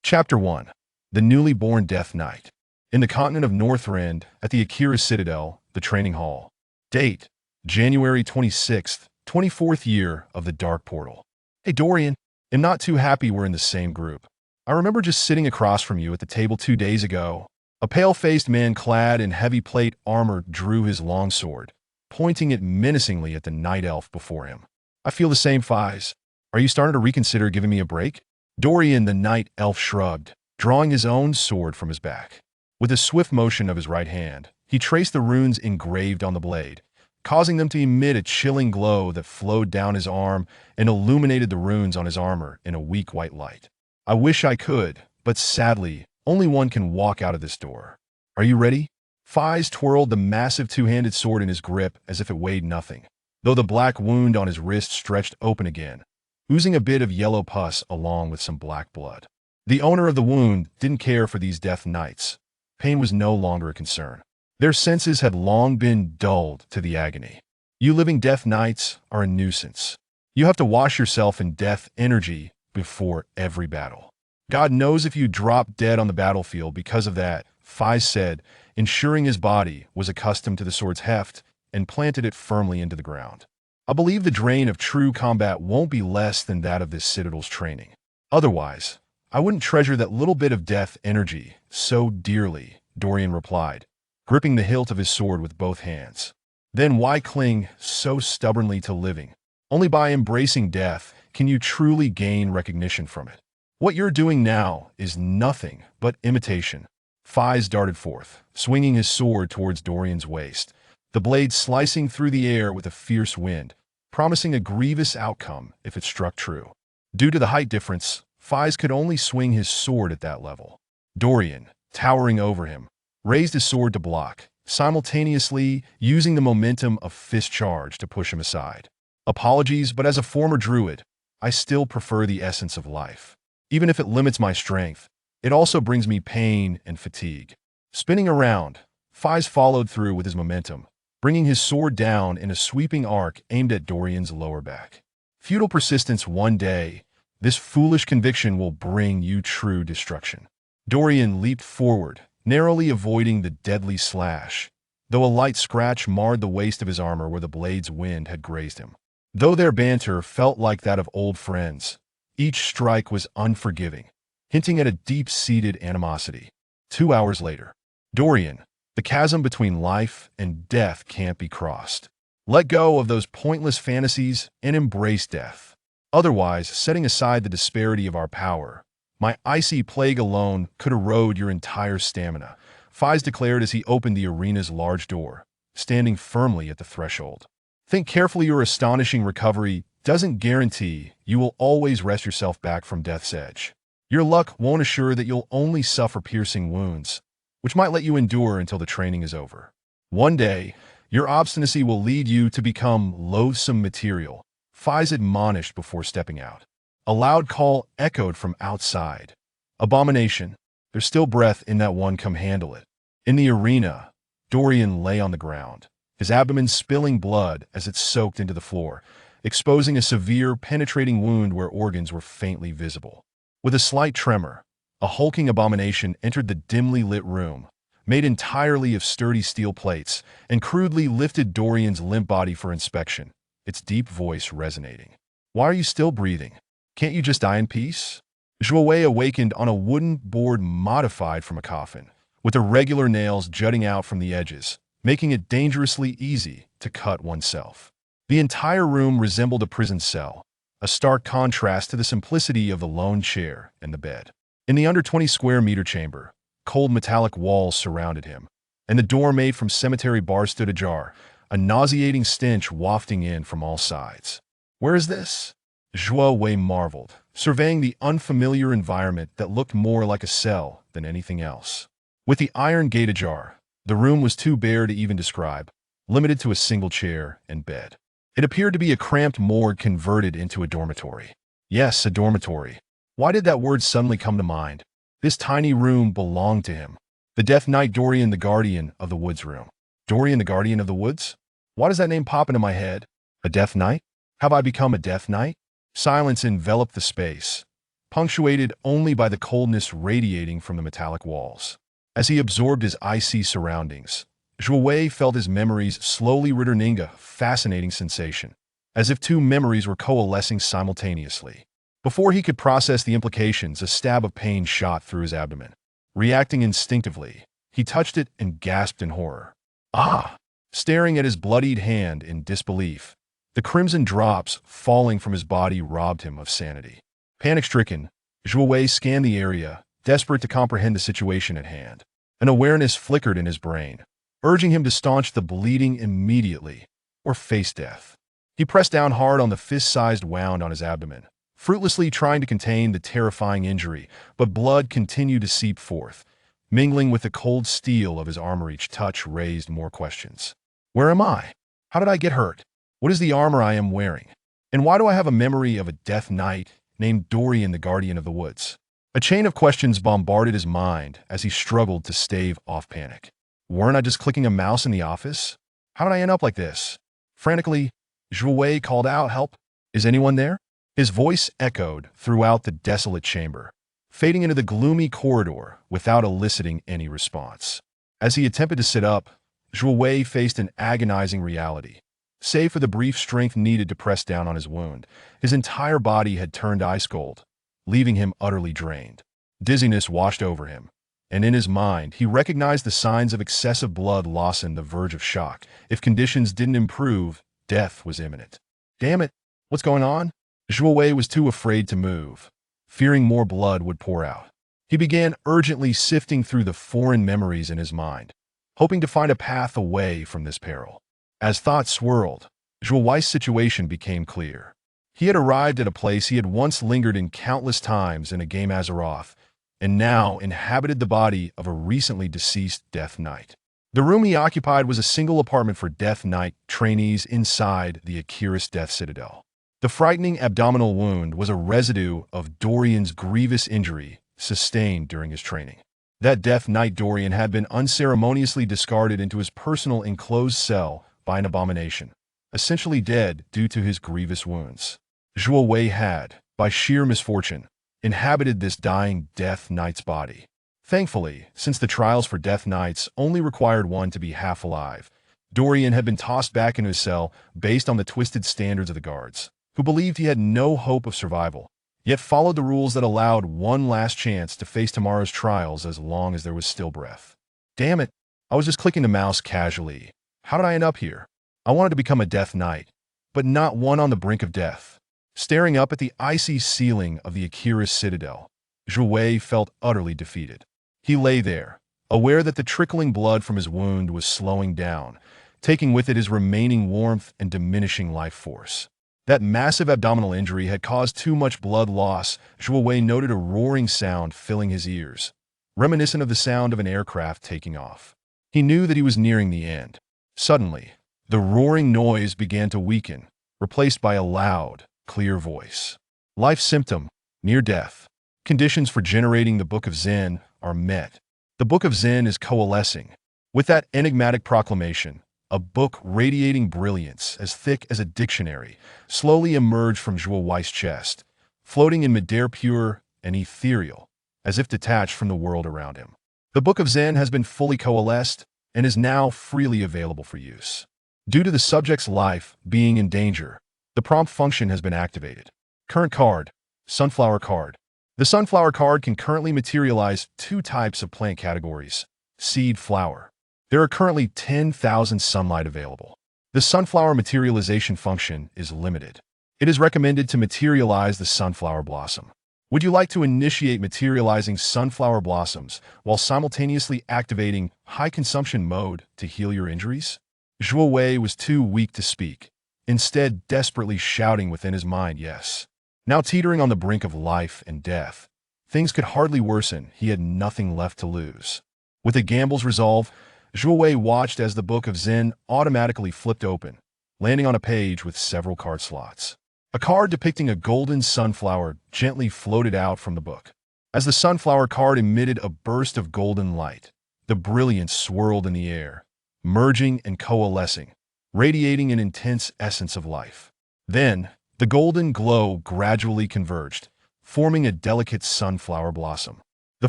Chapter 1. The Newly Born Death Knight. In the continent of Northrend, at the Akira Citadel, the training hall. Date: January 26th, 24th year of the Dark Portal. Hey Dorian, I'm not too happy we're in the same group. I remember just sitting across from you at the table 2 days ago. A pale-faced man clad in heavy plate armor drew his longsword, pointing it menacingly at the night elf before him. I feel the same, Fies. Are you starting to reconsider giving me a break? Dorian the night elf shrugged, drawing his own sword from his back. With a swift motion of his right hand, he traced the runes engraved on the blade, causing them to emit a chilling glow that flowed down his arm and illuminated the runes on his armor in a weak white light. I wish I could, but sadly, only one can walk out of this door. Are you ready? Fies twirled the massive two-handed sword in his grip as if it weighed nothing, though the black wound on his wrist stretched open again, oozing a bit of yellow pus along with some black blood. The owner of the wound didn't care for these death knights. Pain was no longer a concern. Their senses had long been dulled to the agony. You living death knights are a nuisance. You have to wash yourself in death energy before every battle. God knows if you drop dead on the battlefield because of that, Fies said, ensuring his body was accustomed to the sword's heft and planted it firmly into the ground. I believe the drain of true combat won't be less than that of this Citadel's training. Otherwise, I wouldn't treasure that little bit of death energy so dearly, Dorian replied, gripping the hilt of his sword with both hands. Then why cling so stubbornly to living? Only by embracing death can you truly gain recognition from it. What you're doing now is nothing but imitation. Fies darted forth, swinging his sword towards Dorian's waist, the blade slicing through the air with a fierce wind, promising a grievous outcome if it struck true. Due to the height difference, Fies could only swing his sword at that level. Dorian, towering over him, raised his sword to block, simultaneously using the momentum of fist charge to push him aside. Apologies, but as a former druid, I still prefer the essence of life. Even if it limits my strength, it also brings me pain and fatigue. Spinning around, Fies followed through with his momentum, bringing his sword down in a sweeping arc aimed at Dorian's lower back. Futile persistence one day, this foolish conviction will bring you true destruction. Dorian leaped forward, narrowly avoiding the deadly slash, though a light scratch marred the waist of his armor where the blade's wind had grazed him. Though their banter felt like that of old friends, each strike was unforgiving, hinting at a deep-seated animosity. 2 hours later, Dorian, the chasm between life and death can't be crossed. Let go of those pointless fantasies and embrace death. Otherwise, setting aside the disparity of our power, my icy plague alone could erode your entire stamina, Fies declared as he opened the arena's large door, standing firmly at the threshold. Think carefully. Your astonishing recovery doesn't guarantee you will always wrest yourself back from death's edge. Your luck won't assure that you'll only suffer piercing wounds, which might let you endure until the training is over. One day, your obstinacy will lead you to become loathsome material, Fies admonished before stepping out. A loud call echoed from outside. Abomination, there's still breath in that one, come handle it. In the arena, Dorian lay on the ground, his abdomen spilling blood as it soaked into the floor, exposing a severe, penetrating wound where organs were faintly visible. With a slight tremor, a hulking abomination entered the dimly lit room, made entirely of sturdy steel plates, and crudely lifted Dorian's limp body for inspection, its deep voice resonating. Why are you still breathing? Can't you just die in peace? Jouet awakened on a wooden board modified from a coffin, with irregular nails jutting out from the edges, making it dangerously easy to cut oneself. The entire room resembled a prison cell, a stark contrast to the simplicity of the lone chair and the bed. In the under 20 square meter chamber, cold metallic walls surrounded him, and the door made from cemetery bars stood ajar, a nauseating stench wafting in from all sides. Where is this? Jouet marveled, surveying the unfamiliar environment that looked more like a cell than anything else. With the iron gate ajar, the room was too bare to even describe, limited to a single chair and bed. It appeared to be a cramped morgue converted into a dormitory. Yes, a dormitory. Why did that word suddenly come to mind? This tiny room belonged to him. The Death Knight Dorian, the Guardian of the Woods room. Dorian, the Guardian of the Woods? Why does that name pop into my head? A Death Knight? Have I become a Death Knight? Silence enveloped the space, punctuated only by the coldness radiating from the metallic walls. As he absorbed his icy surroundings, Zhuwei felt his memories slowly returning, a fascinating sensation, as if two memories were coalescing simultaneously. Before he could process the implications, a stab of pain shot through his abdomen. Reacting instinctively, he touched it and gasped in horror. Ah! Staring at his bloodied hand in disbelief, the crimson drops falling from his body robbed him of sanity. Panic-stricken, Zhuwei scanned the area, desperate to comprehend the situation at hand. An awareness flickered in his brain, urging him to staunch the bleeding immediately or face death. He pressed down hard on the fist-sized wound on his abdomen, fruitlessly trying to contain the terrifying injury, but blood continued to seep forth, mingling with the cold steel of his armor. Each touch raised more questions. Where am I? How did I get hurt? What is the armor I am wearing? And why do I have a memory of a death knight named Dorian, the Guardian of the Woods? A chain of questions bombarded his mind as he struggled to stave off panic. Weren't I just clicking a mouse in the office? How did I end up like this? Frantically, Zhuwei called out, "Help! Is anyone there?" His voice echoed throughout the desolate chamber, fading into the gloomy corridor without eliciting any response. As he attempted to sit up, Zhuwei faced an agonizing reality. Save for the brief strength needed to press down on his wound, his entire body had turned ice cold, leaving him utterly drained. Dizziness washed over him, and in his mind he recognized the signs of excessive blood loss and the verge of shock. If conditions didn't improve, death was imminent. Damn it! What's going on? Zhuwei was too afraid to move, fearing more blood would pour out. He began urgently sifting through the foreign memories in his mind, hoping to find a path away from this peril. As thoughts swirled, Zhuwei's situation became clear. He had arrived at a place he had once lingered in countless times in a game Azeroth, and now inhabited the body of a recently deceased Death Knight. The room he occupied was a single apartment for Death Knight trainees inside the Akira's Death Citadel. The frightening abdominal wound was a residue of Dorian's grievous injury sustained during his training. That Death Knight Dorian had been unceremoniously discarded into his personal enclosed cell by an abomination, essentially dead due to his grievous wounds. Zhuwei had, by sheer misfortune, inhabited this dying Death Knight's body. Thankfully, since the trials for Death Knights only required one to be half alive, Dorian had been tossed back into his cell based on the twisted standards of the guards, who believed he had no hope of survival, yet followed the rules that allowed one last chance to face tomorrow's trials as long as there was still breath. Damn it, I was just clicking the mouse casually. How did I end up here? I wanted to become a Death Knight, but not one on the brink of death. Staring up at the icy ceiling of the Akira's Citadel, Zhuwei felt utterly defeated. He lay there, aware that the trickling blood from his wound was slowing down, taking with it his remaining warmth and diminishing life force. That massive abdominal injury had caused too much blood loss. Zhuwei noted a roaring sound filling his ears, reminiscent of the sound of an aircraft taking off. He knew that he was nearing the end. Suddenly, the roaring noise began to weaken, replaced by a loud, clear voice. Life symptom, near death. Conditions for generating the Book of Zen are met. The Book of Zen is coalescing. With that enigmatic proclamation, a book radiating brilliance as thick as a dictionary slowly emerged from Zhuwei's chest, floating in midair pure and ethereal, as if detached from the world around him. The Book of Zen has been fully coalesced and is now freely available for use. Due to the subject's life being in danger, the prompt function has been activated. Current card, Sunflower card. The Sunflower card can currently materialize two types of plant categories: seed, flower. There are currently 10,000 sunlight available. The Sunflower materialization function is limited. It is recommended to materialize the Sunflower blossom. Would you like to initiate materializing sunflower blossoms while simultaneously activating high consumption mode to heal your injuries? Zhuwei was too weak to speak, instead desperately shouting within his mind yes. Now teetering on the brink of life and death, things could hardly worsen. He had nothing left to lose. With a gamble's resolve, Zhuwei watched as the Book of Zen automatically flipped open, landing on a page with several card slots. A card depicting a golden sunflower gently floated out from the book. As the sunflower card emitted a burst of golden light, the brilliance swirled in the air, merging and coalescing, radiating an intense essence of life. Then, the golden glow gradually converged, forming a delicate sunflower blossom. The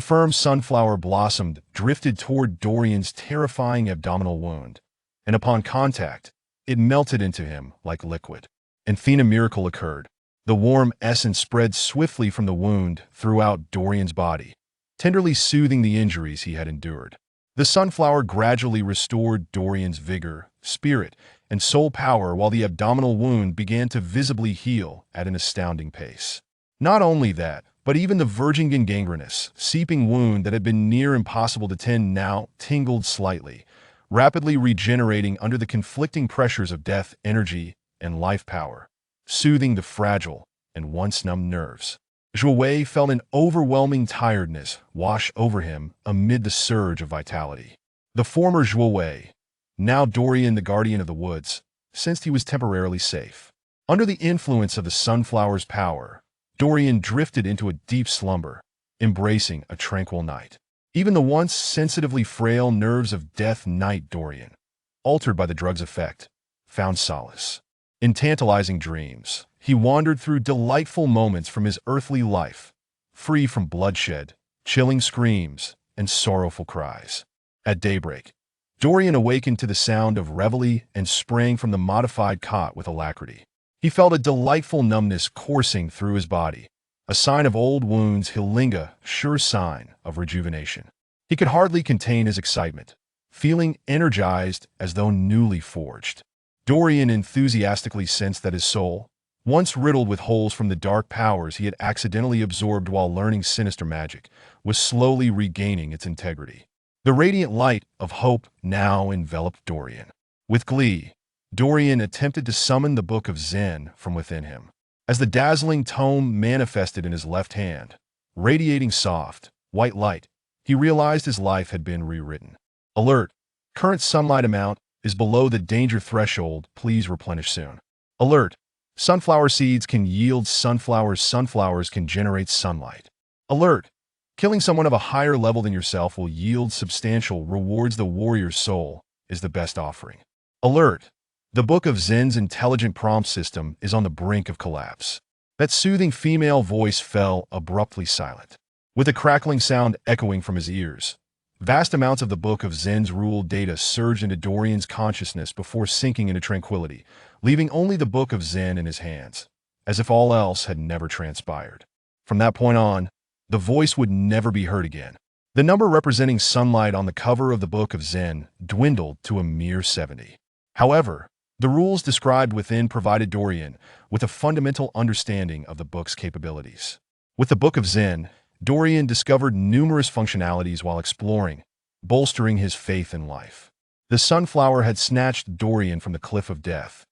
firm sunflower blossom drifted toward Dorian's terrifying abdominal wound, and upon contact, it melted into him like liquid. And then a miracle occurred. The warm essence spread swiftly from the wound throughout Dorian's body, tenderly soothing the injuries he had endured. The sunflower gradually restored Dorian's vigor, spirit, and soul power while the abdominal wound began to visibly heal at an astounding pace. Not only that, but even the verging and gangrenous, seeping wound that had been near impossible to tend now tingled slightly, rapidly regenerating under the conflicting pressures of death, energy, and life power, soothing the fragile and once numbed nerves. Jouet felt an overwhelming tiredness wash over him amid the surge of vitality. The former Jouet, now Dorian the Guardian of the Woods, sensed he was temporarily safe. Under the influence of the sunflower's power, Dorian drifted into a deep slumber, embracing a tranquil night. Even the once sensitively frail nerves of Death Knight Dorian, altered by the drug's effect, found solace. In tantalizing dreams, he wandered through delightful moments from his earthly life, free from bloodshed, chilling screams, and sorrowful cries. At daybreak, Dorian awakened to the sound of reveille and sprang from the modified cot with alacrity. He felt a delightful numbness coursing through his body, a sign of old wounds, Hilinga, sure sign of rejuvenation. He could hardly contain his excitement, feeling energized as though newly forged. Dorian enthusiastically sensed that his soul, once riddled with holes from the dark powers he had accidentally absorbed while learning sinister magic, was slowly regaining its integrity. The radiant light of hope now enveloped Dorian. With glee, Dorian attempted to summon the Book of Zen from within him. As the dazzling tome manifested in his left hand, radiating soft, white light, he realized his life had been rewritten. Alert! Current sunlight amount is below the danger threshold. Please replenish soon. Alert! Sunflower seeds can yield sunflowers. Sunflowers can generate sunlight. Alert! Killing someone of a higher level than yourself will yield substantial rewards. The warrior's soul is the best offering. Alert! The Book of Zen's intelligent prompt system is on the brink of collapse. That soothing female voice fell abruptly silent. With a crackling sound echoing from his ears, vast amounts of the Book of Zen's rule data surged into Dorian's consciousness before sinking into tranquility, leaving only the Book of Zen in his hands, as if all else had never transpired. From that point on, the voice would never be heard again. The number representing sunlight on the cover of the Book of Zen dwindled to a mere 70. However, the rules described within provided Dorian with a fundamental understanding of the book's capabilities. With the Book of Zen, Dorian discovered numerous functionalities while exploring, bolstering his faith in life. The sunflower had snatched Dorian from the cliff of death,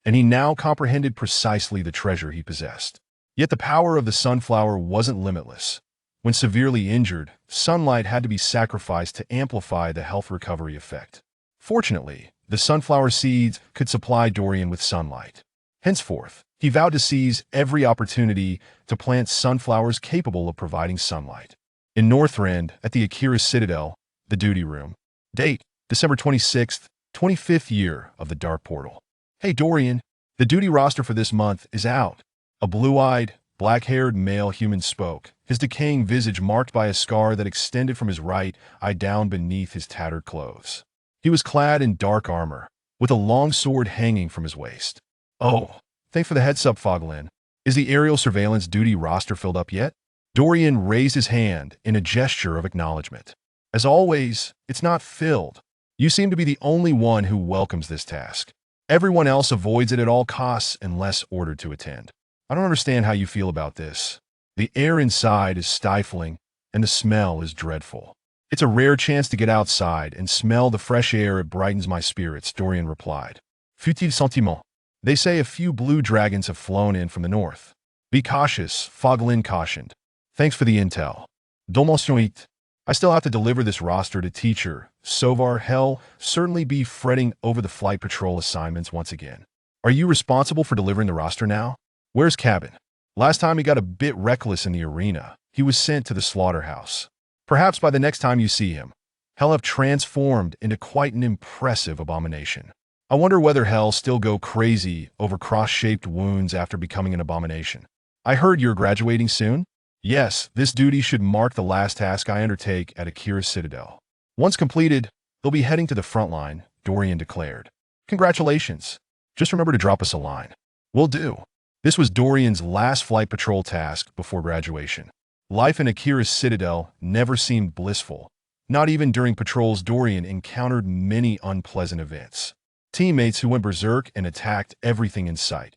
and he now comprehended precisely the treasure he possessed. Yet the power of the sunflower wasn't limitless. When severely injured, sunlight had to be sacrificed to amplify the health recovery effect. Fortunately, the sunflower seeds could supply Dorian with sunlight. Henceforth, he vowed to seize every opportunity to plant sunflowers capable of providing sunlight. In Northrend, at the Akira Citadel, the duty room. Date, December 26th, 25th year of the Dark Portal. Hey Dorian, the duty roster for this month is out. A blue-eyed, black-haired male human spoke, his decaying visage marked by a scar that extended from his right eye down beneath his tattered clothes. He was clad in dark armor, with a long sword hanging from his waist. Oh, thanks for the heads up, Foglin. Is the aerial surveillance duty roster filled up yet? Dorian raised his hand in a gesture of acknowledgement. As always, it's not filled. You seem to be the only one who welcomes this task. Everyone else avoids it at all costs unless ordered to attend. I don't understand how you feel about this. The air inside is stifling, and the smell is dreadful. It's a rare chance to get outside and smell the fresh air. It brightens my spirits, Dorian replied. Futil sentiment. They say a few blue dragons have flown in from the north. Be cautious, Foglin cautioned. Thanks for the intel. Domation. I still have to deliver this roster to teacher. Sovar, hell, certainly be fretting over the flight patrol assignments once again. Are you responsible for delivering the roster now? Where's Cabin? Last time he got a bit reckless in the arena. He was sent to the slaughterhouse. Perhaps by the next time you see him, he'll have transformed into quite an impressive abomination. I wonder whether hell still go crazy over cross-shaped wounds after becoming an abomination. I heard you're graduating soon? Yes, this duty should mark the last task I undertake at Akira's Citadel. Once completed, they'll be heading to the front line, Dorian declared. Congratulations. Just remember to drop us a line. Will do. This was Dorian's last flight patrol task before graduation. Life in Akira's Citadel never seemed blissful. Not even during patrols, Dorian encountered many unpleasant events. Teammates who went berserk and attacked everything in sight,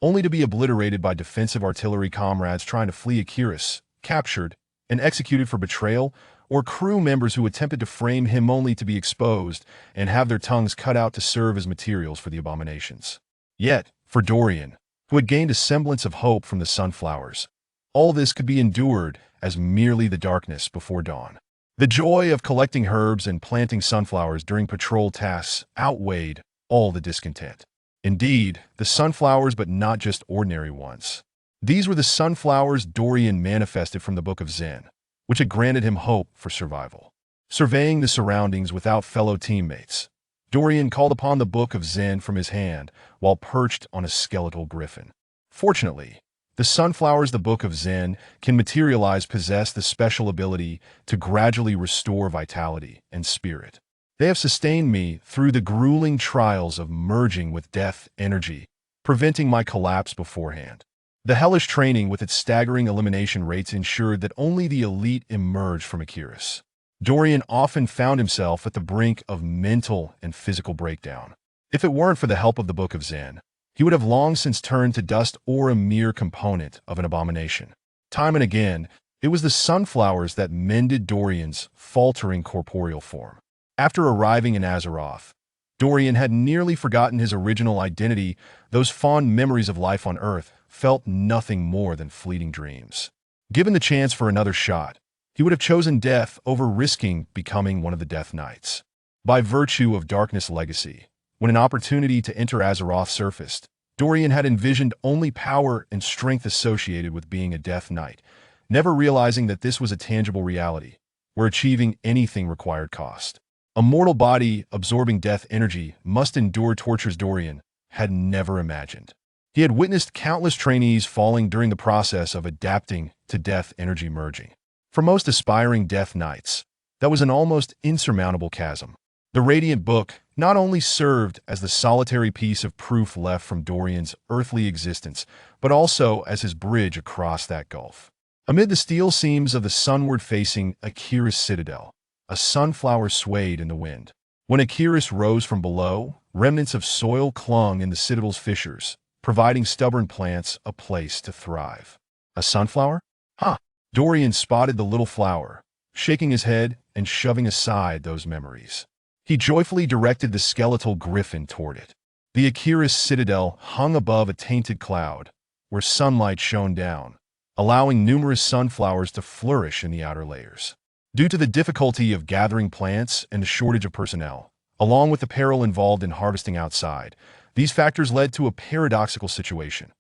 only to be obliterated by defensive artillery comrades trying to flee Akira's, captured, and executed for betrayal, or crew members who attempted to frame him only to be exposed and have their tongues cut out to serve as materials for the abominations. Yet, for Dorian, who had gained a semblance of hope from the sunflowers, all this could be endured as merely the darkness before dawn. The joy of collecting herbs and planting sunflowers during patrol tasks outweighed all the discontent. Indeed, the sunflowers, but not just ordinary ones. These were the sunflowers Dorian manifested from the Book of Zen, which had granted him hope for survival. Surveying the surroundings without fellow teammates, Dorian called upon the Book of Zen from his hand while perched on a skeletal griffin. Fortunately, the sunflowers the Book of Zen can materialize possess the special ability to gradually restore vitality and spirit. They have sustained me through the grueling trials of merging with death energy, preventing my collapse beforehand. The hellish training with its staggering elimination rates ensured that only the elite emerged from Akira's. Dorian often found himself at the brink of mental and physical breakdown. If it weren't for the help of the Book of Zen, he would have long since turned to dust or a mere component of an abomination. Time and again, it was the sunflowers that mended Dorian's faltering corporeal form. After arriving in Azeroth, Dorian had nearly forgotten his original identity. Those fond memories of life on Earth felt nothing more than fleeting dreams. Given the chance for another shot, he would have chosen death over risking becoming one of the Death Knights. By virtue of Darkness' legacy, when an opportunity to enter Azeroth surfaced, Dorian had envisioned only power and strength associated with being a Death Knight, never realizing that this was a tangible reality, where achieving anything required cost. A mortal body absorbing death energy must endure tortures Dorian had never imagined. He had witnessed countless trainees falling during the process of adapting to death energy merging. For most aspiring Death Knights, that was an almost insurmountable chasm. The Radiant Book not only served as the solitary piece of proof left from Dorian's earthly existence, but also as his bridge across that gulf. Amid the steel seams of the sunward-facing Akira's Citadel, a sunflower swayed in the wind. When Akira's rose from below, remnants of soil clung in the Citadel's fissures, providing stubborn plants a place to thrive. A sunflower? Huh. Dorian spotted the little flower, shaking his head and shoving aside those memories. He joyfully directed the skeletal griffin toward it. The Akira's Citadel hung above a tainted cloud, where sunlight shone down, allowing numerous sunflowers to flourish in the outer layers. Due to the difficulty of gathering plants and the shortage of personnel, along with the peril involved in harvesting outside, these factors led to a paradoxical situation.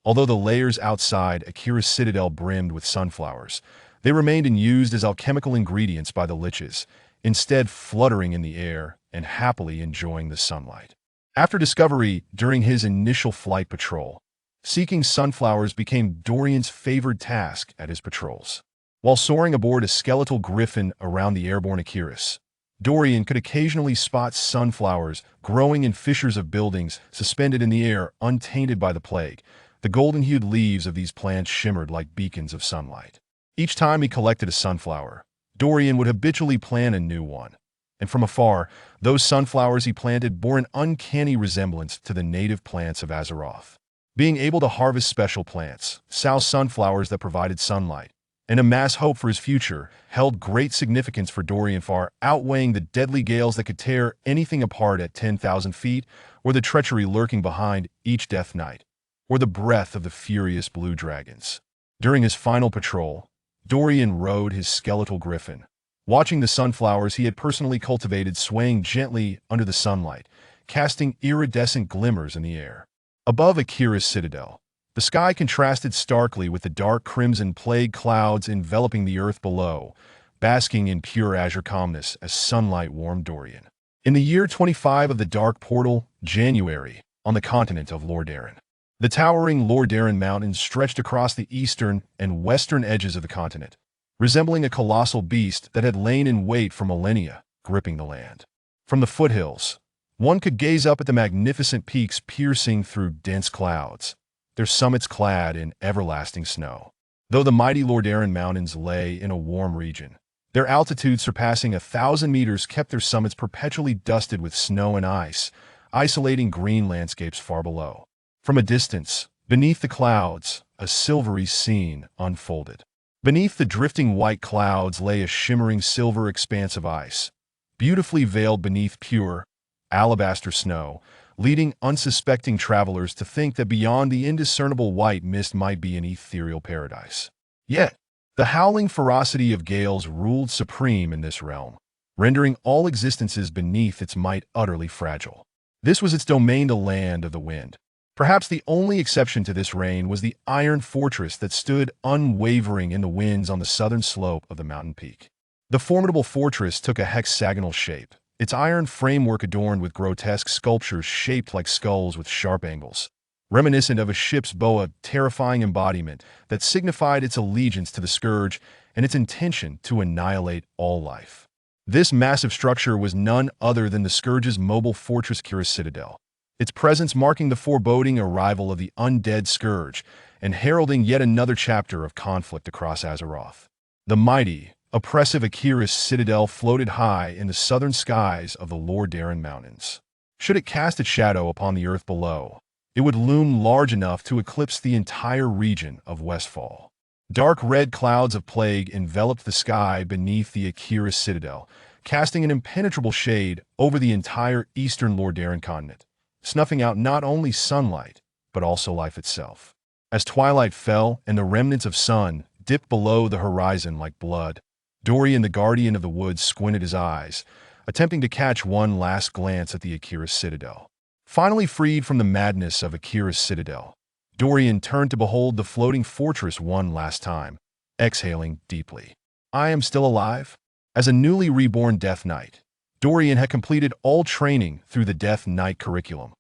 Although the layers outside Akira's Citadel brimmed with sunflowers, they remained unused as alchemical ingredients by the liches, instead fluttering in the air and happily enjoying the sunlight. After discovery during his initial flight patrol, seeking sunflowers became Dorian's favored task at his patrols. While soaring aboard a skeletal griffin around the airborne Akira's, Dorian could occasionally spot sunflowers growing in fissures of buildings suspended in the air untainted by the plague. The golden-hued leaves of these plants shimmered like beacons of sunlight. Each time he collected a sunflower, Dorian would habitually plant a new one. And from afar, those sunflowers he planted bore an uncanny resemblance to the native plants of Azeroth. Being able to harvest special plants, sow sunflowers that provided sunlight, and amass hope for his future held great significance for Dorian, far outweighing the deadly gales that could tear anything apart at 10,000 feet, or the treachery lurking behind each Death Knight, or the breath of the furious blue dragons. During his final patrol, Dorian rode his skeletal griffin, watching the sunflowers he had personally cultivated swaying gently under the sunlight, casting iridescent glimmers in the air. Above Akira's Citadel, the sky contrasted starkly with the dark crimson plague clouds enveloping the earth below, basking in pure azure calmness as sunlight warmed Dorian. In the year 25 of the Dark Portal, January, on the continent of Lordaeron, The towering Lordaeron Mountains stretched across the eastern and western edges of the continent, resembling a colossal beast that had lain in wait for millennia, gripping the land. From the foothills, one could gaze up at the magnificent peaks piercing through dense clouds, their summits clad in everlasting snow. Though the mighty Lordaeron Mountains lay in a warm region, their altitude surpassing 1,000 meters kept their summits perpetually dusted with snow and ice, isolating green landscapes far below. From a distance, beneath the clouds, a silvery scene unfolded. Beneath the drifting white clouds lay a shimmering silver expanse of ice, beautifully veiled beneath pure, alabaster snow, leading unsuspecting travelers to think that beyond the indiscernible white mist might be an ethereal paradise. Yet, the howling ferocity of gales ruled supreme in this realm, rendering all existences beneath its might utterly fragile. This was its domain, the land of the wind. Perhaps the only exception to this reign was the iron fortress that stood unwavering in the winds on the southern slope of the mountain peak. The formidable fortress took a hexagonal shape, its iron framework adorned with grotesque sculptures shaped like skulls with sharp angles, reminiscent of a ship's bow, a terrifying embodiment that signified its allegiance to the Scourge and its intention to annihilate all life. This massive structure was none other than the Scourge's mobile fortress Citadel, its presence marking the foreboding arrival of the undead Scourge and heralding yet another chapter of conflict across Azeroth. The mighty, oppressive Citadel floated high in the southern skies of the Lordaeron Mountains. Should it cast its shadow upon the earth below, it would loom large enough to eclipse the entire region of Westfall. Dark red clouds of plague enveloped the sky beneath the Citadel, casting an impenetrable shade over the entire eastern Lordaeron continent, snuffing out not only sunlight, but also life itself. As twilight fell and the remnants of sun dipped below the horizon like blood, Dorian, the guardian of the woods, squinted his eyes, attempting to catch one last glance at the Citadel. Finally freed from the madness of Citadel, Dorian turned to behold the floating fortress one last time, exhaling deeply. I am still alive? As a newly reborn Death Knight, Dorian had completed all training through the Death Knight curriculum,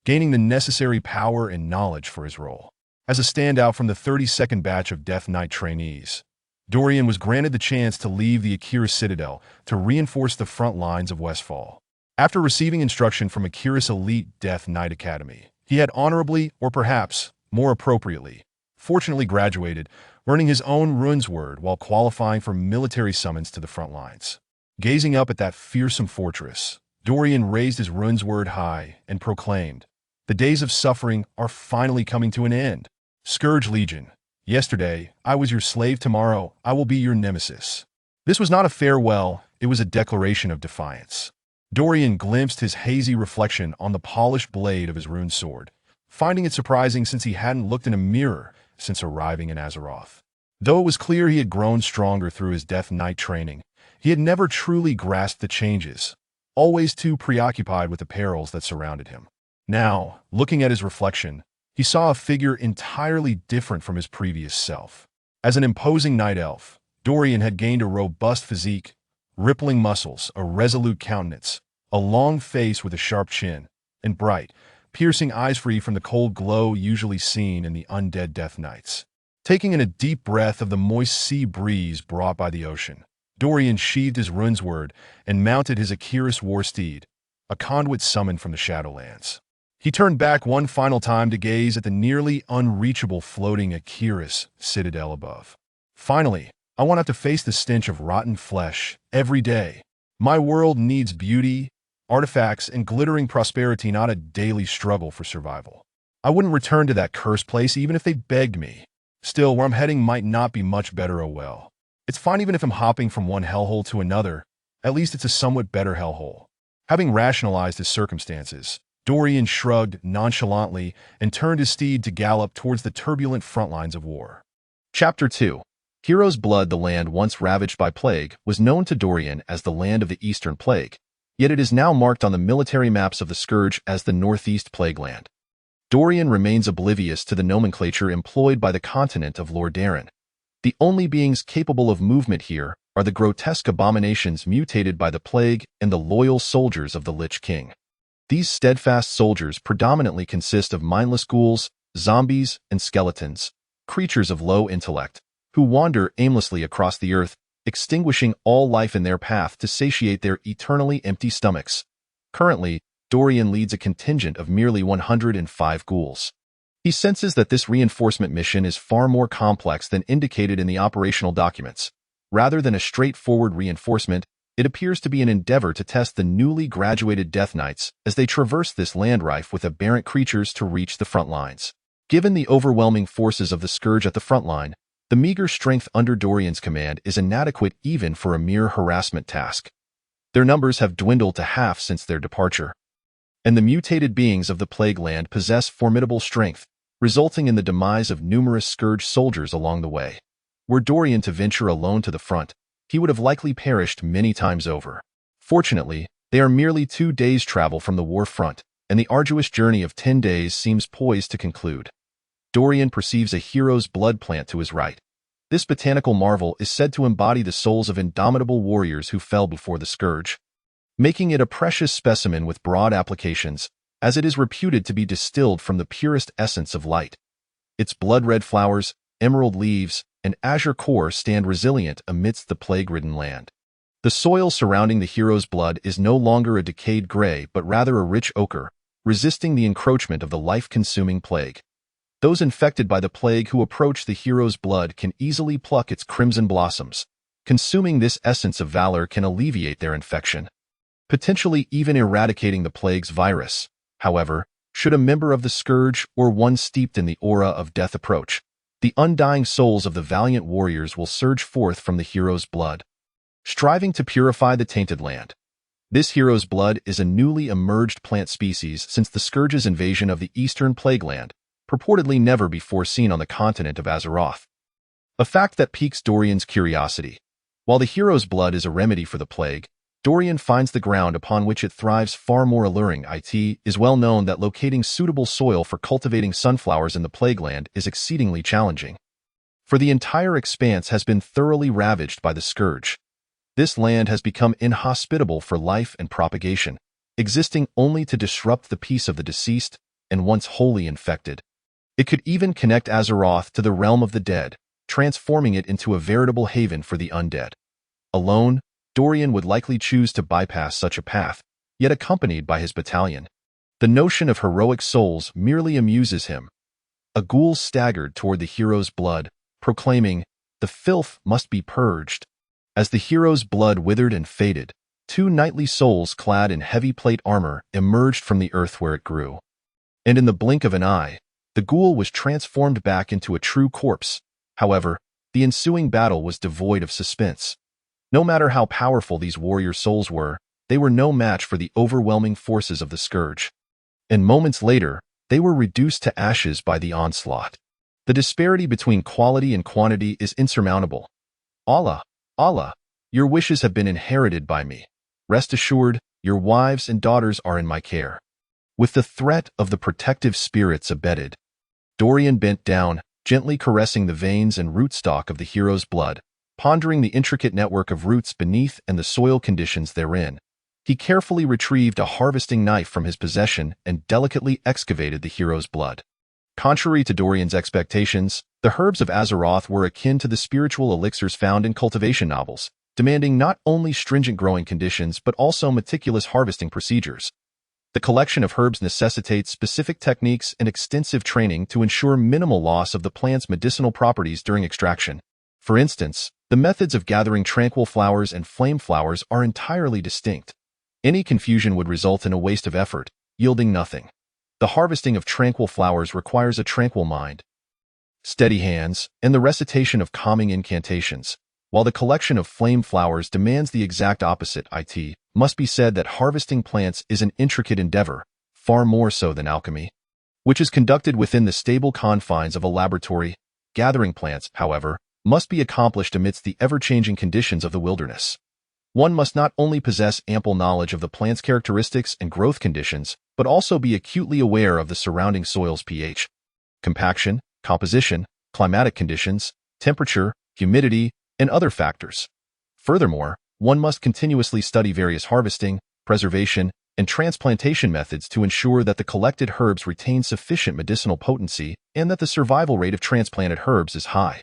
gaining the necessary power and knowledge for his role. As a standout from the 32nd batch of Death Knight trainees, Dorian was granted the chance to leave the Citadel to reinforce the front lines of Westfall. After receiving instruction from Akira's elite Death Knight Academy, he had honorably, or perhaps, more appropriately, fortunately graduated, learning his own rune's word while qualifying for military summons to the front lines. Gazing up at that fearsome fortress, Dorian raised his rune's word high and proclaimed, "The days of suffering are finally coming to an end. Scourge Legion, yesterday I was your slave, tomorrow I will be your nemesis." This was not a farewell, it was a declaration of defiance. Dorian glimpsed his hazy reflection on the polished blade of his rune sword, finding it surprising since he hadn't looked in a mirror since arriving in Azeroth. Though it was clear he had grown stronger through his Death Knight training, he had never truly grasped the changes, always too preoccupied with the perils that surrounded him. Now, looking at his reflection, he saw a figure entirely different from his previous self. As an imposing night elf, Dorian had gained a robust physique, rippling muscles, a resolute countenance, a long face with a sharp chin, and bright, piercing eyes free from the cold glow usually seen in the undead Death Knights. Taking in a deep breath of the moist sea breeze brought by the ocean, Dorian sheathed his rune's word and mounted his Akira's war steed, a conduit summoned from the Shadowlands. He turned back one final time to gaze at the nearly unreachable floating Akira's Citadel above. Finally, I won't have to face the stench of rotten flesh every day. My world needs beauty, artifacts, and glittering prosperity, not a daily struggle for survival. I wouldn't return to that cursed place even if they begged me. Still, where I'm heading might not be much better, oh well. It's fine even if I'm hopping from one hellhole to another, at least it's a somewhat better hellhole. Having rationalized his circumstances, Dorian shrugged nonchalantly and turned his steed to gallop towards the turbulent front lines of war. Chapter 2. Hero's Blood. The land once ravaged by plague was known to Dorian as the Land of the Eastern Plague, yet it is now marked on the military maps of the Scourge as the Northeast Plague Land. Dorian remains oblivious to the nomenclature employed by the continent of Lordaeron. The only beings capable of movement here are the grotesque abominations mutated by the plague and the loyal soldiers of the Lich King. These steadfast soldiers predominantly consist of mindless ghouls, zombies, and skeletons, creatures of low intellect, who wander aimlessly across the earth, extinguishing all life in their path to satiate their eternally empty stomachs. Currently, Dorian leads a contingent of merely 105 ghouls. He senses that this reinforcement mission is far more complex than indicated in the operational documents. Rather than a straightforward reinforcement, it appears to be an endeavor to test the newly graduated Death Knights as they traverse this land rife with aberrant creatures to reach the front lines. Given the overwhelming forces of the Scourge at the front line, the meager strength under Dorian's command is inadequate even for a mere harassment task. Their numbers have dwindled to half since their departure, and the mutated beings of the Plague Land possess formidable strength, resulting in the demise of numerous Scourge soldiers along the way. Were Dorian to venture alone to the front, he would have likely perished many times over. Fortunately, they are merely 2 days' travel from the war front, and the arduous journey of 10 days seems poised to conclude. Dorian perceives a hero's blood plant to his right. This botanical marvel is said to embody the souls of indomitable warriors who fell before the Scourge, making it a precious specimen with broad applications, as it is reputed to be distilled from the purest essence of light. Its blood-red flowers, emerald leaves, and azure core stand resilient amidst the plague-ridden land. The soil surrounding the hero's blood is no longer a decayed gray but rather a rich ochre, resisting the encroachment of the life-consuming plague. Those infected by the plague who approach the hero's blood can easily pluck its crimson blossoms. Consuming this essence of valor can alleviate their infection, potentially even eradicating the plague's virus. However, should a member of the Scourge or one steeped in the aura of death approach, the undying souls of the valiant warriors will surge forth from the hero's blood, striving to purify the tainted land. This hero's blood is a newly emerged plant species since the Scourge's invasion of the eastern Plague Land, purportedly never before seen on the continent of Azeroth. A fact that piques Dorian's curiosity. While the hero's blood is a remedy for the plague, Dorian finds the ground upon which it thrives far more alluring. It is well known that locating suitable soil for cultivating sunflowers in the Plague Land is exceedingly challenging, for the entire expanse has been thoroughly ravaged by the Scourge. This land has become inhospitable for life and propagation, existing only to disrupt the peace of the deceased and once wholly infected. It could even connect Azeroth to the realm of the dead, transforming it into a veritable haven for the undead. Alone, Dorian would likely choose to bypass such a path, yet accompanied by his battalion. The notion of heroic souls merely amuses him. A ghoul staggered toward the hero's blood, proclaiming, "The filth must be purged." As the hero's blood withered and faded, 2 knightly souls clad in heavy plate armor emerged from the earth where it grew. And in the blink of an eye, the ghoul was transformed back into a true corpse. However, the ensuing battle was devoid of suspense. No matter how powerful these warrior souls were, they were no match for the overwhelming forces of the Scourge. And moments later, they were reduced to ashes by the onslaught. The disparity between quality and quantity is insurmountable. Allah, Allah, your wishes have been inherited by me. Rest assured, your wives and daughters are in my care. With the threat of the protective spirits abated, Dorian bent down, gently caressing the veins and rootstock of the hero's blood, pondering the intricate network of roots beneath and the soil conditions therein. He carefully retrieved a harvesting knife from his possession and delicately excavated the hero's blood. Contrary to Dorian's expectations, the herbs of Azeroth were akin to the spiritual elixirs found in cultivation novels, demanding not only stringent growing conditions but also meticulous harvesting procedures. The collection of herbs necessitates specific techniques and extensive training to ensure minimal loss of the plant's medicinal properties during extraction. For instance, the methods of gathering tranquil flowers and flame flowers are entirely distinct. Any confusion would result in a waste of effort, yielding nothing. The harvesting of tranquil flowers requires a tranquil mind, steady hands, and the recitation of calming incantations, while the collection of flame flowers demands the exact opposite. It must be said that harvesting plants is an intricate endeavor, far more so than alchemy, which is conducted within the stable confines of a laboratory. Gathering plants, however, must be accomplished amidst the ever-changing conditions of the wilderness. One must not only possess ample knowledge of the plant's characteristics and growth conditions, but also be acutely aware of the surrounding soil's pH, compaction, composition, climatic conditions, temperature, humidity, and other factors. Furthermore, one must continuously study various harvesting, preservation, and transplantation methods to ensure that the collected herbs retain sufficient medicinal potency and that the survival rate of transplanted herbs is high.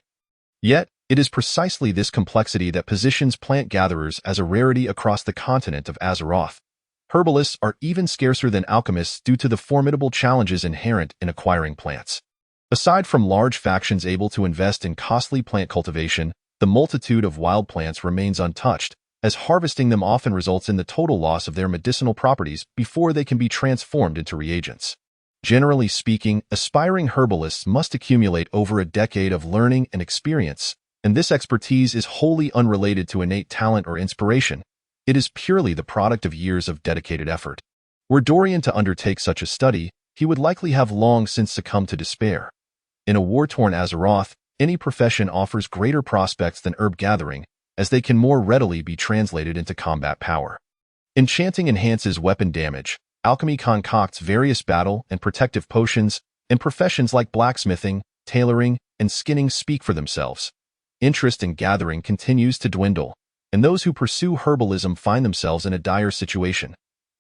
Yet, it is precisely this complexity that positions plant gatherers as a rarity across the continent of Azeroth. Herbalists are even scarcer than alchemists due to the formidable challenges inherent in acquiring plants. Aside from large factions able to invest in costly plant cultivation, the multitude of wild plants remains untouched, as harvesting them often results in the total loss of their medicinal properties before they can be transformed into reagents. Generally speaking, aspiring herbalists must accumulate over a decade of learning and experience, and this expertise is wholly unrelated to innate talent or inspiration. It is purely the product of years of dedicated effort. Were Dorian to undertake such a study, he would likely have long since succumbed to despair. In a war-torn Azeroth, any profession offers greater prospects than herb gathering, as they can more readily be translated into combat power. Enchanting enhances weapon damage, alchemy concocts various battle and protective potions, and professions like blacksmithing, tailoring, and skinning speak for themselves. Interest in gathering continues to dwindle, and those who pursue herbalism find themselves in a dire situation.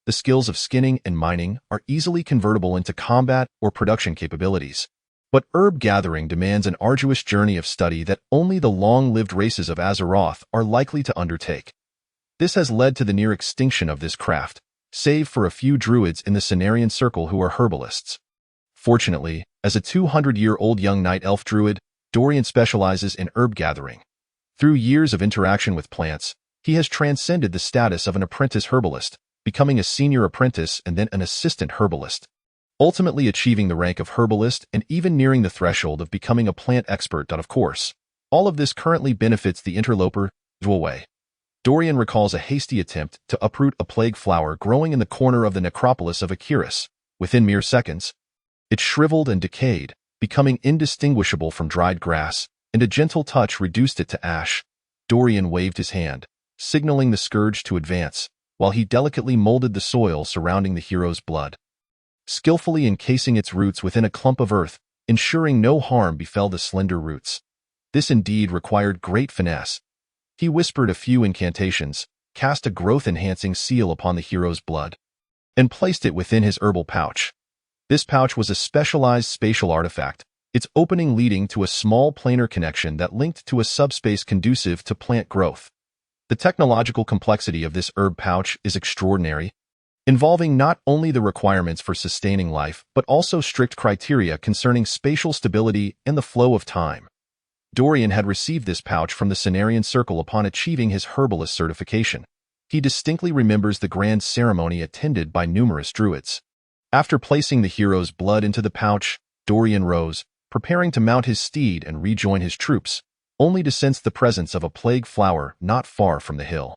The skills of skinning and mining are easily convertible into combat or production capabilities. But herb gathering demands an arduous journey of study that only the long-lived races of Azeroth are likely to undertake. This has led to the near extinction of this craft, save for a few druids in the Cenarian Circle who are herbalists. Fortunately, as a 200-year-old young night elf druid, Dorian specializes in herb gathering. Through years of interaction with plants, he has transcended the status of an apprentice herbalist, becoming a senior apprentice and then an assistant herbalist, ultimately achieving the rank of herbalist and even nearing the threshold of becoming a plant expert. Of course, all of this currently benefits the interloper, Duel. Dorian recalls a hasty attempt to uproot a plague flower growing in the corner of the necropolis of Akiris. Within mere seconds, it shriveled and decayed, becoming indistinguishable from dried grass, and a gentle touch reduced it to ash. Dorian waved his hand, signaling the scourge to advance, while he delicately molded the soil surrounding the hero's blood, skillfully encasing its roots within a clump of earth, ensuring no harm befell the slender roots. This indeed required great finesse. He whispered a few incantations, cast a growth-enhancing seal upon the hero's blood, and placed it within his herbal pouch. This pouch was a specialized spatial artifact, its opening leading to a small planar connection that linked to a subspace conducive to plant growth. The technological complexity of this herb pouch is extraordinary, involving not only the requirements for sustaining life, but also strict criteria concerning spatial stability and the flow of time. Dorian had received this pouch from the Cenarian Circle upon achieving his herbalist certification. He distinctly remembers the grand ceremony attended by numerous druids. After placing the hero's blood into the pouch, Dorian rose, preparing to mount his steed and rejoin his troops, only to sense the presence of a plague flower not far from the hill.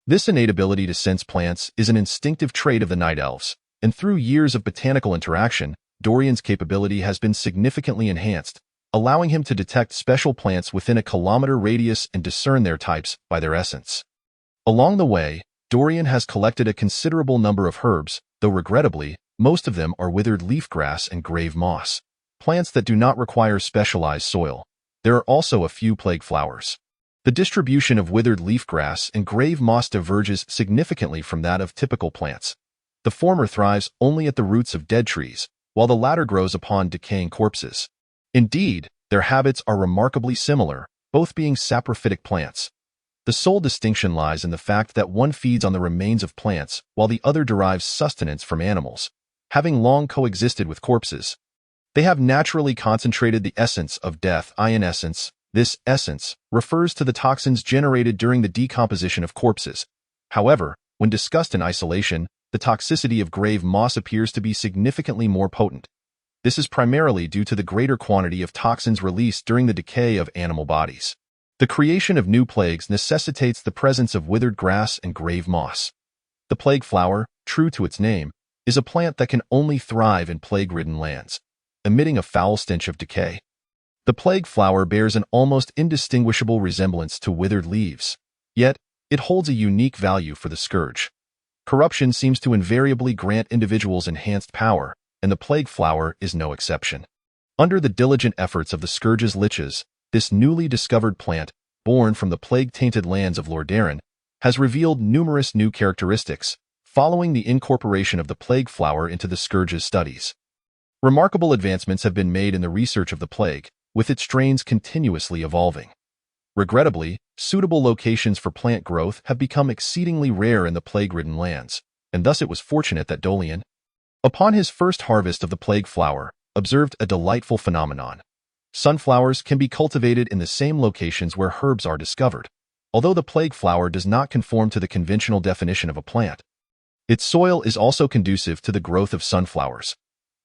This innate ability to sense plants is an instinctive trait of the Night Elves, and through years of botanical interaction, Dorian's capability has been significantly enhanced, allowing him to detect special plants within a kilometer radius and discern their types by their essence. Along the way, Dorian has collected a considerable number of herbs, though regrettably, most of them are withered leafgrass and grave moss, plants that do not require specialized soil. There are also a few plague flowers. The distribution of withered leafgrass and grave moss diverges significantly from that of typical plants. The former thrives only at the roots of dead trees, while the latter grows upon decaying corpses. Indeed, their habits are remarkably similar, both being saprophytic plants. The sole distinction lies in the fact that one feeds on the remains of plants, while the other derives sustenance from animals. Having long coexisted with corpses, they have naturally concentrated the essence of death, in essence. This essence refers to the toxins generated during the decomposition of corpses. However, when discussed in isolation, the toxicity of grave moss appears to be significantly more potent. This is primarily due to the greater quantity of toxins released during the decay of animal bodies. The creation of new plagues necessitates the presence of withered grass and grave moss. The plague flower, true to its name, is a plant that can only thrive in plague-ridden lands, emitting a foul stench of decay. The plague flower bears an almost indistinguishable resemblance to withered leaves, yet it holds a unique value for the scourge. Corruption seems to invariably grant individuals enhanced power, and the plague flower is no exception. Under the diligent efforts of the scourge's liches, this newly discovered plant, born from the plague-tainted lands of Lordaeron, has revealed numerous new characteristics, following the incorporation of the plague flower into the scourge's studies. Remarkable advancements have been made in the research of the plague, with its strains continuously evolving. Regrettably, suitable locations for plant growth have become exceedingly rare in the plague-ridden lands, and thus it was fortunate that Dolian, upon his first harvest of the plague flower, observed a delightful phenomenon. Sunflowers can be cultivated in the same locations where herbs are discovered, although the plague flower does not conform to the conventional definition of a plant. Its soil is also conducive to the growth of sunflowers.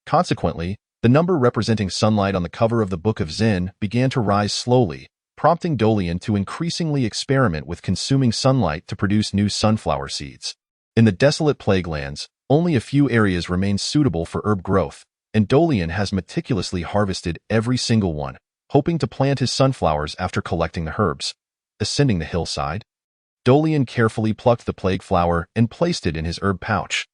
Consequently, the number representing sunlight on the cover of the Book of Zen began to rise slowly, prompting Dolian to increasingly experiment with consuming sunlight to produce new sunflower seeds. In the desolate plague lands, only a few areas remain suitable for herb growth, and Dolian has meticulously harvested every single one, hoping to plant his sunflowers after collecting the herbs. Ascending the hillside, Dolian carefully plucked the plague flower and placed it in his herb pouch.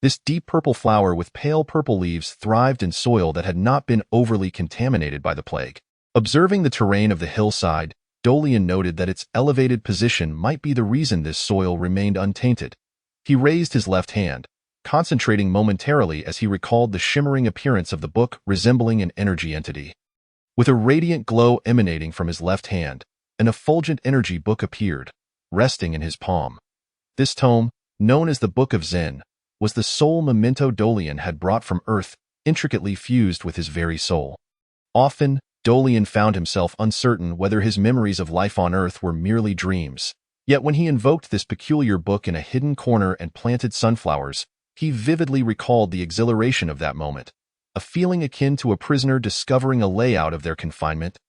This deep purple flower with pale purple leaves thrived in soil that had not been overly contaminated by the plague. Observing the terrain of the hillside, Dolian noted that its elevated position might be the reason this soil remained untainted. He raised his left hand, concentrating momentarily as he recalled the shimmering appearance of the book resembling an energy entity. With a radiant glow emanating from his left hand, an effulgent energy book appeared, resting in his palm. This tome, known as the Book of Zen, was the sole memento Dolian had brought from Earth, intricately fused with his very soul. Often, Dolian found himself uncertain whether his memories of life on Earth were merely dreams. Yet when he invoked this peculiar book in a hidden corner and planted sunflowers, he vividly recalled the exhilaration of that moment, a feeling akin to a prisoner discovering a layout of their confinement,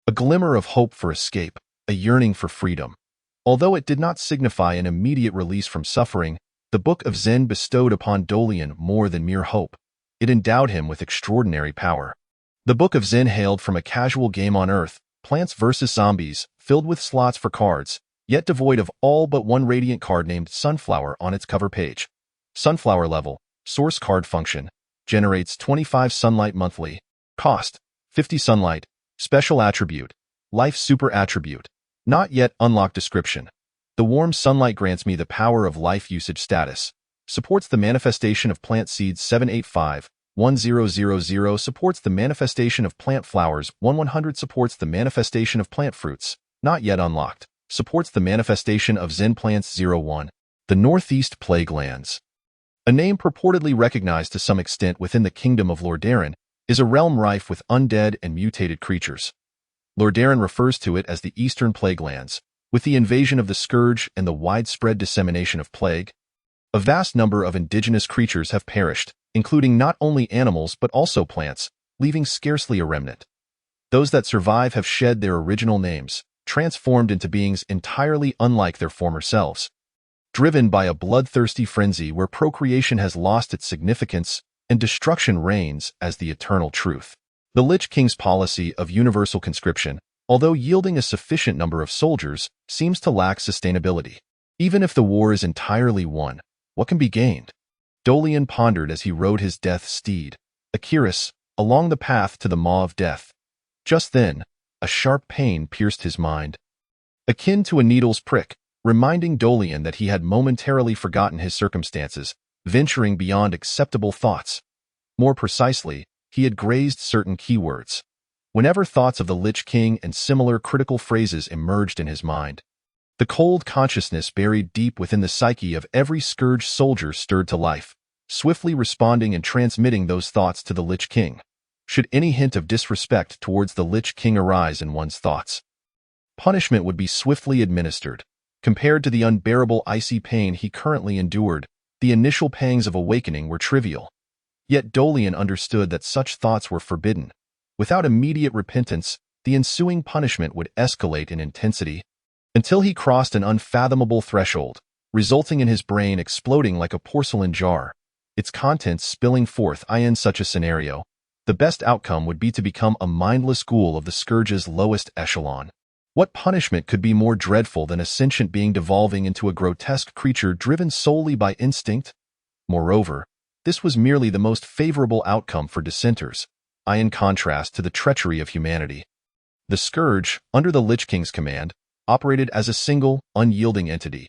a glimmer of hope for escape, a yearning for freedom. Although it did not signify an immediate release from suffering, the Book of Zen bestowed upon Dolian more than mere hope. It endowed him with extraordinary power. The Book of Zen hailed from a casual game on Earth, Plants vs. Zombies, filled with slots for cards, yet devoid of all but one radiant card named Sunflower on its cover page. Sunflower level, source card function, generates 25 sunlight monthly. Cost, 50 sunlight. Special attribute, life super attribute. Not yet unlocked description. The warm sunlight grants me the power of life usage status. Supports the manifestation of plant seeds 785-1000. Supports the manifestation of plant flowers 1100. Supports the manifestation of plant fruits. Not yet unlocked. Supports the manifestation of Zen plants 01. The Northeast Plague Lands. A name purportedly recognized to some extent within the kingdom of Lordaeron, is a realm rife with undead and mutated creatures. Lordaeron refers to it as the Eastern Plague Lands. With the invasion of the Scourge and the widespread dissemination of plague, a vast number of indigenous creatures have perished, including not only animals but also plants, leaving scarcely a remnant. Those that survive have shed their original names, transformed into beings entirely unlike their former selves. Driven by a bloodthirsty frenzy where procreation has lost its significance and destruction reigns as the eternal truth. The Lich King's policy of universal conscription, although yielding a sufficient number of soldiers, seems to lack sustainability. Even if the war is entirely won, what can be gained? Dolian pondered as he rode his death steed, Akiris, along the path to the maw of death. Just then, a sharp pain pierced his mind, akin to a needle's prick, reminding Dolian that he had momentarily forgotten his circumstances, venturing beyond acceptable thoughts. More precisely, he had grazed certain keywords. Whenever thoughts of the Lich King and similar critical phrases emerged in his mind, the cold consciousness buried deep within the psyche of every Scourge soldier stirred to life, swiftly responding and transmitting those thoughts to the Lich King. Should any hint of disrespect towards the Lich King arise in one's thoughts, punishment would be swiftly administered. Compared to the unbearable icy pain he currently endured, the initial pangs of awakening were trivial. Yet Dolian understood that such thoughts were forbidden. Without immediate repentance, the ensuing punishment would escalate in intensity, until he crossed an unfathomable threshold, resulting in his brain exploding like a porcelain jar, its contents spilling forth. In such a scenario, the best outcome would be to become a mindless ghoul of the Scourge's lowest echelon. What punishment could be more dreadful than a sentient being devolving into a grotesque creature driven solely by instinct? Moreover, this was merely the most favorable outcome for dissenters, in contrast to the treachery of humanity. The Scourge, under the Lich King's command, operated as a single, unyielding entity.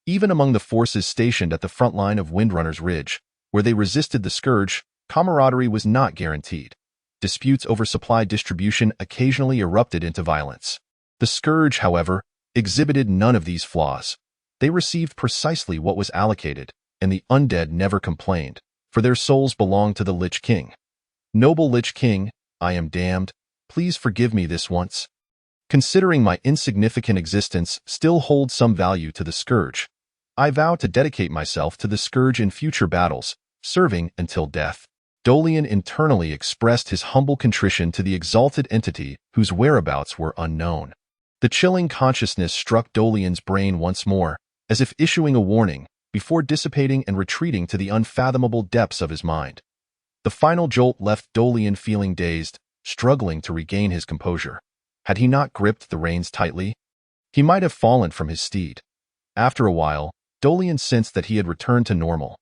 Even among the forces stationed at the front line of Windrunner's Ridge, where they resisted the scourge, camaraderie was not guaranteed. Disputes over supply distribution occasionally erupted into violence. The scourge, however, exhibited none of these flaws. They received precisely what was allocated, and the undead never complained, for their souls belonged to the Lich King. Noble Lich King, I am damned. Please forgive me this once. Considering my insignificant existence still holds some value to the scourge, I vow to dedicate myself to the scourge in future battles, serving until death. Dolian internally expressed his humble contrition to the exalted entity whose whereabouts were unknown. The chilling consciousness struck Dolian's brain once more, as if issuing a warning, before dissipating and retreating to the unfathomable depths of his mind. The final jolt left Dolian feeling dazed, struggling to regain his composure. Had he not gripped the reins tightly, he might have fallen from his steed. After a while, Dolian sensed that he had returned to normal.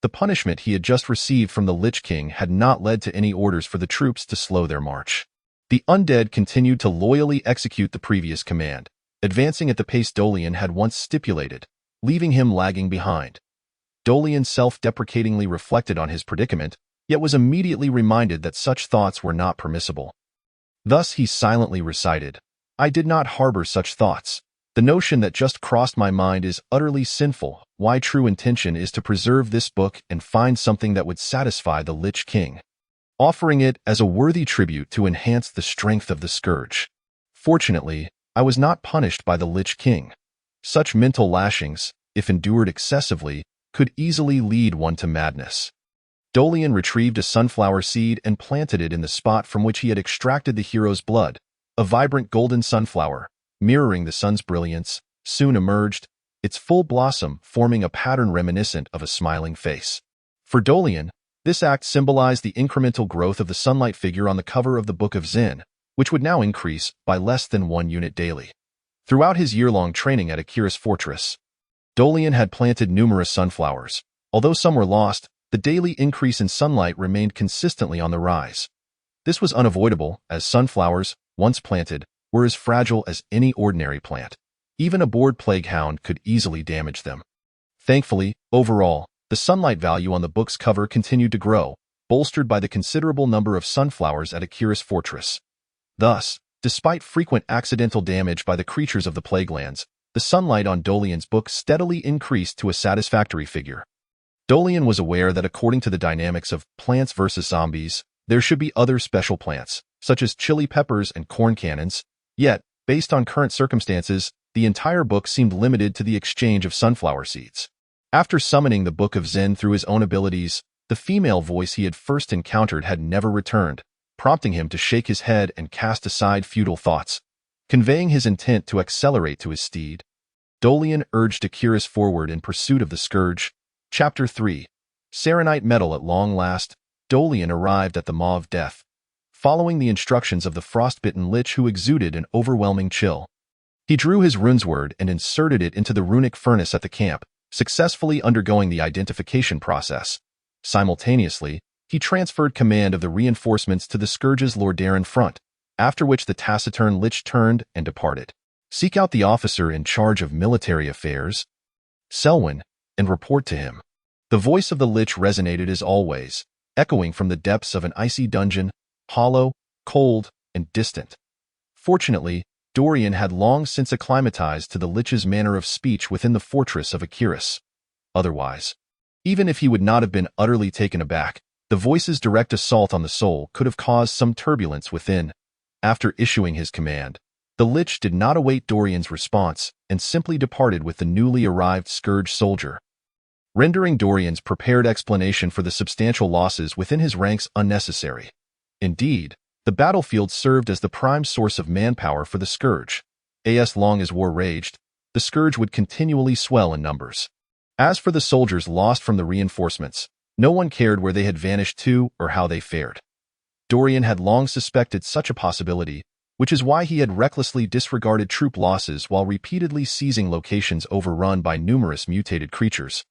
The punishment he had just received from the Lich King had not led to any orders for the troops to slow their march. The undead continued to loyally execute the previous command, advancing at the pace Dolian had once stipulated, leaving him lagging behind. Dolian self-deprecatingly reflected on his predicament, yet was immediately reminded that such thoughts were not permissible. Thus he silently recited, "I did not harbor such thoughts. The notion that just crossed my mind is utterly sinful. My true intention is to preserve this book and find something that would satisfy the Lich King, offering it as a worthy tribute to enhance the strength of the scourge." Fortunately, I was not punished by the Lich King. Such mental lashings, if endured excessively, could easily lead one to madness. Dolian retrieved a sunflower seed and planted it in the spot from which he had extracted the hero's blood. A vibrant golden sunflower, mirroring the sun's brilliance, soon emerged, its full blossom forming a pattern reminiscent of a smiling face. For Dolian, this act symbolized the incremental growth of the sunlight figure on the cover of the Book of Zen, which would now increase by less than 1 unit daily. Throughout his year-long training at Akira's fortress, Dolian had planted numerous sunflowers. Although some were lost, the daily increase in sunlight remained consistently on the rise. This was unavoidable, as sunflowers, once planted, were as fragile as any ordinary plant. Even a bored plague hound could easily damage them. Thankfully, overall, the sunlight value on the book's cover continued to grow, bolstered by the considerable number of sunflowers at Akira's fortress. Thus, despite frequent accidental damage by the creatures of the Plaguelands, the sunlight on Dolian's book steadily increased to a satisfactory figure. Dolian was aware that according to the dynamics of plants versus zombies, there should be other special plants, such as chili peppers and corn cannons, yet, based on current circumstances, the entire book seemed limited to the exchange of sunflower seeds. After summoning the Book of Zen through his own abilities, the female voice he had first encountered had never returned, prompting him to shake his head and cast aside futile thoughts. Conveying his intent to accelerate to his steed, Dolian urged Akira's forward in pursuit of the scourge. Chapter 3. Serenite Metal. At long last, Dolian arrived at the Maw of Death, following the instructions of the frostbitten lich who exuded an overwhelming chill. He drew his runesword and inserted it into the runic furnace at the camp, successfully undergoing the identification process. Simultaneously, he transferred command of the reinforcements to the Scourge's Lordaeron front, after which the taciturn lich turned and departed. Seek out the officer in charge of military affairs, Selwyn, and report to him. The voice of the lich resonated as always, echoing from the depths of an icy dungeon, hollow, cold, and distant. Fortunately, Dorian had long since acclimatized to the lich's manner of speech within the fortress of Akiris. Otherwise, even if he would not have been utterly taken aback, the voice's direct assault on the soul could have caused some turbulence within. After issuing his command, the lich did not await Dorian's response and simply departed with the newly arrived Scourge soldier, rendering Dorian's prepared explanation for the substantial losses within his ranks unnecessary. Indeed, the battlefield served as the prime source of manpower for the Scourge. As long as war raged, the Scourge would continually swell in numbers. As for the soldiers lost from the reinforcements, no one cared where they had vanished to or how they fared. Dorian had long suspected such a possibility, which is why he had recklessly disregarded troop losses while repeatedly seizing locations overrun by numerous mutated creatures.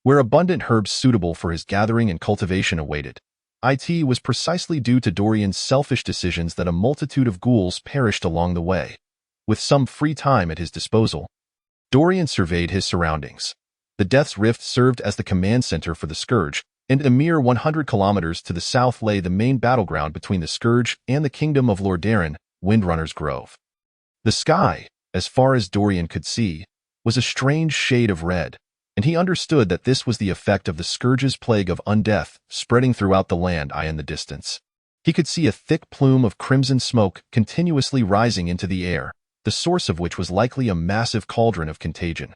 Where abundant herbs suitable for his gathering and cultivation awaited, it was precisely due to Dorian's selfish decisions that a multitude of ghouls perished along the way. With some free time at his disposal, Dorian surveyed his surroundings. The Death's Rift served as the command center for the Scourge, and a mere 100 kilometers to the south lay the main battleground between the Scourge and the kingdom of Lordaeron, Windrunner's Grove. The sky, as far as Dorian could see, was a strange shade of red, and he understood that this was the effect of the Scourge's plague of undeath spreading throughout the land in the distance. He could see a thick plume of crimson smoke continuously rising into the air, the source of which was likely a massive cauldron of contagion.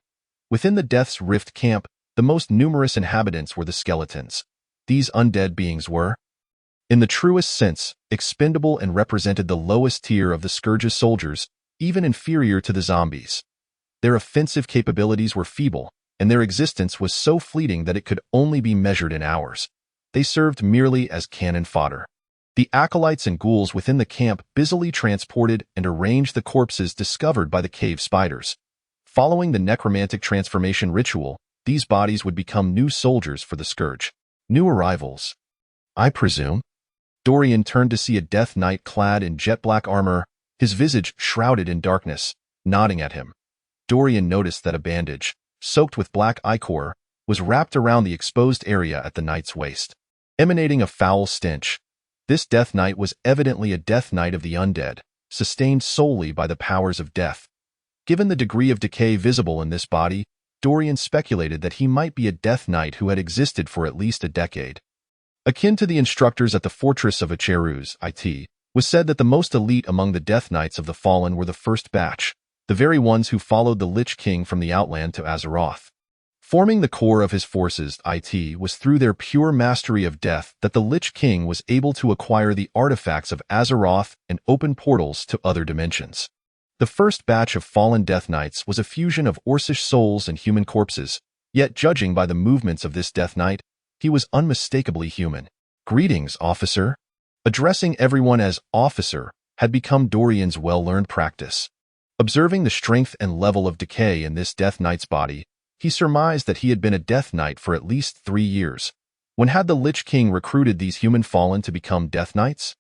Within the Death's Rift camp, the most numerous inhabitants were the skeletons. These undead beings were, in the truest sense, expendable and represented the lowest tier of the Scourge's soldiers, even inferior to the zombies. Their offensive capabilities were feeble, and their existence was so fleeting that it could only be measured in hours. They served merely as cannon fodder. The acolytes and ghouls within the camp busily transported and arranged the corpses discovered by the cave spiders. Following the necromantic transformation ritual, these bodies would become new soldiers for the Scourge. New arrivals, I presume? Dorian turned to see a Death Knight clad in jet-black armor, his visage shrouded in darkness, nodding at him. Dorian noticed that a bandage, soaked with black ichor, was wrapped around the exposed area at the knight's waist, emanating a foul stench. This Death Knight was evidently a Death Knight of the undead, sustained solely by the powers of death. Given the degree of decay visible in this body, Dorian speculated that he might be a Death Knight who had existed for at least a decade. Akin to the instructors at the Fortress of Acheruz, it was said that the most elite among the Death Knights of the Fallen were the first batch, the very ones who followed the Lich King from the Outland to Azeroth. Forming the core of his forces, it was through their pure mastery of death that the Lich King was able to acquire the artifacts of Azeroth and open portals to other dimensions. The first batch of fallen Death Knights was a fusion of Orcish souls and human corpses, yet judging by the movements of this Death Knight, he was unmistakably human. Greetings, officer. Addressing everyone as officer had become Dorian's well-learned practice. Observing the strength and level of decay in this Death Knight's body, he surmised that he had been a Death Knight for at least 3 years. When had the Lich King recruited these human fallen to become Death Knights?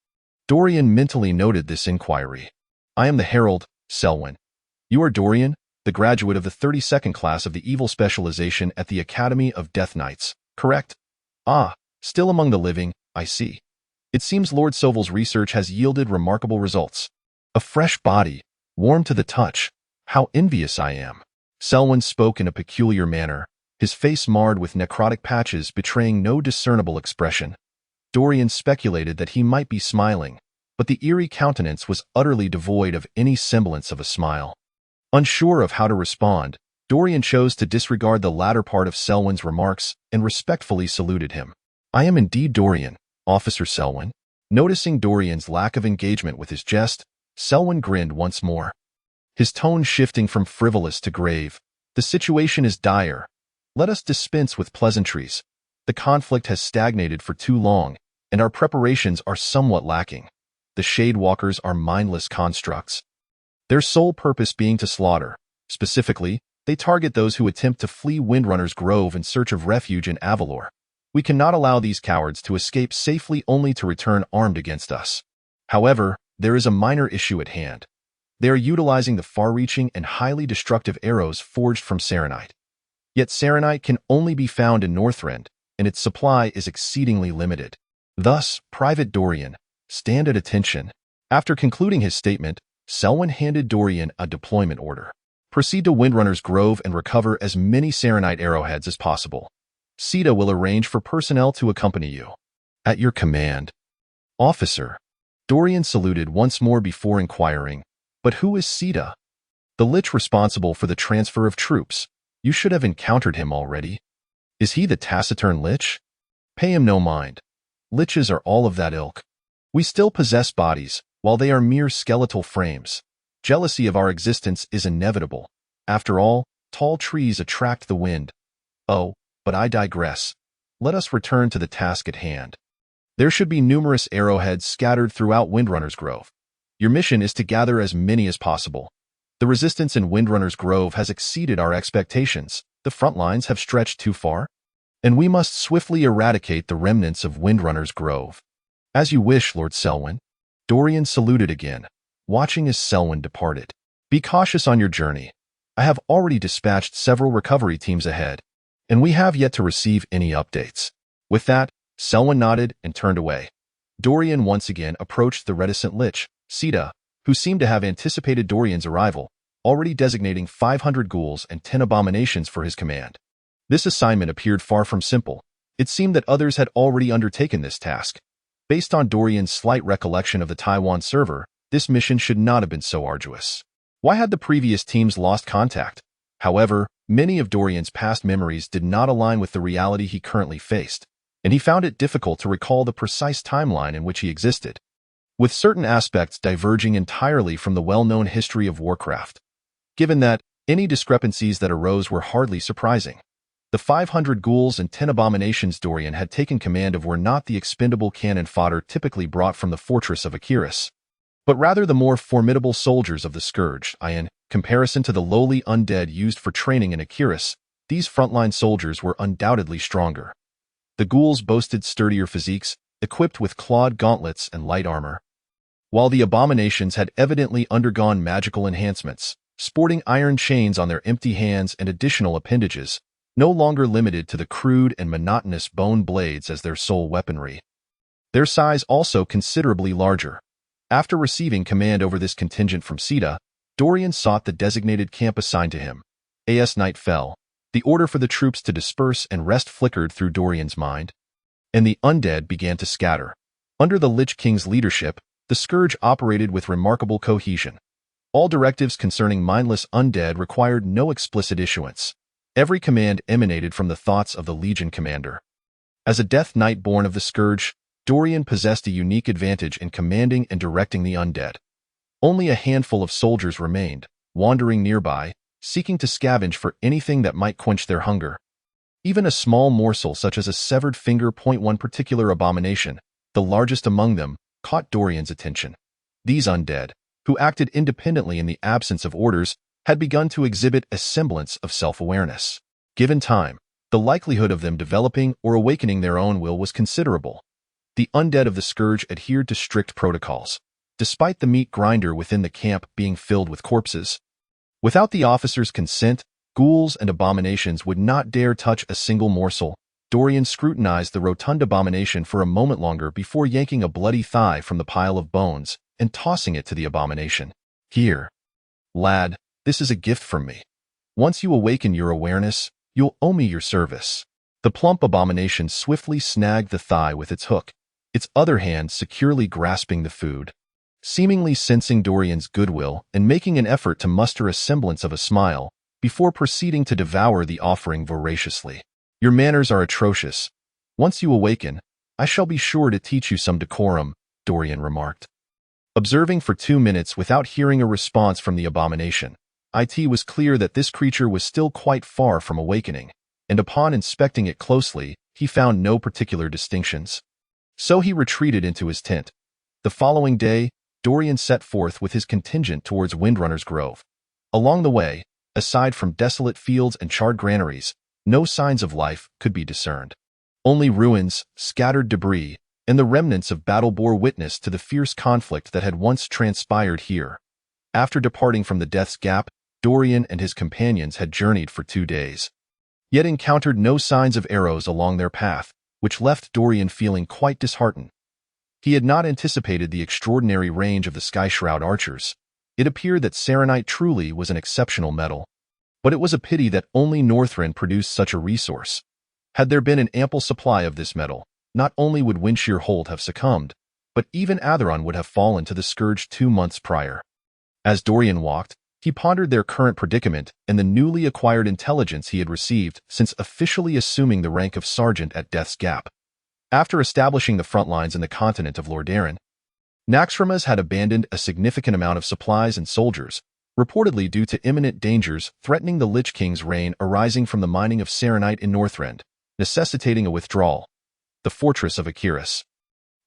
Dorian mentally noted this inquiry. I am the Herald, Selwyn. You are Dorian, the graduate of the 32nd class of the Evil Specialization at the Academy of Death Knights, correct? Ah, still among the living, I see. It seems Lord Soval's research has yielded remarkable results. A fresh body, warm to the touch. How envious I am. Selwyn spoke in a peculiar manner, his face marred with necrotic patches betraying no discernible expression. Dorian speculated that he might be smiling, but the eerie countenance was utterly devoid of any semblance of a smile. Unsure of how to respond, Dorian chose to disregard the latter part of Selwyn's remarks and respectfully saluted him. I am indeed Dorian, Officer Selwyn. Noticing Dorian's lack of engagement with his jest, Selwyn grinned once more. His tone shifting from frivolous to grave. The situation is dire. Let us dispense with pleasantries. The conflict has stagnated for too long, and our preparations are somewhat lacking. The Shadewalkers are mindless constructs, their sole purpose being to slaughter. Specifically, they target those who attempt to flee Windrunner's Grove in search of refuge in Avalor. We cannot allow these cowards to escape safely only to return armed against us. However, there is a minor issue at hand. They are utilizing the far-reaching and highly destructive arrows forged from Serenite. Yet Serenite can only be found in Northrend, and its supply is exceedingly limited. Thus, Private Dorian, stand at attention. After concluding his statement, Selwyn handed Dorian a deployment order. Proceed to Windrunner's Grove and recover as many Serenite arrowheads as possible. Sita will arrange for personnel to accompany you. At your command. Officer. Dorian saluted once more before inquiring, but who is Sita? The Lich responsible for the transfer of troops. You should have encountered him already. Is he the taciturn Lich? Pay him no mind. Liches are all of that ilk. We still possess bodies, while they are mere skeletal frames. Jealousy of our existence is inevitable. After all, tall trees attract the wind. Oh, but I digress. Let us return to the task at hand. There should be numerous arrowheads scattered throughout Windrunner's Grove. Your mission is to gather as many as possible. The resistance in Windrunner's Grove has exceeded our expectations. The front lines have stretched too far, and we must swiftly eradicate the remnants of Windrunner's Grove. As you wish, Lord Selwyn. Dorian saluted again, watching as Selwyn departed. Be cautious on your journey. I have already dispatched several recovery teams ahead, and we have yet to receive any updates." With that, Selwyn nodded and turned away. Dorian once again approached the reticent Lich, Sita, who seemed to have anticipated Dorian's arrival, already designating 500 ghouls and 10 abominations for his command. This assignment appeared far from simple. It seemed that others had already undertaken this task. Based on Dorian's slight recollection of the Taiwan server, this mission should not have been so arduous. Why had the previous teams lost contact? However, many of Dorian's past memories did not align with the reality he currently faced, and he found it difficult to recall the precise timeline in which he existed, with certain aspects diverging entirely from the well-known history of Warcraft. Given that, any discrepancies that arose were hardly surprising. The 500 ghouls and 10 abominations Dorian had taken command of were not the expendable cannon fodder typically brought from the fortress of Akiris, but rather the more formidable soldiers of the Scourge. In comparison to the lowly undead used for training in Akiris, these frontline soldiers were undoubtedly stronger. The ghouls boasted sturdier physiques, equipped with clawed gauntlets and light armor, while the abominations had evidently undergone magical enhancements, sporting iron chains on their empty hands and additional appendages, no longer limited to the crude and monotonous bone blades as their sole weaponry. Their size also considerably larger. After receiving command over this contingent from Sita, Dorian sought the designated camp assigned to him. As night fell, the order for the troops to disperse and rest flickered through Dorian's mind, and the undead began to scatter. Under the Lich King's leadership, the Scourge operated with remarkable cohesion. All directives concerning mindless undead required no explicit issuance. Every command emanated from the thoughts of the Legion commander. As a Death Knight born of the Scourge, Dorian possessed a unique advantage in commanding and directing the undead. Only a handful of soldiers remained, wandering nearby, seeking to scavenge for anything that might quench their hunger. Even a small morsel such as a severed finger. One particular abomination, the largest among them, caught Dorian's attention. These undead, who acted independently in the absence of orders, had begun to exhibit a semblance of self-awareness. Given time, the likelihood of them developing or awakening their own will was considerable. The undead of the Scourge adhered to strict protocols, despite the meat grinder within the camp being filled with corpses. Without the officers' consent, ghouls and abominations would not dare touch a single morsel. Dorian scrutinized the rotund abomination for a moment longer before yanking a bloody thigh from the pile of bones and tossing it to the abomination. "Here, lad, this is a gift from me. Once you awaken your awareness, you'll owe me your service." The plump abomination swiftly snagged the thigh with its hook, its other hand securely grasping the food. Seemingly sensing Dorian's goodwill and making an effort to muster a semblance of a smile, before proceeding to devour the offering voraciously. "Your manners are atrocious. Once you awaken, I shall be sure to teach you some decorum," Dorian remarked. Observing for 2 minutes without hearing a response from the abomination, it was clear that this creature was still quite far from awakening, and upon inspecting it closely, he found no particular distinctions. So he retreated into his tent. The following day, Dorian set forth with his contingent towards Windrunner's Grove. Along the way, aside from desolate fields and charred granaries, no signs of life could be discerned. Only ruins, scattered debris, and the remnants of battle bore witness to the fierce conflict that had once transpired here. After departing from the Death's Gap, Dorian and his companions had journeyed for 2 days, yet encountered no signs of arrows along their path, which left Dorian feeling quite disheartened. He had not anticipated the extraordinary range of the Skyshroud archers. It appeared that Serenite truly was an exceptional metal. But it was a pity that only Northrend produced such a resource. Had there been an ample supply of this metal, not only would Windshear Hold have succumbed, but even Atheron would have fallen to the Scourge 2 months prior. As Dorian walked, he pondered their current predicament and the newly acquired intelligence he had received since officially assuming the rank of sergeant at Death's Gap. After establishing the front lines in the continent of Lordaeron, Naxxramas had abandoned a significant amount of supplies and soldiers, reportedly due to imminent dangers threatening the Lich King's reign arising from the mining of Serenite in Northrend, necessitating a withdrawal. The fortress of Akiris,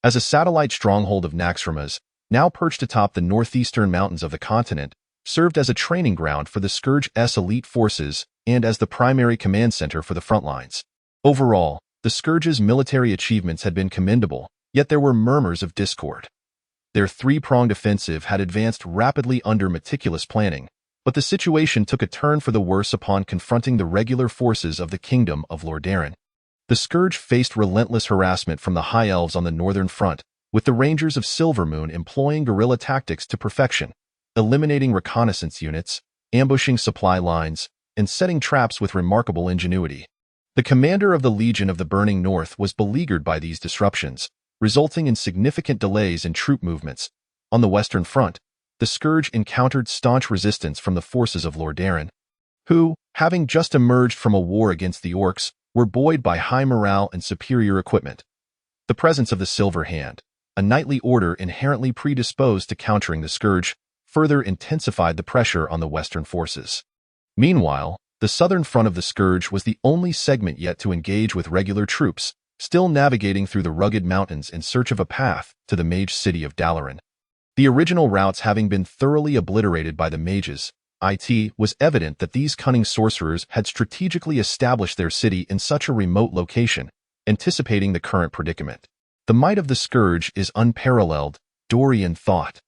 as a satellite stronghold of Naxxramas, now perched atop the northeastern mountains of the continent, served as a training ground for the Scourge's elite forces and as the primary command center for the front lines. Overall, the Scourge's military achievements had been commendable, yet there were murmurs of discord. Their 3-pronged offensive had advanced rapidly under meticulous planning, But the situation took a turn for the worse upon confronting the regular forces of the Kingdom of Lordaeron. The Scourge faced relentless harassment from the High Elves on the northern front, with the Rangers of Silvermoon employing guerrilla tactics to perfection, eliminating reconnaissance units, ambushing supply lines, and setting traps with remarkable ingenuity. The commander of the Legion of the Burning North was beleaguered by these disruptions, resulting in significant delays in troop movements. On the western front, the Scourge encountered staunch resistance from the forces of Lordaeron, who, having just emerged from a war against the Orcs, were buoyed by high morale and superior equipment. The presence of the Silver Hand, a knightly order inherently predisposed to countering the Scourge, further intensified the pressure on the western forces. Meanwhile, the southern front of the Scourge was the only segment yet to engage with regular troops, still navigating through the rugged mountains in search of a path to the mage city of Dalaran. The original routes having been thoroughly obliterated by the mages, it was evident that these cunning sorcerers had strategically established their city in such a remote location, anticipating the current predicament. The might of the Scourge is unparalleled, Dorian thought.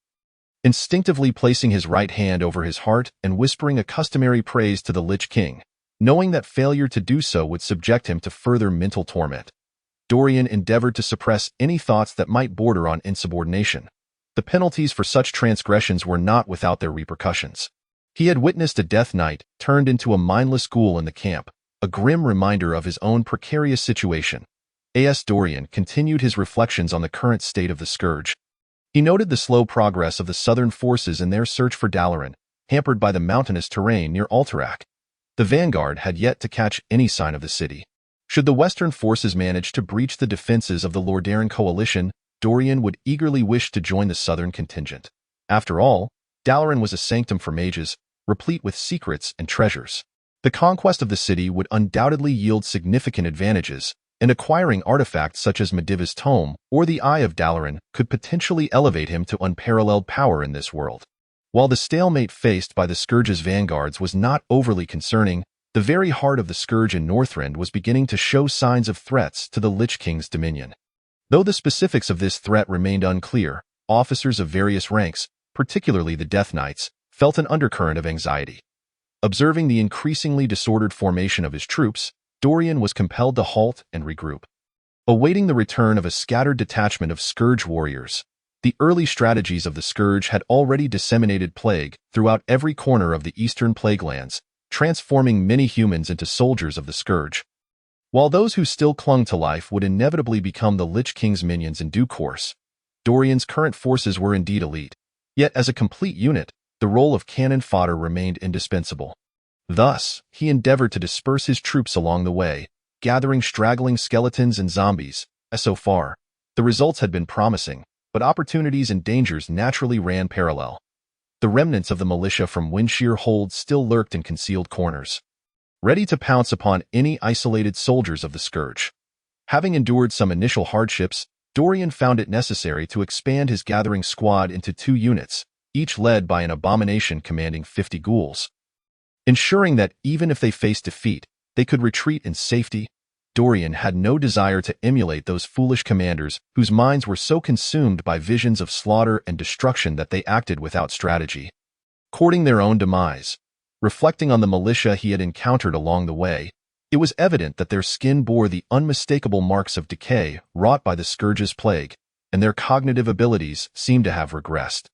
Instinctively placing his right hand over his heart and whispering a customary praise to the Lich King, knowing that failure to do so would subject him to further mental torment. Dorian endeavored to suppress any thoughts that might border on insubordination. The penalties for such transgressions were not without their repercussions. He had witnessed a Death Knight turned into a mindless ghoul in the camp, a grim reminder of his own precarious situation. A.S. Dorian continued his reflections on the current state of the Scourge. He noted the slow progress of the southern forces in their search for Dalaran, hampered by the mountainous terrain near Alterac. The vanguard had yet to catch any sign of the city. Should the western forces manage to breach the defenses of the Lordaeron coalition, Dorian would eagerly wish to join the southern contingent. After all, Dalaran was a sanctum for mages, replete with secrets and treasures. The conquest of the city would undoubtedly yield significant advantages, and acquiring artifacts such as Mediva's Tome or the Eye of Dalaran could potentially elevate him to unparalleled power in this world. While the stalemate faced by the Scourge's vanguards was not overly concerning, the very heart of the Scourge in Northrend was beginning to show signs of threats to the Lich King's dominion. Though the specifics of this threat remained unclear, officers of various ranks, particularly the Death Knights, felt an undercurrent of anxiety. Observing the increasingly disordered formation of his troops, Dorian was compelled to halt and regroup. Awaiting the return of a scattered detachment of Scourge warriors, the early strategies of the Scourge had already disseminated plague throughout every corner of the eastern Plaguelands, transforming many humans into soldiers of the Scourge. While those who still clung to life would inevitably become the Lich King's minions in due course, Dorian's current forces were indeed elite. Yet as a complete unit, the role of cannon fodder remained indispensable. Thus, he endeavored to disperse his troops along the way, gathering straggling skeletons and zombies. So far, the results had been promising, but opportunities and dangers naturally ran parallel. The remnants of the militia from Windshear Hold still lurked in concealed corners, ready to pounce upon any isolated soldiers of the Scourge. Having endured some initial hardships, Dorian found it necessary to expand his gathering squad into 2 units, each led by an abomination commanding 50 ghouls. Ensuring that even if they faced defeat, they could retreat in safety, Dorian had no desire to emulate those foolish commanders whose minds were so consumed by visions of slaughter and destruction that they acted without strategy, courting their own demise. Reflecting on the militia he had encountered along the way, it was evident that their skin bore the unmistakable marks of decay wrought by the Scourge's plague, and their cognitive abilities seemed to have regressed.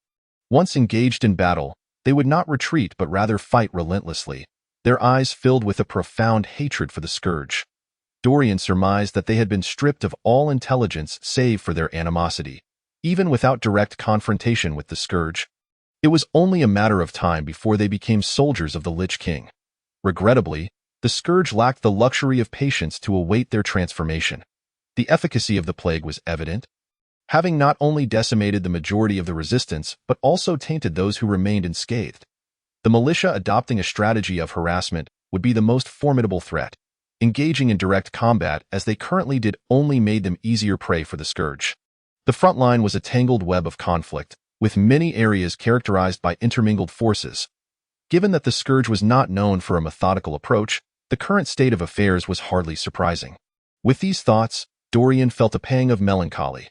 Once engaged in battle, they would not retreat but rather fight relentlessly, their eyes filled with a profound hatred for the Scourge. Dorian surmised that they had been stripped of all intelligence save for their animosity. Even without direct confrontation with the Scourge, it was only a matter of time before they became soldiers of the Lich King. Regrettably, the Scourge lacked the luxury of patience to await their transformation. The efficacy of the plague was evident, having not only decimated the majority of the resistance but also tainted those who remained unscathed. The militia adopting a strategy of harassment would be the most formidable threat. Engaging in direct combat as they currently did only made them easier prey for the Scourge. The front line was a tangled web of conflict, with many areas characterized by intermingled forces. Given that the Scourge was not known for a methodical approach, the current state of affairs was hardly surprising. With these thoughts, Dorian felt a pang of melancholy.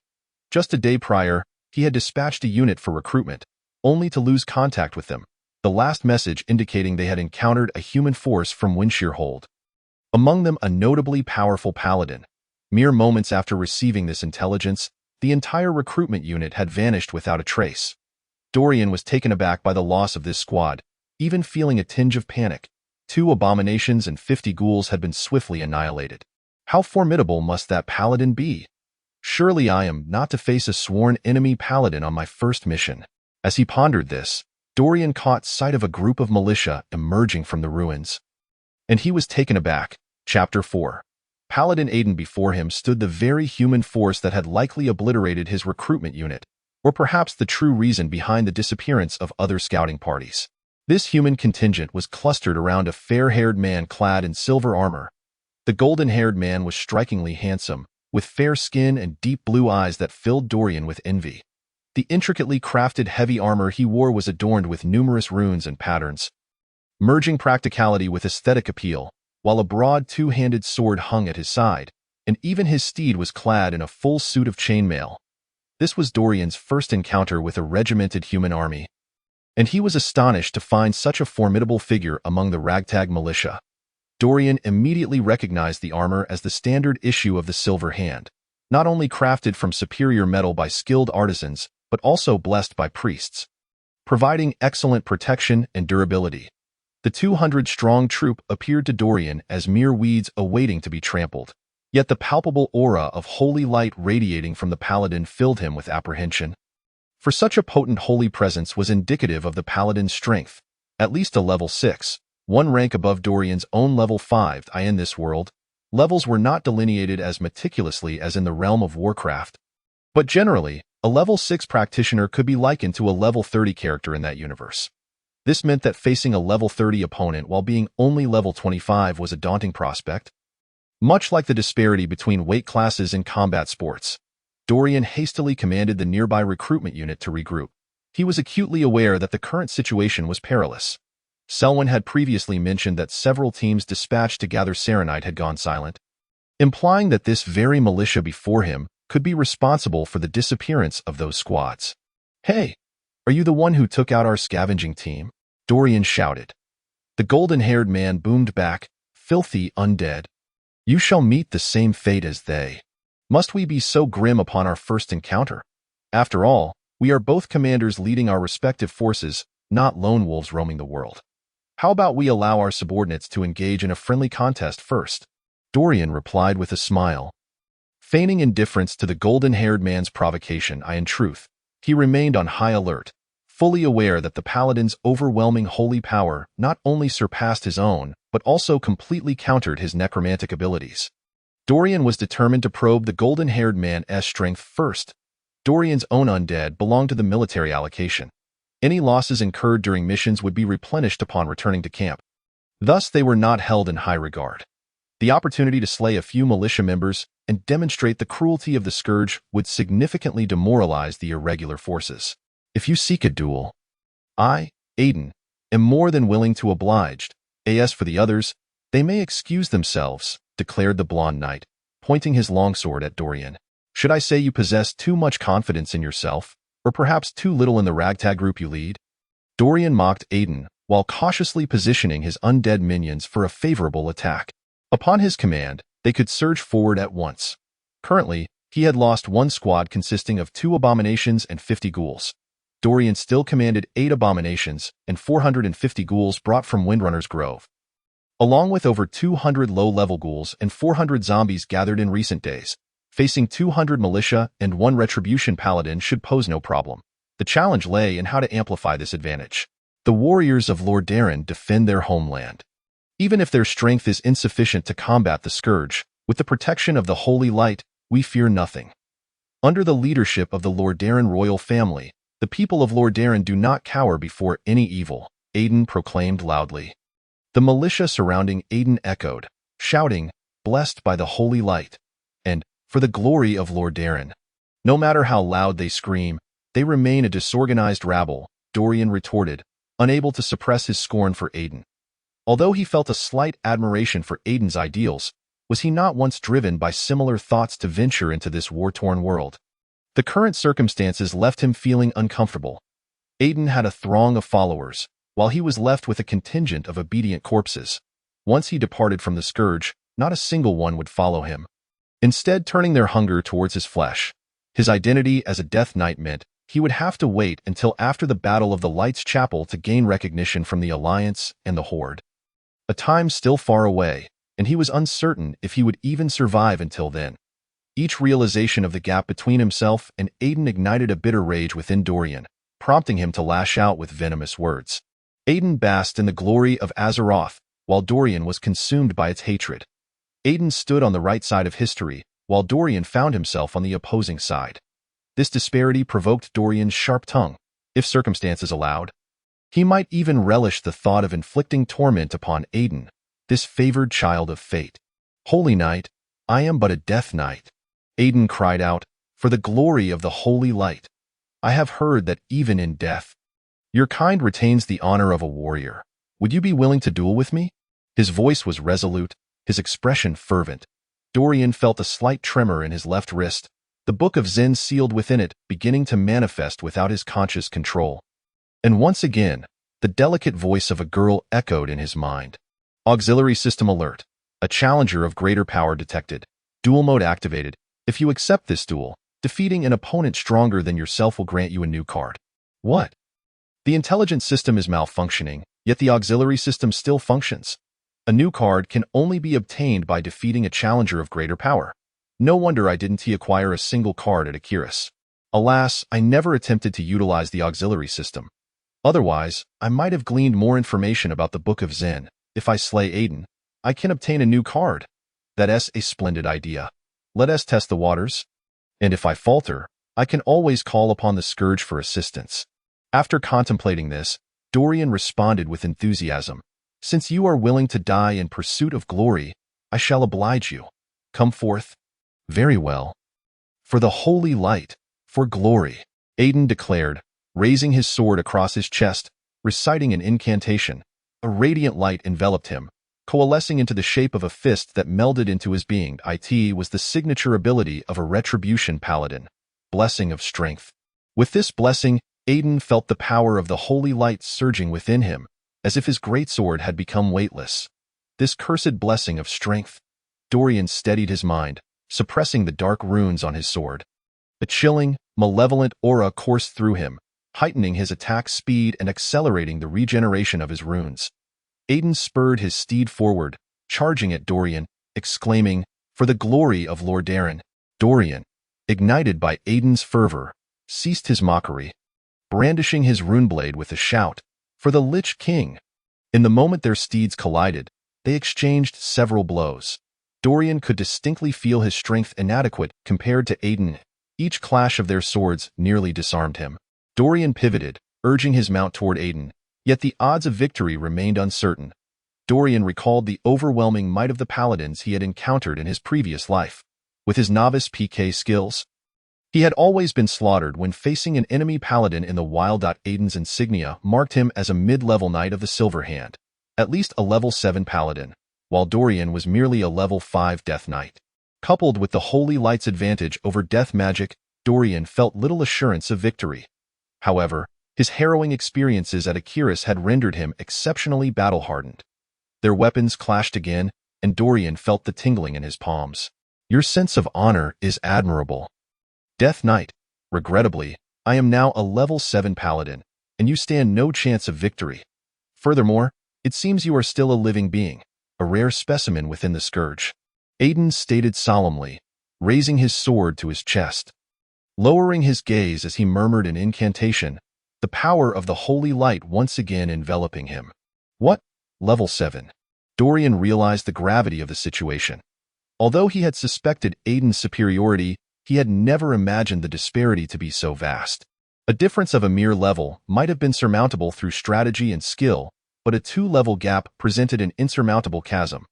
Just a day prior, he had dispatched a unit for recruitment, only to lose contact with them. the last message indicating they had encountered a human force from Windshearhold. Among them a notably powerful paladin. Mere moments after receiving this intelligence, the entire recruitment unit had vanished without a trace. Dorian was taken aback by the loss of this squad, even feeling a tinge of panic. 2 abominations and 50 ghouls had been swiftly annihilated. How formidable must that paladin be? Surely I am not to face a sworn enemy paladin on my first mission. As he pondered this, Dorian caught sight of a group of militia emerging from the ruins. And he was taken aback. Chapter 4. Paladin Aiden. Before him stood the very human force that had likely obliterated his recruitment unit, or perhaps the true reason behind the disappearance of other scouting parties. This human contingent was clustered around a fair-haired man clad in silver armor. The golden-haired man was strikingly handsome, with fair skin and deep blue eyes that filled Dorian with envy. The intricately crafted heavy armor he wore was adorned with numerous runes and patterns, merging practicality with aesthetic appeal, while a broad two-handed sword hung at his side, and even his steed was clad in a full suit of chainmail. This was Dorian's first encounter with a regimented human army, and he was astonished to find such a formidable figure among the ragtag militia. Dorian immediately recognized the armor as the standard issue of the Silver Hand, not only crafted from superior metal by skilled artisans, but also blessed by priests, providing excellent protection and durability. The 200-strong troop appeared to Dorian as mere weeds awaiting to be trampled, yet the palpable aura of holy light radiating from the paladin filled him with apprehension. For such a potent holy presence was indicative of the paladin's strength, at least a level 6, one rank above Dorian's own level 5. In this world, levels were not delineated as meticulously as in the realm of Warcraft, but generally, a level 6 practitioner could be likened to a level 30 character in that universe. This meant that facing a level 30 opponent while being only level 25 was a daunting prospect. Much like the disparity between weight classes in combat sports, Dorian hastily commanded the nearby recruitment unit to regroup. He was acutely aware that the current situation was perilous. Selwyn had previously mentioned that several teams dispatched to gather Serenite had gone silent, implying that this very militia before him could be responsible for the disappearance of those squads. "Hey, are you the one who took out our scavenging team?" Dorian shouted. The golden-haired man boomed back, "Filthy undead. You shall meet the same fate as they. Must we be so grim upon our first encounter? After all, we are both commanders leading our respective forces, not lone wolves roaming the world. How about we allow our subordinates to engage in a friendly contest first?" Dorian replied with a smile. Feigning indifference to the golden-haired man's provocation, in truth, he remained on high alert, fully aware that the paladin's overwhelming holy power not only surpassed his own, but also completely countered his necromantic abilities. Dorian was determined to probe the golden-haired man's strength first. Dorian's own undead belonged to the military allocation. Any losses incurred during missions would be replenished upon returning to camp. Thus, they were not held in high regard. The opportunity to slay a few militia members and demonstrate the cruelty of the scourge would significantly demoralize the irregular forces. "If you seek a duel, I, Aiden, am more than willing to oblige. As for the others, they may excuse themselves," declared the blonde knight, pointing his longsword at Dorian. "Should I say you possess too much confidence in yourself, or perhaps too little in the ragtag group you lead?" Dorian mocked Aiden, while cautiously positioning his undead minions for a favorable attack. Upon his command, they could surge forward at once. Currently, he had lost one squad consisting of 2 abominations and 50 ghouls. Dorian still commanded 8 abominations and 450 ghouls brought from Windrunner's Grove, along with over 200 low-level ghouls and 400 zombies gathered in recent days. Facing 200 militia and 1 retribution paladin should pose no problem. The challenge lay in how to amplify this advantage. The warriors of Lordaeron defend their homeland. Even if their strength is insufficient to combat the scourge, with the protection of the holy light, we fear nothing. Under the leadership of the Lordaeron royal family, the people of Lordaeron do not cower before any evil, Aiden proclaimed loudly. The militia surrounding Aiden echoed, shouting, "Blessed by the holy light," and "For the glory of Lordaeron." No matter how loud they scream, they remain a disorganized rabble, Dorian retorted, unable to suppress his scorn for Aiden. Although he felt a slight admiration for Aiden's ideals, was he not once driven by similar thoughts to venture into this war-torn world? The current circumstances left him feeling uncomfortable. Aiden had a throng of followers, while he was left with a contingent of obedient corpses. Once he departed from the scourge, not a single one would follow him, instead turning their hunger towards his flesh. His identity as a Death Knight meant he would have to wait until after the Battle of the Lights Chapel to gain recognition from the Alliance and the Horde. A time still far away, and he was uncertain if he would even survive until then. Each realization of the gap between himself and Aiden ignited a bitter rage within Dorian, prompting him to lash out with venomous words. Aiden basked in the glory of Azeroth, while Dorian was consumed by its hatred. Aiden stood on the right side of history, while Dorian found himself on the opposing side. This disparity provoked Dorian's sharp tongue. If circumstances allowed, he might even relish the thought of inflicting torment upon Aiden, this favored child of fate. "Holy Knight, I am but a Death Knight," Aiden cried out, "for the glory of the holy light. I have heard that even in death, your kind retains the honor of a warrior. Would you be willing to duel with me?" His voice was resolute, his expression fervent. Dorian felt a slight tremor in his left wrist, the Book of Zen sealed within it beginning to manifest without his conscious control. And once again, the delicate voice of a girl echoed in his mind. "Auxiliary system alert. A challenger of greater power detected. Duel mode activated. If you accept this duel, defeating an opponent stronger than yourself will grant you a new card." What? The intelligence system is malfunctioning, yet the auxiliary system still functions. A new card can only be obtained by defeating a challenger of greater power. No wonder I didn't acquire a single card at Akiris. Alas, I never attempted to utilize the auxiliary system. Otherwise, I might have gleaned more information about the Book of Zen. If I slay Aiden, I can obtain a new card. That's a splendid idea. Let us test the waters. And if I falter, I can always call upon the Scourge for assistance. After contemplating this, Dorian responded with enthusiasm. "Since you are willing to die in pursuit of glory, I shall oblige you. Come forth." "Very well. For the holy light, for glory," Aiden declared, raising his sword across his chest, reciting an incantation. A radiant light enveloped him, coalescing into the shape of a fist that melded into his being. It was the signature ability of a Retribution Paladin, Blessing of Strength. With this blessing, Aiden felt the power of the holy light surging within him, as if his greatsword had become weightless. This cursed blessing of strength. Dorian steadied his mind, suppressing the dark runes on his sword. A chilling, malevolent aura coursed through him, heightening his attack speed and accelerating the regeneration of his runes. Aiden spurred his steed forward, charging at Dorian, exclaiming, "For the glory of Lord Darren." Dorian, ignited by Aiden's fervor, ceased his mockery, brandishing his rune blade with a shout, "For the Lich King." In the moment their steeds collided, they exchanged several blows. Dorian could distinctly feel his strength inadequate compared to Aiden. Each clash of their swords nearly disarmed him. Dorian pivoted, urging his mount toward Aiden, yet the odds of victory remained uncertain. Dorian recalled the overwhelming might of the paladins he had encountered in his previous life. With his novice PK skills, he had always been slaughtered when facing an enemy paladin in the wild. Aiden's insignia marked him as a mid-level knight of the Silver Hand, at least a level 7 paladin, while Dorian was merely a level 5 Death Knight. Coupled with the Holy Light's advantage over death magic, Dorian felt little assurance of victory. However, his harrowing experiences at Akiris had rendered him exceptionally battle-hardened. Their weapons clashed again, and Dorian felt the tingling in his palms. "Your sense of honor is admirable, Death Knight. Regrettably, I am now a level 7 paladin, and you stand no chance of victory. Furthermore, it seems you are still a living being, a rare specimen within the Scourge," Aiden stated solemnly, raising his sword to his chest. Lowering his gaze as he murmured an incantation, the power of the holy light once again enveloping him. "What? Level 7. Dorian realized the gravity of the situation. Although he had suspected Aiden's superiority, he had never imagined the disparity to be so vast. A difference of a mere level might have been surmountable through strategy and skill, but a 2-level gap presented an insurmountable chasm.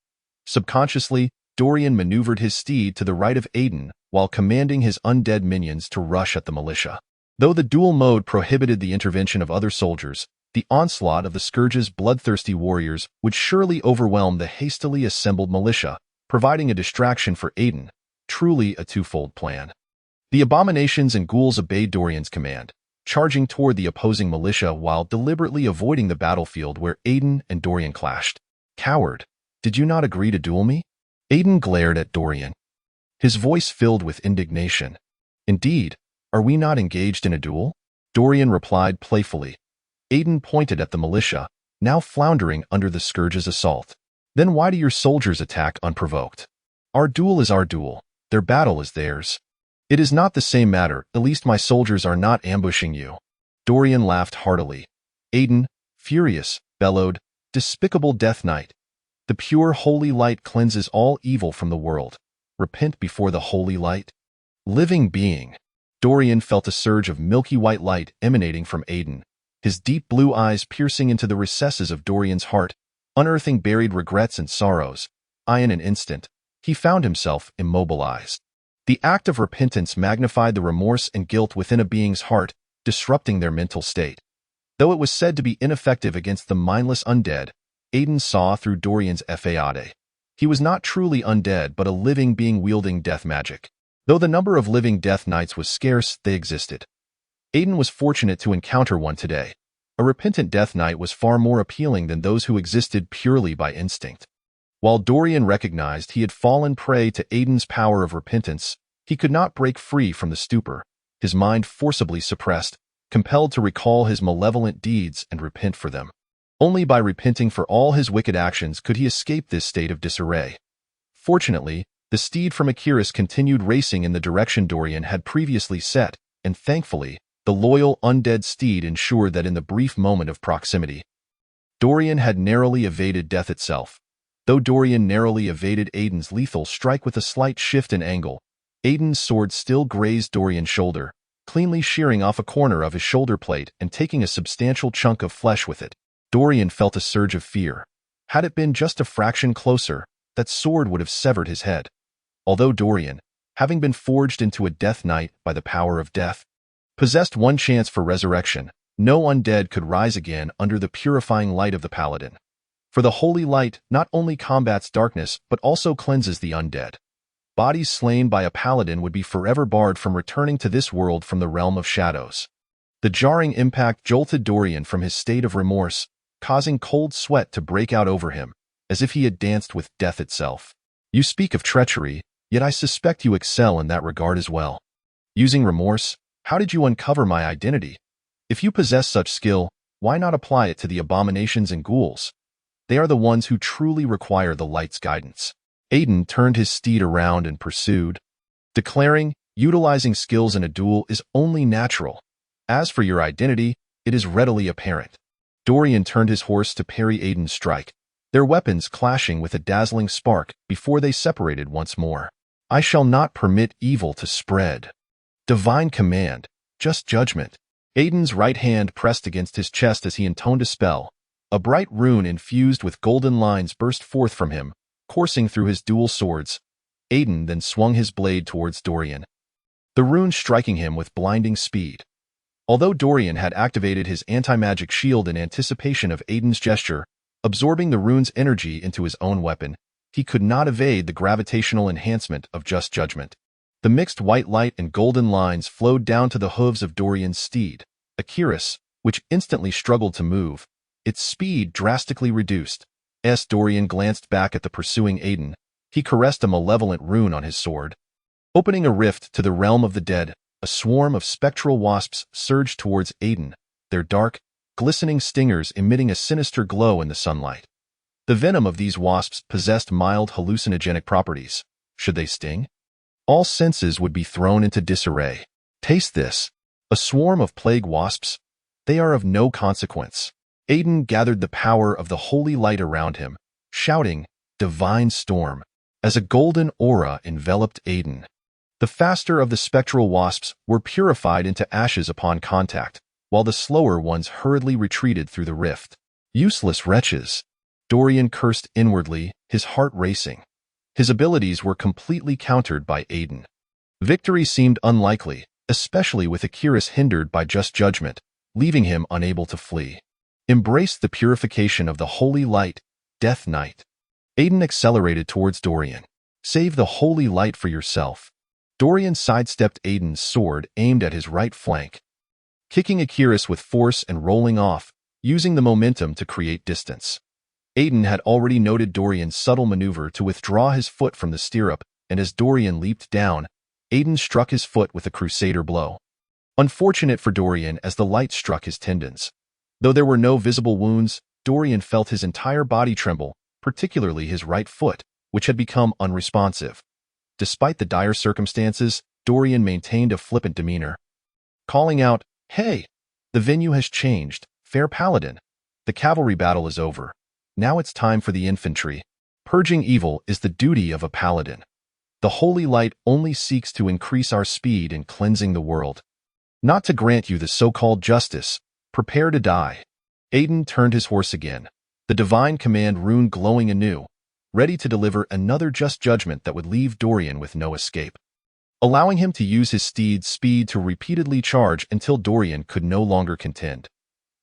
Subconsciously, Dorian maneuvered his steed to the right of Aiden while commanding his undead minions to rush at the militia. Though the duel mode prohibited the intervention of other soldiers, the onslaught of the Scourge's bloodthirsty warriors would surely overwhelm the hastily assembled militia, providing a distraction for Aiden. Truly a twofold plan. The abominations and ghouls obeyed Dorian's command, charging toward the opposing militia while deliberately avoiding the battlefield where Aiden and Dorian clashed. "Coward, did you not agree to duel me?" Aiden glared at Dorian, his voice filled with indignation. "Indeed, are we not engaged in a duel?" Dorian replied playfully. Aiden pointed at the militia, now floundering under the Scourge's assault. "Then why do your soldiers attack unprovoked? Our duel is our duel, their battle is theirs. It is not the same matter, at least my soldiers are not ambushing you." Dorian laughed heartily. Aiden, furious, bellowed, "Despicable Death Knight! The pure holy light cleanses all evil from the world. Repent before the holy light." "Living being." Dorian felt a surge of milky white light emanating from Aiden, his deep blue eyes piercing into the recesses of Dorian's heart, unearthing buried regrets and sorrows. In an instant, he found himself immobilized. The act of repentance magnified the remorse and guilt within a being's heart, disrupting their mental state. Though it was said to be ineffective against the mindless undead, Aiden saw through Dorian's fade. He was not truly undead but a living being wielding death magic. Though the number of living Death Knights was scarce, they existed. Aiden was fortunate to encounter one today. A repentant Death Knight was far more appealing than those who existed purely by instinct. While Dorian recognized he had fallen prey to Aiden's power of repentance, he could not break free from the stupor, his mind forcibly suppressed, compelled to recall his malevolent deeds and repent for them. Only by repenting for all his wicked actions could he escape this state of disarray. Fortunately, the steed from Akiris continued racing in the direction Dorian had previously set, and thankfully, the loyal undead steed ensured that in the brief moment of proximity, Dorian had narrowly evaded death itself. Though Dorian narrowly evaded Aiden's lethal strike with a slight shift in angle, Aiden's sword still grazed Dorian's shoulder, cleanly shearing off a corner of his shoulder plate and taking a substantial chunk of flesh with it. Dorian felt a surge of fear. Had it been just a fraction closer, that sword would have severed his head. Although Dorian, having been forged into a Death Knight by the power of death, possessed one chance for resurrection, no undead could rise again under the purifying light of the Paladin. For the holy light not only combats darkness but also cleanses the undead. Bodies slain by a Paladin would be forever barred from returning to this world from the realm of shadows. The jarring impact jolted Dorian from his state of remorse, causing cold sweat to break out over him, as if he had danced with death itself. "You speak of treachery, yet I suspect you excel in that regard as well. Using remorse, how did you uncover my identity? If you possess such skill, why not apply it to the abominations and ghouls? They are the ones who truly require the light's guidance." Aiden turned his steed around and pursued, declaring, "Utilizing skills in a duel is only natural. As for your identity, it is readily apparent." Dorian turned his horse to parry Aiden's strike, their weapons clashing with a dazzling spark before they separated once more. "I shall not permit evil to spread. Divine command, just judgment." Aiden's right hand pressed against his chest as he intoned a spell. A bright rune infused with golden lines burst forth from him, coursing through his dual swords. Aiden then swung his blade towards Dorian, the rune striking him with blinding speed. Although Dorian had activated his anti-magic shield in anticipation of Aiden's gesture, absorbing the rune's energy into his own weapon, he could not evade the gravitational enhancement of just judgment. The mixed white light and golden lines flowed down to the hooves of Dorian's steed, Akiris, which instantly struggled to move, its speed drastically reduced. As Dorian glanced back at the pursuing Aiden, he caressed a malevolent rune on his sword. Opening a rift to the realm of the dead, a swarm of spectral wasps surged towards Aiden, their dark, glistening stingers emitting a sinister glow in the sunlight. The venom of these wasps possessed mild hallucinogenic properties. Should they sting, all senses would be thrown into disarray. "Taste this. A swarm of plague wasps. They are of no consequence." Aiden gathered the power of the holy light around him, shouting, "Divine storm," as a golden aura enveloped Aiden. The faster of the spectral wasps were purified into ashes upon contact, while the slower ones hurriedly retreated through the rift. "Useless wretches." Dorian cursed inwardly, his heart racing. His abilities were completely countered by Aiden. Victory seemed unlikely, especially with Akiris hindered by just judgment, leaving him unable to flee. "Embrace the purification of the holy light, Death Knight." Aiden accelerated towards Dorian. "Save the holy light for yourself." Dorian sidestepped Aiden's sword aimed at his right flank. kicking Akiris with force and rolling off, using the momentum to create distance. Aiden had already noted Dorian's subtle maneuver to withdraw his foot from the stirrup, and as Dorian leaped down, Aiden struck his foot with a crusader blow. Unfortunate for Dorian as the light struck his tendons. Though there were no visible wounds, Dorian felt his entire body tremble, particularly his right foot, which had become unresponsive. Despite the dire circumstances, Dorian maintained a flippant demeanor, calling out, "Hey, the venue has changed, fair paladin. The cavalry battle is over. Now it's time for the infantry. Purging evil is the duty of a paladin. The holy light only seeks to increase our speed in cleansing the world, not to grant you the so-called justice. Prepare to die." Aiden turned his horse again, the divine command rune glowing anew, ready to deliver another just judgment that would leave Dorian with no escape. Allowing him to use his steed's speed to repeatedly charge until Dorian could no longer contend.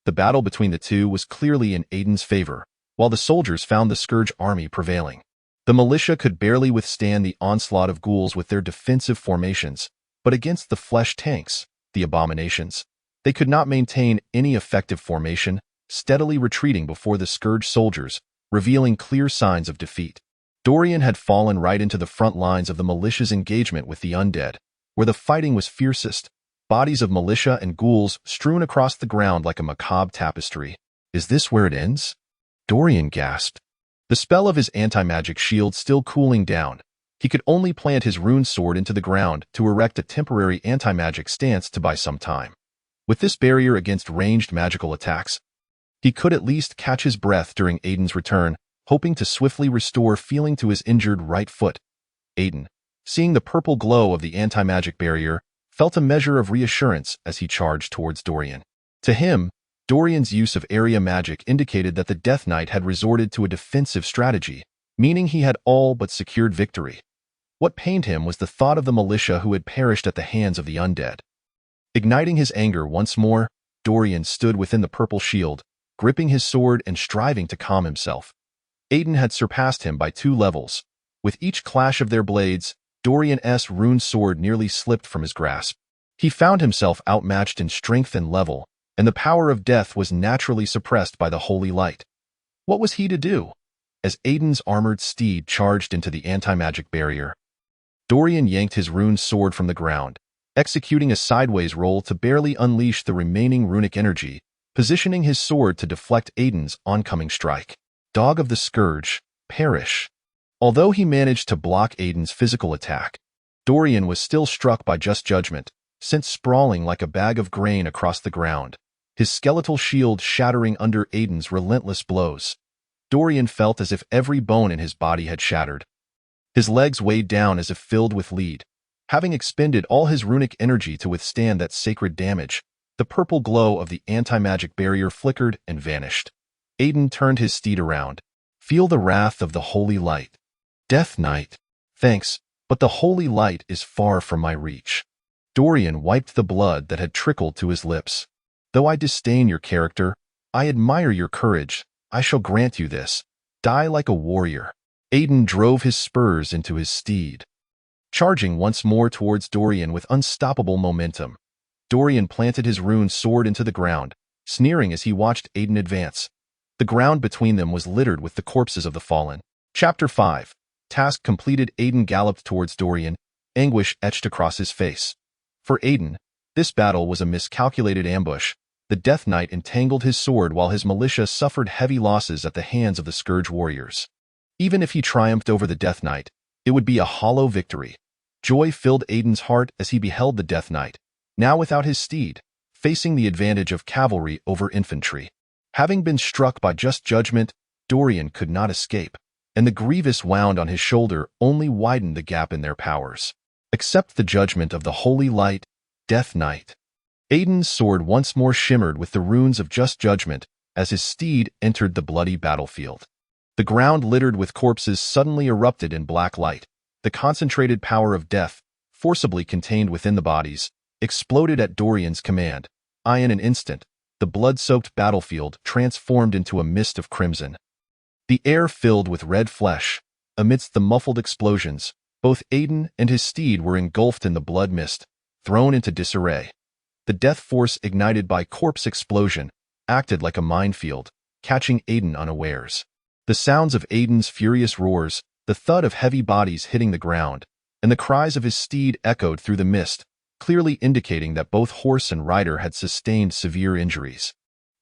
The battle between the two was clearly in Aiden's favor, while the soldiers found the Scourge army prevailing. The militia could barely withstand the onslaught of ghouls with their defensive formations, but against the flesh tanks, the abominations, they could not maintain any effective formation, steadily retreating before the Scourge soldiers, revealing clear signs of defeat. Dorian had fallen right into the front lines of the militia's engagement with the undead, where the fighting was fiercest, bodies of militia and ghouls strewn across the ground like a macabre tapestry. "Is this where it ends?" Dorian gasped. The spell of his anti-magic shield still cooling down, he could only plant his rune sword into the ground to erect a temporary anti-magic stance to buy some time. With this barrier against ranged magical attacks, he could at least catch his breath during Aiden's return, hoping to swiftly restore feeling to his injured right foot. Aiden, seeing the purple glow of the anti-magic barrier, felt a measure of reassurance as he charged towards Dorian. To him, Dorian's use of area magic indicated that the Death Knight had resorted to a defensive strategy, meaning he had all but secured victory. What pained him was the thought of the militia who had perished at the hands of the undead. Igniting his anger once more, Dorian stood within the purple shield, gripping his sword and striving to calm himself. Aiden had surpassed him by 2 levels. With each clash of their blades, Dorian's rune sword nearly slipped from his grasp. He found himself outmatched in strength and level, and the power of death was naturally suppressed by the holy light. What was he to do? As Aiden's armored steed charged into the anti-magic barrier, Dorian yanked his rune sword from the ground, executing a sideways roll to barely unleash the remaining runic energy, positioning his sword to deflect Aiden's oncoming strike. Dog of the Scourge, perish. Although he managed to block Aiden's physical attack, Dorian was still struck by just judgment, sent sprawling like a bag of grain across the ground, his skeletal shield shattering under Aiden's relentless blows. Dorian felt as if every bone in his body had shattered. His legs weighed down as if filled with lead. Having expended all his runic energy to withstand that sacred damage, the purple glow of the anti-magic barrier flickered and vanished. Aiden turned his steed around. "Feel the wrath of the holy light." "Death Knight, thanks, but the holy light is far from my reach." Dorian wiped the blood that had trickled to his lips. "Though I disdain your character, I admire your courage. I shall grant you this. Die like a warrior." Aiden drove his spurs into his steed, charging once more towards Dorian with unstoppable momentum. Dorian planted his rune sword into the ground, sneering as he watched Aiden advance. The ground between them was littered with the corpses of the fallen. Chapter 5. Task completed. Aiden galloped towards Dorian, anguish etched across his face. For Aiden, this battle was a miscalculated ambush. The Death Knight entangled his sword while his militia suffered heavy losses at the hands of the Scourge warriors. Even if he triumphed over the Death Knight, it would be a hollow victory. Joy filled Aiden's heart as he beheld the Death Knight, now without his steed, facing the advantage of cavalry over infantry. Having been struck by just judgment, Dorian could not escape, and the grievous wound on his shoulder only widened the gap in their powers. Accept the judgment of the holy light, Death Knight. Aiden's sword once more shimmered with the runes of just judgment as his steed entered the bloody battlefield. The ground littered with corpses suddenly erupted in black light. The concentrated power of death, forcibly contained within the bodies, exploded at Dorian's command. In an instant, the blood-soaked battlefield transformed into a mist of crimson. The air filled with red flesh. Amidst the muffled explosions, both Aiden and his steed were engulfed in the blood mist, thrown into disarray. The death force ignited by corpse explosion acted like a minefield, catching Aiden unawares. The sounds of Aiden's furious roars, the thud of heavy bodies hitting the ground, and the cries of his steed echoed through the mist, clearly indicating that both horse and rider had sustained severe injuries.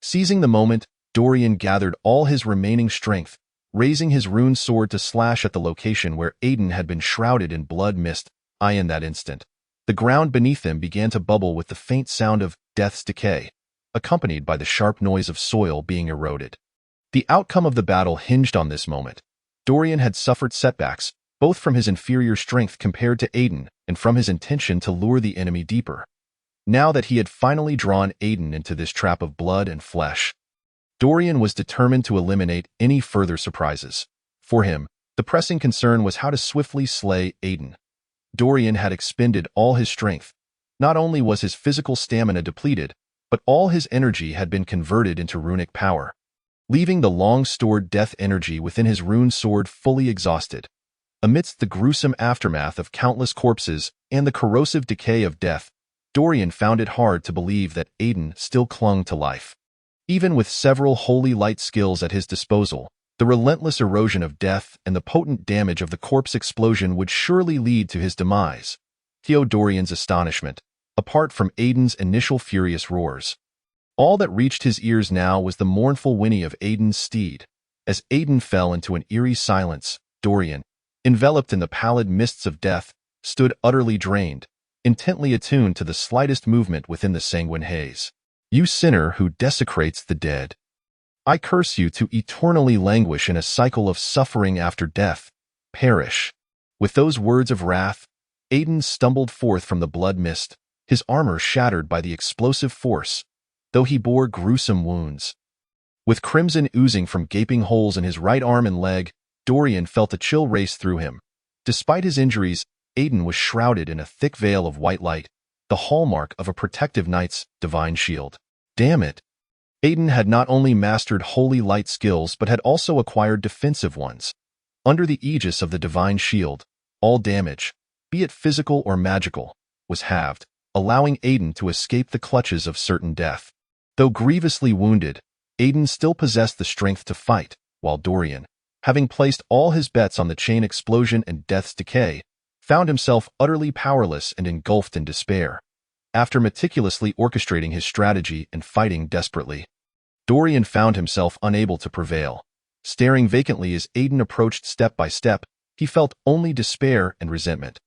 Seizing the moment, Dorian gathered all his remaining strength, raising his rune sword to slash at the location where Aiden had been shrouded in blood mist. In that instant, the ground beneath him began to bubble with the faint sound of death's decay, accompanied by the sharp noise of soil being eroded. The outcome of the battle hinged on this moment. Dorian had suffered setbacks, both from his inferior strength compared to Aiden and from his intention to lure the enemy deeper. Now that he had finally drawn Aiden into this trap of blood and flesh, Dorian was determined to eliminate any further surprises. For him, the pressing concern was how to swiftly slay Aiden. Dorian had expended all his strength. Not only was his physical stamina depleted, but all his energy had been converted into runic power, leaving the long-stored death energy within his rune sword fully exhausted. Amidst the gruesome aftermath of countless corpses and the corrosive decay of death, Dorian found it hard to believe that Aiden still clung to life. Even with several holy light skills at his disposal, the relentless erosion of death and the potent damage of the corpse explosion would surely lead to his demise. To Dorian's astonishment, apart from Aiden's initial furious roars, all that reached his ears now was the mournful whinny of Aiden's steed. As Aiden fell into an eerie silence, Dorian, enveloped in the pallid mists of death, stood utterly drained, intently attuned to the slightest movement within the sanguine haze. "You sinner who desecrates the dead, I curse you to eternally languish in a cycle of suffering after death. Perish." With those words of wrath, Aiden stumbled forth from the blood mist, his armor shattered by the explosive force, though he bore gruesome wounds. With crimson oozing from gaping holes in his right arm and leg, Dorian felt a chill race through him. Despite his injuries, Aiden was shrouded in a thick veil of white light, the hallmark of a protective knight's divine shield. Damn it! Aiden had not only mastered holy light skills but had also acquired defensive ones. Under the aegis of the divine shield, all damage, be it physical or magical, was halved, allowing Aiden to escape the clutches of certain death. Though grievously wounded, Aiden still possessed the strength to fight, while Dorian, having placed all his bets on the chain explosion and death's decay, found himself utterly powerless and engulfed in despair. After meticulously orchestrating his strategy and fighting desperately, Dorian found himself unable to prevail. Staring vacantly as Aiden approached step by step, he felt only despair and resentment.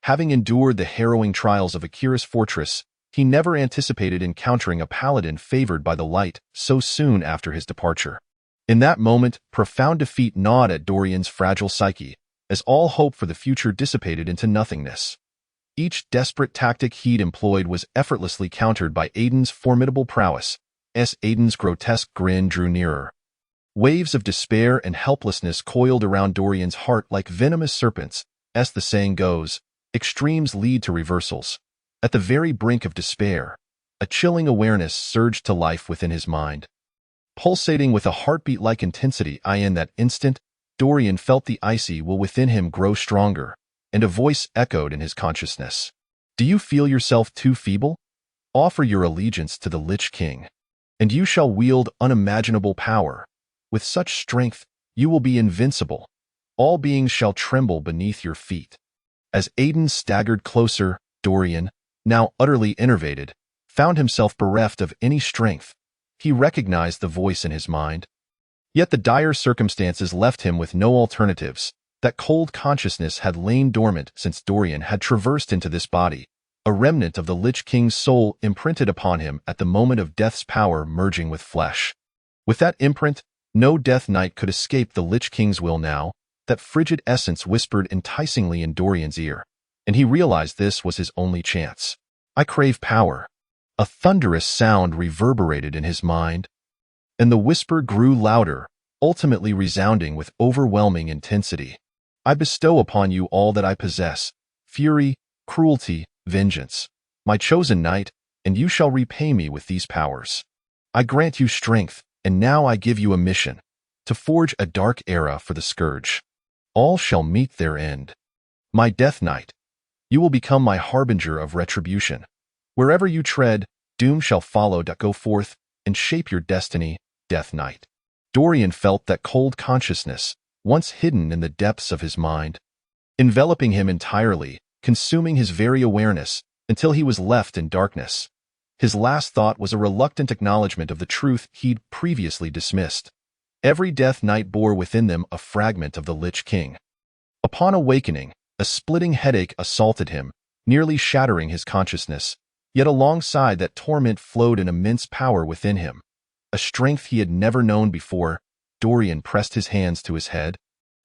Having endured the harrowing trials of Akira's fortress, he never anticipated encountering a paladin favored by the light so soon after his departure. In that moment, profound defeat gnawed at Dorian's fragile psyche, as all hope for the future dissipated into nothingness. Each desperate tactic he'd employed was effortlessly countered by Aiden's formidable prowess. Aiden's grotesque grin drew nearer. Waves of despair and helplessness coiled around Dorian's heart like venomous serpents. As the saying goes, extremes lead to reversals. At the very brink of despair, a chilling awareness surged to life within his mind. Pulsating with a heartbeat-like intensity, in that instant, Dorian felt the icy will within him grow stronger, and a voice echoed in his consciousness. "Do you feel yourself too feeble? Offer your allegiance to the Lich King, and you shall wield unimaginable power. With such strength, you will be invincible. All beings shall tremble beneath your feet." As Aiden staggered closer, Dorian, now utterly enervated, found himself bereft of any strength. He recognized the voice in his mind. Yet the dire circumstances left him with no alternatives. That cold consciousness had lain dormant since Dorian had traversed into this body, a remnant of the Lich King's soul imprinted upon him at the moment of death's power merging with flesh. With that imprint, no Death Knight could escape the Lich King's will now. That frigid essence whispered enticingly in Dorian's ear, and he realized this was his only chance. "I crave power." A thunderous sound reverberated in his mind, and the whisper grew louder, ultimately resounding with overwhelming intensity. "I bestow upon you all that I possess, fury, cruelty, vengeance. My chosen knight, and you shall repay me with these powers. I grant you strength, and now I give you a mission, to forge a dark era for the Scourge. All shall meet their end. My Death Knight, you will become my harbinger of retribution. Wherever you tread, Doom shall follow. Go forth and shape your destiny, Death Knight. Dorian felt that cold consciousness, once hidden in the depths of his mind, enveloping him entirely, consuming his very awareness, until he was left in darkness. His last thought was a reluctant acknowledgement of the truth he'd previously dismissed. Every Death Knight bore within them a fragment of the Lich King. Upon awakening, a splitting headache assaulted him, nearly shattering his consciousness, yet alongside that torment flowed an immense power within him. A strength he had never known before. Dorian pressed his hands to his head,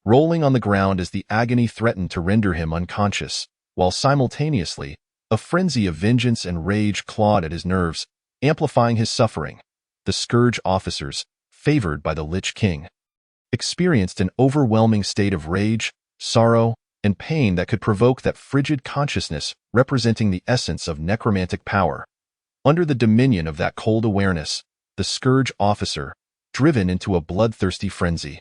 rolling on the ground as the agony threatened to render him unconscious, while simultaneously, a frenzy of vengeance and rage clawed at his nerves, amplifying his suffering. The Scourge officers, favored by the Lich King, experienced an overwhelming state of rage, sorrow, and pain that could provoke that frigid consciousness representing the essence of necromantic power. Under the dominion of that cold awareness, the Scourge officer, driven into a bloodthirsty frenzy,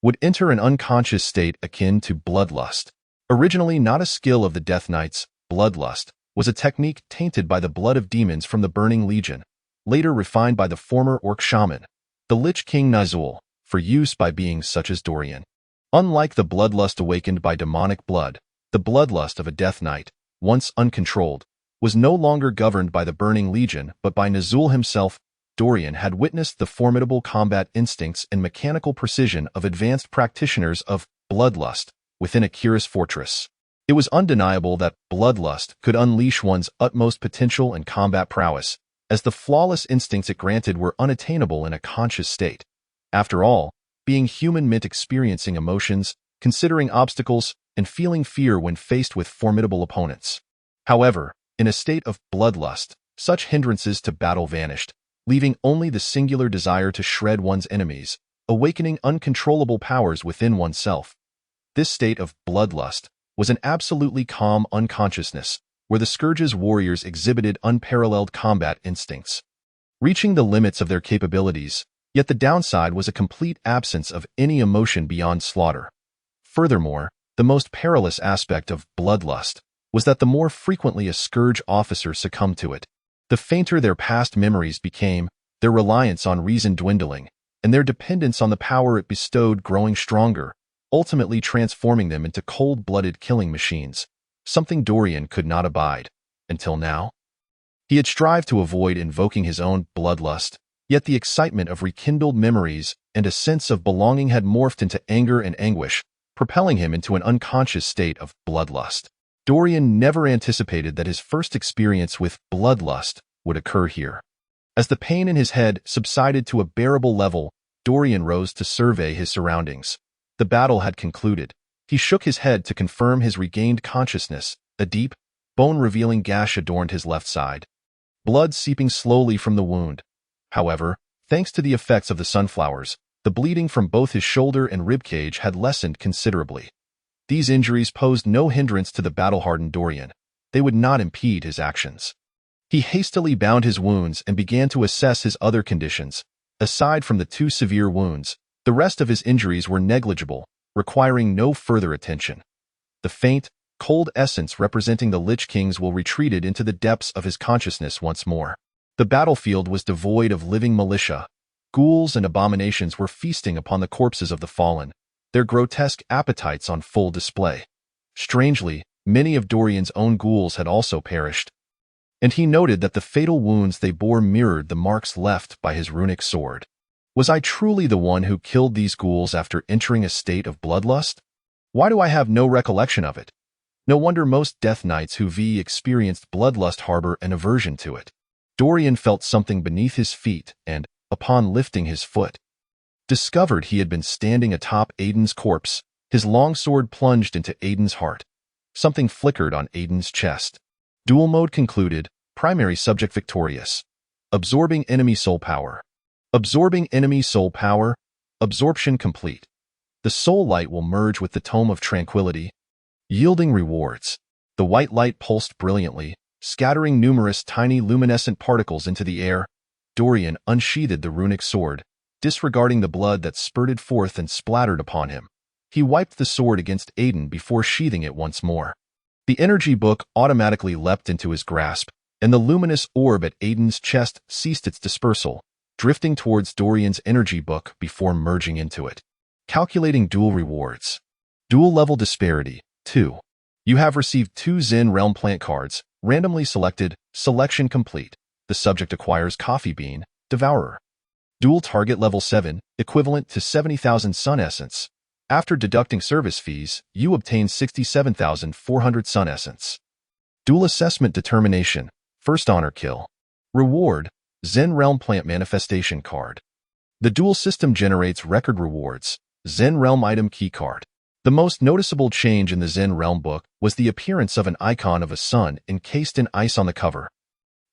would enter an unconscious state akin to bloodlust. Originally not a skill of the Death Knights, bloodlust was a technique tainted by the blood of demons from the Burning Legion, later refined by the former orc shaman, the Lich King Nizul, for use by beings such as Dorian. Unlike the bloodlust awakened by demonic blood, the bloodlust of a Death Knight, once uncontrolled, was no longer governed by the Burning Legion but by Nizul himself. Dorian had witnessed the formidable combat instincts and mechanical precision of advanced practitioners of bloodlust within Akira's fortress. It was undeniable that bloodlust could unleash one's utmost potential and combat prowess, as the flawless instincts it granted were unattainable in a conscious state. After all, being human meant experiencing emotions, considering obstacles, and feeling fear when faced with formidable opponents. However, in a state of bloodlust, such hindrances to battle vanished, leaving only the singular desire to shred one's enemies, awakening uncontrollable powers within oneself. This state of bloodlust was an absolutely calm unconsciousness, where the Scourge's warriors exhibited unparalleled combat instincts, reaching the limits of their capabilities, yet the downside was a complete absence of any emotion beyond slaughter. Furthermore, the most perilous aspect of bloodlust was that the more frequently a Scourge officer succumbed to it, the fainter their past memories became, their reliance on reason dwindling, and their dependence on the power it bestowed growing stronger, ultimately transforming them into cold-blooded killing machines, something Dorian could not abide. Until now, he had strived to avoid invoking his own bloodlust, yet the excitement of rekindled memories and a sense of belonging had morphed into anger and anguish, propelling him into an unconscious state of bloodlust. Dorian never anticipated that his first experience with bloodlust would occur here. As the pain in his head subsided to a bearable level, Dorian rose to survey his surroundings. The battle had concluded. He shook his head to confirm his regained consciousness. A deep, bone-revealing gash adorned his left side, blood seeping slowly from the wound. However, thanks to the effects of the sunflowers, the bleeding from both his shoulder and ribcage had lessened considerably. These injuries posed no hindrance to the battle-hardened Dorian. They would not impede his actions. He hastily bound his wounds and began to assess his other conditions. Aside from the 2 severe wounds, the rest of his injuries were negligible, requiring no further attention. The faint, cold essence representing the Lich Kings will retreated into the depths of his consciousness once more. The battlefield was devoid of living militia. Ghouls and abominations were feasting upon the corpses of the fallen, their grotesque appetites on full display. Strangely, many of Dorian's own ghouls had also perished, and he noted that the fatal wounds they bore mirrored the marks left by his runic sword. Was I truly the one who killed these ghouls after entering a state of bloodlust? Why do I have no recollection of it? No wonder most Death Knights who experienced bloodlust harbor an aversion to it. Dorian felt something beneath his feet and, upon lifting his foot, discovered he had been standing atop Aiden's corpse. His long sword plunged into Aiden's heart. Something flickered on Aiden's chest. Duel mode concluded. Primary subject victorious. Absorbing enemy soul power. Absorbing enemy soul power. Absorption complete. The soul light will merge with the Tome of Tranquility, yielding rewards. The white light pulsed brilliantly, scattering numerous tiny luminescent particles into the air. Dorian unsheathed the runic sword, disregarding the blood that spurted forth and splattered upon him. He wiped the sword against Aiden before sheathing it once more. The energy book automatically leapt into his grasp, and the luminous orb at Aiden's chest ceased its dispersal, drifting towards Dorian's energy book before merging into it. Calculating duel rewards. Duel level disparity, 2. You have received 2 Zen Realm plant cards, randomly selected, selection complete. The subject acquires Coffee Bean, Devourer. Duel target level 7, equivalent to 70,000 Sun Essence. After deducting service fees, you obtain 67,400 Sun Essence. Duel assessment determination, first honor kill. Reward, Zen Realm plant manifestation card. The duel system generates record rewards, Zen Realm item key card. The most noticeable change in the Zen Realm book was the appearance of an icon of a sun encased in ice on the cover,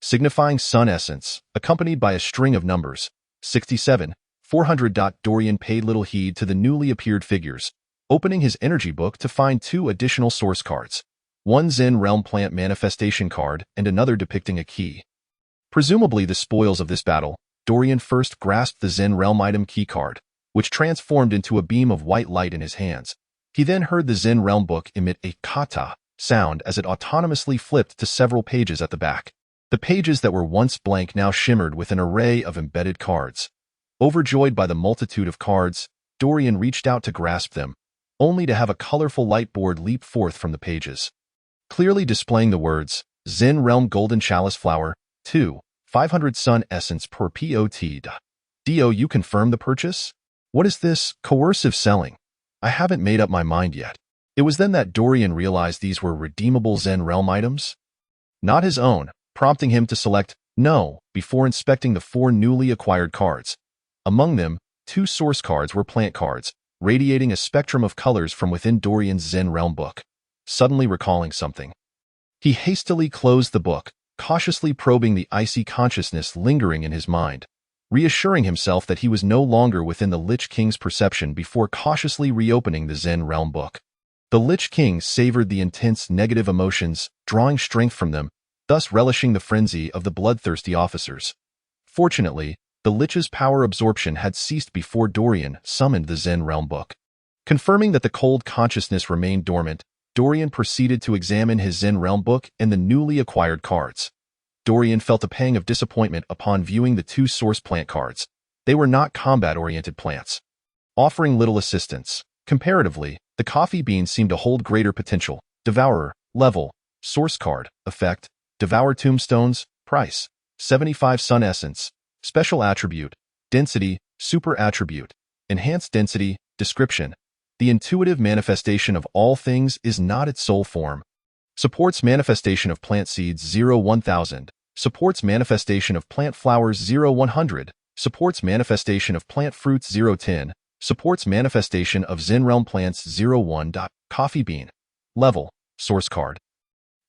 signifying Sun Essence, accompanied by a string of numbers, 67, 400. Dorian paid little heed to the newly appeared figures, opening his energy book to find 2 additional source cards, one Zen Realm plant manifestation card and another depicting a key. Presumably the spoils of this battle, Dorian first grasped the Zen Realm item key card, which transformed into a beam of white light in his hands. He then heard the Zen Realm book emit a kata sound as it autonomously flipped to several pages at the back. The pages that were once blank now shimmered with an array of embedded cards. Overjoyed by the multitude of cards, Dorian reached out to grasp them, only to have a colorful light board leap forth from the pages, clearly displaying the words, Zen Realm Golden Chalice Flower, 2, 500 Sun Essence per POT. Do you confirm the purchase? What is this coercive selling? I haven't made up my mind yet. It was then that Dorian realized these were redeemable Zen Realm items, not his own, prompting him to select no before inspecting the 4 newly acquired cards. Among them, 2 source cards were plant cards, radiating a spectrum of colors from within Dorian's Zen Realm book. Suddenly recalling something, he hastily closed the book, cautiously probing the icy consciousness lingering in his mind, reassuring himself that he was no longer within the Lich King's perception before cautiously reopening the Zen Realm book. The Lich King savored the intense negative emotions, drawing strength from them, thus relishing the frenzy of the bloodthirsty officers. Fortunately, the Lich's power absorption had ceased before Dorian summoned the Zen Realm book. Confirming that the cold consciousness remained dormant, Dorian proceeded to examine his Zen Realm book and the newly acquired cards. Dorian felt a pang of disappointment upon viewing the 2 source plant cards. They were not combat-oriented plants, offering little assistance. Comparatively, the Coffee Bean seemed to hold greater potential. Devourer, level, source card, effect, Devour Tombstones, price, 75 Sun Essence, special attribute, density, super attribute, enhanced density, description. The intuitive manifestation of all things is not its sole form. Supports manifestation of plant seeds 0-1000. Supports manifestation of plant flowers 0-100. Supports manifestation of plant fruits 0-10. Supports manifestation of Zen Realm plants 0-1. Coffee Bean. Level. Source card.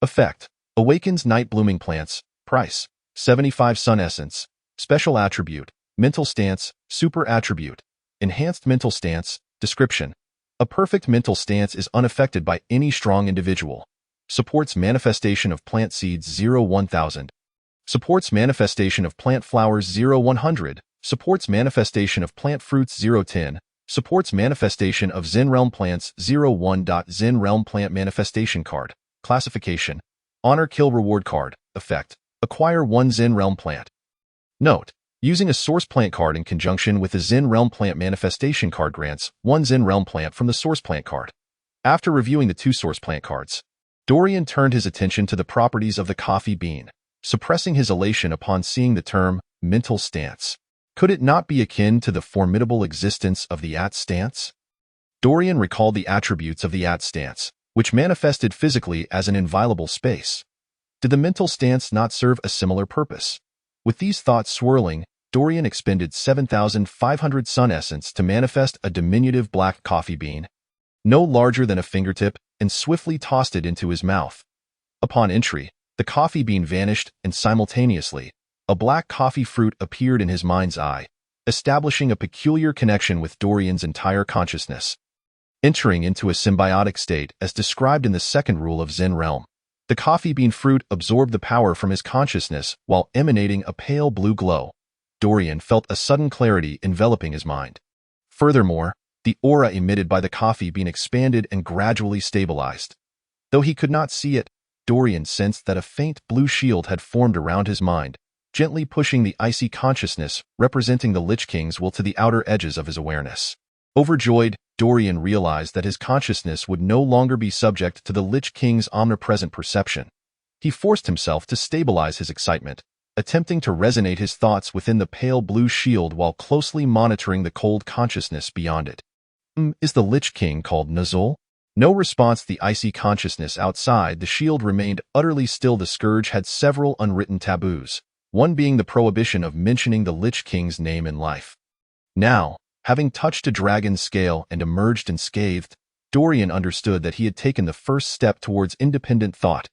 Effect. Awakens night blooming plants. Price. 75 Sun Essence. Special attribute. Mental stance. Super attribute. Enhanced mental stance. Description. A perfect mental stance is unaffected by any strong individual. Supports manifestation of plant seeds 0-1000. Supports manifestation of plant flowers 0-100. Supports manifestation of plant fruits 0-10. Supports manifestation of Zen Realm plants 0-1. Zen Realm plant manifestation card. Classification. Honor kill reward card. Effect. Acquire 1 Zen Realm plant. Note. Using a source plant card in conjunction with a Zen Realm plant manifestation card grants 1 Zen Realm plant from the source plant card. After reviewing the 2 source plant cards, Dorian turned his attention to the properties of the Coffee Bean, suppressing his elation upon seeing the term mental stance. Could it not be akin to the formidable existence of the At stance? Dorian recalled the attributes of the At stance, which manifested physically as an inviolable space. Did the mental stance not serve a similar purpose? With these thoughts swirling, Dorian expended 7,500 Sun Essence to manifest a diminutive black coffee bean, no larger than a fingertip, and swiftly tossed it into his mouth. Upon entry, the coffee bean vanished, and simultaneously, a black coffee fruit appeared in his mind's eye, establishing a peculiar connection with Dorian's entire consciousness. Entering into a symbiotic state as described in the second rule of Zen Realm, the coffee bean fruit absorbed the power from his consciousness while emanating a pale blue glow. Dorian felt a sudden clarity enveloping his mind. Furthermore, the aura emitted by the coffee bean expanded and gradually stabilized. Though he could not see it, Dorian sensed that a faint blue shield had formed around his mind, gently pushing the icy consciousness representing the Lich King's will to the outer edges of his awareness. Overjoyed, Dorian realized that his consciousness would no longer be subject to the Lich King's omnipresent perception. He forced himself to stabilize his excitement, attempting to resonate his thoughts within the pale blue shield while closely monitoring the cold consciousness beyond it. Is the Lich King called Nazul? No response to the icy consciousness outside the shield remained utterly still. The scourge had several unwritten taboos, one being the prohibition of mentioning the Lich King's name in life. Now, having touched a dragon's scale and emerged unscathed, Dorian understood that he had taken the first step towards independent thought.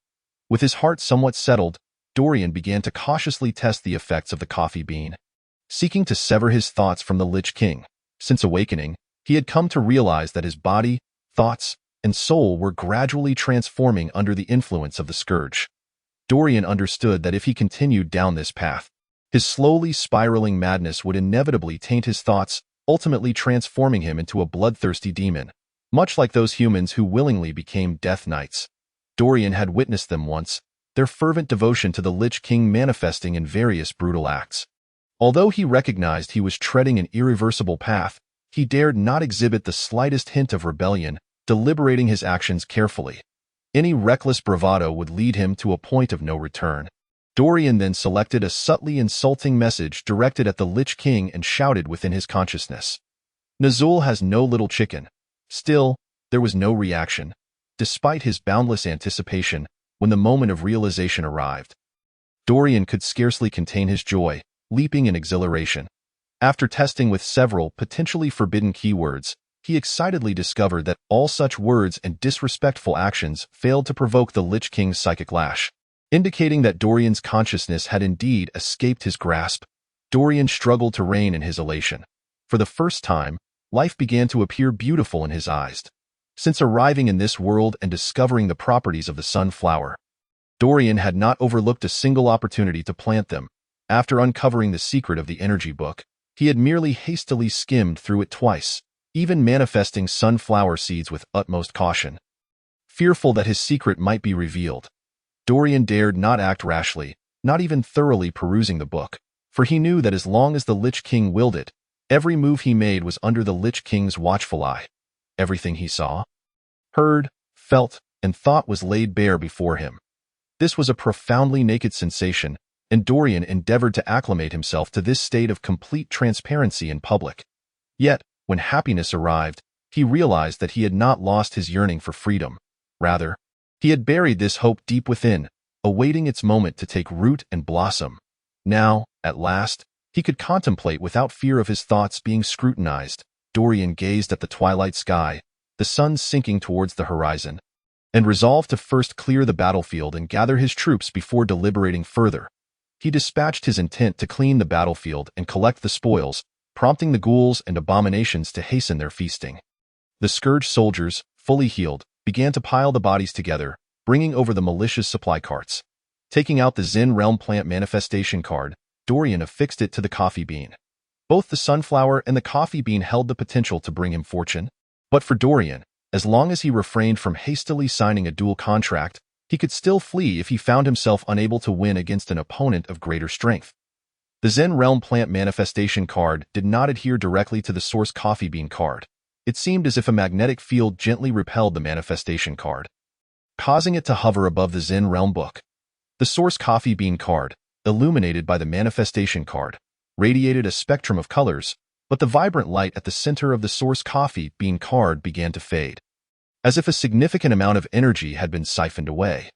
With his heart somewhat settled, Dorian began to cautiously test the effects of the coffee bean. Seeking to sever his thoughts from the Lich King, since awakening, he had come to realize that his body, thoughts, and soul were gradually transforming under the influence of the scourge. Dorian understood that if he continued down this path, his slowly spiraling madness would inevitably taint his thoughts, ultimately transforming him into a bloodthirsty demon, much like those humans who willingly became Death Knights. Dorian had witnessed them once, their fervent devotion to the Lich King manifesting in various brutal acts. Although he recognized he was treading an irreversible path, he dared not exhibit the slightest hint of rebellion, deliberating his actions carefully. Any reckless bravado would lead him to a point of no return. Dorian then selected a subtly insulting message directed at the Lich King and shouted within his consciousness. Nazul has no little chicken. Still, there was no reaction, despite his boundless anticipation, when the moment of realization arrived. Dorian could scarcely contain his joy, leaping in exhilaration. After testing with several potentially forbidden keywords, he excitedly discovered that all such words and disrespectful actions failed to provoke the Lich King's psychic lash, indicating that Dorian's consciousness had indeed escaped his grasp. Dorian struggled to rein in his elation. For the first time, life began to appear beautiful in his eyes. Since arriving in this world and discovering the properties of the sunflower, Dorian had not overlooked a single opportunity to plant them. After uncovering the secret of the energy book, he had merely hastily skimmed through it twice, even manifesting sunflower seeds with utmost caution. Fearful that his secret might be revealed, Dorian dared not act rashly, not even thoroughly perusing the book, for he knew that as long as the Lich King willed it, every move he made was under the Lich King's watchful eye. Everything he saw, heard, felt, and thought was laid bare before him. This was a profoundly naked sensation, and Dorian endeavored to acclimate himself to this state of complete transparency in public. Yet, when happiness arrived, he realized that he had not lost his yearning for freedom. Rather, he had buried this hope deep within, awaiting its moment to take root and blossom. Now, at last, he could contemplate without fear of his thoughts being scrutinized. Dorian gazed at the twilight sky, the sun sinking towards the horizon, and resolved to first clear the battlefield and gather his troops before deliberating further. He dispatched his intent to clean the battlefield and collect the spoils, prompting the ghouls and abominations to hasten their feasting. The scourge soldiers, fully healed, began to pile the bodies together, bringing over the malicious supply carts. Taking out the Zen Realm plant manifestation card, Dorian affixed it to the coffee bean. Both the sunflower and the coffee bean held the potential to bring him fortune. But for Dorian, as long as he refrained from hastily signing a duel contract, he could still flee if he found himself unable to win against an opponent of greater strength. The Zen Realm plant manifestation card did not adhere directly to the source coffee bean card. It seemed as if a magnetic field gently repelled the manifestation card, causing it to hover above the Zen Realm book. The source coffee bean card, illuminated by the manifestation card, radiated a spectrum of colors, but the vibrant light at the center of the source coffee bean card began to fade, as if a significant amount of energy had been siphoned away.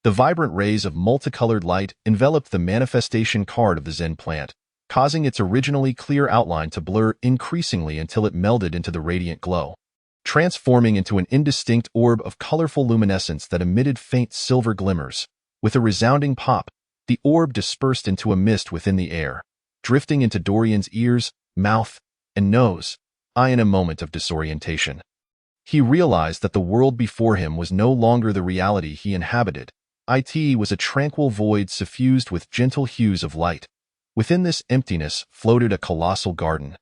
The vibrant rays of multicolored light enveloped the manifestation card of the Zen plant, causing its originally clear outline to blur increasingly until it melded into the radiant glow, transforming into an indistinct orb of colorful luminescence that emitted faint silver glimmers. With a resounding pop, the orb dispersed into a mist within the air, drifting into Dorian's ears, mouth, and nose. In a moment of disorientation, he realized that the world before him was no longer the reality he inhabited. It was a tranquil void suffused with gentle hues of light. Within this emptiness floated a colossal garden,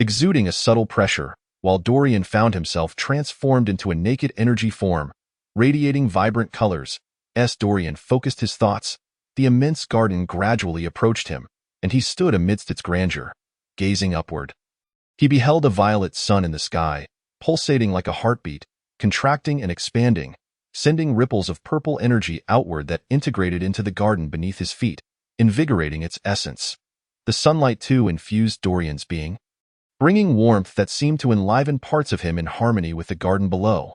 exuding a subtle pressure, while Dorian found himself transformed into a naked energy form, radiating vibrant colors. As Dorian focused his thoughts, the immense garden gradually approached him, and he stood amidst its grandeur, gazing upward. He beheld a violet sun in the sky, pulsating like a heartbeat, contracting and expanding, sending ripples of purple energy outward that integrated into the garden beneath his feet, invigorating its essence. The sunlight too infused Dorian's being, bringing warmth that seemed to enliven parts of him in harmony with the garden below.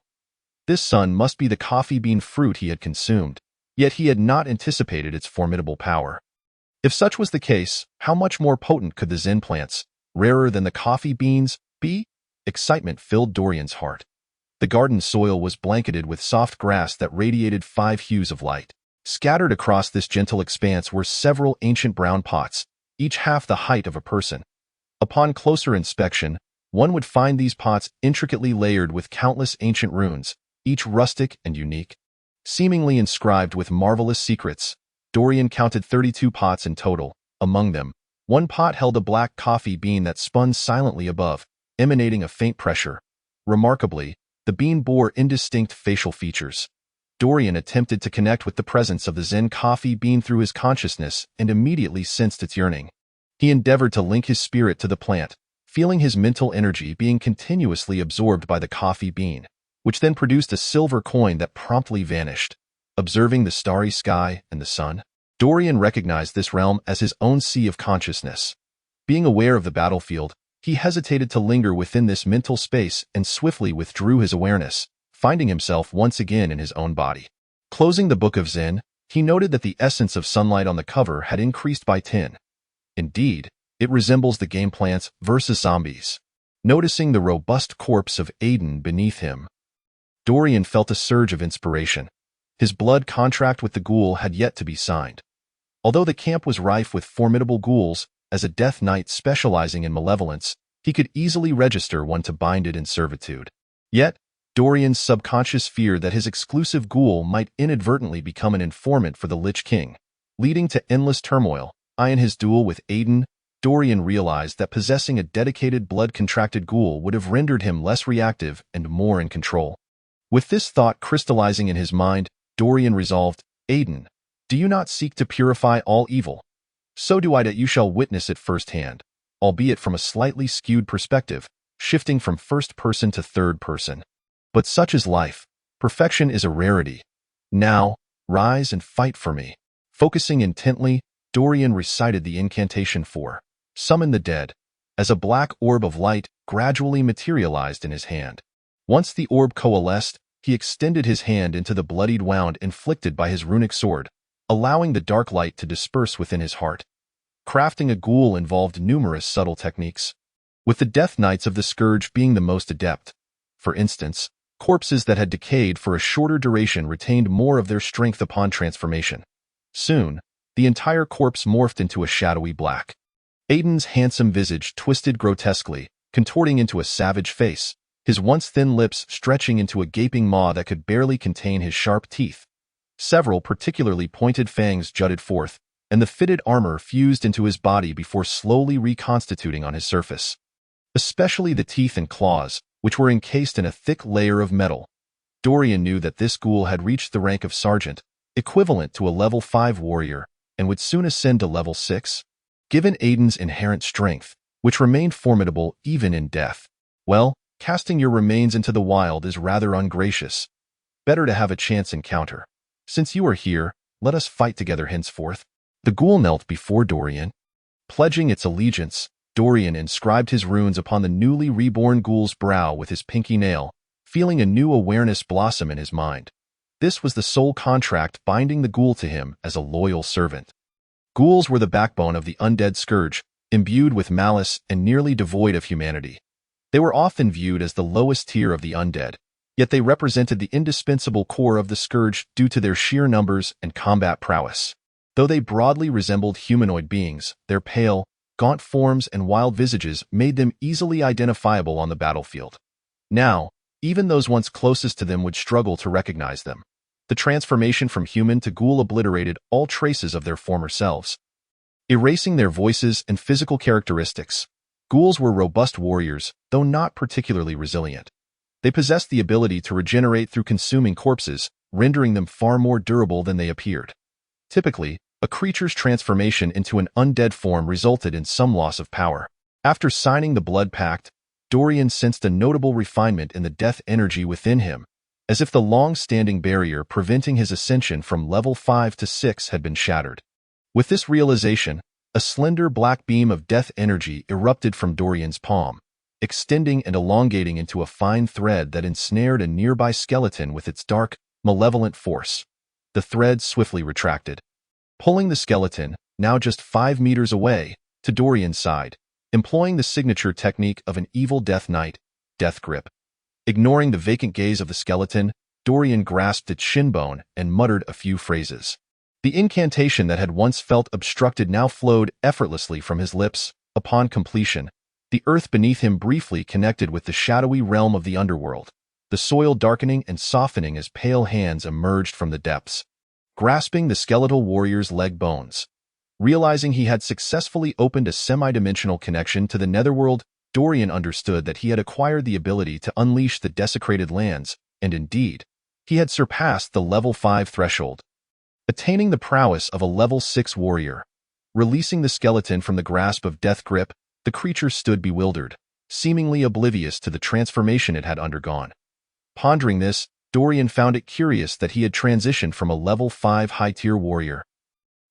This sun must be the coffee bean fruit he had consumed, yet he had not anticipated its formidable power. If such was the case, how much more potent could the Zen plants, rarer than the coffee beans, be? Excitement filled Dorian's heart. The garden soil was blanketed with soft grass that radiated 5 hues of light. Scattered across this gentle expanse were several ancient brown pots, each half the height of a person. Upon closer inspection, one would find these pots intricately layered with countless ancient runes, each rustic and unique. Seemingly inscribed with marvelous secrets, Dorian counted 32 pots in total. Among them, one pot held a black coffee bean that spun silently above, emanating a faint pressure. Remarkably, the bean bore indistinct facial features. Dorian attempted to connect with the presence of the Zen coffee bean through his consciousness and immediately sensed its yearning. He endeavored to link his spirit to the plant, feeling his mental energy being continuously absorbed by the coffee bean, which then produced a silver coin that promptly vanished. Observing the starry sky and the sun, Dorian recognized this realm as his own sea of consciousness. Being aware of the battlefield, he hesitated to linger within this mental space and swiftly withdrew his awareness, finding himself once again in his own body. Closing the Book of Zen, he noted that the essence of sunlight on the cover had increased by 10. Indeed, it resembles the game Plants vs. Zombies. Noticing the robust corpse of Aiden beneath him, Dorian felt a surge of inspiration. His blood contract with the ghoul had yet to be signed. Although the camp was rife with formidable ghouls, as a death knight specializing in malevolence, he could easily register one to bind it in servitude. Yet, Dorian's subconscious feared that his exclusive ghoul might inadvertently become an informant for the Lich King, leading to endless turmoil. In his duel with Aiden, Dorian realized that possessing a dedicated blood-contracted ghoul would have rendered him less reactive and more in control. With this thought crystallizing in his mind, Dorian resolved, "Aiden, do you not seek to purify all evil? So do I, that you shall witness it firsthand, albeit from a slightly skewed perspective, shifting from first person to third person. But such is life. Perfection is a rarity. Now, rise and fight for me." Focusing intently, Dorian recited the incantation for "Summon the Dead," as a black orb of light gradually materialized in his hand. Once the orb coalesced, he extended his hand into the bloodied wound inflicted by his runic sword, allowing the dark light to disperse within his heart. Crafting a ghoul involved numerous subtle techniques, with the death knights of the Scourge being the most adept. For instance, corpses that had decayed for a shorter duration retained more of their strength upon transformation. Soon, the entire corpse morphed into a shadowy black. Aiden's handsome visage twisted grotesquely, contorting into a savage face, his once thin lips stretching into a gaping maw that could barely contain his sharp teeth. Several particularly pointed fangs jutted forth, and the fitted armor fused into his body before slowly reconstituting on his surface. Especially the teeth and claws, which were encased in a thick layer of metal. Dorian knew that this ghoul had reached the rank of sergeant, equivalent to a level 5 warrior, and would soon ascend to level 6. Given Aiden's inherent strength, which remained formidable even in death, well, casting your remains into the wild is rather ungracious. Better to have a chance encounter. Since you are here, let us fight together henceforth. The ghoul knelt before Dorian. Pledging its allegiance, Dorian inscribed his runes upon the newly reborn ghoul's brow with his pinky nail, feeling a new awareness blossom in his mind. This was the sole contract binding the ghoul to him as a loyal servant. Ghouls were the backbone of the undead Scourge, imbued with malice and nearly devoid of humanity. They were often viewed as the lowest tier of the undead, yet they represented the indispensable core of the Scourge due to their sheer numbers and combat prowess. Though they broadly resembled humanoid beings, their pale, gaunt forms and wild visages made them easily identifiable on the battlefield. Now, even those once closest to them would struggle to recognize them. The transformation from human to ghoul obliterated all traces of their former selves, erasing their voices and physical characteristics. Ghouls were robust warriors, though not particularly resilient. They possessed the ability to regenerate through consuming corpses, rendering them far more durable than they appeared. Typically, a creature's transformation into an undead form resulted in some loss of power. After signing the Blood Pact, Dorian sensed a notable refinement in the death energy within him, as if the long-standing barrier preventing his ascension from level 5 to 6 had been shattered. With this realization, a slender black beam of death energy erupted from Dorian's palm, extending and elongating into a fine thread that ensnared a nearby skeleton with its dark, malevolent force. The thread swiftly retracted, pulling the skeleton, now just 5 meters away, to Dorian's side, employing the signature technique of an evil death knight, death grip. Ignoring the vacant gaze of the skeleton, Dorian grasped its shin bone and muttered a few phrases. The incantation that had once felt obstructed now flowed effortlessly from his lips. Upon completion, the earth beneath him briefly connected with the shadowy realm of the underworld, the soil darkening and softening as pale hands emerged from the depths, grasping the skeletal warrior's leg bones. Realizing he had successfully opened a semi-dimensional connection to the netherworld, Dorian understood that he had acquired the ability to unleash the desecrated lands, and indeed, he had surpassed the level 5 threshold. Attaining the prowess of a level 6 warrior, releasing the skeleton from the grasp of Death Grip, the creature stood bewildered, seemingly oblivious to the transformation it had undergone. Pondering this, Dorian found it curious that he had transitioned from a level 5 high-tier warrior,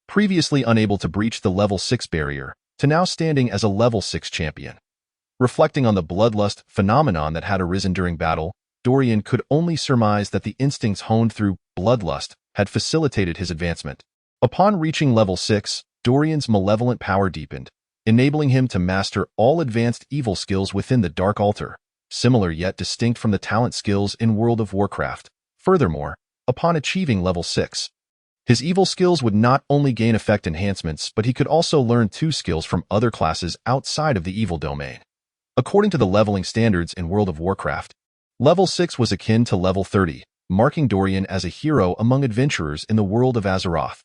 previously unable to breach the level 6 barrier, to now standing as a level 6 champion. Reflecting on the bloodlust phenomenon that had arisen during battle, Dorian could only surmise that the instincts honed through bloodlust had facilitated his advancement. Upon reaching level 6, Dorian's malevolent power deepened, enabling him to master all advanced evil skills within the Dark Altar, similar yet distinct from the talent skills in World of Warcraft. Furthermore, upon achieving level 6, his evil skills would not only gain effect enhancements, but he could also learn 2 skills from other classes outside of the evil domain. According to the leveling standards in World of Warcraft, level 6 was akin to level 30, marking Dorian as a hero among adventurers in the world of Azeroth.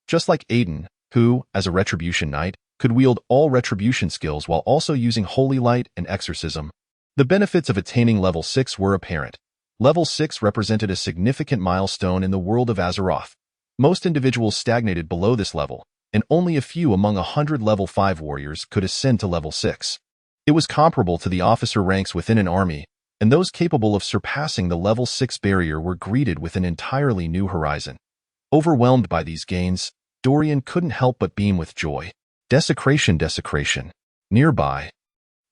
Just like Aiden, who, as a Retribution Knight, could wield all Retribution skills while also using Holy Light and Exorcism, the benefits of attaining level 6 were apparent. Level 6 represented a significant milestone in the world of Azeroth. Most individuals stagnated below this level, and only a few among 100 level 5 warriors could ascend to level 6. It was comparable to the officer ranks within an army, and those capable of surpassing the level 6 barrier were greeted with an entirely new horizon. Overwhelmed by these gains, Dorian couldn't help but beam with joy. Desecration. Nearby,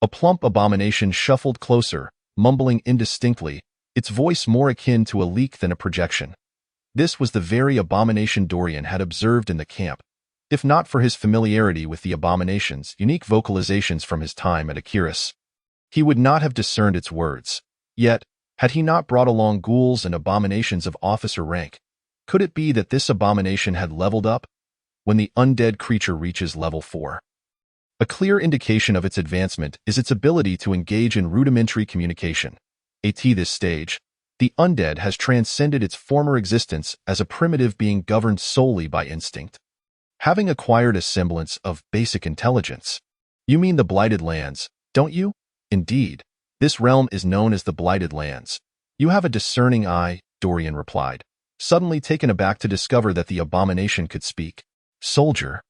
a plump abomination shuffled closer, mumbling indistinctly, its voice more akin to a leak than a projection. This was the very abomination Dorian had observed in the camp. If not for his familiarity with the abomination's unique vocalizations from his time at Akiris, he would not have discerned its words. Yet, had he not brought along ghouls and abominations of officer rank, could it be that this abomination had leveled up? When the undead creature reaches level 4, a clear indication of its advancement is its ability to engage in rudimentary communication. At this stage, the undead has transcended its former existence as a primitive being governed solely by instinct. Having acquired a semblance of basic intelligence. You mean the Blighted Lands, don't you? Indeed, this realm is known as the Blighted Lands. You have a discerning eye, Dorian replied, suddenly taken aback to discover that the abomination could speak. Soldier,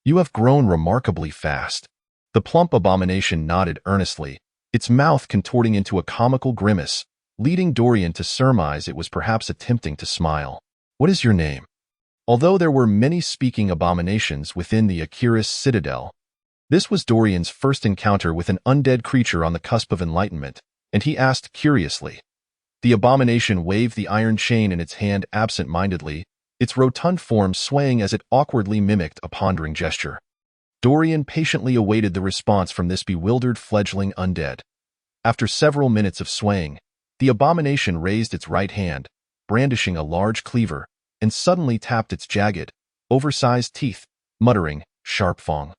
you have grown remarkably fast. The plump abomination nodded earnestly, its mouth contorting into a comical grimace, leading Dorian to surmise it was perhaps attempting to smile. What is your name? Although there were many speaking abominations within the Akiris Citadel, this was Dorian's first encounter with an undead creature on the cusp of enlightenment, and he asked curiously. The abomination waved the iron chain in its hand absent-mindedly, its rotund form swaying as it awkwardly mimicked a pondering gesture. Dorian patiently awaited the response from this bewildered fledgling undead. After several minutes of swaying, the abomination raised its right hand, brandishing a large cleaver, and suddenly tapped its jagged, oversized teeth, muttering, Sharpfang.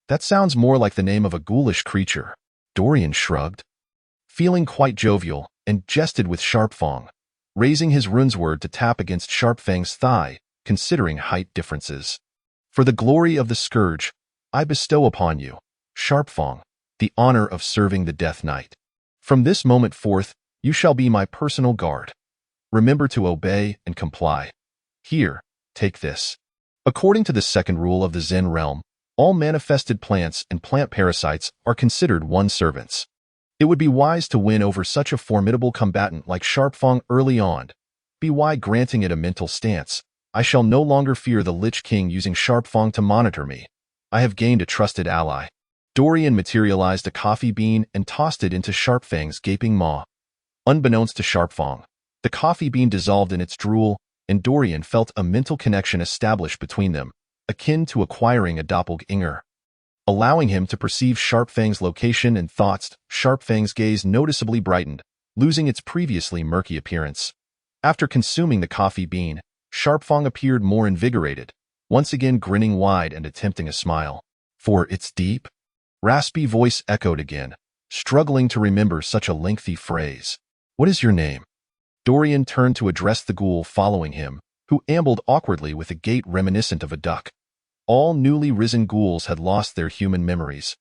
That sounds more like the name of a ghoulish creature. Dorian shrugged, feeling quite jovial, and jested with Sharpfang, raising his runesword to tap against Sharpfang's thigh, considering height differences. For the glory of the Scourge, I bestow upon you, Sharpfang, the honor of serving the Death Knight. From this moment forth, you shall be my personal guard. Remember to obey and comply. Here, take this. According to the second rule of the Zen realm, all manifested plants and plant parasites are considered one servants. It would be wise to win over such a formidable combatant like Sharpfang early on. Be why granting it a mental stance. I shall no longer fear the Lich King using Sharpfang to monitor me. I have gained a trusted ally. Dorian materialized a coffee bean and tossed it into Sharpfang's gaping maw. Unbeknownst to Sharpfang, the coffee bean dissolved in its drool, and Dorian felt a mental connection established between them, akin to acquiring a doppelganger. Allowing him to perceive Sharpfang's location and thoughts, Sharpfang's gaze noticeably brightened, losing its previously murky appearance. After consuming the coffee bean, Sharpfang appeared more invigorated, once again grinning wide and attempting a smile. For its deep, raspy voice echoed again, struggling to remember such a lengthy phrase. What is your name? Dorian turned to address the ghoul following him, who ambled awkwardly with a gait reminiscent of a duck. All newly risen ghouls had lost their human memories,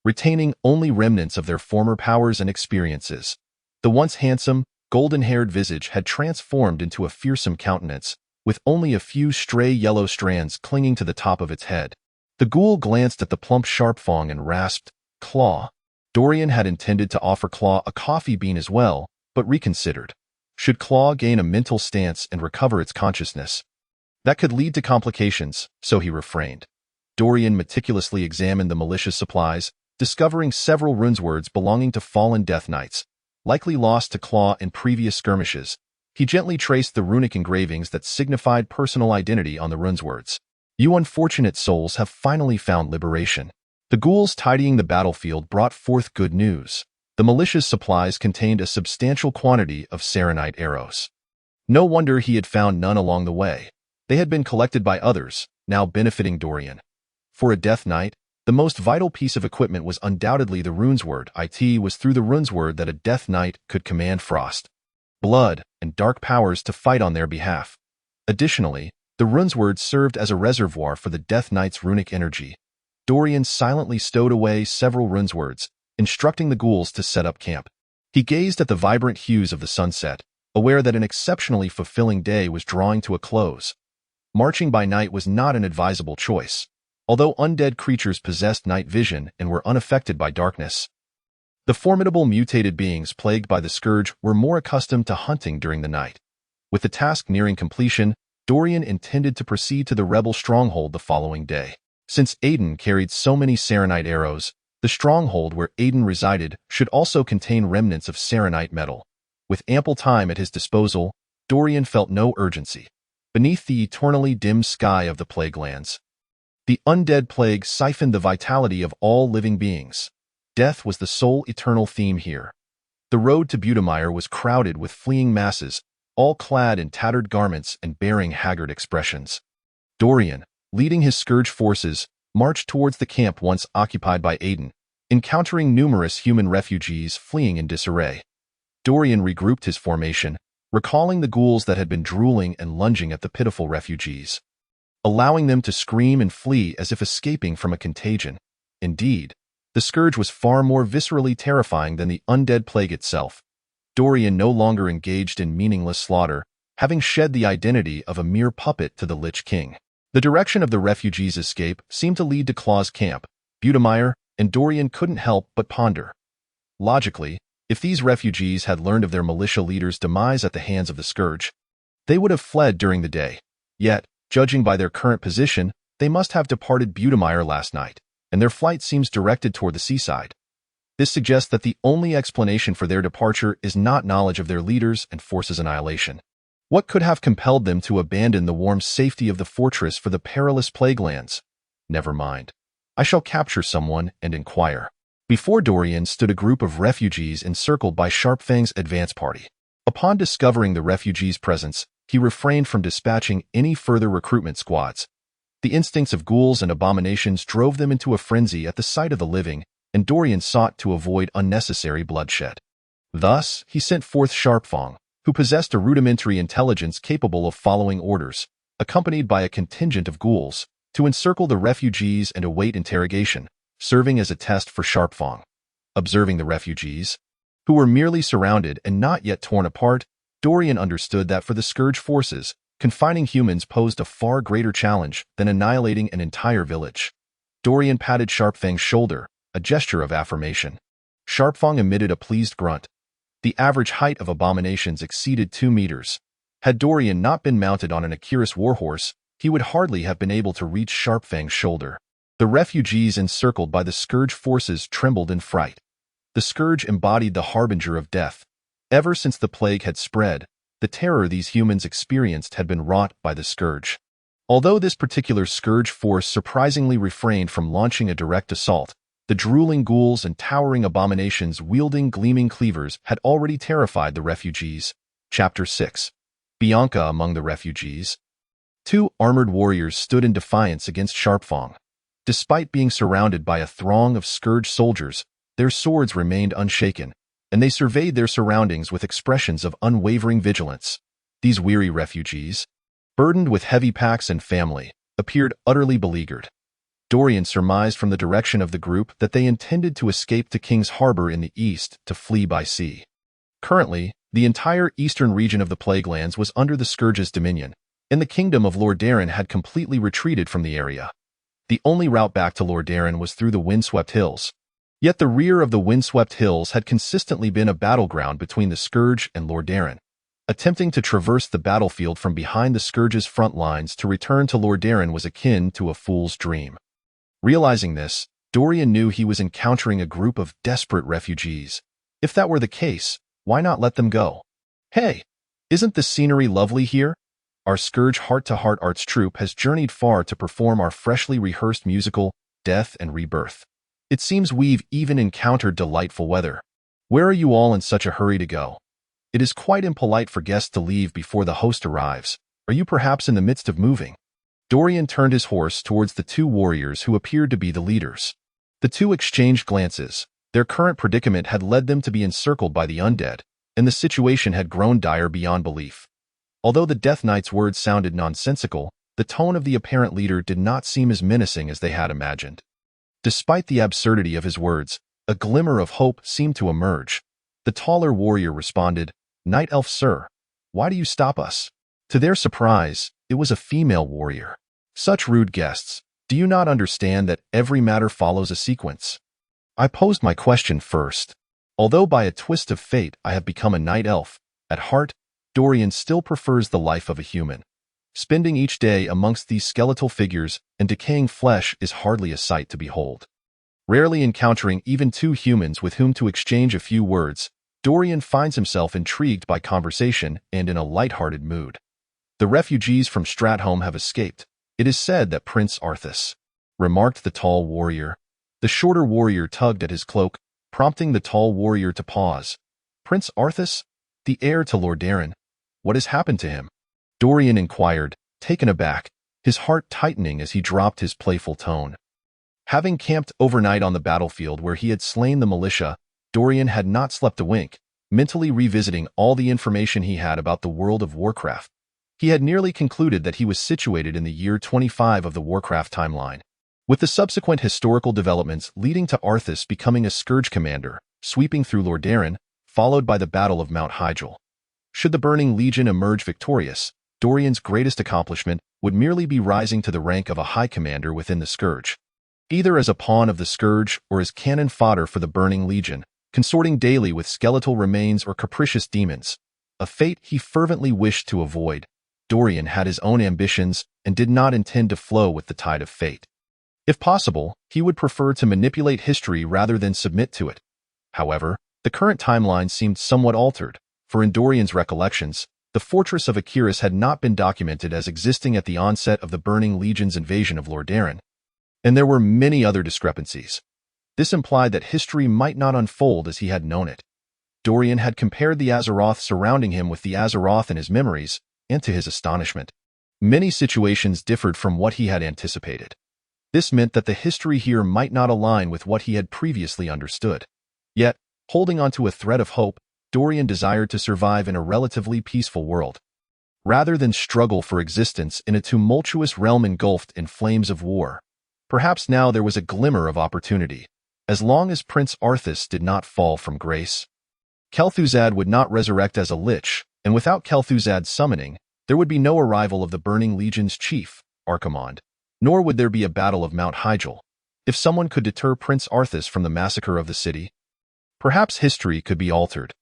retaining only remnants of their former powers and experiences. The once handsome, golden-haired visage had transformed into a fearsome countenance, with only a few stray yellow strands clinging to the top of its head. The ghoul glanced at the plump Sharpfang and rasped, "Claw." Dorian had intended to offer Claw a coffee bean as well, but reconsidered. Should Claw gain a mental stance and recover its consciousness? That could lead to complications, so he refrained. Dorian meticulously examined the malicious supplies, discovering several runeswords belonging to fallen Death Knights, likely lost to Claw in previous skirmishes. He gently traced the runic engravings that signified personal identity on the runeswords. You unfortunate souls have finally found liberation. The ghouls tidying the battlefield brought forth good news. The malicious supplies contained a substantial quantity of serenite arrows. No wonder he had found none along the way. They had been collected by others, now benefiting Dorian. For a Death Knight, the most vital piece of equipment was undoubtedly the runesword. It was through the runesword that a Death Knight could command frost, blood, and dark powers to fight on their behalf. Additionally, the runesword served as a reservoir for the Death Knight's runic energy. Dorian silently stowed away several runeswords, instructing the ghouls to set up camp. He gazed at the vibrant hues of the sunset, aware that an exceptionally fulfilling day was drawing to a close. Marching by night was not an advisable choice, although undead creatures possessed night vision and were unaffected by darkness. The formidable mutated beings plagued by the scourge were more accustomed to hunting during the night. With the task nearing completion, Dorian intended to proceed to the rebel stronghold the following day. Since Aiden carried so many serenite arrows, the stronghold where Aiden resided should also contain remnants of serenite metal. With ample time at his disposal, Dorian felt no urgency. Beneath the eternally dim sky of the plague lands, the undead plague siphoned the vitality of all living beings. Death was the sole eternal theme here. The road to Butemire was crowded with fleeing masses, all clad in tattered garments and bearing haggard expressions. Dorian, leading his scourge forces, marched towards the camp once occupied by Aiden, encountering numerous human refugees fleeing in disarray. Dorian regrouped his formation, recalling the ghouls that had been drooling and lunging at the pitiful refugees, allowing them to scream and flee as if escaping from a contagion. Indeed, the scourge was far more viscerally terrifying than the undead plague itself. Dorian no longer engaged in meaningless slaughter, having shed the identity of a mere puppet to the Lich King. The direction of the refugees' escape seemed to lead to Claw's camp, Butemire, and Dorian couldn't help but ponder. Logically, if these refugees had learned of their militia leader's demise at the hands of the scourge, they would have fled during the day. Yet, judging by their current position, they must have departed Butemire last night, and their flight seems directed toward the seaside. This suggests that the only explanation for their departure is not knowledge of their leaders and forces' annihilation. What could have compelled them to abandon the warm safety of the fortress for the perilous plague lands? Never mind. I shall capture someone and inquire. Before Dorian stood a group of refugees encircled by Sharpfang's advance party. Upon discovering the refugees' presence, he refrained from dispatching any further recruitment squads. The instincts of ghouls and abominations drove them into a frenzy at the sight of the living, and Dorian sought to avoid unnecessary bloodshed. Thus, he sent forth Sharpfang, who possessed a rudimentary intelligence capable of following orders, accompanied by a contingent of ghouls, to encircle the refugees and await interrogation, serving as a test for Sharpfang. Observing the refugees, who were merely surrounded and not yet torn apart, Dorian understood that for the Scourge forces, confining humans posed a far greater challenge than annihilating an entire village. Dorian patted Sharpfang's shoulder, a gesture of affirmation. Sharpfang emitted a pleased grunt. The average height of abominations exceeded 2 meters. Had Dorian not been mounted on an Akirus warhorse, he would hardly have been able to reach Sharpfang's shoulder. The refugees encircled by the Scourge forces trembled in fright. The Scourge embodied the harbinger of death. Ever since the plague had spread, the terror these humans experienced had been wrought by the Scourge. Although this particular Scourge force surprisingly refrained from launching a direct assault, the drooling ghouls and towering abominations wielding gleaming cleavers had already terrified the refugees. Chapter 6. Bianca among the refugees. 2 armored warriors stood in defiance against Sharpfang. Despite being surrounded by a throng of Scourge soldiers, their swords remained unshaken, and they surveyed their surroundings with expressions of unwavering vigilance. These weary refugees, burdened with heavy packs and family, appeared utterly beleaguered. Dorian surmised from the direction of the group that they intended to escape to King's Harbor in the east to flee by sea. Currently, the entire eastern region of the Plaguelands was under the Scourge's dominion, and the kingdom of Lordaeron had completely retreated from the area. The only route back to Lordaeron was through the windswept hills. Yet the rear of the windswept hills had consistently been a battleground between the Scourge and Lordaeron. Attempting to traverse the battlefield from behind the Scourge's front lines to return to Lordaeron was akin to a fool's dream. Realizing this, Dorian knew he was encountering a group of desperate refugees. If that were the case, why not let them go? Hey, isn't the scenery lovely here? Our Scourge Heart-to-Heart Arts troupe has journeyed far to perform our freshly rehearsed musical, Death and Rebirth. It seems we've even encountered delightful weather. Where are you all in such a hurry to go? It is quite impolite for guests to leave before the host arrives. Are you perhaps in the midst of moving? Dorian turned his horse towards the 2 warriors who appeared to be the leaders. The 2 exchanged glances. Their current predicament had led them to be encircled by the undead, and the situation had grown dire beyond belief. Although the Death Knight's words sounded nonsensical, the tone of the apparent leader did not seem as menacing as they had imagined. Despite the absurdity of his words, a glimmer of hope seemed to emerge. The taller warrior responded, "Night Elf, sir, why do you stop us?" To their surprise, it was a female warrior. "Such rude guests, do you not understand that every matter follows a sequence?" I posed my question first. Although by a twist of fate I have become a Night Elf, at heart, Dorian still prefers the life of a human. Spending each day amongst these skeletal figures and decaying flesh is hardly a sight to behold. Rarely encountering even 2 humans with whom to exchange a few words, Dorian finds himself intrigued by conversation and in a light-hearted mood. The refugees from Stratholme have escaped. It is said that Prince Arthas, remarked the tall warrior. The shorter warrior tugged at his cloak, prompting the tall warrior to pause. Prince Arthas? The heir to Lordaeron? What has happened to him? Dorian inquired, taken aback, his heart tightening as he dropped his playful tone. Having camped overnight on the battlefield where he had slain the militia, Dorian had not slept a wink, mentally revisiting all the information he had about the world of Warcraft. He had nearly concluded that he was situated in the year 25 of the Warcraft timeline, with the subsequent historical developments leading to Arthas becoming a Scourge commander, sweeping through Lordaeron, followed by the Battle of Mount Hyjal. Should the Burning Legion emerge victorious, Dorian's greatest accomplishment would merely be rising to the rank of a high commander within the Scourge. Either as a pawn of the Scourge or as cannon fodder for the Burning Legion, consorting daily with skeletal remains or capricious demons, a fate he fervently wished to avoid. Dorian had his own ambitions and did not intend to flow with the tide of fate. If possible, he would prefer to manipulate history rather than submit to it. However, the current timeline seemed somewhat altered, for in Dorian's recollections, the fortress of Akirus had not been documented as existing at the onset of the Burning Legion's invasion of Lordaeron, and there were many other discrepancies. This implied that history might not unfold as he had known it. Dorian had compared the Azeroth surrounding him with the Azeroth in his memories, and to his astonishment, many situations differed from what he had anticipated. This meant that the history here might not align with what he had previously understood. Yet, holding on to a thread of hope, Dorian desired to survive in a relatively peaceful world, rather than struggle for existence in a tumultuous realm engulfed in flames of war. Perhaps now there was a glimmer of opportunity, as long as Prince Arthas did not fall from grace. Kel'Thuzad would not resurrect as a lich, And without Kel'Thuzad's summoning, there would be no arrival of the Burning Legion's chief, Archimonde, nor would there be a Battle of Mount Hyjal. If someone could deter Prince Arthas from the massacre of the city, perhaps history could be altered.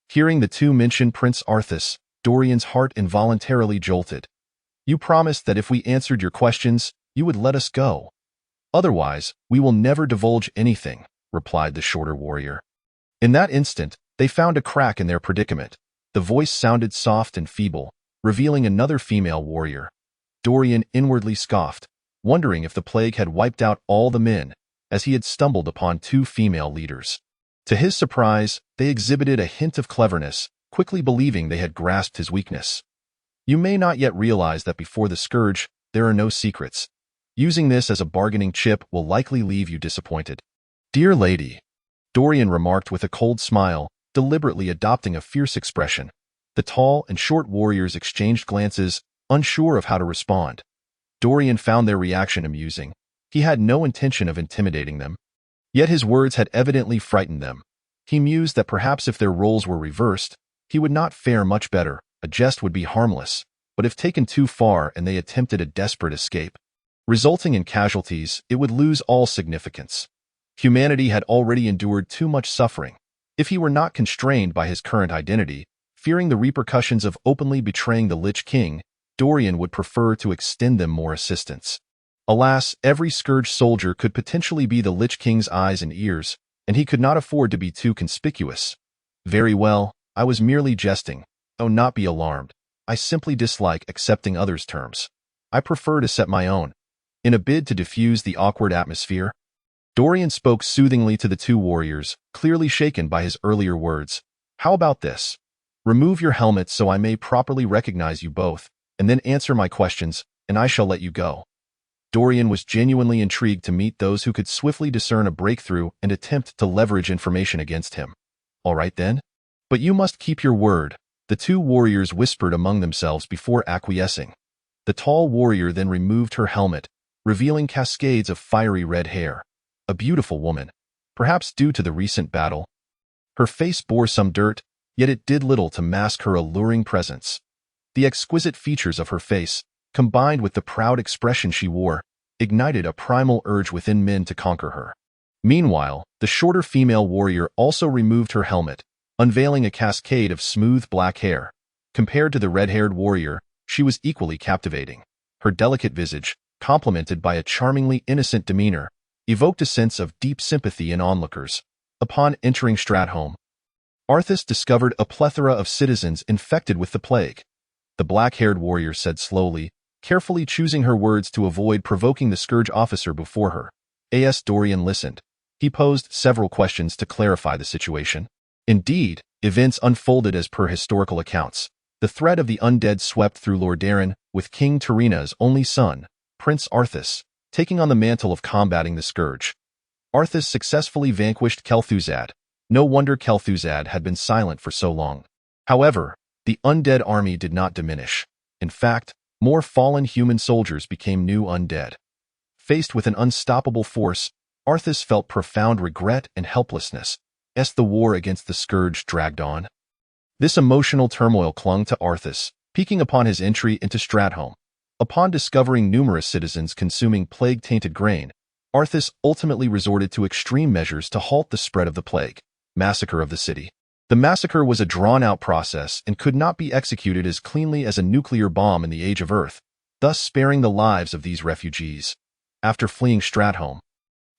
Hearing the two mention Prince Arthas, Dorian's heart involuntarily jolted. You promised that if we answered your questions, you would let us go. Otherwise, we will never divulge anything, replied the shorter warrior. In that instant, they found a crack in their predicament. The voice sounded soft and feeble, revealing another female warrior. Dorian inwardly scoffed, wondering if the plague had wiped out all the men, as he had stumbled upon two female leaders. To his surprise, they exhibited a hint of cleverness, quickly believing they had grasped his weakness. You may not yet realize that before the scourge, there are no secrets. Using this as a bargaining chip will likely leave you disappointed. Dear lady, Dorian remarked with a cold smile, deliberately adopting a fierce expression. The tall and short warriors exchanged glances, unsure of how to respond. Dorian found their reaction amusing. He had no intention of intimidating them. Yet his words had evidently frightened them. He mused that perhaps if their roles were reversed, he would not fare much better. A jest would be harmless, but if taken too far and they attempted a desperate escape, resulting in casualties, it would lose all significance. Humanity had already endured too much suffering. If he were not constrained by his current identity, fearing the repercussions of openly betraying the Lich King, Dorian would prefer to extend them more assistance. Alas, every scourge soldier could potentially be the Lich King's eyes and ears, and he could not afford to be too conspicuous. Very well, I was merely jesting. Oh, not be alarmed. I simply dislike accepting others' terms. I prefer to set my own. In a bid to diffuse the awkward atmosphere, Dorian spoke soothingly to the two warriors, clearly shaken by his earlier words. How about this? Remove your helmets so I may properly recognize you both, and then answer my questions, and I shall let you go. Dorian was genuinely intrigued to meet those who could swiftly discern a breakthrough and attempt to leverage information against him. All right then. But you must keep your word, the two warriors whispered among themselves before acquiescing. The tall warrior then removed her helmet, revealing cascades of fiery red hair. A beautiful woman, perhaps due to the recent battle. Her face bore some dirt, yet it did little to mask her alluring presence. The exquisite features of her face, combined with the proud expression she wore, ignited a primal urge within men to conquer her. Meanwhile, the shorter female warrior also removed her helmet, unveiling a cascade of smooth black hair. Compared to the red-haired warrior, she was equally captivating. Her delicate visage, complemented by a charmingly innocent demeanor, evoked a sense of deep sympathy in onlookers. Upon entering Stratholme, Arthas discovered a plethora of citizens infected with the plague. The black-haired warrior said slowly, carefully choosing her words to avoid provoking the scourge officer before her. As Dorian listened, he posed several questions to clarify the situation. Indeed, events unfolded as per historical accounts. The threat of the undead swept through Lordaeron, with King Tarina's only son, Prince Arthas, taking on the mantle of combating the scourge. Arthas successfully vanquished Kel'Thuzad. No wonder Kel'Thuzad had been silent for so long. However, the undead army did not diminish. In fact, more fallen human soldiers became new undead. Faced with an unstoppable force, Arthas felt profound regret and helplessness as the war against the scourge dragged on. This emotional turmoil clung to Arthas, peaking upon his entry into Stratholme. Upon discovering numerous citizens consuming plague-tainted grain, Arthas ultimately resorted to extreme measures to halt the spread of the plague. Massacre of the city. The massacre was a drawn-out process and could not be executed as cleanly as a nuclear bomb in the Age of Earth, thus sparing the lives of these refugees. After fleeing Stratholme,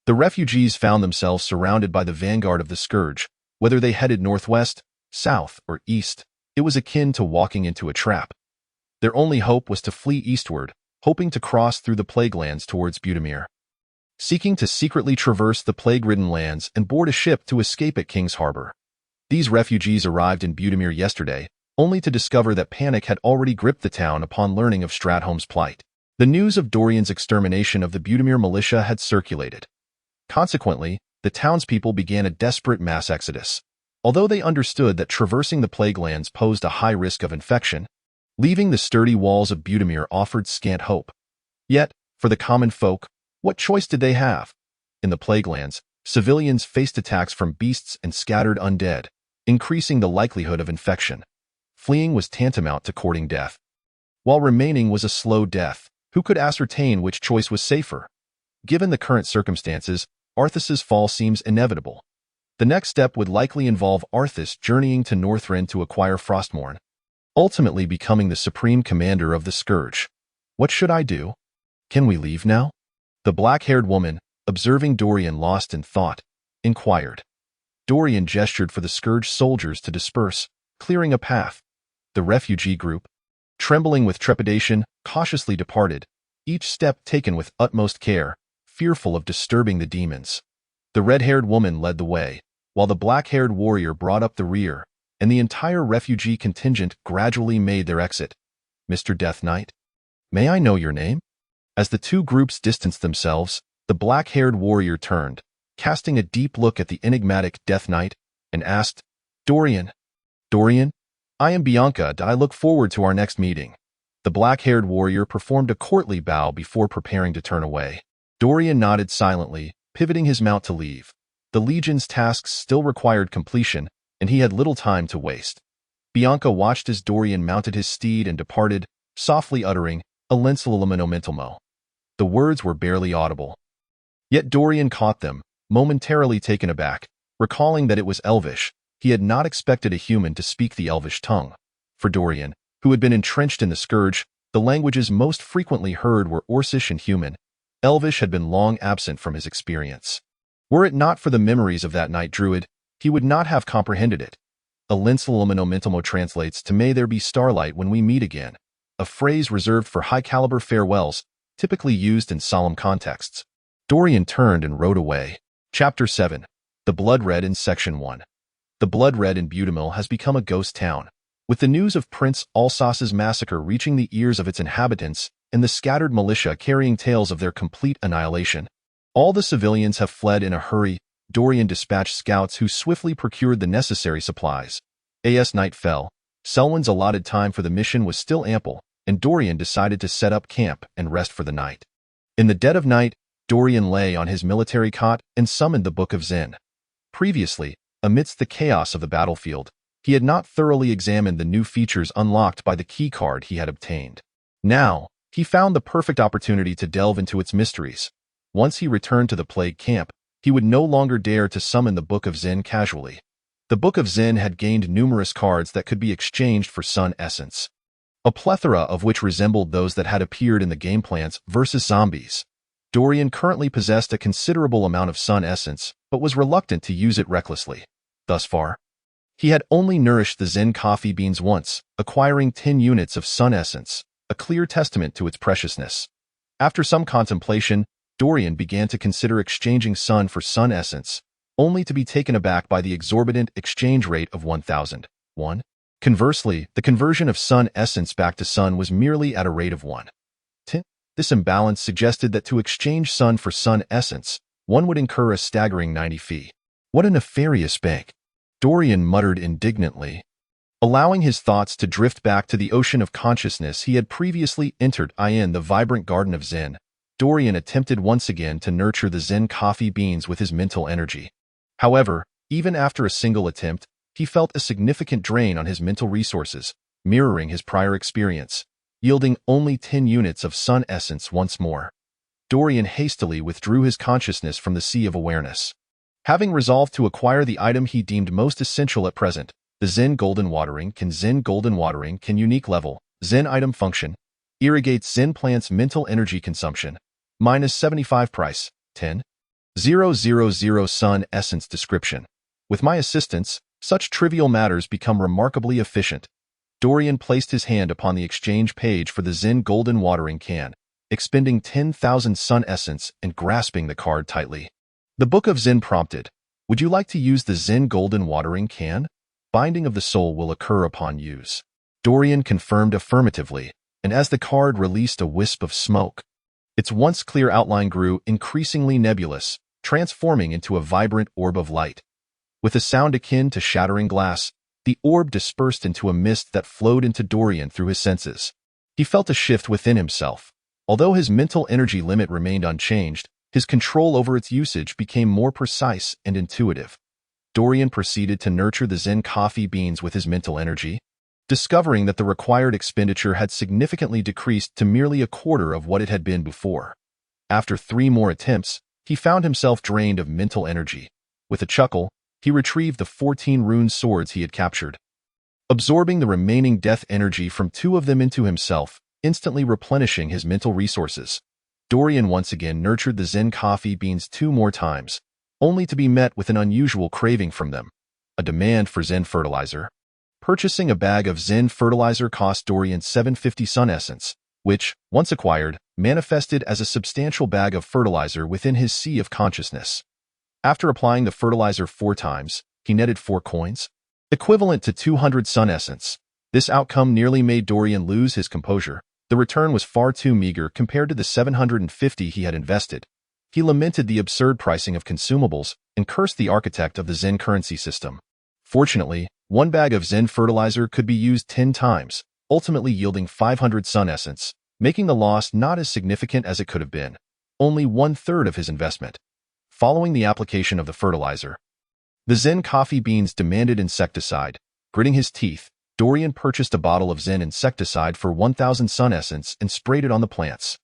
the refugees found themselves surrounded by the vanguard of the scourge. Whether they headed northwest, south, or east, it was akin to walking into a trap. Their only hope was to flee eastward, hoping to cross through the plague lands towards Budimir. Seeking to secretly traverse the plague-ridden lands and board a ship to escape at King's Harbor. These refugees arrived in Budimir yesterday, only to discover that panic had already gripped the town upon learning of Stratholme's plight. The news of Dorian's extermination of the Budimir militia had circulated. Consequently, the townspeople began a desperate mass exodus. Although they understood that traversing the plague lands posed a high risk of infection, leaving the sturdy walls of Budimir offered scant hope. Yet, for the common folk, what choice did they have? In the plague lands, civilians faced attacks from beasts and scattered undead, increasing the likelihood of infection. Fleeing was tantamount to courting death, while remaining was a slow death. Who could ascertain which choice was safer? Given the current circumstances, Arthas's fall seems inevitable. The next step would likely involve Arthas journeying to Northrend to acquire Frostmourne, ultimately becoming the supreme commander of the Scourge. What should I do? Can we leave now? The black-haired woman, observing Dorian lost in thought, inquired. Dorian gestured for the Scourge soldiers to disperse, clearing a path. The refugee group, trembling with trepidation, cautiously departed, each step taken with utmost care, fearful of disturbing the demons. The red-haired woman led the way, while the black-haired warrior brought up the rear, and the entire refugee contingent gradually made their exit. Mr. Death Knight? May I know your name? As the two groups distanced themselves, the black-haired warrior turned, casting a deep look at the enigmatic Death Knight, and asked, Dorian? Dorian? I am Bianca, and I look forward to our next meeting. The black-haired warrior performed a courtly bow before preparing to turn away. Dorian nodded silently, pivoting his mount to leave. The Legion's tasks still required completion, and he had little time to waste. Bianca watched as Dorian mounted his steed and departed, softly uttering, Alensalamentomentalmo. The words were barely audible. Yet Dorian caught them, momentarily taken aback, recalling that it was Elvish. He had not expected a human to speak the Elvish tongue. For Dorian, who had been entrenched in the Scourge, the languages most frequently heard were Orcish and human. Elvish had been long absent from his experience. Were it not for the memories of that night druid, he would not have comprehended it. Alensalamentomentalmo translates to May there be starlight when we meet again, a phrase reserved for high-caliber farewells, typically used in solemn contexts. Dorian turned and rode away. Chapter 7. The Blood Red in Section 1. The Blood Red in Butamil has become a ghost town, with the news of Prince Alsace's massacre reaching the ears of its inhabitants and the scattered militia carrying tales of their complete annihilation. All the civilians have fled in a hurry. Dorian dispatched scouts who swiftly procured the necessary supplies. As night fell, Selwyn's allotted time for the mission was still ample, and Dorian decided to set up camp and rest for the night. In the dead of night, Dorian lay on his military cot and summoned the Book of Zen. Previously, amidst the chaos of the battlefield, he had not thoroughly examined the new features unlocked by the keycard he had obtained. Now, he found the perfect opportunity to delve into its mysteries. Once he returned to the plague camp, he would no longer dare to summon the Book of Zen casually. The Book of Zen had gained numerous cards that could be exchanged for Sun Essence, a plethora of which resembled those that had appeared in the game Plants vs. Zombies. Dorian currently possessed a considerable amount of Sun Essence, but was reluctant to use it recklessly. Thus far, he had only nourished the Zen coffee beans once, acquiring 10 units of Sun Essence, a clear testament to its preciousness. After some contemplation, Dorian began to consider exchanging Sun for Sun Essence, only to be taken aback by the exorbitant exchange rate of 1,001. Conversely, the conversion of Sun Essence back to Sun was merely at a rate of 1,10. This imbalance suggested that to exchange Sun for Sun Essence, one would incur a staggering 90 fee. What a nefarious bank! Dorian muttered indignantly. Allowing his thoughts to drift back to the ocean of consciousness he had previously entered in the vibrant garden of Zen, Dorian attempted once again to nurture the Zen coffee beans with his mental energy. However, even after a single attempt, he felt a significant drain on his mental resources, mirroring his prior experience, yielding only 10 units of Sun Essence once more. Dorian hastily withdrew his consciousness from the sea of awareness. Having resolved to acquire the item he deemed most essential at present, the Zen Golden Watering can unique level, Zen item function, irrigates Zen plant's mental energy consumption, minus 75 price, 10,000 Sun Essence description. With my assistance, such trivial matters become remarkably efficient. Dorian placed his hand upon the exchange page for the Zen Golden Watering can, expending 10,000 Sun Essence and grasping the card tightly. The Book of Zen prompted, "Would you like to use the Zen Golden Watering can? Binding of the soul will occur upon use." Dorian confirmed affirmatively, and as the card released a wisp of smoke, its once clear outline grew increasingly nebulous, transforming into a vibrant orb of light. With a sound akin to shattering glass, the orb dispersed into a mist that flowed into Dorian through his senses. He felt a shift within himself. Although his mental energy limit remained unchanged, his control over its usage became more precise and intuitive. Dorian proceeded to nurture the Zen coffee beans with his mental energy. discovering that the required expenditure had significantly decreased to merely a quarter of what it had been before. After 3 more attempts, he found himself drained of mental energy. With a chuckle, he retrieved the 14 rune swords he had captured. Absorbing the remaining death energy from 2 of them into himself, instantly replenishing his mental resources, Dorian once again nurtured the Zen coffee beans 2 more times, only to be met with an unusual craving from them, a demand for Zen fertilizer. Purchasing a bag of Zen fertilizer cost Dorian 750 sun essence, which, once acquired, manifested as a substantial bag of fertilizer within his sea of consciousness. After applying the fertilizer 4 times, he netted 4 coins, equivalent to 200 sun essence. This outcome nearly made Dorian lose his composure. The return was far too meager compared to the 750 he had invested. He lamented the absurd pricing of consumables and cursed the architect of the Zen currency system. Fortunately, 1 bag of Zen fertilizer could be used 10 times, ultimately yielding 500 sun essence, making the loss not as significant as it could have been, only 1/3 of his investment. Following the application of the fertilizer, the Zen coffee beans demanded insecticide. Gritting his teeth, Dorian purchased a bottle of Zen insecticide for 1,000 sun essence and sprayed it on the plants.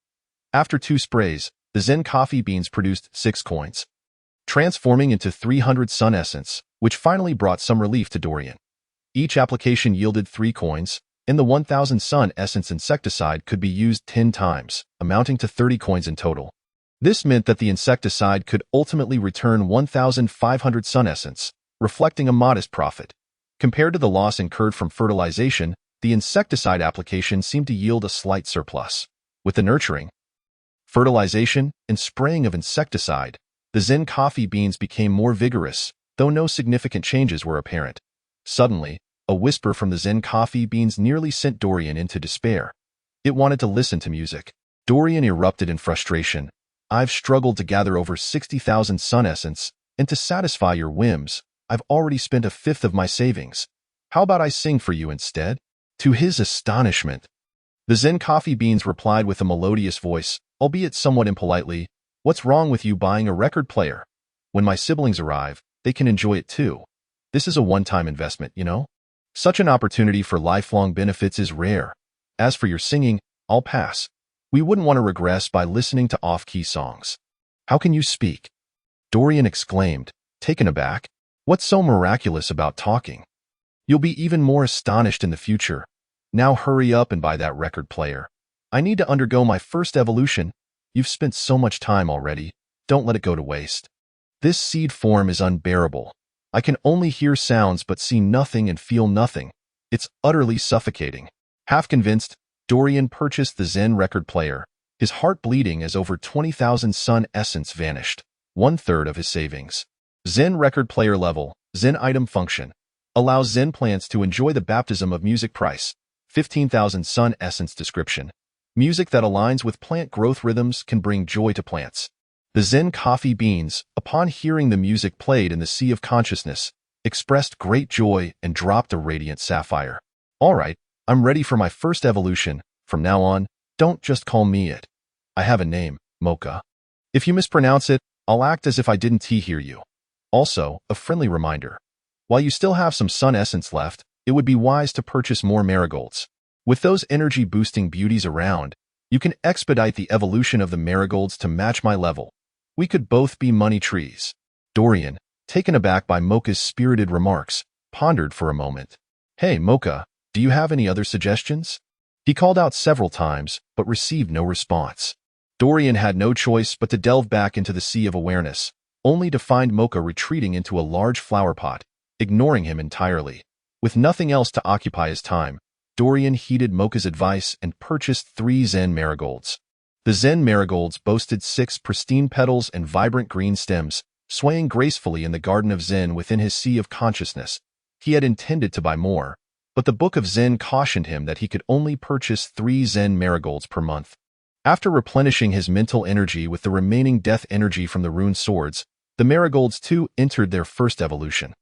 After 2 sprays, the Zen coffee beans produced 6 coins, transforming into 300 sun essence, which finally brought some relief to Dorian. Each application yielded 3 coins, and the 1,000 sun essence insecticide could be used 10 times, amounting to 30 coins in total. This meant that the insecticide could ultimately return 1,500 sun essence, reflecting a modest profit. Compared to the loss incurred from fertilization, the insecticide application seemed to yield a slight surplus. With the nurturing, fertilization, and spraying of insecticide, the Zen coffee beans became more vigorous, though no significant changes were apparent. Suddenly, a whisper from the Zen coffee beans nearly sent Dorian into despair. It wanted to listen to music. Dorian erupted in frustration. "I've struggled to gather over 60,000 sun essence, and to satisfy your whims, I've already spent 1/5 of my savings. How about I sing for you instead?" To his astonishment, the Zen coffee beans replied with a melodious voice, albeit somewhat impolitely, "What's wrong with you buying a record player? When my siblings arrive, they can enjoy it too. This is a one-time investment, you know? Such an opportunity for lifelong benefits is rare. As for your singing, I'll pass. We wouldn't want to regress by listening to off-key songs." "How can you speak?" Dorian exclaimed, taken aback. "What's so miraculous about talking? You'll be even more astonished in the future. Now hurry up and buy that record player. I need to undergo my first evolution. You've spent so much time already. Don't let it go to waste. This seed form is unbearable. I can only hear sounds but see nothing and feel nothing. It's utterly suffocating." Half convinced, Dorian purchased the Zen record player, his heart bleeding as over 20,000 sun essence vanished, 1/3 of his savings. Zen record player level, Zen item function, allows Zen plants to enjoy the baptism of music. Price, 15,000 sun essence. Description: music that aligns with plant growth rhythms can bring joy to plants. The Zen coffee beans, upon hearing the music played in the sea of consciousness, expressed great joy and dropped a radiant sapphire. "All right, I'm ready for my first evolution. From now on, don't just call me it. I have a name, Mocha. If you mispronounce it, I'll act as if I didn't hear you. Also, a friendly reminder. While you still have some sun essence left, it would be wise to purchase more marigolds. With those energy-boosting beauties around, you can expedite the evolution of the marigolds to match my level. We could both be money trees." Dorian, taken aback by Mocha's spirited remarks, pondered for a moment. "Hey, Mocha, do you have any other suggestions?" He called out several times, but received no response. Dorian had no choice but to delve back into the sea of awareness, only to find Mocha retreating into a large flower pot, ignoring him entirely. With nothing else to occupy his time, Dorian heeded Mocha's advice and purchased 3 Zen marigolds. The Zen marigolds boasted 6 pristine petals and vibrant green stems, swaying gracefully in the garden of Zen within his sea of consciousness. He had intended to buy more, but the Book of Zen cautioned him that he could only purchase 3 Zen marigolds per month. After replenishing his mental energy with the remaining death energy from the rune swords, the marigolds too entered their first evolution.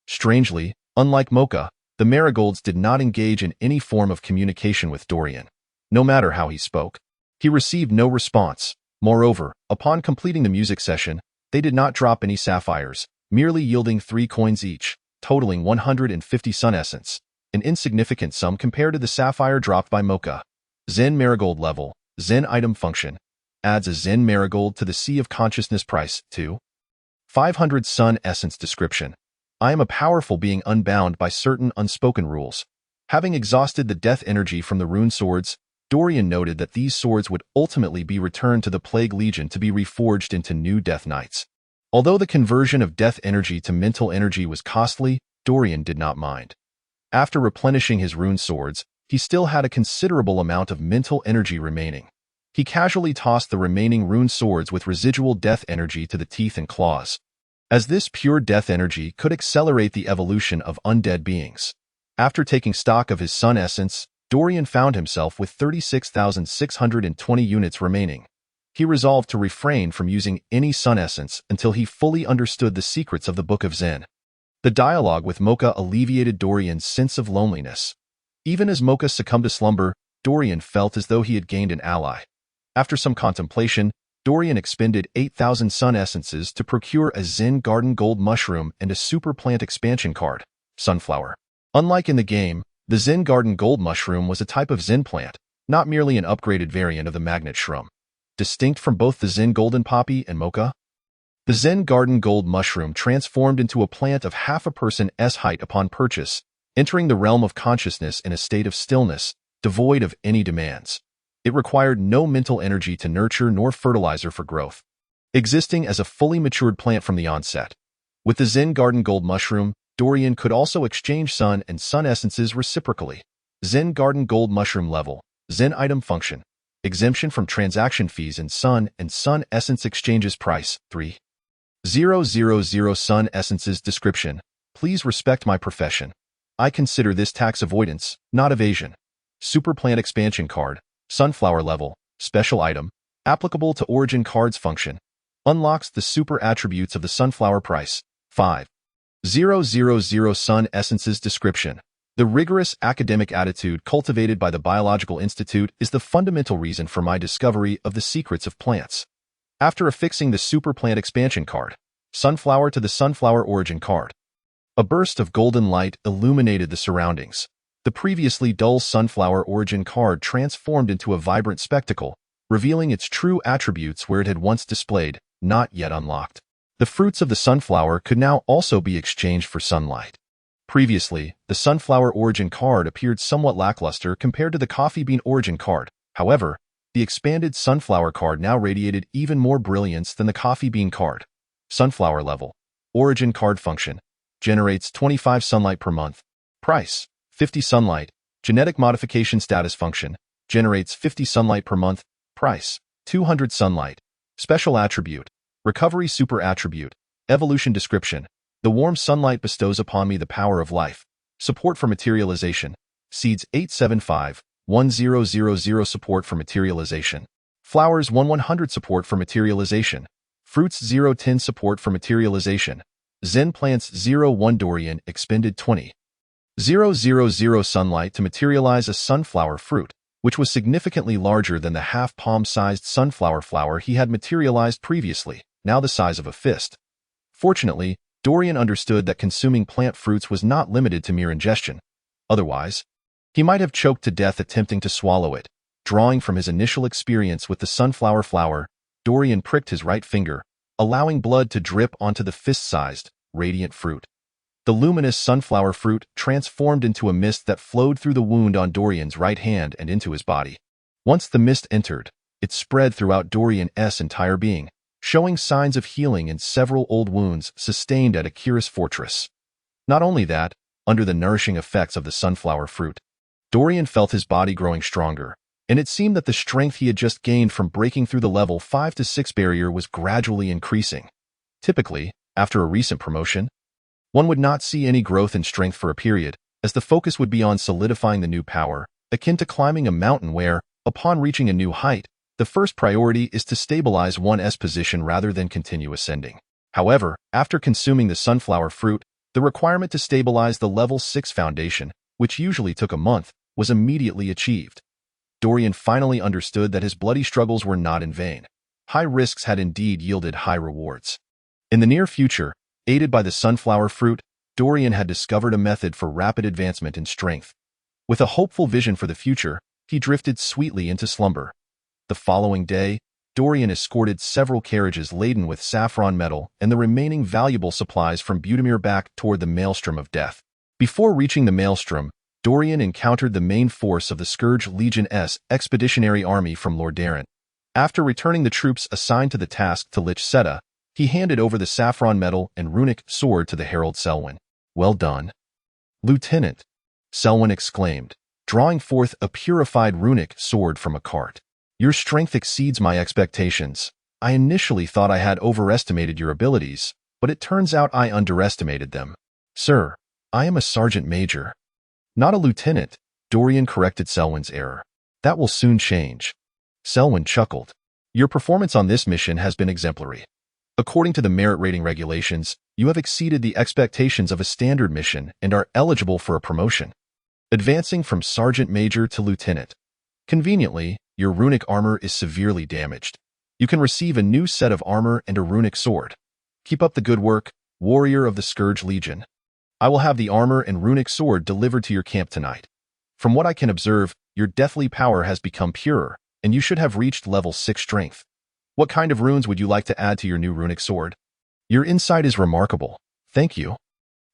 Strangely, unlike Mocha, the marigolds did not engage in any form of communication with Dorian. No matter how he spoke, he received no response. Moreover, upon completing the music session, they did not drop any sapphires, merely yielding 3 coins each, totaling 150 sun essence. an insignificant sum compared to the sapphire dropped by Mocha. Zen Marigold level, Zen item function. Adds a Zen Marigold to the Sea of Consciousness price, 2. 500 Sun Essence description. I am a powerful being unbound by certain unspoken rules. Having exhausted the death energy from the rune swords, Dorian noted that these swords would ultimately be returned to the Plague Legion to be reforged into new Death Knights. Although the conversion of death energy to mental energy was costly, Dorian did not mind. After replenishing his rune swords, he still had a considerable amount of mental energy remaining. He casually tossed the remaining rune swords with residual death energy to the teeth and claws, as this pure death energy could accelerate the evolution of undead beings. After taking stock of his sun essence, Dorian found himself with 36,620 units remaining. He resolved to refrain from using any sun essence until he fully understood the secrets of the Book of Zen. The dialogue with Mocha alleviated Dorian's sense of loneliness. Even as Mocha succumbed to slumber, Dorian felt as though he had gained an ally. After some contemplation, Dorian expended 8,000 sun essences to procure a Zen Garden Gold Mushroom and a super plant expansion card, Sunflower. Unlike in the game, the Zen Garden Gold Mushroom was a type of Zen plant, not merely an upgraded variant of the Magnet Shroom. Distinct from both the Zen Golden Poppy and Mocha, the Zen Garden Gold Mushroom transformed into a plant of half a person's height upon purchase, entering the realm of consciousness in a state of stillness, devoid of any demands. It required no mental energy to nurture nor fertilizer for growth, existing as a fully matured plant from the onset. With the Zen Garden Gold Mushroom, Dorian could also exchange sun and sun essences reciprocally. Zen Garden Gold Mushroom level, Zen item function. Exemption from transaction fees and sun essence exchanges price, 3,000 sun essences description. Please respect my profession. I consider this tax avoidance, not evasion. Super plant expansion card. Sunflower level, special item, applicable to origin cards function. Unlocks the super attributes of the sunflower price. 5,000 sun essences description. The rigorous academic attitude cultivated by the Biological Institute is the fundamental reason for my discovery of the secrets of plants. After affixing the super plant expansion card, Sunflower to the sunflower origin card, a burst of golden light illuminated the surroundings. The previously dull sunflower origin card transformed into a vibrant spectacle, revealing its true attributes where it had once displayed, not yet unlocked. The fruits of the sunflower could now also be exchanged for sunlight. Previously, the sunflower origin card appeared somewhat lackluster compared to the coffee bean origin card. However, the expanded sunflower card now radiated even more brilliance than the coffee bean card. Sunflower level, origin card function, generates 25 sunlight per month. Price, 50 sunlight. Genetic modification status function, generates 50 sunlight per month. Price, 200 sunlight. Special attribute, recovery super attribute. Evolution description. The warm sunlight bestows upon me the power of life. Support for materialization. Seeds 875-1000 support for materialization. Flowers 1100 support for materialization. Fruits 010 support for materialization. Zen plants 01 Dorian expended 20,000 sunlight to materialize a sunflower fruit, which was significantly larger than the half-palm-sized sunflower flower he had materialized previously, now the size of a fist. Fortunately, Dorian understood that consuming plant fruits was not limited to mere ingestion. Otherwise, he might have choked to death attempting to swallow it. Drawing from his initial experience with the sunflower flower, Dorian pricked his right finger, allowing blood to drip onto the fist-sized, radiant fruit. The luminous sunflower fruit transformed into a mist that flowed through the wound on Dorian's right hand and into his body. Once the mist entered, it spread throughout Dorian's entire being, showing signs of healing in several old wounds sustained at Akira's fortress. Not only that, under the nourishing effects of the sunflower fruit, Dorian felt his body growing stronger, and it seemed that the strength he had just gained from breaking through the level 5 to 6 barrier was gradually increasing. Typically, after a recent promotion, one would not see any growth in strength for a period, as the focus would be on solidifying the new power, akin to climbing a mountain where, upon reaching a new height, the first priority is to stabilize one's position rather than continue ascending. However, after consuming the sunflower fruit, the requirement to stabilize the level 6 foundation, which usually took a month, was immediately achieved. Dorian finally understood that his bloody struggles were not in vain. High risks had indeed yielded high rewards. In the near future, aided by the sunflower fruit, Dorian had discovered a method for rapid advancement in strength. With a hopeful vision for the future, he drifted sweetly into slumber. The following day, Dorian escorted several carriages laden with saffron metal and the remaining valuable supplies from Budimir back toward the Maelstrom of Death. Before reaching the Maelstrom, Dorian encountered the main force of the Scourge Legion's expeditionary army from Lordaeron. After returning the troops assigned to the task to Lich King, he handed over the saffron metal and runic sword to the Herald Selwyn. "Well done, Lieutenant," Selwyn exclaimed, drawing forth a purified runic sword from a cart. "Your strength exceeds my expectations. I initially thought I had overestimated your abilities, but it turns out I underestimated them. Sir, I am a sergeant major." "Not a lieutenant," Dorian corrected Selwyn's error. "That will soon change." Selwyn chuckled. "Your performance on this mission has been exemplary. According to the merit rating regulations, you have exceeded the expectations of a standard mission and are eligible for a promotion, advancing from sergeant major to lieutenant. Conveniently, your runic armor is severely damaged. You can receive a new set of armor and a runic sword. Keep up the good work, warrior of the Scourge Legion. I will have the armor and runic sword delivered to your camp tonight. From what I can observe, your deathly power has become purer, and you should have reached level 6 strength. What kind of runes would you like to add to your new runic sword?" "Your insight is remarkable. Thank you.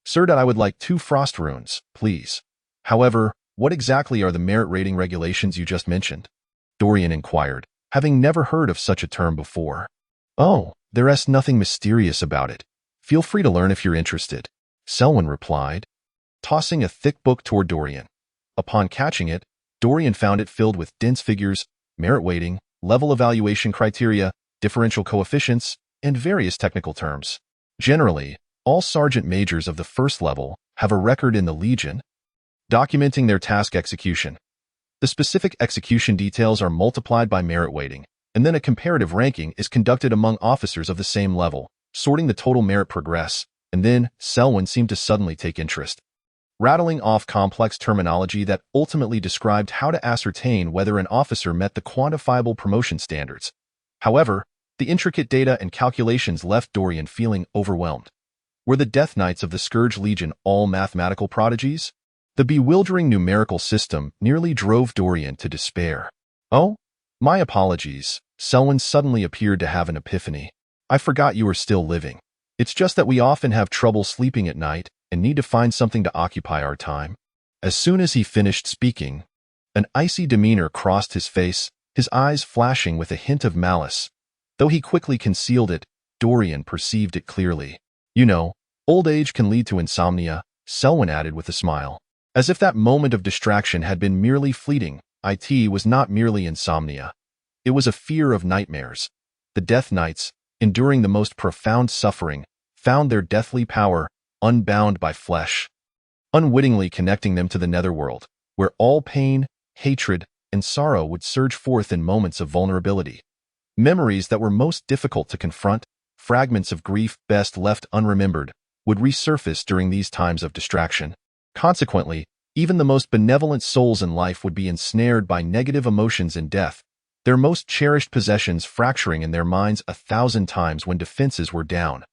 Sir, I would like 2 frost runes, please. However, what exactly are the merit rating regulations you just mentioned?" Dorian inquired, having never heard of such a term before. "Oh, there's nothing mysterious about it. Feel free to learn if you're interested," Selwyn replied, tossing a thick book toward Dorian. Upon catching it, Dorian found it filled with dense figures, merit weighting, level evaluation criteria, differential coefficients, and various technical terms. Generally, all sergeant majors of the first level have a record in the Legion, documenting their task execution. The specific execution details are multiplied by merit weighting, and then a comparative ranking is conducted among officers of the same level, sorting the total merit progress, and then Selwyn seemed to suddenly take interest, rattling off complex terminology that ultimately described how to ascertain whether an officer met the quantifiable promotion standards. However, the intricate data and calculations left Dorian feeling overwhelmed. Were the Death Knights of the Scourge Legion all mathematical prodigies? The bewildering numerical system nearly drove Dorian to despair. "Oh, my apologies," Selwyn suddenly appeared to have an epiphany. "I forgot you were still living. It's just that we often have trouble sleeping at night and need to find something to occupy our time." As soon as he finished speaking, an icy demeanor crossed his face, his eyes flashing with a hint of malice. Though he quickly concealed it, Dorian perceived it clearly. "You know, old age can lead to insomnia," Selwyn added with a smile. As if that moment of distraction had been merely fleeting, it was not merely insomnia. It was a fear of nightmares. The Death Knights, enduring the most profound suffering, found their deathly power unbound by flesh, unwittingly connecting them to the netherworld, where all pain, hatred, and sorrow would surge forth in moments of vulnerability. Memories that were most difficult to confront, fragments of grief best left unremembered, would resurface during these times of distraction. Consequently, even the most benevolent souls in life would be ensnared by negative emotions in death, their most cherished possessions fracturing in their minds 1,000 times when defenses were down.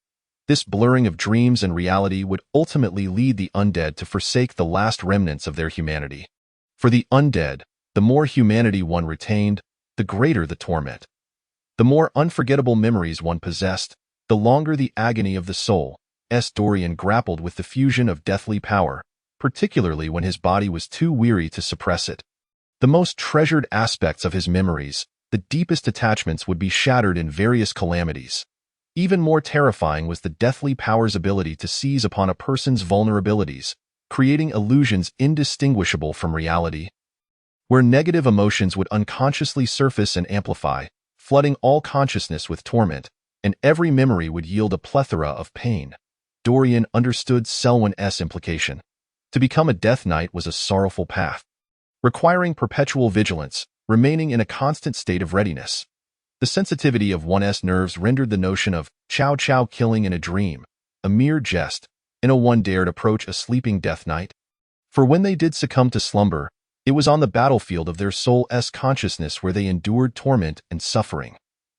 This blurring of dreams and reality would ultimately lead the undead to forsake the last remnants of their humanity. For the undead, the more humanity one retained, the greater the torment. The more unforgettable memories one possessed, the longer the agony of the soul. Dorian grappled with the fusion of deathly power, particularly when his body was too weary to suppress it. The most treasured aspects of his memories, the deepest attachments, would be shattered in various calamities. Even more terrifying was the deathly power's ability to seize upon a person's vulnerabilities, creating illusions indistinguishable from reality. Where negative emotions would unconsciously surface and amplify, flooding all consciousness with torment, and every memory would yield a plethora of pain. Dorian understood Selwyn's implication. To become a Death Knight was a sorrowful path, requiring perpetual vigilance, remaining in a constant state of readiness. The sensitivity of one's nerves rendered the notion of chow killing in a dream a mere jest, and no one dared approach a sleeping Death Knight. For when they did succumb to slumber, it was on the battlefield of their soul's consciousness where they endured torment and suffering.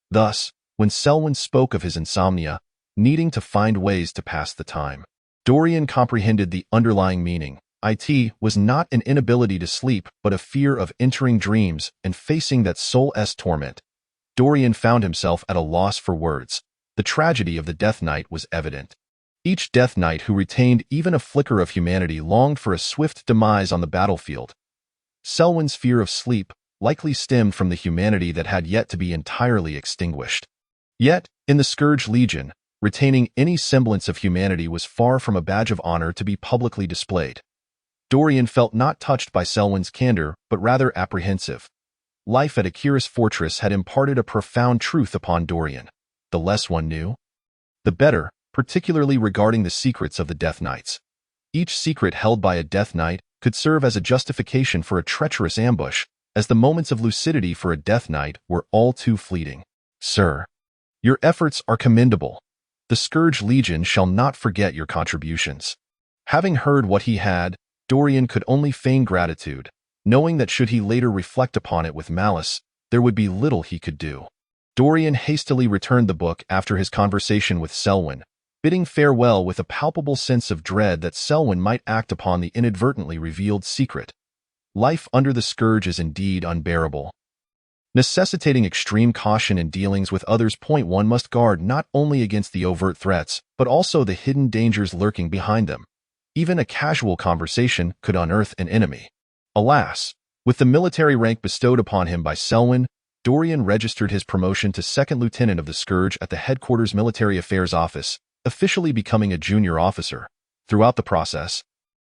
Thus, when Selwyn spoke of his insomnia, needing to find ways to pass the time, Dorian comprehended the underlying meaning. It was not an inability to sleep, but a fear of entering dreams and facing that soul's torment. Dorian found himself at a loss for words. The tragedy of the Death Knight was evident. Each Death Knight who retained even a flicker of humanity longed for a swift demise on the battlefield. Selwyn's fear of sleep likely stemmed from the humanity that had yet to be entirely extinguished. Yet, in the Scourge Legion, retaining any semblance of humanity was far from a badge of honor to be publicly displayed. Dorian felt not touched by Selwyn's candor, but rather apprehensive. Life at Akira's fortress had imparted a profound truth upon Dorian. The less one knew, the better, particularly regarding the secrets of the Death Knights. Each secret held by a Death Knight could serve as a justification for a treacherous ambush, as the moments of lucidity for a Death Knight were all too fleeting. Sir, your efforts are commendable. The Scourge Legion shall not forget your contributions. Having heard what he had, Dorian could only feign gratitude, knowing that should he later reflect upon it with malice, there would be little he could do. Dorian hastily returned the book after his conversation with Selwyn, bidding farewell with a palpable sense of dread that Selwyn might act upon the inadvertently revealed secret. Life under the Scourge is indeed unbearable, necessitating extreme caution in dealings with others. One must guard not only against the overt threats, but also the hidden dangers lurking behind them. Even a casual conversation could unearth an enemy. Alas, with the military rank bestowed upon him by Selwyn, Dorian registered his promotion to second lieutenant of the Scourge at the headquarters military affairs office, officially becoming a junior officer. Throughout the process,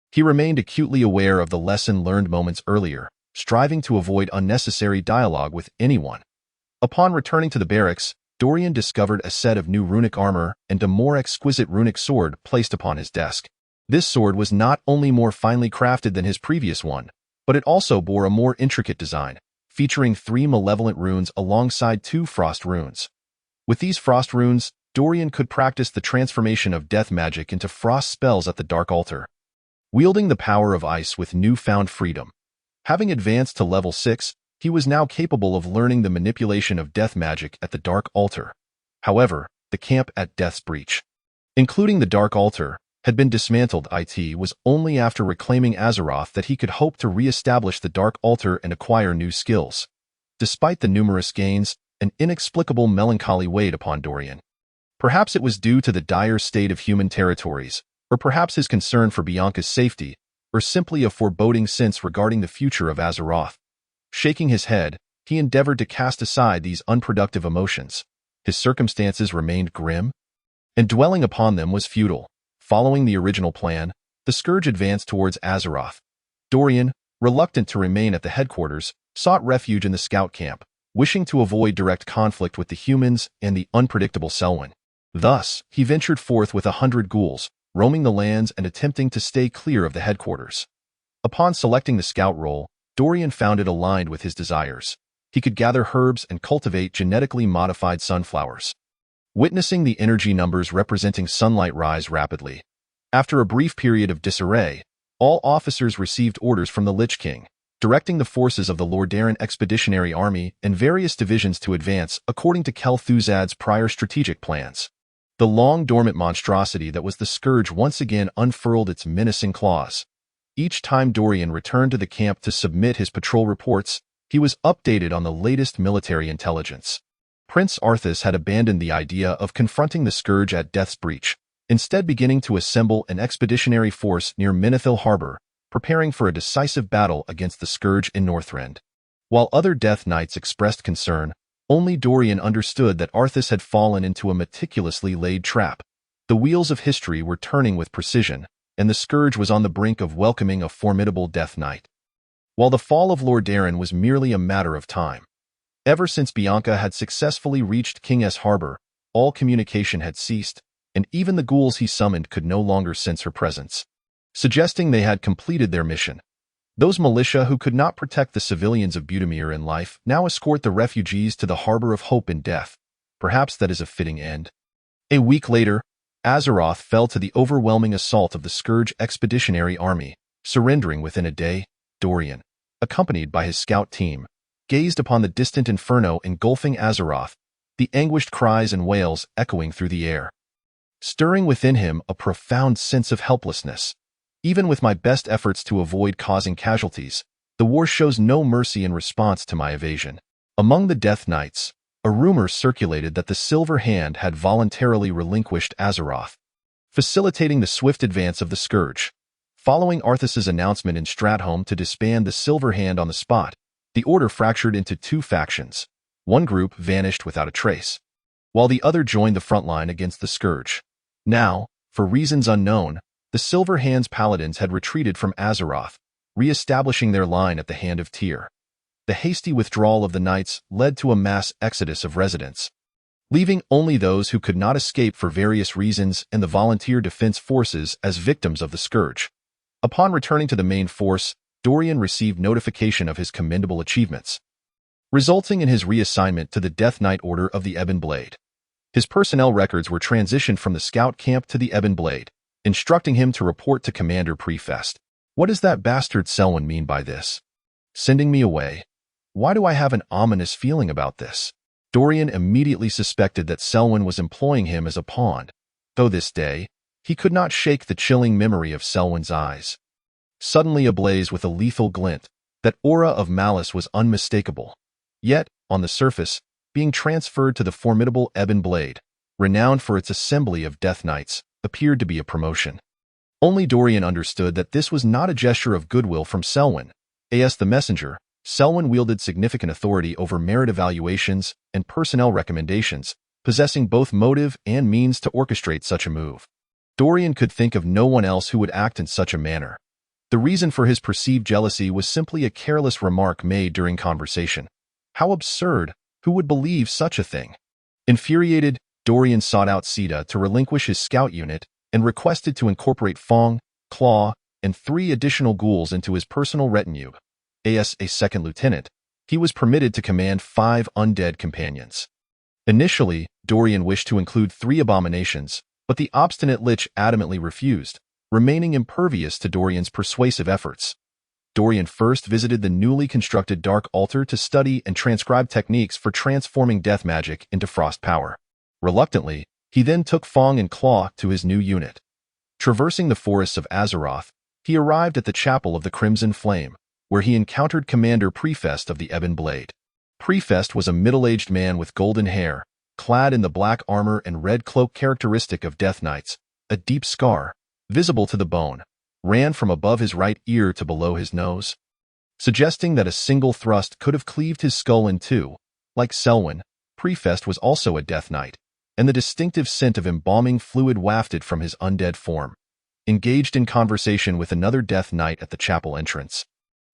he remained acutely aware of the lesson learned moments earlier, striving to avoid unnecessary dialogue with anyone. Upon returning to the barracks, Dorian discovered a set of new runic armor and a more exquisite runic sword placed upon his desk. This sword was not only more finely crafted than his previous one, but it also bore a more intricate design, featuring 3 malevolent runes alongside 2 frost runes. With these frost runes, Dorian could practice the transformation of death magic into frost spells at the Dark Altar, wielding the power of ice with newfound freedom. Having advanced to level 6, he was now capable of learning the manipulation of death magic at the Dark Altar. However, the camp at Death's Breach, including the Dark Altar, had been dismantled. It was only after reclaiming Azeroth that he could hope to re-establish the Dark Altar and acquire new skills. Despite the numerous gains, an inexplicable melancholy weighed upon Dorian. Perhaps it was due to the dire state of human territories, or perhaps his concern for Bianca's safety, or simply a foreboding sense regarding the future of Azeroth. Shaking his head, he endeavored to cast aside these unproductive emotions. His circumstances remained grim, and dwelling upon them was futile. Following the original plan, the Scourge advanced towards Azeroth. Dorian, reluctant to remain at the headquarters, sought refuge in the scout camp, wishing to avoid direct conflict with the humans and the unpredictable Selwyn. Thus, he ventured forth with 100 ghouls, roaming the lands and attempting to stay clear of the headquarters. Upon selecting the scout role, Dorian found it aligned with his desires. He could gather herbs and cultivate genetically modified sunflowers. Witnessing the energy numbers representing sunlight rise rapidly, after a brief period of disarray, all officers received orders from the Lich King, directing the forces of the Lordaeron Expeditionary Army and various divisions to advance according to Kel'Thuzad's prior strategic plans. The long-dormant monstrosity that was the Scourge once again unfurled its menacing claws. Each time Dorian returned to the camp to submit his patrol reports, he was updated on the latest military intelligence. Prince Arthas had abandoned the idea of confronting the Scourge at Death's Breach, instead beginning to assemble an expeditionary force near Menethil Harbor, preparing for a decisive battle against the Scourge in Northrend. While other Death Knights expressed concern, only Dorian understood that Arthas had fallen into a meticulously laid trap. The wheels of history were turning with precision, and the Scourge was on the brink of welcoming a formidable Death Knight. While the fall of Lordaeron was merely a matter of time. Ever since Bianca had successfully reached King's Harbor, all communication had ceased, and even the ghouls he summoned could no longer sense her presence, suggesting they had completed their mission. Those militia who could not protect the civilians of Budimir in life now escort the refugees to the Harbor of Hope in Death. Perhaps that is a fitting end. A week later, Azeroth fell to the overwhelming assault of the Scourge Expeditionary Army, surrendering within a day. Dorian, accompanied by his scout team, gazed upon the distant inferno engulfing Azeroth, the anguished cries and wails echoing through the air. stirring within him a profound sense of helplessness. Even with my best efforts to avoid causing casualties, the war shows no mercy in response to my evasion. Among the Death Knights, a rumor circulated that the Silver Hand had voluntarily relinquished Azeroth, facilitating the swift advance of the Scourge. Following Arthas's announcement in Stratholme to disband the Silver Hand on the spot, the Order fractured into two factions. One group vanished without a trace, while the other joined the front line against the Scourge. Now, for reasons unknown, the Silver Hand's paladins had retreated from Azeroth, re-establishing their line at the Hand of Tyr. The hasty withdrawal of the knights led to a mass exodus of residents, leaving only those who could not escape for various reasons and the volunteer defense forces as victims of the Scourge. Upon returning to the main force, Dorian received notification of his commendable achievements, resulting in his reassignment to the Death Knight Order of the Ebon Blade. His personnel records were transitioned from the scout camp to the Ebon Blade, instructing him to report to Commander Prefest. What does that bastard Selwyn mean by this? Sending me away? Why do I have an ominous feeling about this? Dorian immediately suspected that Selwyn was employing him as a pawn, though this day, he could not shake the chilling memory of Selwyn's eyes. Suddenly ablaze with a lethal glint, that aura of malice was unmistakable. Yet, on the surface, being transferred to the formidable Ebon Blade, renowned for its assembly of Death Knights, appeared to be a promotion. Only Dorian understood that this was not a gesture of goodwill from Selwyn. As the messenger, Selwyn wielded significant authority over merit evaluations and personnel recommendations, possessing both motive and means to orchestrate such a move. Dorian could think of no one else who would act in such a manner. The reason for his perceived jealousy was simply a careless remark made during conversation. How absurd! Who would believe such a thing? Infuriated, Dorian sought out Sita to relinquish his scout unit and requested to incorporate Fong, Claw, and 3 additional ghouls into his personal retinue. As a second lieutenant, he was permitted to command 5 undead companions. Initially, Dorian wished to include 3 abominations, but the obstinate Lich adamantly refused, remaining impervious to Dorian's persuasive efforts. Dorian first visited the newly constructed Dark Altar to study and transcribe techniques for transforming death magic into frost power. Reluctantly, he then took Fong and Claw to his new unit. Traversing the forests of Azeroth, he arrived at the Chapel of the Crimson Flame, where he encountered Commander Prefest of the Ebon Blade. Prefest was a middle-aged man with golden hair, clad in the black armor and red cloak characteristic of Death Knights. A deep scar, visible to the bone, ran from above his right ear to below his nose, suggesting that a single thrust could have cleaved his skull in two. Like Selwyn, Prefest was also a Death Knight, and the distinctive scent of embalming fluid wafted from his undead form. Engaged in conversation with another Death Knight at the chapel entrance,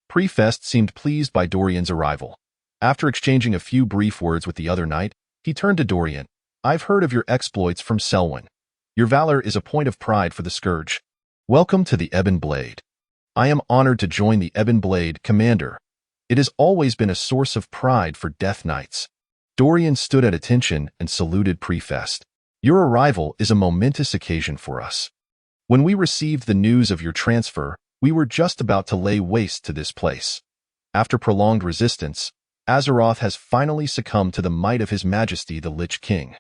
Prefest seemed pleased by Dorian's arrival. After exchanging a few brief words with the other knight, he turned to Dorian. "I've heard of your exploits from Selwyn. Your valor is a point of pride for the Scourge. Welcome to the Ebon Blade. I am honored to join the Ebon Blade, Commander. It has always been a source of pride for Death Knights." Dorian stood at attention and saluted Prefest. "Your arrival is a momentous occasion for us. When we received the news of your transfer, we were just about to lay waste to this place. After prolonged resistance, Azeroth has finally succumbed to the might of His Majesty the Lich King.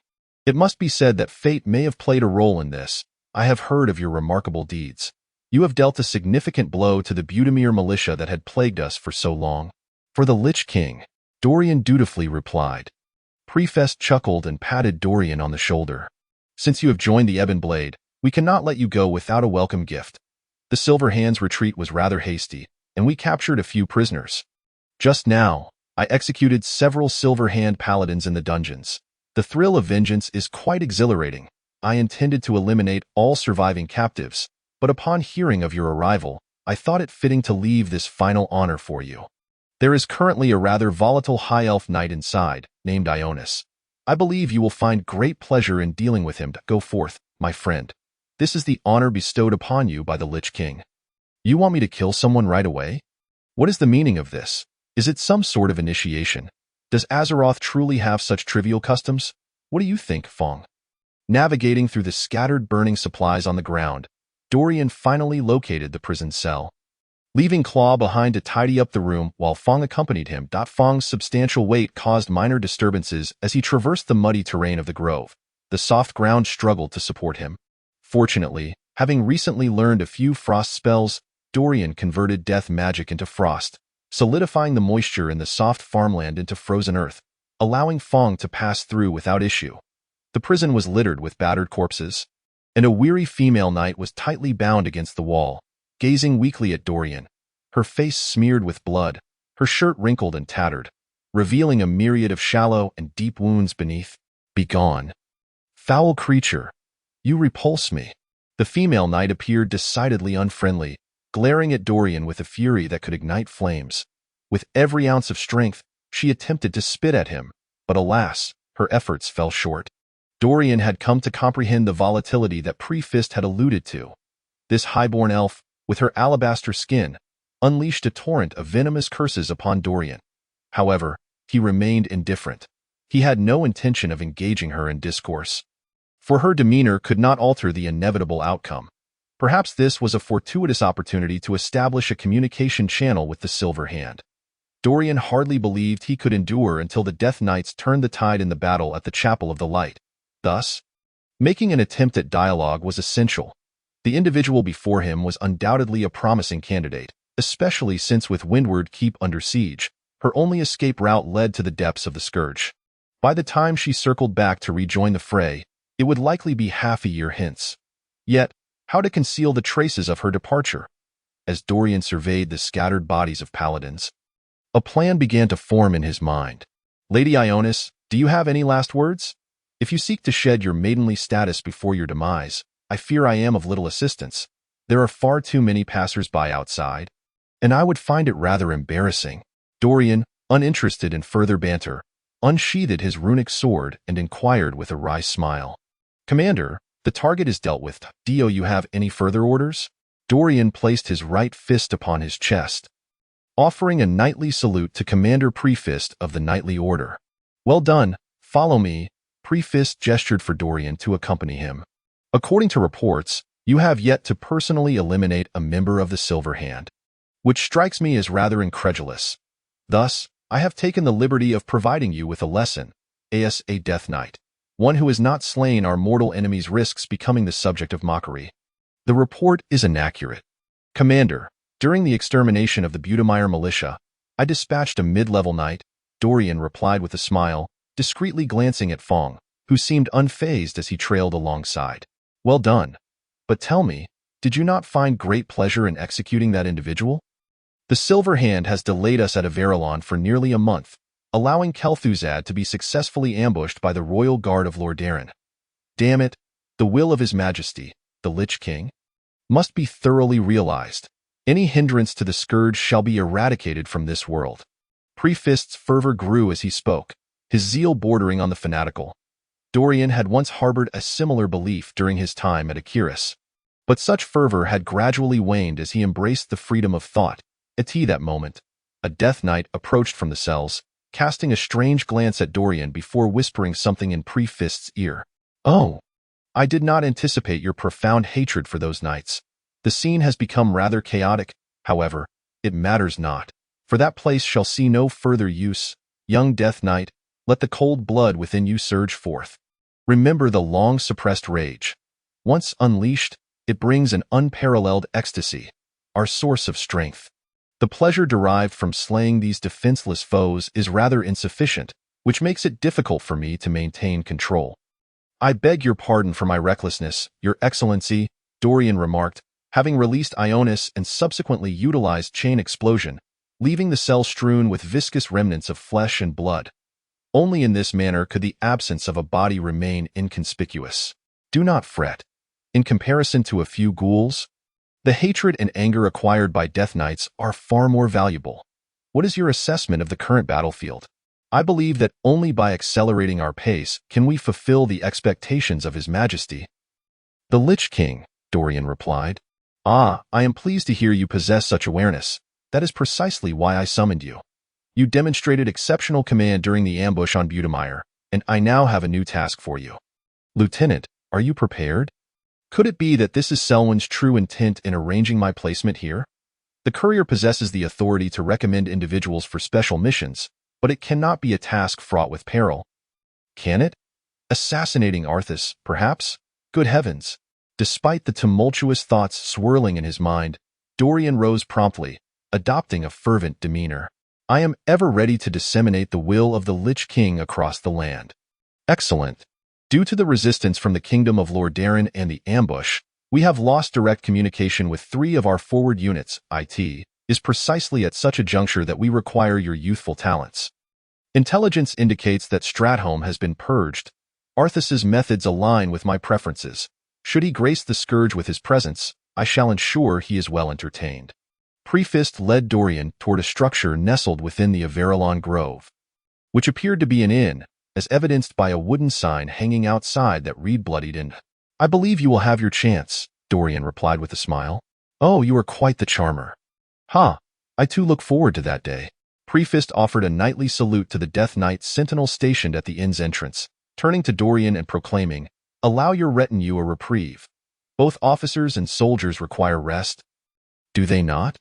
It must be said that fate may have played a role in this. I have heard of your remarkable deeds. You have dealt a significant blow to the Budimir militia that had plagued us for so long." "For the Lich King," Dorian dutifully replied. Prefest chuckled and patted Dorian on the shoulder. "Since you have joined the Ebon Blade, we cannot let you go without a welcome gift. The Silver Hand's retreat was rather hasty, and we captured a few prisoners. Just now, I executed several Silver Hand paladins in the dungeons. The thrill of vengeance is quite exhilarating. I intended to eliminate all surviving captives, but upon hearing of your arrival, I thought it fitting to leave this final honor for you. There is currently a rather volatile High Elf knight inside, named Ionis. I believe you will find great pleasure in dealing with him. Go forth, my friend. This is the honor bestowed upon you by the Lich King." "You want me to kill someone right away? What is the meaning of this? Is it some sort of initiation? Does Azeroth truly have such trivial customs? What do you think, Fong?" Navigating through the scattered burning supplies on the ground, Dorian finally located the prison cell. Leaving Claw behind to tidy up the room while Fong accompanied him. Fong's substantial weight caused minor disturbances as he traversed the muddy terrain of the grove. The soft ground struggled to support him. Fortunately, having recently learned a few frost spells, Dorian converted death magic into frost, solidifying the moisture in the soft farmland into frozen earth, allowing Fong to pass through without issue. The prison was littered with battered corpses, and a weary female knight was tightly bound against the wall, gazing weakly at Dorian, her face smeared with blood, her shirt wrinkled and tattered, revealing a myriad of shallow and deep wounds beneath. "Begone, foul creature! You repulse me." The female knight appeared decidedly unfriendly, glaring at Dorian with a fury that could ignite flames. With every ounce of strength, she attempted to spit at him, but alas, her efforts fell short. Dorian had come to comprehend the volatility that Pre-Fist had alluded to. This highborn elf, with her alabaster skin, unleashed a torrent of venomous curses upon Dorian. However, he remained indifferent. He had no intention of engaging her in discourse, for her demeanor could not alter the inevitable outcome. Perhaps this was a fortuitous opportunity to establish a communication channel with the Silver Hand. Dorian hardly believed he could endure until the Death Knights turned the tide in the battle at the Chapel of the Light. Thus, making an attempt at dialogue was essential. The individual before him was undoubtedly a promising candidate, especially since with Windward Keep under siege, her only escape route led to the depths of the Scourge. By the time she circled back to rejoin the fray, it would likely be half a year hence. Yet, how to conceal the traces of her departure? As Dorian surveyed the scattered bodies of paladins, a plan began to form in his mind. "Lady Ionis, do you have any last words? If you seek to shed your maidenly status before your demise, I fear I am of little assistance. There are far too many passers-by outside, and I would find it rather embarrassing." Dorian, uninterested in further banter, unsheathed his runic sword and inquired with a wry smile. "Commander, the target is dealt with. Do you have any further orders?" Dorian placed his right fist upon his chest, offering a knightly salute to Commander Pre-Fist of the Knightly Order. "Well done, follow me." Pre-Fist gestured for Dorian to accompany him. "According to reports, you have yet to personally eliminate a member of the Silver Hand, which strikes me as rather incredulous. Thus, I have taken the liberty of providing you with a lesson, as a Death Knight. One who has not slain our mortal enemies risks becoming the subject of mockery." The report is inaccurate. "Commander, during the extermination of the Budemeyer militia, I dispatched a mid-level knight," Dorian replied with a smile, discreetly glancing at Fong, who seemed unfazed as he trailed alongside. "Well done. But tell me, did you not find great pleasure in executing that individual? The Silver Hand has delayed us at Averillon for nearly a month, allowing Kel'Thuzad to be successfully ambushed by the royal guard of Lordaeron. Damn it, the will of His Majesty, the Lich King, must be thoroughly realized. Any hindrance to the Scourge shall be eradicated from this world." Pre-Fist's fervor grew as he spoke, his zeal bordering on the fanatical. Dorian had once harbored a similar belief during his time at Akiris, but such fervor had gradually waned as he embraced the freedom of thought. At that moment, a Death Knight approached from the cells, casting a strange glance at Dorian before whispering something in Pre-Fist's ear. "Oh, I did not anticipate your profound hatred for those knights. The scene has become rather chaotic. However, it matters not, for that place shall see no further use. Young Death Knight, let the cold blood within you surge forth. Remember the long-suppressed rage. Once unleashed, it brings an unparalleled ecstasy, our source of strength. The pleasure derived from slaying these defenseless foes is rather insufficient, which makes it difficult for me to maintain control." "I beg your pardon for my recklessness, Your Excellency," Dorian remarked, having released Ionis and subsequently utilized Chain Explosion, leaving the cell strewn with viscous remnants of flesh and blood. Only in this manner could the absence of a body remain inconspicuous. "Do not fret. In comparison to a few ghouls, the hatred and anger acquired by Death Knights are far more valuable. What is your assessment of the current battlefield? I believe that only by accelerating our pace can we fulfill the expectations of His Majesty." "The Lich King," Dorian replied. "Ah, I am pleased to hear you possess such awareness. That is precisely why I summoned you. You demonstrated exceptional command during the ambush on Budemeyer, and I now have a new task for you. Lieutenant, are you prepared? Could it be that this is Selwyn's true intent in arranging my placement here? The courier possesses the authority to recommend individuals for special missions, but it cannot be a task fraught with peril. Can it? Assassinating Arthas, perhaps? Good heavens! Despite the tumultuous thoughts swirling in his mind, Dorian rose promptly, adopting a fervent demeanor. I am ever ready to disseminate the will of the Lich King across the land. Excellent. Due to the resistance from the kingdom of Lordaeron and the ambush, we have lost direct communication with 3 of our forward units. It is precisely at such a juncture that we require your youthful talents. Intelligence indicates that Stratholme has been purged. Arthas's methods align with my preferences. Should he grace the scourge with his presence, I shall ensure he is well entertained. Prefist led Dorian toward a structure nestled within the Averillon Grove, which appeared to be an inn, as evidenced by a wooden sign hanging outside that read bloodied and I believe you will have your chance, Dorian replied with a smile. Oh, you are quite the charmer. I too look forward to that day. Prefist offered a knightly salute to the Death Knight sentinel stationed at the inn's entrance, turning to Dorian and proclaiming, Allow your retinue a reprieve. Both officers and soldiers require rest. Do they not?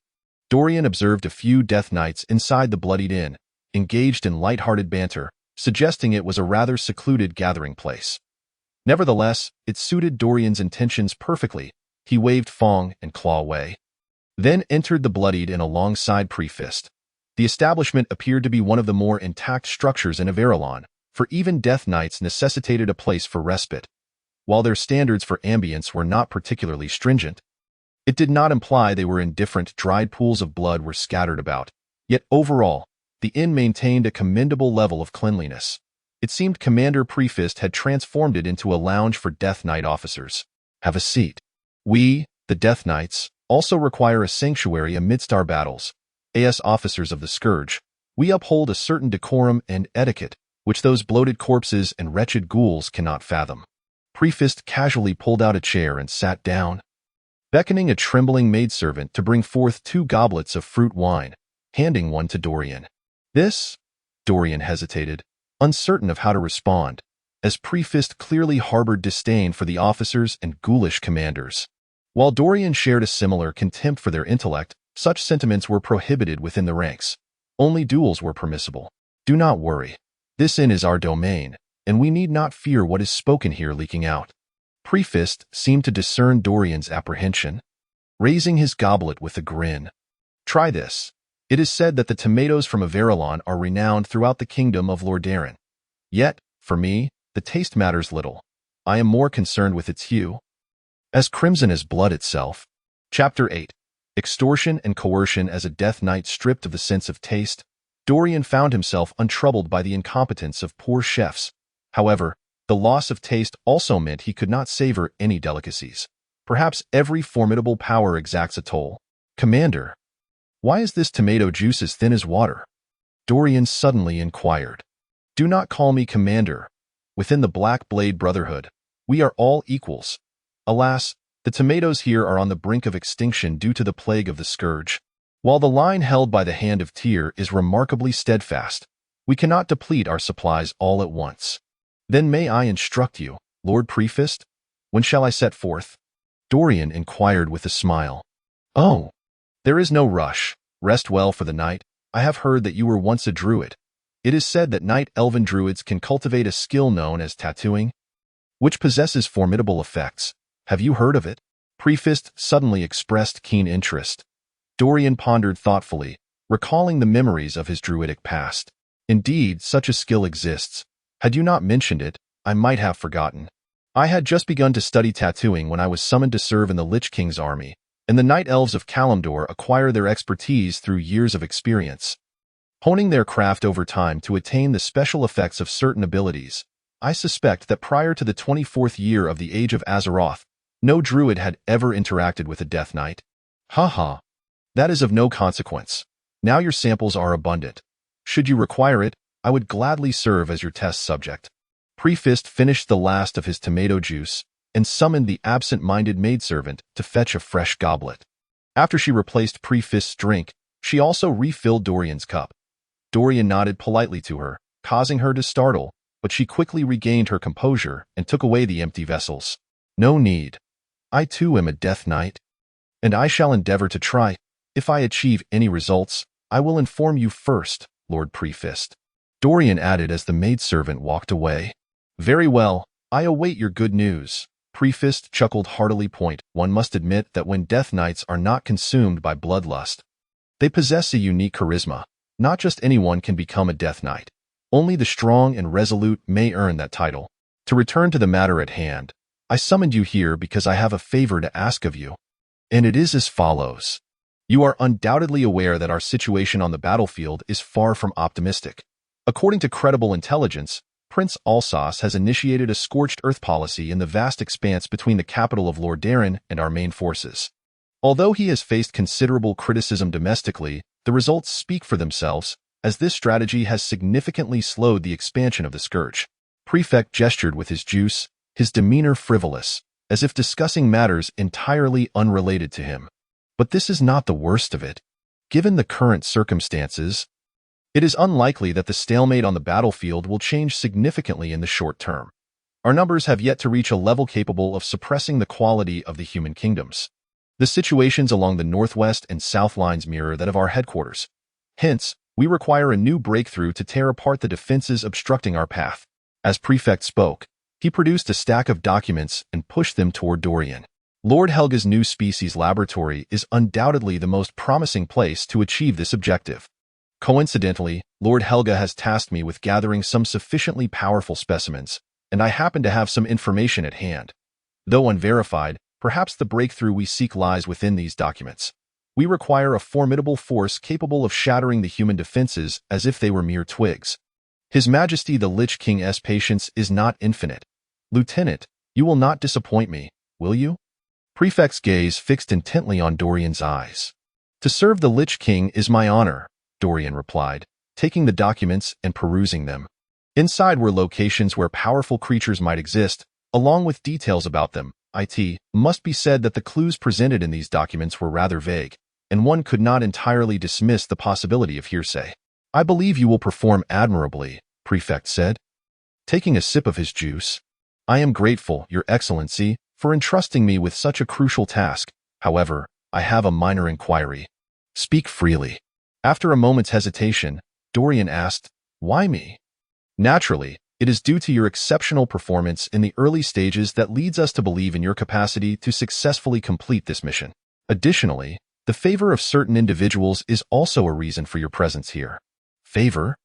Dorian observed a few Death Knights inside the bloodied inn, engaged in light-hearted banter, suggesting it was a rather secluded gathering place. Nevertheless, it suited Dorian's intentions perfectly. He waved Fong and Claw away, then entered the bloodied inn alongside Prefist. The establishment appeared to be one of the more intact structures in Averillon, for even Death Knights necessitated a place for respite. While their standards for ambience were not particularly stringent, it did not imply they were indifferent. Dried pools of blood were scattered about. Yet overall, the inn maintained a commendable level of cleanliness. It seemed Commander Prefist had transformed it into a lounge for Death Knight officers. Have a seat. We, the Death Knights, also require a sanctuary amidst our battles. As officers of the Scourge, we uphold a certain decorum and etiquette, which those bloated corpses and wretched ghouls cannot fathom. Prefist casually pulled out a chair and sat down, beckoning a trembling maidservant to bring forth 2 goblets of fruit wine, handing one to Dorian. This? Dorian hesitated, uncertain of how to respond, as Prefist clearly harbored disdain for the officers and ghoulish commanders. While Dorian shared a similar contempt for their intellect, such sentiments were prohibited within the ranks. Only duels were permissible. Do not worry. This inn is our domain, and we need not fear what is spoken here leaking out. Prefist seemed to discern Dorian's apprehension, raising his goblet with a grin. Try this. It is said that the tomatoes from Averillon are renowned throughout the kingdom of Lordaeron. Yet, for me, the taste matters little. I am more concerned with its hue. As crimson as blood itself. Chapter 8. Extortion and Coercion. As a Death Knight stripped of the sense of taste, Dorian found himself untroubled by the incompetence of poor chefs. However, the loss of taste also meant he could not savor any delicacies. Perhaps every formidable power exacts a toll. Commander, why is this tomato juice as thin as water? Dorian suddenly inquired. Do not call me Commander. Within the Black Blade Brotherhood, we are all equals. Alas, the tomatoes here are on the brink of extinction due to the plague of the Scourge. While the line held by the Hand of Tyr is remarkably steadfast, we cannot deplete our supplies all at once. Then may I instruct you, Lord Prefist? When shall I set forth? Dorian inquired with a smile. Oh, there is no rush. Rest well for the night. I have heard that you were once a druid. It is said that night elven druids can cultivate a skill known as tattooing, which possesses formidable effects. Have you heard of it? Prefist suddenly expressed keen interest. Dorian pondered thoughtfully, recalling the memories of his druidic past. Indeed, such a skill exists. Had you not mentioned it, I might have forgotten. I had just begun to study tattooing when I was summoned to serve in the Lich King's army, and the Night Elves of Kalimdor acquire their expertise through years of experience, honing their craft over time to attain the special effects of certain abilities. I suspect that prior to the 24th year of the Age of Azeroth, no druid had ever interacted with a Death Knight. Haha. That is of no consequence. Now your samples are abundant. Should you require it, I would gladly serve as your test subject. Prefist finished the last of his tomato juice and summoned the absent-minded maidservant to fetch a fresh goblet. After she replaced Prefist's drink, she also refilled Dorian's cup. Dorian nodded politely to her, causing her to startle, but she quickly regained her composure and took away the empty vessels. No need. I too am a Death Knight, and I shall endeavor to try. If I achieve any results, I will inform you first, Lord Prefist. Dorian added as the maidservant walked away. Very well, I await your good news. Prefist chuckled heartily. One must admit that when Death Knights are not consumed by bloodlust, they possess a unique charisma. Not just anyone can become a Death Knight. Only the strong and resolute may earn that title. To return to the matter at hand, I summoned you here because I have a favor to ask of you. And it is as follows. You are undoubtedly aware that our situation on the battlefield is far from optimistic. According to credible intelligence, Prince Alsace has initiated a scorched earth policy in the vast expanse between the capital of Lord Darren and our main forces. Although he has faced considerable criticism domestically, the results speak for themselves, as this strategy has significantly slowed the expansion of the Scourge. Prefect gestured with his juice, his demeanor frivolous, as if discussing matters entirely unrelated to him. But this is not the worst of it. Given the current circumstances, it is unlikely that the stalemate on the battlefield will change significantly in the short term. Our numbers have yet to reach a level capable of suppressing the quality of the human kingdoms. The situations along the northwest and south lines mirror that of our headquarters. Hence, we require a new breakthrough to tear apart the defenses obstructing our path. As Prefect spoke, he produced a stack of documents and pushed them toward Dorian. Lord Helga's new species laboratory is undoubtedly the most promising place to achieve this objective. Coincidentally, Lord Helga has tasked me with gathering some sufficiently powerful specimens, and I happen to have some information at hand. Though unverified, perhaps the breakthrough we seek lies within these documents. We require a formidable force capable of shattering the human defenses as if they were mere twigs. His Majesty the Lich King's patience is not infinite. Lieutenant, you will not disappoint me, will you? Prefect's gaze fixed intently on Dorian's eyes. To serve the Lich King is my honor, Dorian replied, taking the documents and perusing them. Inside were locations where powerful creatures might exist, along with details about them. It must be said that the clues presented in these documents were rather vague, and one could not entirely dismiss the possibility of hearsay. I believe you will perform admirably, Prefect said, taking a sip of his juice. I am grateful, Your Excellency, for entrusting me with such a crucial task. However, I have a minor inquiry. Speak freely. After a moment's hesitation, Dorian asked, Why me? Naturally, it is due to your exceptional performance in the early stages that leads us to believe in your capacity to successfully complete this mission. Additionally, the favor of certain individuals is also a reason for your presence here. Favor?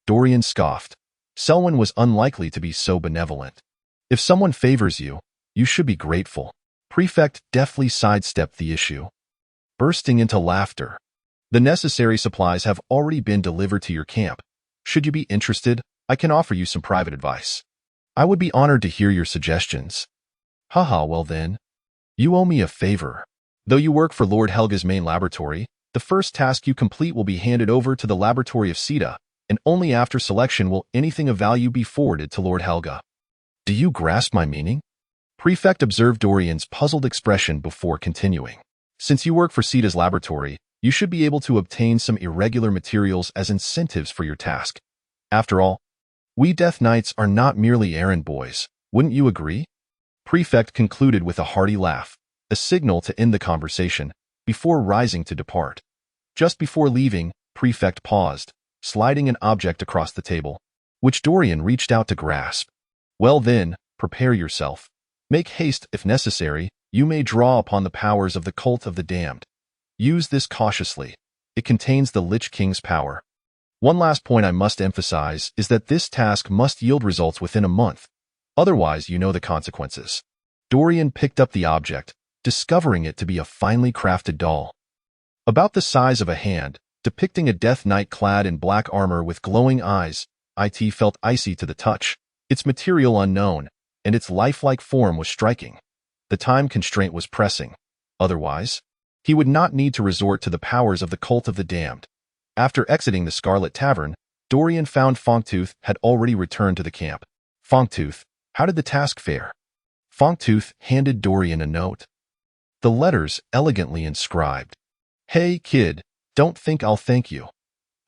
Dorian scoffed. Selwyn was unlikely to be so benevolent. If someone favors you, you should be grateful. Prefect deftly sidestepped the issue, bursting into laughter. The necessary supplies have already been delivered to your camp. Should you be interested, I can offer you some private advice. I would be honored to hear your suggestions. Haha, well then. You owe me a favor. Though you work for Lord Helga's main laboratory, the first task you complete will be handed over to the laboratory of Citadel, and only after selection will anything of value be forwarded to Lord Helga. Do you grasp my meaning? Prefect observed Dorian's puzzled expression before continuing. Since you work for Citadel's laboratory, you should be able to obtain some irregular materials as incentives for your task. After all, we Death Knights are not merely errand boys, wouldn't you agree? Prefect concluded with a hearty laugh, a signal to end the conversation, before rising to depart. Just before leaving, Prefect paused, sliding an object across the table, which Dorian reached out to grasp. Well then, prepare yourself. Make haste if necessary, you may draw upon the powers of the Cult of the Damned. Use this cautiously. It contains the Lich King's power. One last point I must emphasize is that this task must yield results within a month. Otherwise, you know the consequences. Dorian picked up the object, discovering it to be a finely crafted doll. About the size of a hand, depicting a Death Knight clad in black armor with glowing eyes, It felt icy to the touch, its material unknown, and its lifelike form was striking. The time constraint was pressing. Otherwise, he would not need to resort to the powers of the Cult of the Damned. After exiting the Scarlet Tavern, Dorian found Fonktooth had already returned to the camp. Fonktooth, how did the task fare? Fonktooth handed Dorian a note. The letters elegantly inscribed. Hey, kid, don't think I'll thank you.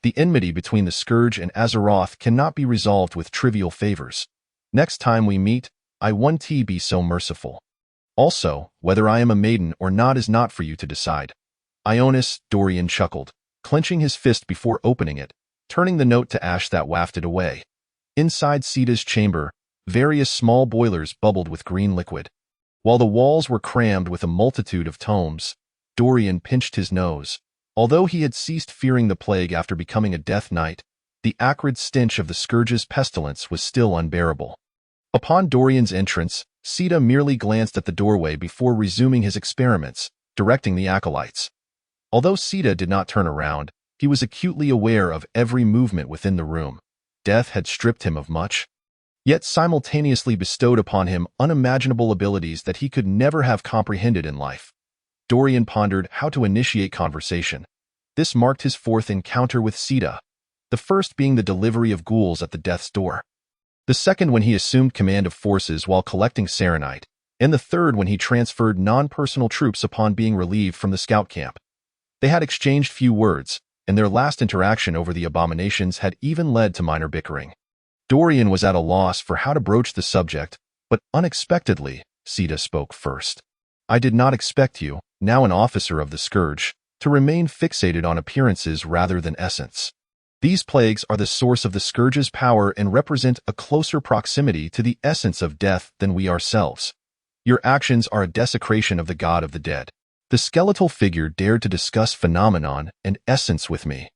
The enmity between the Scourge and Azeroth cannot be resolved with trivial favors. Next time we meet, I won't be so merciful. Also, whether I am a maiden or not is not for you to decide. Ionis, Dorian chuckled, clenching his fist before opening it, turning the note to ash that wafted away. Inside Sita's chamber, Various small boilers bubbled with green liquid. While the walls were crammed with a multitude of tomes, Dorian pinched his nose. Although he had ceased fearing the plague after becoming a Death Knight, the acrid stench of the Scourge's pestilence was still unbearable. Upon Dorian's entrance, Sita merely glanced at the doorway before resuming his experiments, directing the acolytes. Although Sita did not turn around, he was acutely aware of every movement within the room. Death had stripped him of much, yet simultaneously bestowed upon him unimaginable abilities that he could never have comprehended in life. Dorian pondered how to initiate conversation. This marked his fourth encounter with Sita, the first being the delivery of ghouls at the death's door, the second when he assumed command of forces while collecting Serenite, and the third when he transferred non-personal troops upon being relieved from the scout camp. They had exchanged few words, and their last interaction over the abominations had even led to minor bickering. Dorian was at a loss for how to broach the subject, but unexpectedly, Sita spoke first. I did not expect you, now an officer of the Scourge, to remain fixated on appearances rather than essence. These plagues are the source of the Scourge's power and represent a closer proximity to the essence of death than we ourselves. Your actions are a desecration of the god of the dead. The skeletal figure dared to discuss phenomenon and essence with me,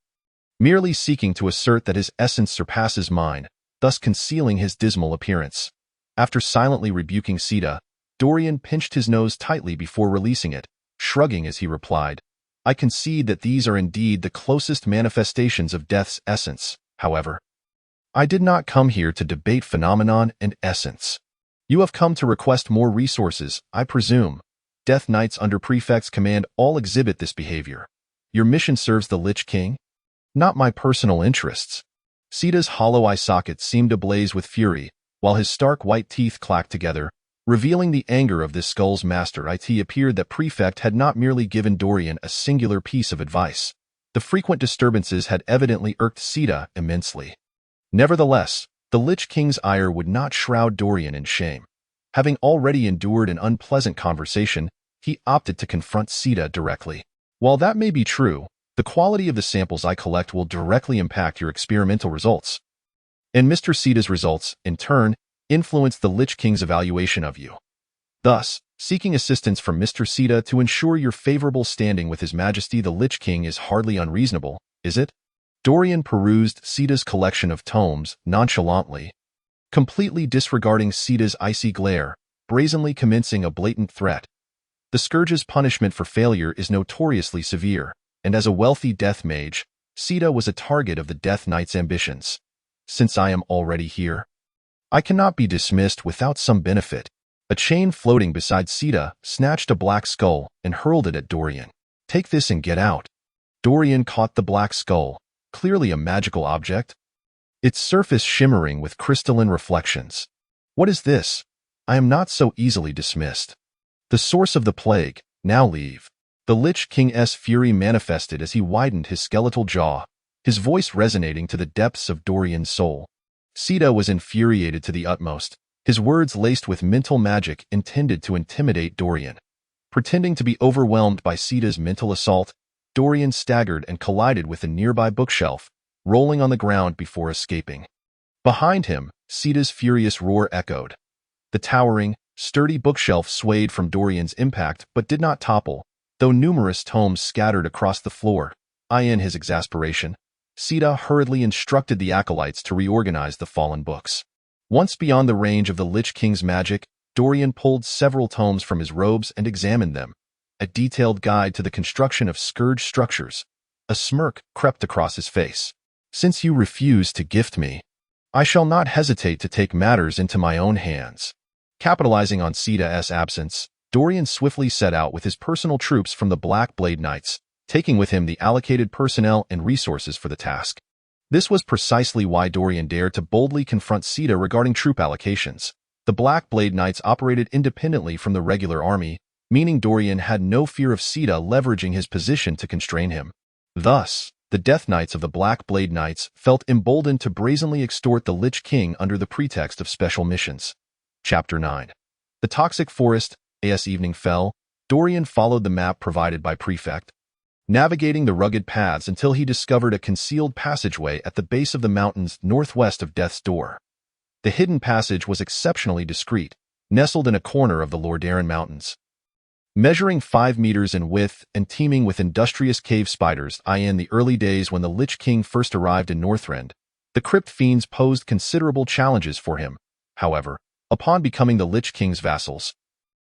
merely seeking to assert that his essence surpasses mine, thus concealing his dismal appearance. After silently rebuking Sita, Dorian pinched his nose tightly before releasing it, shrugging as he replied, I concede that these are indeed the closest manifestations of death's essence. However, I did not come here to debate phenomenon and essence. You have come to request more resources, I presume. Death Knights under Prefect's command all exhibit this behavior. Your mission serves the Lich King? Not my personal interests. Sita's hollow eye socket seemed ablaze with fury, while his stark white teeth clacked together, revealing the anger of this skull's master. It appeared that Prefect had not merely given Dorian a singular piece of advice. The frequent disturbances had evidently irked Sita immensely. Nevertheless, the Lich King's ire would not shroud Dorian in shame. Having already endured an unpleasant conversation, he opted to confront Sita directly. While that may be true, the quality of the samples I collect will directly impact your experimental results. And Mr. Sita's results, in turn, influence the Lich King's evaluation of you. Thus, seeking assistance from Mr. Sita to ensure your favorable standing with His Majesty the Lich King is hardly unreasonable, is it? Dorian perused Sita's collection of tomes nonchalantly, completely disregarding Sita's icy glare, brazenly commencing a blatant threat. The Scourge's punishment for failure is notoriously severe, and as a wealthy death mage, Sita was a target of the Death Knight's ambitions. Since I am already here, I cannot be dismissed without some benefit. A chain floating beside Sita snatched a black skull and hurled it at Dorian. Take this and get out. Dorian caught the black skull, clearly a magical object, its surface shimmering with crystalline reflections. What is this? I am not so easily dismissed. The source of the plague, now leave. The Lich King's fury manifested as he widened his skeletal jaw, his voice resonating to the depths of Dorian's soul. Sita was infuriated to the utmost, his words laced with mental magic intended to intimidate Dorian. Pretending to be overwhelmed by Sita's mental assault, Dorian staggered and collided with a nearby bookshelf, rolling on the ground before escaping. Behind him, Sita's furious roar echoed. The towering, sturdy bookshelf swayed from Dorian's impact but did not topple, though numerous tomes scattered across the floor. In his exasperation, Sita hurriedly instructed the acolytes to reorganize the fallen books. Once beyond the range of the Lich King's magic, Dorian pulled several tomes from his robes and examined them. A detailed guide to the construction of Scourge structures. A smirk crept across his face. Since you refuse to gift me, I shall not hesitate to take matters into my own hands. Capitalizing on Sita's absence, Dorian swiftly set out with his personal troops from the Black Blade Knights, taking with him the allocated personnel and resources for the task. This was precisely why Dorian dared to boldly confront Sita regarding troop allocations. The Black Blade Knights operated independently from the regular army, meaning Dorian had no fear of Sita leveraging his position to constrain him. Thus, the Death Knights of the Black Blade Knights felt emboldened to brazenly extort the Lich King under the pretext of special missions. Chapter 9. The Toxic Forest. As evening fell, Dorian followed the map provided by Prefect, navigating the rugged paths until he discovered a concealed passageway at the base of the mountains northwest of Death's Door. The hidden passage was exceptionally discreet, nestled in a corner of the Lordaeron Mountains. Measuring 5 meters in width and teeming with industrious cave spiders, in the early days when the Lich King first arrived in Northrend, the crypt fiends posed considerable challenges for him. However, upon becoming the Lich King's vassals,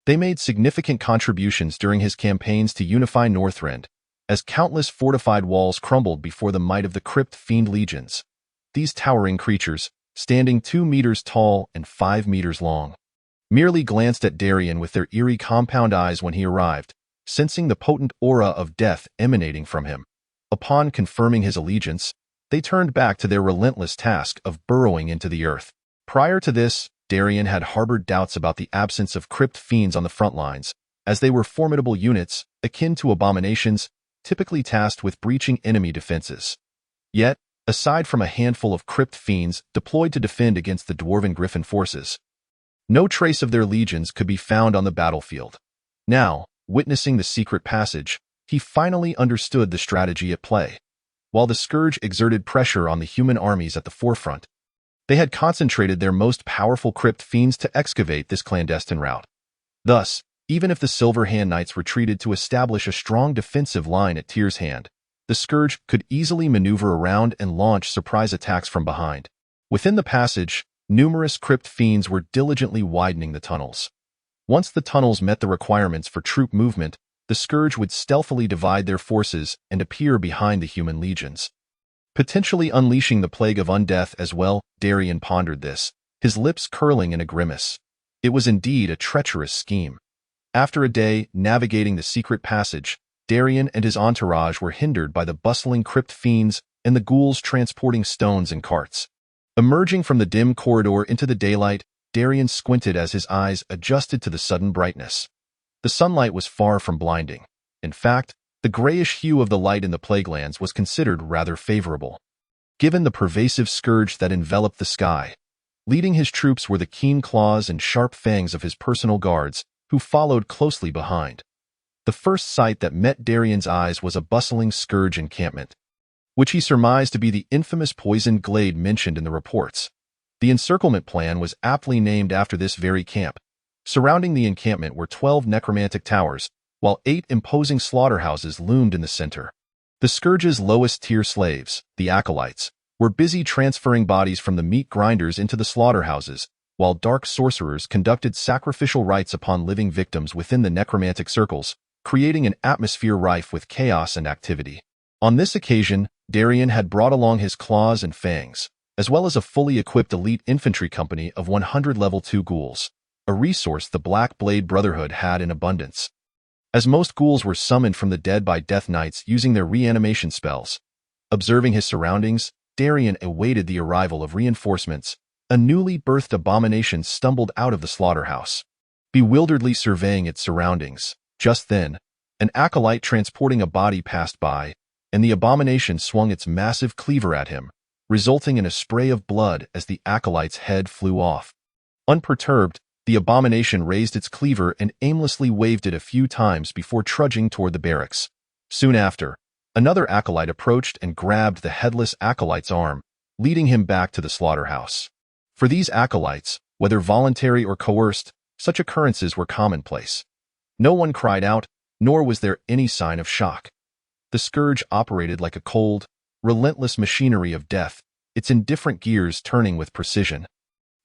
they made significant contributions during his campaigns to unify Northrend, as countless fortified walls crumbled before the might of the crypt fiend legions. These towering creatures, standing 2 meters tall and 5 meters long, merely glanced at Darien with their eerie compound eyes when he arrived, sensing the potent aura of death emanating from him. Upon confirming his allegiance, they turned back to their relentless task of burrowing into the earth. Prior to this, Darien had harbored doubts about the absence of crypt fiends on the front lines, as they were formidable units, akin to abominations, typically tasked with breaching enemy defenses. Yet, aside from a handful of crypt fiends deployed to defend against the dwarven griffin forces, no trace of their legions could be found on the battlefield. Now, witnessing the secret passage, he finally understood the strategy at play. While the Scourge exerted pressure on the human armies at the forefront, they had concentrated their most powerful crypt fiends to excavate this clandestine route. Thus, even if the Silver Hand Knights retreated to establish a strong defensive line at Tyr's Hand, the Scourge could easily maneuver around and launch surprise attacks from behind. Within the passage, numerous crypt fiends were diligently widening the tunnels. Once the tunnels met the requirements for troop movement, the Scourge would stealthily divide their forces and appear behind the human legions, potentially unleashing the plague of undeath as well. Darien pondered this, his lips curling in a grimace. It was indeed a treacherous scheme. After a day navigating the secret passage, Darien and his entourage were hindered by the bustling crypt fiends and the ghouls transporting stones in carts. Emerging from the dim corridor into the daylight, Darien squinted as his eyes adjusted to the sudden brightness. The sunlight was far from blinding. In fact, the grayish hue of the light in the Plaguelands was considered rather favorable, given the pervasive scourge that enveloped the sky. Leading his troops were the keen claws and sharp fangs of his personal guards, who followed closely behind. The first sight that met Darien's eyes was a bustling scourge encampment, which he surmised to be the infamous poisoned glade mentioned in the reports. The encirclement plan was aptly named after this very camp. Surrounding the encampment were 12 necromantic towers, while 8 imposing slaughterhouses loomed in the center. The Scourge's lowest-tier slaves, the acolytes, were busy transferring bodies from the meat grinders into the slaughterhouses, while dark sorcerers conducted sacrificial rites upon living victims within the necromantic circles, creating an atmosphere rife with chaos and activity. On this occasion, Darien had brought along his claws and fangs, as well as a fully equipped elite infantry company of 100 level 2 ghouls, a resource the Black Blade Brotherhood had in abundance. As most ghouls were summoned from the dead by Death Knights using their reanimation spells. Observing his surroundings, Darien awaited the arrival of reinforcements. A newly birthed abomination stumbled out of the slaughterhouse, bewilderedly surveying its surroundings. Just then, an acolyte transporting a body passed by, and the abomination swung its massive cleaver at him, resulting in a spray of blood as the acolyte's head flew off. Unperturbed, the abomination raised its cleaver and aimlessly waved it a few times before trudging toward the barracks. Soon after, another acolyte approached and grabbed the headless acolyte's arm, leading him back to the slaughterhouse. For these acolytes, whether voluntary or coerced, such occurrences were commonplace. No one cried out, nor was there any sign of shock. The Scourge operated like a cold, relentless machinery of death, its indifferent gears turning with precision.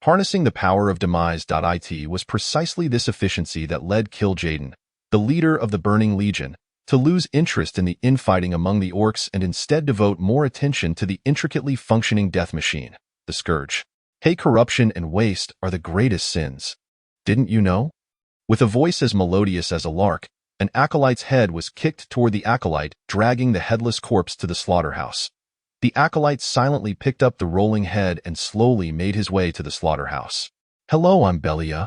Harnessing the power of demise.it was precisely this efficiency that led Kil'jaeden, the leader of the Burning Legion, to lose interest in the infighting among the orcs and instead devote more attention to the intricately functioning death machine, the Scourge. Hey, corruption and waste are the greatest sins. Didn't you know? With a voice as melodious as a lark, an acolyte's head was kicked toward the acolyte, dragging the headless corpse to the slaughterhouse. The acolyte silently picked up the rolling head and slowly made his way to the slaughterhouse. Hello, I'm Belia.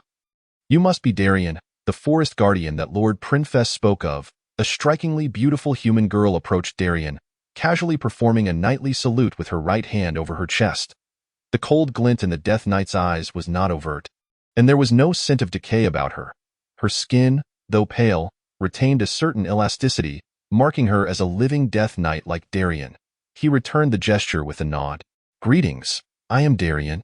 You must be Darien, the forest guardian that Lord Prinfest spoke of. A strikingly beautiful human girl approached Darien, casually performing a knightly salute with her right hand over her chest. The cold glint in the Death Knight's eyes was not overt, and there was no scent of decay about her. Her skin, though pale, retained a certain elasticity, marking her as a living Death Knight like Darien. He returned the gesture with a nod. Greetings, I am Darien.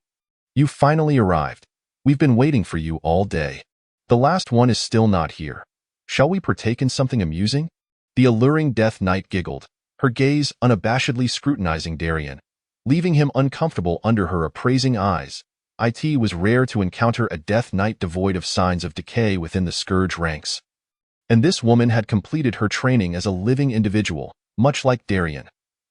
You finally arrived. We've been waiting for you all day. The last one is still not here. Shall we partake in something amusing? The alluring Death Knight giggled, her gaze unabashedly scrutinizing Darian, leaving him uncomfortable under her appraising eyes. It was rare to encounter a Death Knight devoid of signs of decay within the Scourge ranks. And this woman had completed her training as a living individual, much like Darian.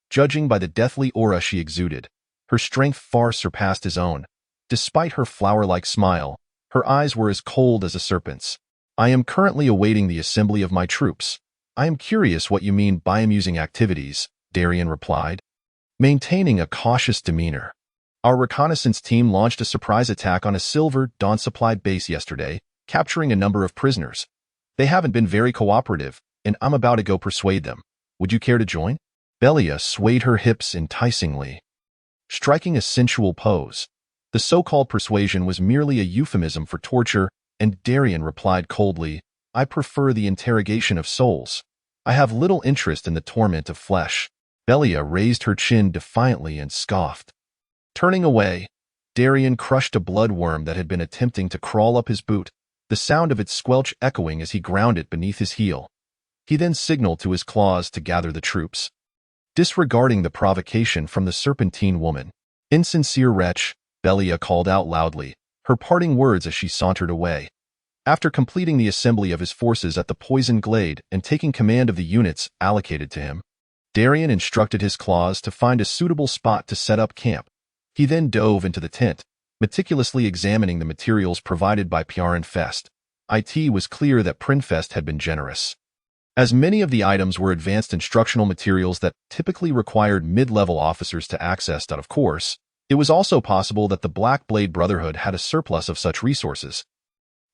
Judging by the deathly aura she exuded, her strength far surpassed his own. Despite her flower-like smile, her eyes were as cold as a serpent's. I am currently awaiting the assembly of my troops. I am curious what you mean by amusing activities, Darian replied, maintaining a cautious demeanor. Our reconnaissance team launched a surprise attack on a Silver Dawn-supplied base yesterday, capturing a number of prisoners. They haven't been very cooperative, and I'm about to go persuade them. Would you care to join? Belia swayed her hips enticingly, striking a sensual pose. The so-called persuasion was merely a euphemism for torture, and Darian replied coldly, I prefer the interrogation of souls. I have little interest in the torment of flesh. Belia raised her chin defiantly and scoffed. Turning away, Darian crushed a bloodworm that had been attempting to crawl up his boot, the sound of its squelch echoing as he ground it beneath his heel. He then signaled to his claws to gather the troops. Disregarding the provocation from the serpentine woman, insincere wretch, Belia called out loudly, her parting words as she sauntered away. After completing the assembly of his forces at the poison glade and taking command of the units allocated to him, Darian instructed his claws to find a suitable spot to set up camp. He then dove into the tent, meticulously examining the materials provided by Prinfest. It was clear that Prinfest had been generous, as many of the items were advanced instructional materials that typically required mid-level officers to access. Of course, it was also possible that the Black Blade Brotherhood had a surplus of such resources,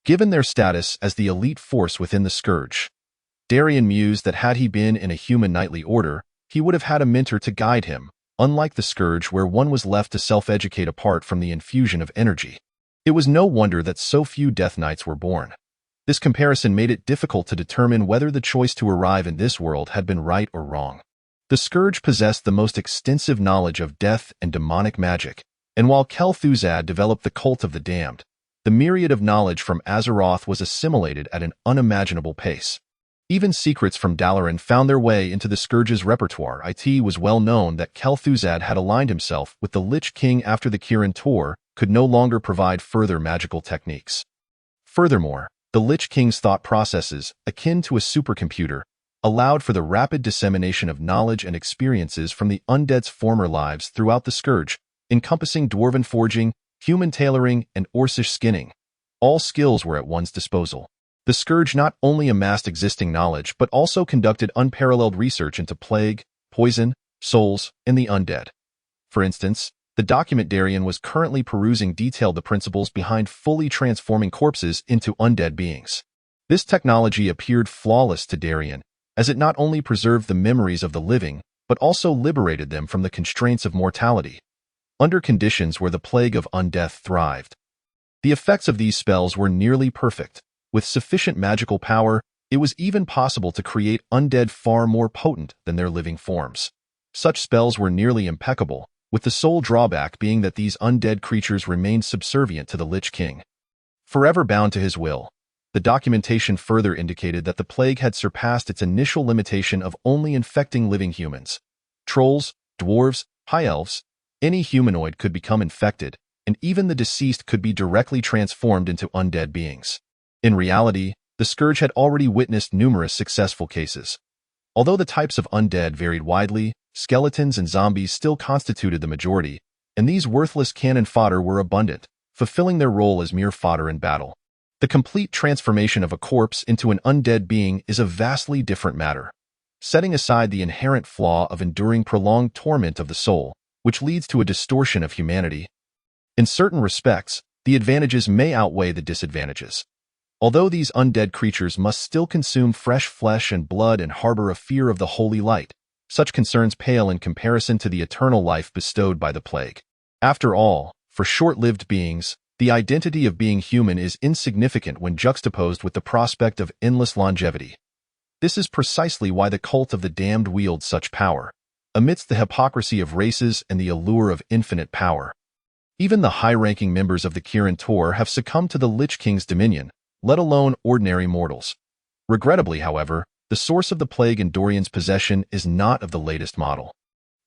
given their status as the elite force within the Scourge. Darian mused that had he been in a human knightly order, he would have had a mentor to guide him, unlike the Scourge where one was left to self-educate apart from the infusion of energy. It was no wonder that so few Death Knights were born. This comparison made it difficult to determine whether the choice to arrive in this world had been right or wrong. The Scourge possessed the most extensive knowledge of death and demonic magic, and while Kel'Thuzad developed the Cult of the Damned, the myriad of knowledge from Azeroth was assimilated at an unimaginable pace. Even secrets from Dalaran found their way into the Scourge's repertoire. It was well known that Kel'Thuzad had aligned himself with the Lich King after the Kirin Tor could no longer provide further magical techniques. Furthermore, the Lich King's thought processes, akin to a supercomputer, allowed for the rapid dissemination of knowledge and experiences from the undead's former lives throughout the Scourge, encompassing dwarven forging, human tailoring, and Orcish skinning. All skills were at one's disposal. The Scourge not only amassed existing knowledge but also conducted unparalleled research into plague, poison, souls, and the undead. For instance, the document Darian was currently perusing detailed the principles behind fully transforming corpses into undead beings. This technology appeared flawless to Darian, as it not only preserved the memories of the living, but also liberated them from the constraints of mortality, under conditions where the plague of undeath thrived. The effects of these spells were nearly perfect. With sufficient magical power, it was even possible to create undead far more potent than their living forms. Such spells were nearly impeccable, with the sole drawback being that these undead creatures remained subservient to the Lich King, forever bound to his will. The documentation further indicated that the plague had surpassed its initial limitation of only infecting living humans. Trolls, dwarves, high elves, any humanoid could become infected, and even the deceased could be directly transformed into undead beings. In reality, the Scourge had already witnessed numerous successful cases. Although the types of undead varied widely, skeletons and zombies still constituted the majority, and these worthless cannon fodder were abundant, fulfilling their role as mere fodder in battle. The complete transformation of a corpse into an undead being is a vastly different matter. Setting aside the inherent flaw of enduring prolonged torment of the soul, which leads to a distortion of humanity, in certain respects, the advantages may outweigh the disadvantages. Although these undead creatures must still consume fresh flesh and blood and harbor a fear of the holy light, such concerns pale in comparison to the eternal life bestowed by the plague. After all, for short-lived beings, the identity of being human is insignificant when juxtaposed with the prospect of endless longevity. This is precisely why the Cult of the Damned wields such power, amidst the hypocrisy of races and the allure of infinite power. Even the high-ranking members of the Kirin Tor have succumbed to the Lich King's dominion, let alone ordinary mortals. Regrettably, however, the source of the plague in Dorian's possession is not of the latest model.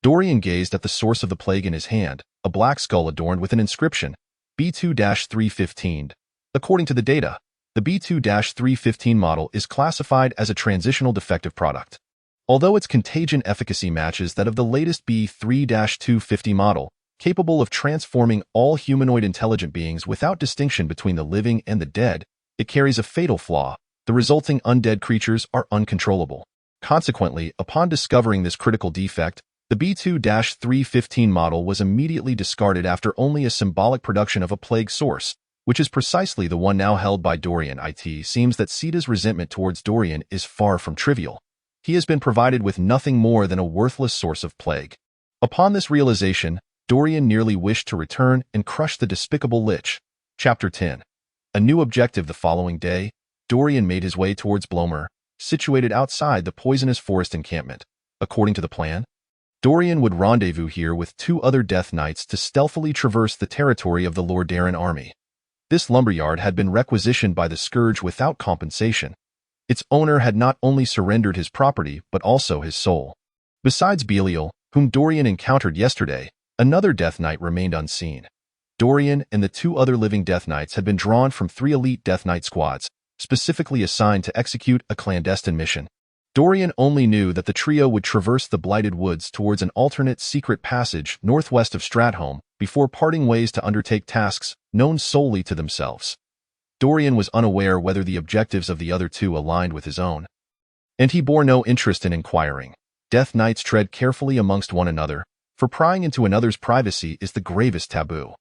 Dorian gazed at the source of the plague in his hand, a black skull adorned with an inscription, B2-315. According to the data, the B2-315 model is classified as a transitional defective product. Although its contagion efficacy matches that of the latest B3-250 model, capable of transforming all humanoid intelligent beings without distinction between the living and the dead, it carries a fatal flaw. The resulting undead creatures are uncontrollable. Consequently, upon discovering this critical defect, the B2-315 model was immediately discarded after only a symbolic production of a plague source, which is precisely the one now held by Dorian. It seems that Sita's resentment towards Dorian is far from trivial. He has been provided with nothing more than a worthless source of plague. Upon this realization, Dorian nearly wished to return and crush the despicable Lich. Chapter 10. A new objective. The following day, Dorian made his way towards Blomer, situated outside the poisonous forest encampment. According to the plan, Dorian would rendezvous here with 2 other Death Knights to stealthily traverse the territory of the Lordaeron army. This lumberyard had been requisitioned by the Scourge without compensation. Its owner had not only surrendered his property but also his soul. Besides Belial, whom Dorian encountered yesterday, another Death Knight remained unseen. Dorian and the 2 other living Death Knights had been drawn from 3 elite Death Knight squads, specifically assigned to execute a clandestine mission. Dorian only knew that the trio would traverse the blighted woods towards an alternate secret passage northwest of Stratholme before parting ways to undertake tasks known solely to themselves. Dorian was unaware whether the objectives of the other 2 aligned with his own, and he bore no interest in inquiring. Death Knights tread carefully amongst one another, for prying into another's privacy is the gravest taboo.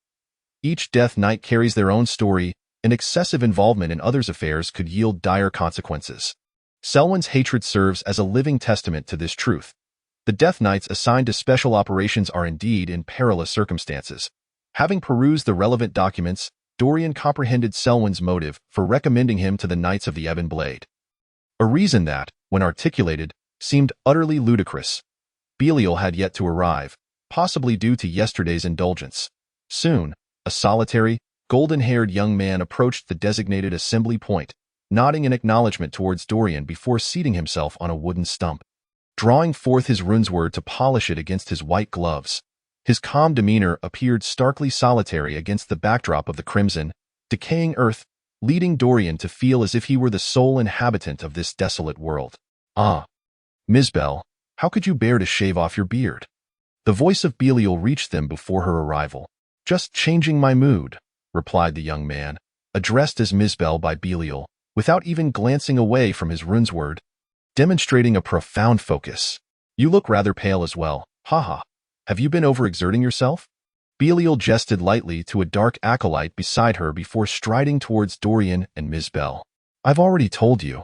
Each Death Knight carries their own story, and excessive involvement in others' affairs could yield dire consequences. Selwyn's hatred serves as a living testament to this truth. The Death Knights assigned to special operations are indeed in perilous circumstances. Having perused the relevant documents, Dorian comprehended Selwyn's motive for recommending him to the Knights of the Ebon Blade. A reason that, when articulated, seemed utterly ludicrous. Belial had yet to arrive, possibly due to yesterday's indulgence. Soon, a solitary, golden-haired young man approached the designated assembly point, nodding in acknowledgement towards Dorian before seating himself on a wooden stump. Drawing forth his runesword to polish it against his white gloves, his calm demeanor appeared starkly solitary against the backdrop of the crimson, decaying earth, leading Dorian to feel as if he were the sole inhabitant of this desolate world. "Ah, Misbel, how could you bear to shave off your beard?" The voice of Belial reached them before her arrival. "Just changing my mood," replied the young man, addressed as Misbel by Belial, without even glancing away from his runesword, demonstrating a profound focus. "You look rather pale as well, haha. Have you been overexerting yourself?" Belial jested lightly to a dark acolyte beside her before striding towards Dorian and Misbel. "I've already told you.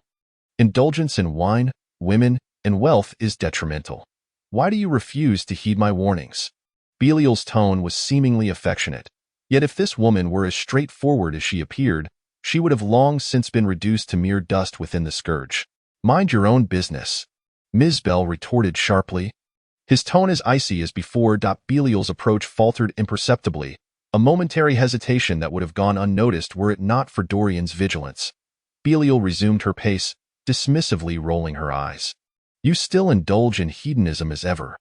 Indulgence in wine, women, and wealth is detrimental. Why do you refuse to heed my warnings?" Belial's tone was seemingly affectionate. Yet if this woman were as straightforward as she appeared, she would have long since been reduced to mere dust within the Scourge. "Mind your own business," Misbel retorted sharply. His tone as icy as before. Belial's approach faltered imperceptibly, a momentary hesitation that would have gone unnoticed were it not for Dorian's vigilance. Belial resumed her pace, dismissively rolling her eyes. "You still indulge in hedonism as ever."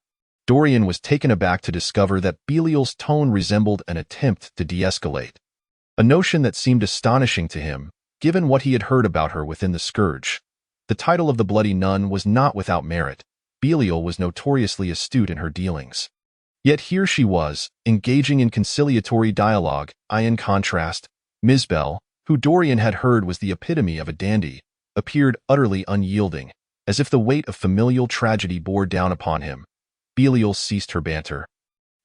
Dorian was taken aback to discover that Belial's tone resembled an attempt to de-escalate, a notion that seemed astonishing to him, given what he had heard about her within the Scourge. The title of the Bloody Nun was not without merit. Belial was notoriously astute in her dealings. Yet here she was, engaging in conciliatory dialogue. In contrast, Misbel, who Dorian had heard was the epitome of a dandy, appeared utterly unyielding, as if the weight of familial tragedy bore down upon him. Belial ceased her banter.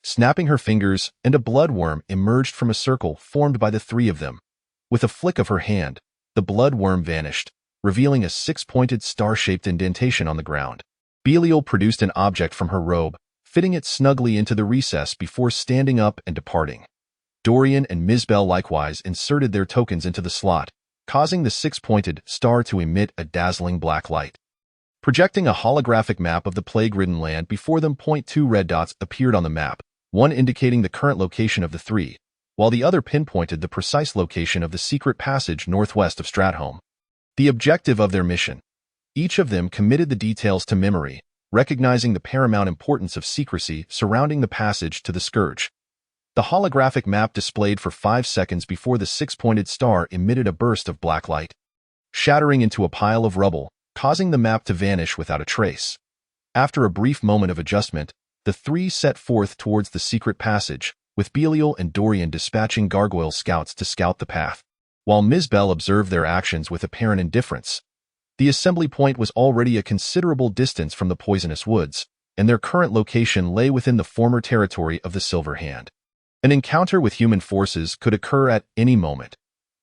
Snapping her fingers, and a bloodworm emerged from a circle formed by the 3 of them. With a flick of her hand, the bloodworm vanished, revealing a 6-pointed star-shaped indentation on the ground. Belial produced an object from her robe, fitting it snugly into the recess before standing up and departing. Dorian and Misbel likewise inserted their tokens into the slot, causing the 6-pointed star to emit a dazzling black light. Projecting a holographic map of the plague-ridden land before them, 2 red dots appeared on the map, one indicating the current location of the 3, while the other pinpointed the precise location of the secret passage northwest of Stratholme. The objective of their mission. Each of them committed the details to memory, recognizing the paramount importance of secrecy surrounding the passage to the Scourge. The holographic map displayed for 5 seconds before the six-pointed star emitted a burst of black light, shattering into a pile of rubble, causing the map to vanish without a trace. After a brief moment of adjustment, the three set forth towards the secret passage, with Belial and Dorian dispatching gargoyle scouts to scout the path. While Mizbel observed their actions with apparent indifference, the assembly point was already a considerable distance from the poisonous woods, and their current location lay within the former territory of the Silver Hand. An encounter with human forces could occur at any moment.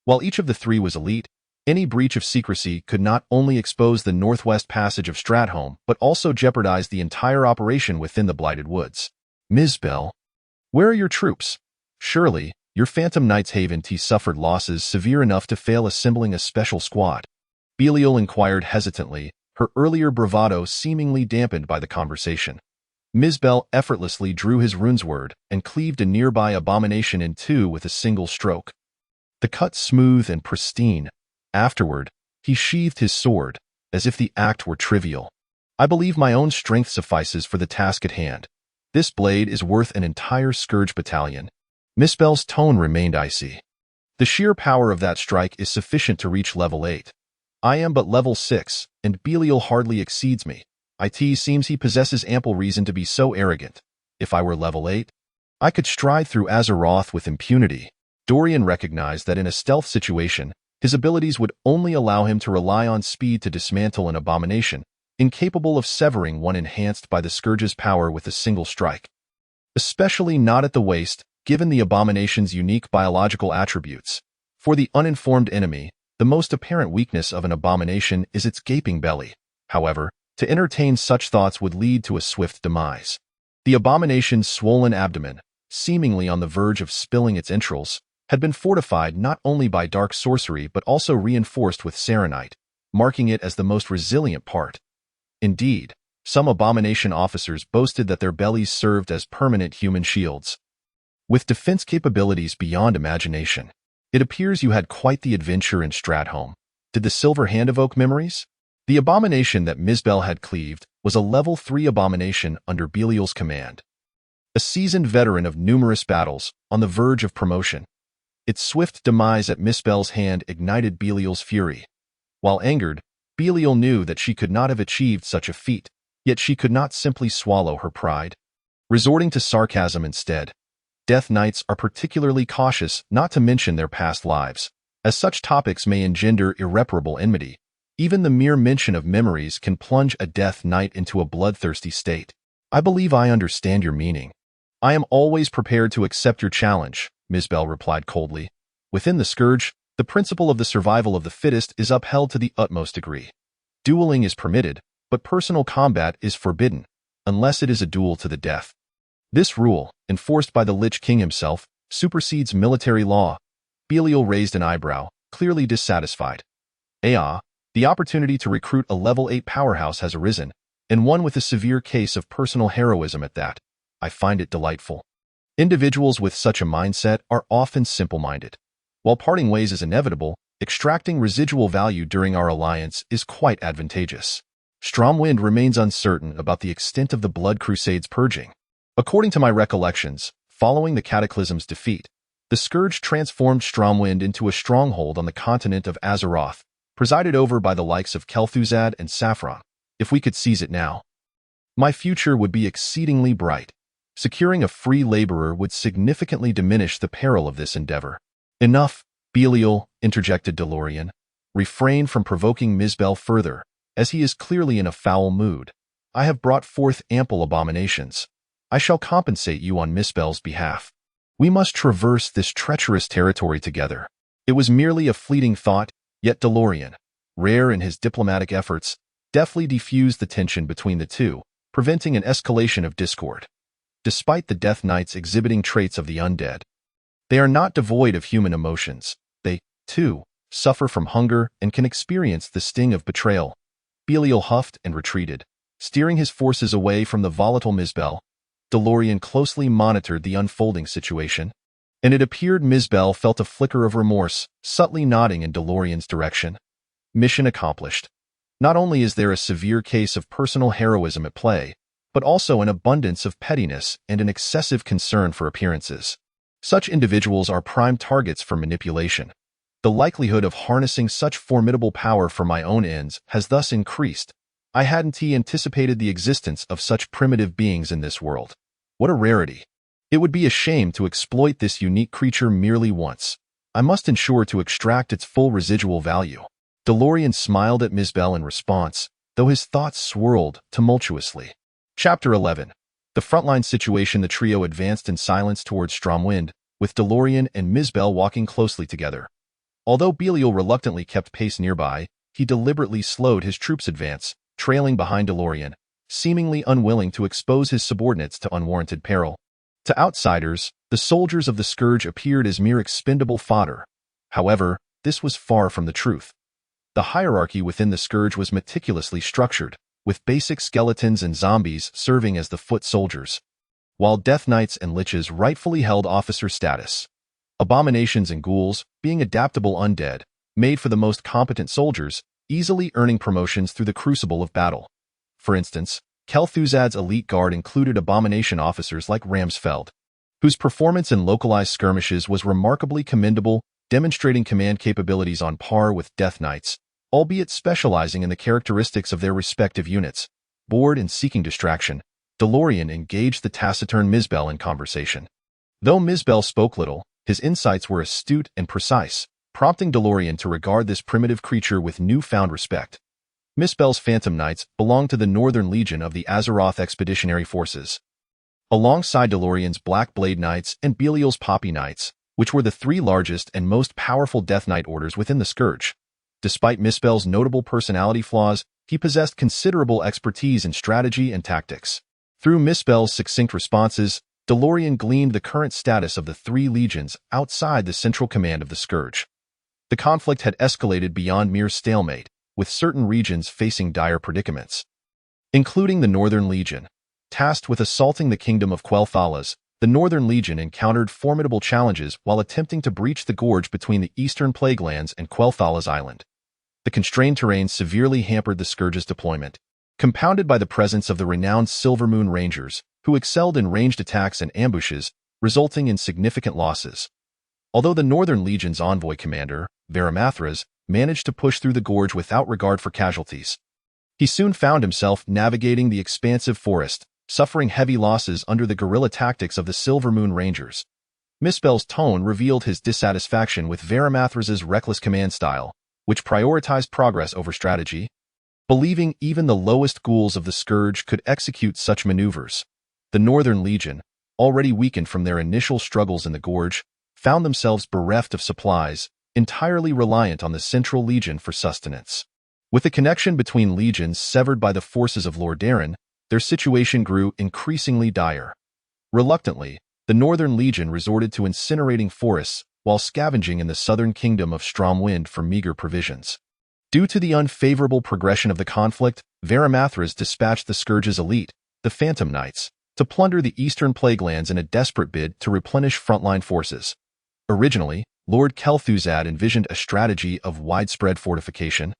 While each of the three was elite, any breach of secrecy could not only expose the northwest passage of Stratholme, but also jeopardize the entire operation within the Blighted Woods. Mizbel, where are your troops? Surely, your Phantom Knights Haven suffered losses severe enough to fail assembling a special squad. Belial inquired hesitantly, her earlier bravado seemingly dampened by the conversation. Mizbel effortlessly drew his rune's word and cleaved a nearby abomination in two with a single stroke. The cut smooth and pristine. Afterward, he sheathed his sword, as if the act were trivial. I believe my own strength suffices for the task at hand. This blade is worth an entire Scourge battalion. Mizbel's tone remained icy. The sheer power of that strike is sufficient to reach level 8. I am but level 6, and Belial hardly exceeds me. It seems he possesses ample reason to be so arrogant. If I were level 8, I could stride through Azeroth with impunity. Dorian recognized that in a stealth situation, his abilities would only allow him to rely on speed to dismantle an abomination, incapable of severing one enhanced by the Scourge's power with a single strike. Especially not at the waist, given the abomination's unique biological attributes. For the uninformed enemy, the most apparent weakness of an abomination is its gaping belly. However, to entertain such thoughts would lead to a swift demise. The abomination's swollen abdomen, seemingly on the verge of spilling its entrails, had been fortified not only by dark sorcery but also reinforced with serenite, marking it as the most resilient part. Indeed, some abomination officers boasted that their bellies served as permanent human shields. With defense capabilities beyond imagination, it appears you had quite the adventure in Stratholme. Did the Silver Hand evoke memories? The abomination that Mizbel had cleaved was a level 3 abomination under Belial's command. A seasoned veteran of numerous battles, on the verge of promotion. Its swift demise at Mizbel's hand ignited Belial's fury. While angered, Belial knew that she could not have achieved such a feat, yet she could not simply swallow her pride. Resorting to sarcasm instead, Death Knights are particularly cautious not to mention their past lives, as such topics may engender irreparable enmity. Even the mere mention of memories can plunge a Death Knight into a bloodthirsty state. I believe I understand your meaning. I am always prepared to accept your challenge, Mizbel replied coldly. Within the Scourge, the principle of the survival of the fittest is upheld to the utmost degree. Dueling is permitted, but personal combat is forbidden, unless it is a duel to the death. This rule, enforced by the Lich King himself, supersedes military law. Belial raised an eyebrow, clearly dissatisfied. The opportunity to recruit a level 8 powerhouse has arisen, and one with a severe case of personal heroism at that. I find it delightful. Individuals with such a mindset are often simple-minded. While parting ways is inevitable, extracting residual value during our alliance is quite advantageous. Stromwind remains uncertain about the extent of the Blood Crusade's purging. According to my recollections, following the Cataclysm's defeat, the Scourge transformed Stromwind into a stronghold on the continent of Azeroth, presided over by the likes of Kel'Thuzad and Saffron. If we could seize it now, my future would be exceedingly bright. Securing a free laborer would significantly diminish the peril of this endeavor. Enough, Belial, interjected Dorian. Refrain from provoking Mizbel further, as he is clearly in a foul mood. I have brought forth ample abominations. I shall compensate you on Mizbel's behalf. We must traverse this treacherous territory together. It was merely a fleeting thought, yet Dorian, rare in his diplomatic efforts, deftly diffused the tension between the two, preventing an escalation of discord. Despite the Death Knights exhibiting traits of the undead, they are not devoid of human emotions. They, too, suffer from hunger and can experience the sting of betrayal. Belial huffed and retreated, steering his forces away from the volatile Mizbel. Dorian closely monitored the unfolding situation. and it appeared Ms. Bell felt a flicker of remorse, subtly nodding in DeLorean's direction. Mission accomplished. Not only is there a severe case of personal heroism at play, but also an abundance of pettiness and an excessive concern for appearances. Such individuals are prime targets for manipulation. The likelihood of harnessing such formidable power for my own ends has thus increased. I hadn't anticipated the existence of such primitive beings in this world. What a rarity. It would be a shame to exploit this unique creature merely once. I must ensure to extract its full residual value. DeLorean smiled at Ms. Bell in response, though his thoughts swirled tumultuously. Chapter 11. The frontline situation. The trio advanced in silence towards Stromwind, with DeLorean and Ms. Bell walking closely together. Although Belial reluctantly kept pace nearby, he deliberately slowed his troops' advance, trailing behind DeLorean, seemingly unwilling to expose his subordinates to unwarranted peril. To outsiders, the soldiers of the Scourge appeared as mere expendable fodder. However, this was far from the truth. The hierarchy within the Scourge was meticulously structured, with basic skeletons and zombies serving as the foot soldiers, while Death Knights and Liches rightfully held officer status. Abominations and ghouls, being adaptable undead, made for the most competent soldiers, easily earning promotions through the crucible of battle. For instance, Kel'Thuzad's elite guard included abomination officers like Ramsfeld, whose performance in localized skirmishes was remarkably commendable, demonstrating command capabilities on par with Death Knights, albeit specializing in the characteristics of their respective units. Bored and seeking distraction, DeLorean engaged the taciturn Ms. Bell in conversation. Though Ms. Bell spoke little, his insights were astute and precise, prompting DeLorean to regard this primitive creature with newfound respect. Ms. Bell's Phantom Knights belonged to the Northern Legion of the Azeroth Expeditionary Forces, alongside DeLorean's Black Blade Knights and Belial's Poppy Knights, which were the three largest and most powerful Death Knight orders within the Scourge. Despite Ms. Bell's notable personality flaws, he possessed considerable expertise in strategy and tactics. Through Ms. Bell's succinct responses, DeLorean gleaned the current status of the three legions outside the central command of the Scourge. The conflict had escalated beyond mere stalemate, with certain regions facing dire predicaments, including the Northern Legion. Tasked with assaulting the kingdom of Quel'Thalas, the Northern Legion encountered formidable challenges while attempting to breach the gorge between the Eastern Plaguelands and Quel'Thalas Island. The constrained terrain severely hampered the Scourge's deployment, compounded by the presence of the renowned Silvermoon Rangers, who excelled in ranged attacks and ambushes, resulting in significant losses. Although the Northern Legion's envoy commander, Varamathras, managed to push through the gorge without regard for casualties, he soon found himself navigating the expansive forest, suffering heavy losses under the guerrilla tactics of the Silvermoon Rangers. Ms. Bell's tone revealed his dissatisfaction with Varamathras' reckless command style, which prioritized progress over strategy, believing even the lowest ghouls of the Scourge could execute such maneuvers. The Northern Legion, already weakened from their initial struggles in the gorge, found themselves bereft of supplies, entirely reliant on the Central Legion for sustenance. With the connection between legions severed by the forces of Lordaeron, their situation grew increasingly dire. Reluctantly, the Northern Legion resorted to incinerating forests while scavenging in the southern kingdom of Stromwind for meager provisions. Due to the unfavorable progression of the conflict, Varamathras dispatched the Scourge's elite, the Phantom Knights, to plunder the Eastern Plaguelands in a desperate bid to replenish frontline forces. Originally, Lord Kel'Thuzad envisioned a strategy of widespread fortification,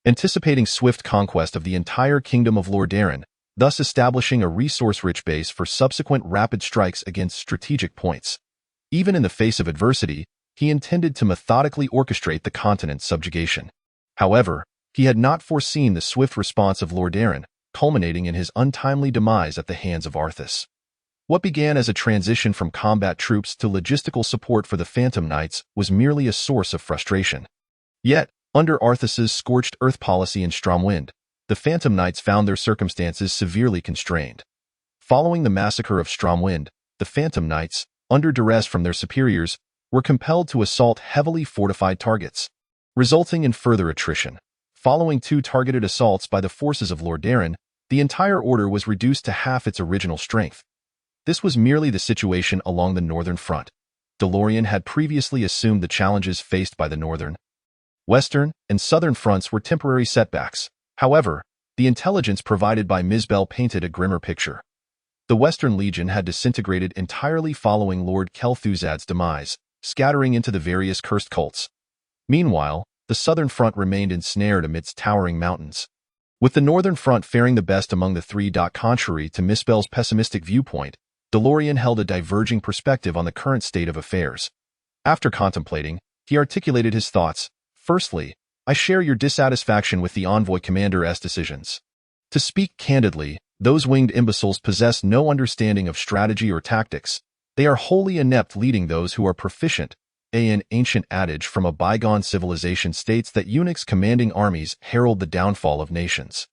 anticipating swift conquest of the entire kingdom of Lordaeron, thus establishing a resource-rich base for subsequent rapid strikes against strategic points. Even in the face of adversity, he intended to methodically orchestrate the continent's subjugation. However, he had not foreseen the swift response of Lordaeron, culminating in his untimely demise at the hands of Arthas. What began as a transition from combat troops to logistical support for the Phantom Knights was merely a source of frustration. Yet, under Arthas's scorched earth policy in Stromwind, the Phantom Knights found their circumstances severely constrained. Following the massacre of Stromwind, the Phantom Knights, under duress from their superiors, were compelled to assault heavily fortified targets, resulting in further attrition. Following two targeted assaults by the forces of Lordaeron, the entire order was reduced to half its original strength. This was merely the situation along the northern front. DeLorean had previously assumed the challenges faced by the northern, western, and southern fronts were temporary setbacks. However, the intelligence provided by Ms. Bell painted a grimmer picture. The Western Legion had disintegrated entirely following Lord Kel'Thuzad's demise, scattering into the various cursed cults. Meanwhile, the southern front remained ensnared amidst towering mountains. With the northern front faring the best among the three. Contrary to Misbel's pessimistic viewpoint, DeLorean held a diverging perspective on the current state of affairs. After contemplating, he articulated his thoughts. Firstly, I share your dissatisfaction with the Envoy Commander's decisions. To speak candidly, those winged imbeciles possess no understanding of strategy or tactics. They are wholly inept, leading those who are proficient. An ancient adage from a bygone civilization states that eunuchs commanding armies herald the downfall of nations.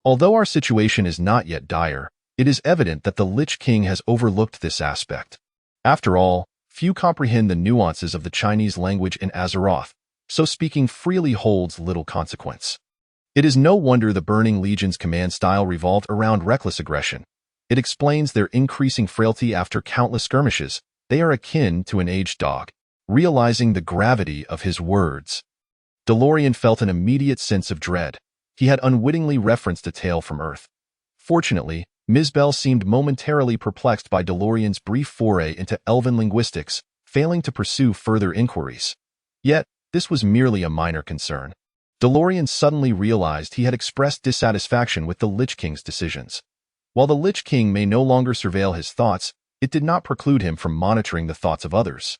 Although our situation is not yet dire, it is evident that the Lich King has overlooked this aspect. After all, few comprehend the nuances of the Chinese language in Azeroth, so speaking freely holds little consequence. It is no wonder the Burning Legion's command style revolved around reckless aggression. It explains their increasing frailty after countless skirmishes. They are akin to an aged dog. Realizing the gravity of his words, DeLorean felt an immediate sense of dread. He had unwittingly referenced a tale from Earth. Fortunately, Misbel seemed momentarily perplexed by DeLorean's brief foray into Elven linguistics, failing to pursue further inquiries. Yet, this was merely a minor concern. DeLorean suddenly realized he had expressed dissatisfaction with the Lich King's decisions. While the Lich King may no longer surveil his thoughts, it did not preclude him from monitoring the thoughts of others.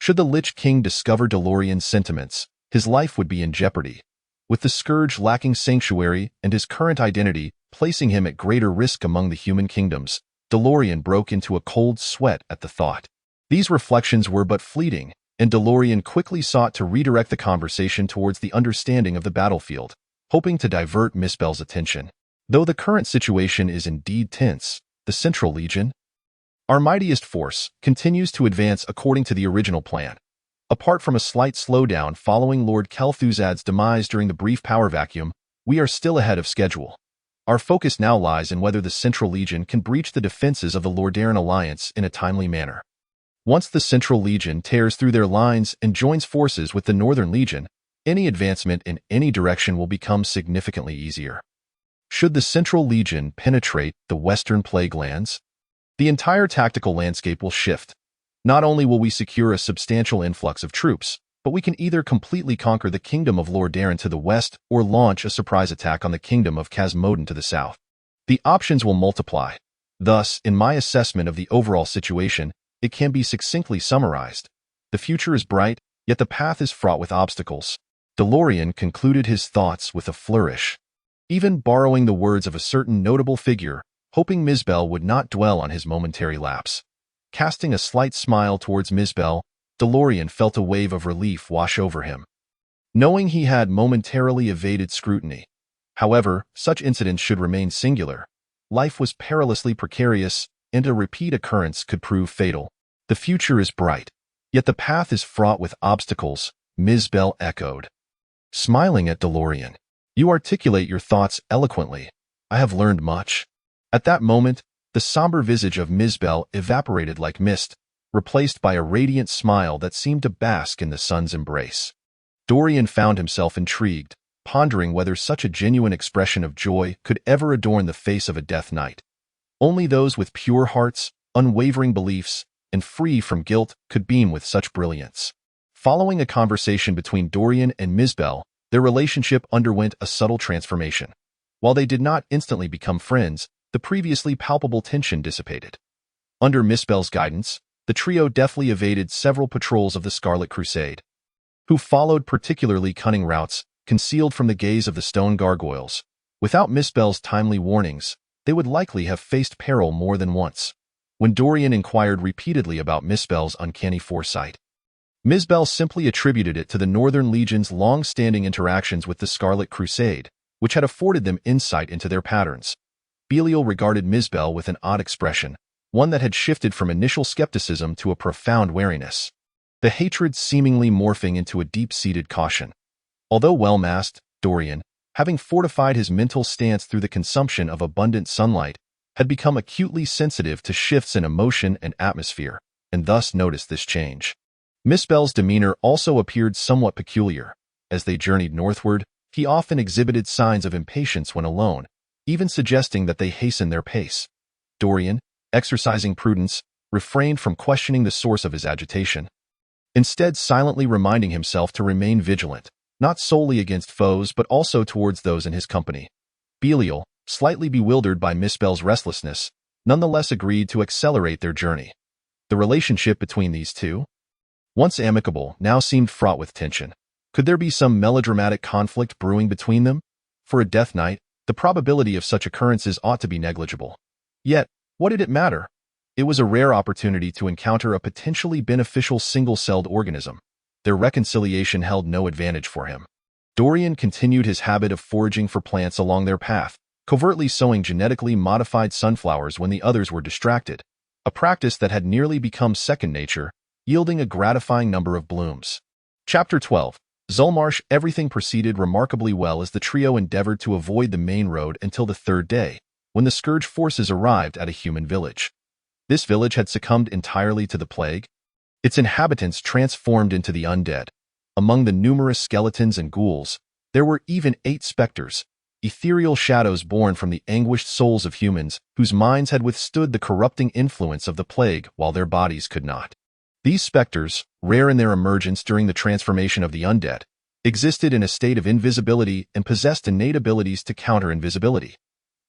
Should the Lich King discover DeLorean's sentiments, his life would be in jeopardy. With the Scourge lacking sanctuary and his current identity placing him at greater risk among the human kingdoms, DeLorean broke into a cold sweat at the thought. These reflections were but fleeting, and DeLorean quickly sought to redirect the conversation towards the understanding of the battlefield, hoping to divert Misbel's attention. Though the current situation is indeed tense, the Central Legion, our mightiest force, continues to advance according to the original plan. Apart from a slight slowdown following Lord Kel'Thuzad's demise during the brief power vacuum, we are still ahead of schedule. Our focus now lies in whether the Central Legion can breach the defenses of the Lordaeron Alliance in a timely manner. Once the Central Legion tears through their lines and joins forces with the Northern Legion, any advancement in any direction will become significantly easier. Should the Central Legion penetrate the Western Plague Lands, the entire tactical landscape will shift. Not only will we secure a substantial influx of troops, but we can either completely conquer the Kingdom of Lordaeron to the west or launch a surprise attack on the Kingdom of Khazmodan to the south. The options will multiply. Thus, in my assessment of the overall situation, it can be succinctly summarized. The future is bright, yet the path is fraught with obstacles. DeLorean concluded his thoughts with a flourish. Even borrowing the words of a certain notable figure, hoping Misbel would not dwell on his momentary lapse. Casting a slight smile towards Misbel, DeLorean felt a wave of relief wash over him. Knowing he had momentarily evaded scrutiny. However, such incidents should remain singular. Life was perilously precarious, and a repeat occurrence could prove fatal. The future is bright, yet the path is fraught with obstacles, Misbel echoed. Smiling at DeLorean, you articulate your thoughts eloquently. I have learned much. At that moment, the somber visage of Misbel evaporated like mist, replaced by a radiant smile that seemed to bask in the sun's embrace. Dorian found himself intrigued, pondering whether such a genuine expression of joy could ever adorn the face of a Death Knight. Only those with pure hearts, unwavering beliefs, and free from guilt could beam with such brilliance. Following a conversation between Dorian and Misbel, their relationship underwent a subtle transformation. While they did not instantly become friends, the previously palpable tension dissipated. Under Misbel's guidance, the trio deftly evaded several patrols of the Scarlet Crusade, who followed particularly cunning routes, concealed from the gaze of the stone gargoyles. Without Misbel's timely warnings, they would likely have faced peril more than once. When Dorian inquired repeatedly about Misbel's uncanny foresight, Misbel simply attributed it to the Northern Legion's long-standing interactions with the Scarlet Crusade, which had afforded them insight into their patterns. Belial regarded Misbel with an odd expression, one that had shifted from initial skepticism to a profound wariness, the hatred seemingly morphing into a deep-seated caution. Although well-masked, Dorian, having fortified his mental stance through the consumption of abundant sunlight, had become acutely sensitive to shifts in emotion and atmosphere, and thus noticed this change. Misbel's demeanor also appeared somewhat peculiar. As they journeyed northward, he often exhibited signs of impatience when alone, even suggesting that they hasten their pace. Dorian, exercising prudence, refrained from questioning the source of his agitation, instead silently reminding himself to remain vigilant, not solely against foes but also towards those in his company. Belial, slightly bewildered by Misbel's restlessness, nonetheless agreed to accelerate their journey. The relationship between these two, once amicable, now seemed fraught with tension. Could there be some melodramatic conflict brewing between them? For a Death Knight, the probability of such occurrences ought to be negligible. Yet, what did it matter? It was a rare opportunity to encounter a potentially beneficial single-celled organism. Their reconciliation held no advantage for him. Dorian continued his habit of foraging for plants along their path, covertly sowing genetically modified sunflowers when the others were distracted, a practice that had nearly become second nature, yielding a gratifying number of blooms. Chapter 12. Zulmarsh. Everything proceeded remarkably well as the trio endeavored to avoid the main road until the third day, when the Scourge forces arrived at a human village. This village had succumbed entirely to the plague, its inhabitants transformed into the undead. Among the numerous skeletons and ghouls, there were even 8 specters, ethereal shadows born from the anguished souls of humans whose minds had withstood the corrupting influence of the plague while their bodies could not. These specters, rare in their emergence during the transformation of the undead, existed in a state of invisibility and possessed innate abilities to counter invisibility.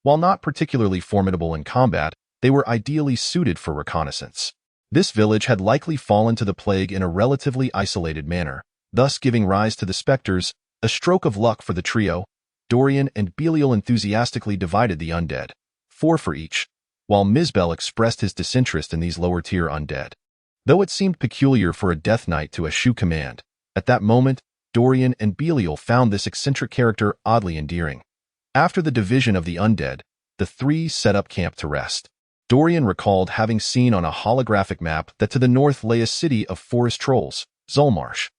While not particularly formidable in combat, they were ideally suited for reconnaissance. This village had likely fallen to the plague in a relatively isolated manner, thus giving rise to the specters, a stroke of luck for the trio. Dorian and Belial enthusiastically divided the undead, 4 for each, while Misbel expressed his disinterest in these lower-tier undead. Though it seemed peculiar for a Death Knight to eschew command, at that moment, Dorian and Belial found this eccentric character oddly endearing. After the division of the undead, the 3 set up camp to rest. Dorian recalled having seen on a holographic map that to the north lay a city of forest trolls, Zulmarsh.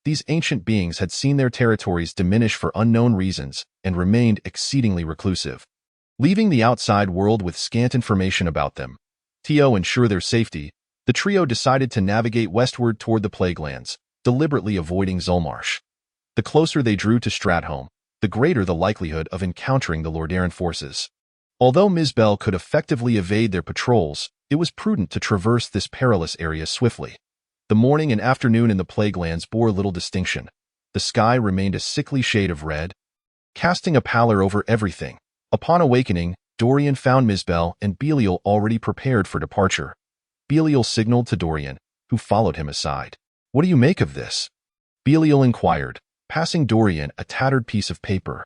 These ancient beings had seen their territories diminish for unknown reasons and remained exceedingly reclusive. Leaving the outside world with scant information about them, to ensure their safety, the trio decided to navigate westward toward the Plaguelands, deliberately avoiding Zulmarsh. The closer they drew to Stratholme, the greater the likelihood of encountering the Lordaeron forces. Although Misbel could effectively evade their patrols, it was prudent to traverse this perilous area swiftly. The morning and afternoon in the Plaguelands bore little distinction. The sky remained a sickly shade of red, casting a pallor over everything. Upon awakening, Dorian found Misbel and Belial already prepared for departure. Belial signaled to Dorian, who followed him aside. "What do you make of this?" Belial inquired, passing Dorian a tattered piece of paper.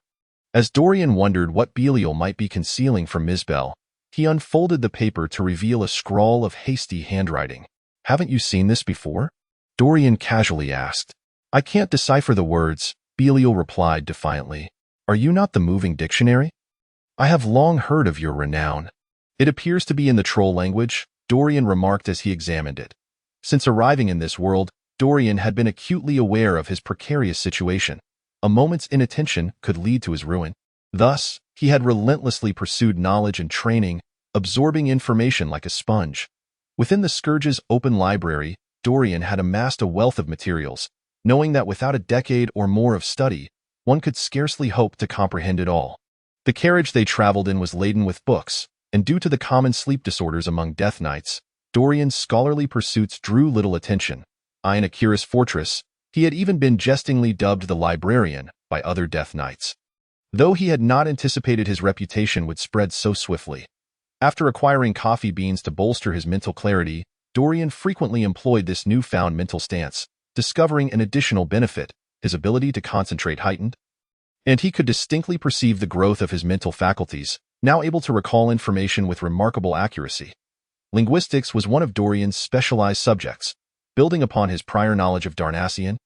As Dorian wondered what Belial might be concealing from Misbel, he unfolded the paper to reveal a scrawl of hasty handwriting. "Haven't you seen this before?" Dorian casually asked. "I can't decipher the words," Belial replied defiantly. "Are you not the moving dictionary? I have long heard of your renown." "It appears to be in the troll language," Dorian remarked as he examined it. Since arriving in this world, Dorian had been acutely aware of his precarious situation. A moment's inattention could lead to his ruin. Thus, he had relentlessly pursued knowledge and training, absorbing information like a sponge. Within the Scourge's open library, Dorian had amassed a wealth of materials, knowing that without a decade or more of study, one could scarcely hope to comprehend it all. The carriage they traveled in was laden with books, and due to the common sleep disorders among Death Knights, Dorian's scholarly pursuits drew little attention. In Akira's fortress, he had even been jestingly dubbed the librarian by other Death Knights, though he had not anticipated his reputation would spread so swiftly. After acquiring coffee beans to bolster his mental clarity, Dorian frequently employed this newfound mental stance, discovering an additional benefit: his ability to concentrate heightened, and he could distinctly perceive the growth of his mental faculties, now able to recall information with remarkable accuracy. Linguistics was one of Dorian's specialized subjects. Building upon his prior knowledge of Darnassian,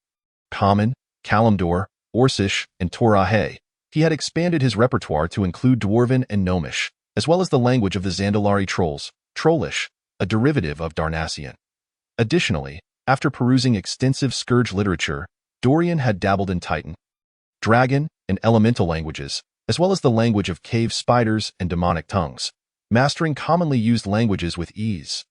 Common, Kalimdor, Orcish, and Torahe, he had expanded his repertoire to include Dwarven and Gnomish, as well as the language of the Zandalari trolls, Trollish, a derivative of Darnassian. Additionally, after perusing extensive Scourge literature, Dorian had dabbled in Titan, Dragon, and Elemental languages, as well as the language of cave spiders and demonic tongues, mastering commonly used languages with ease.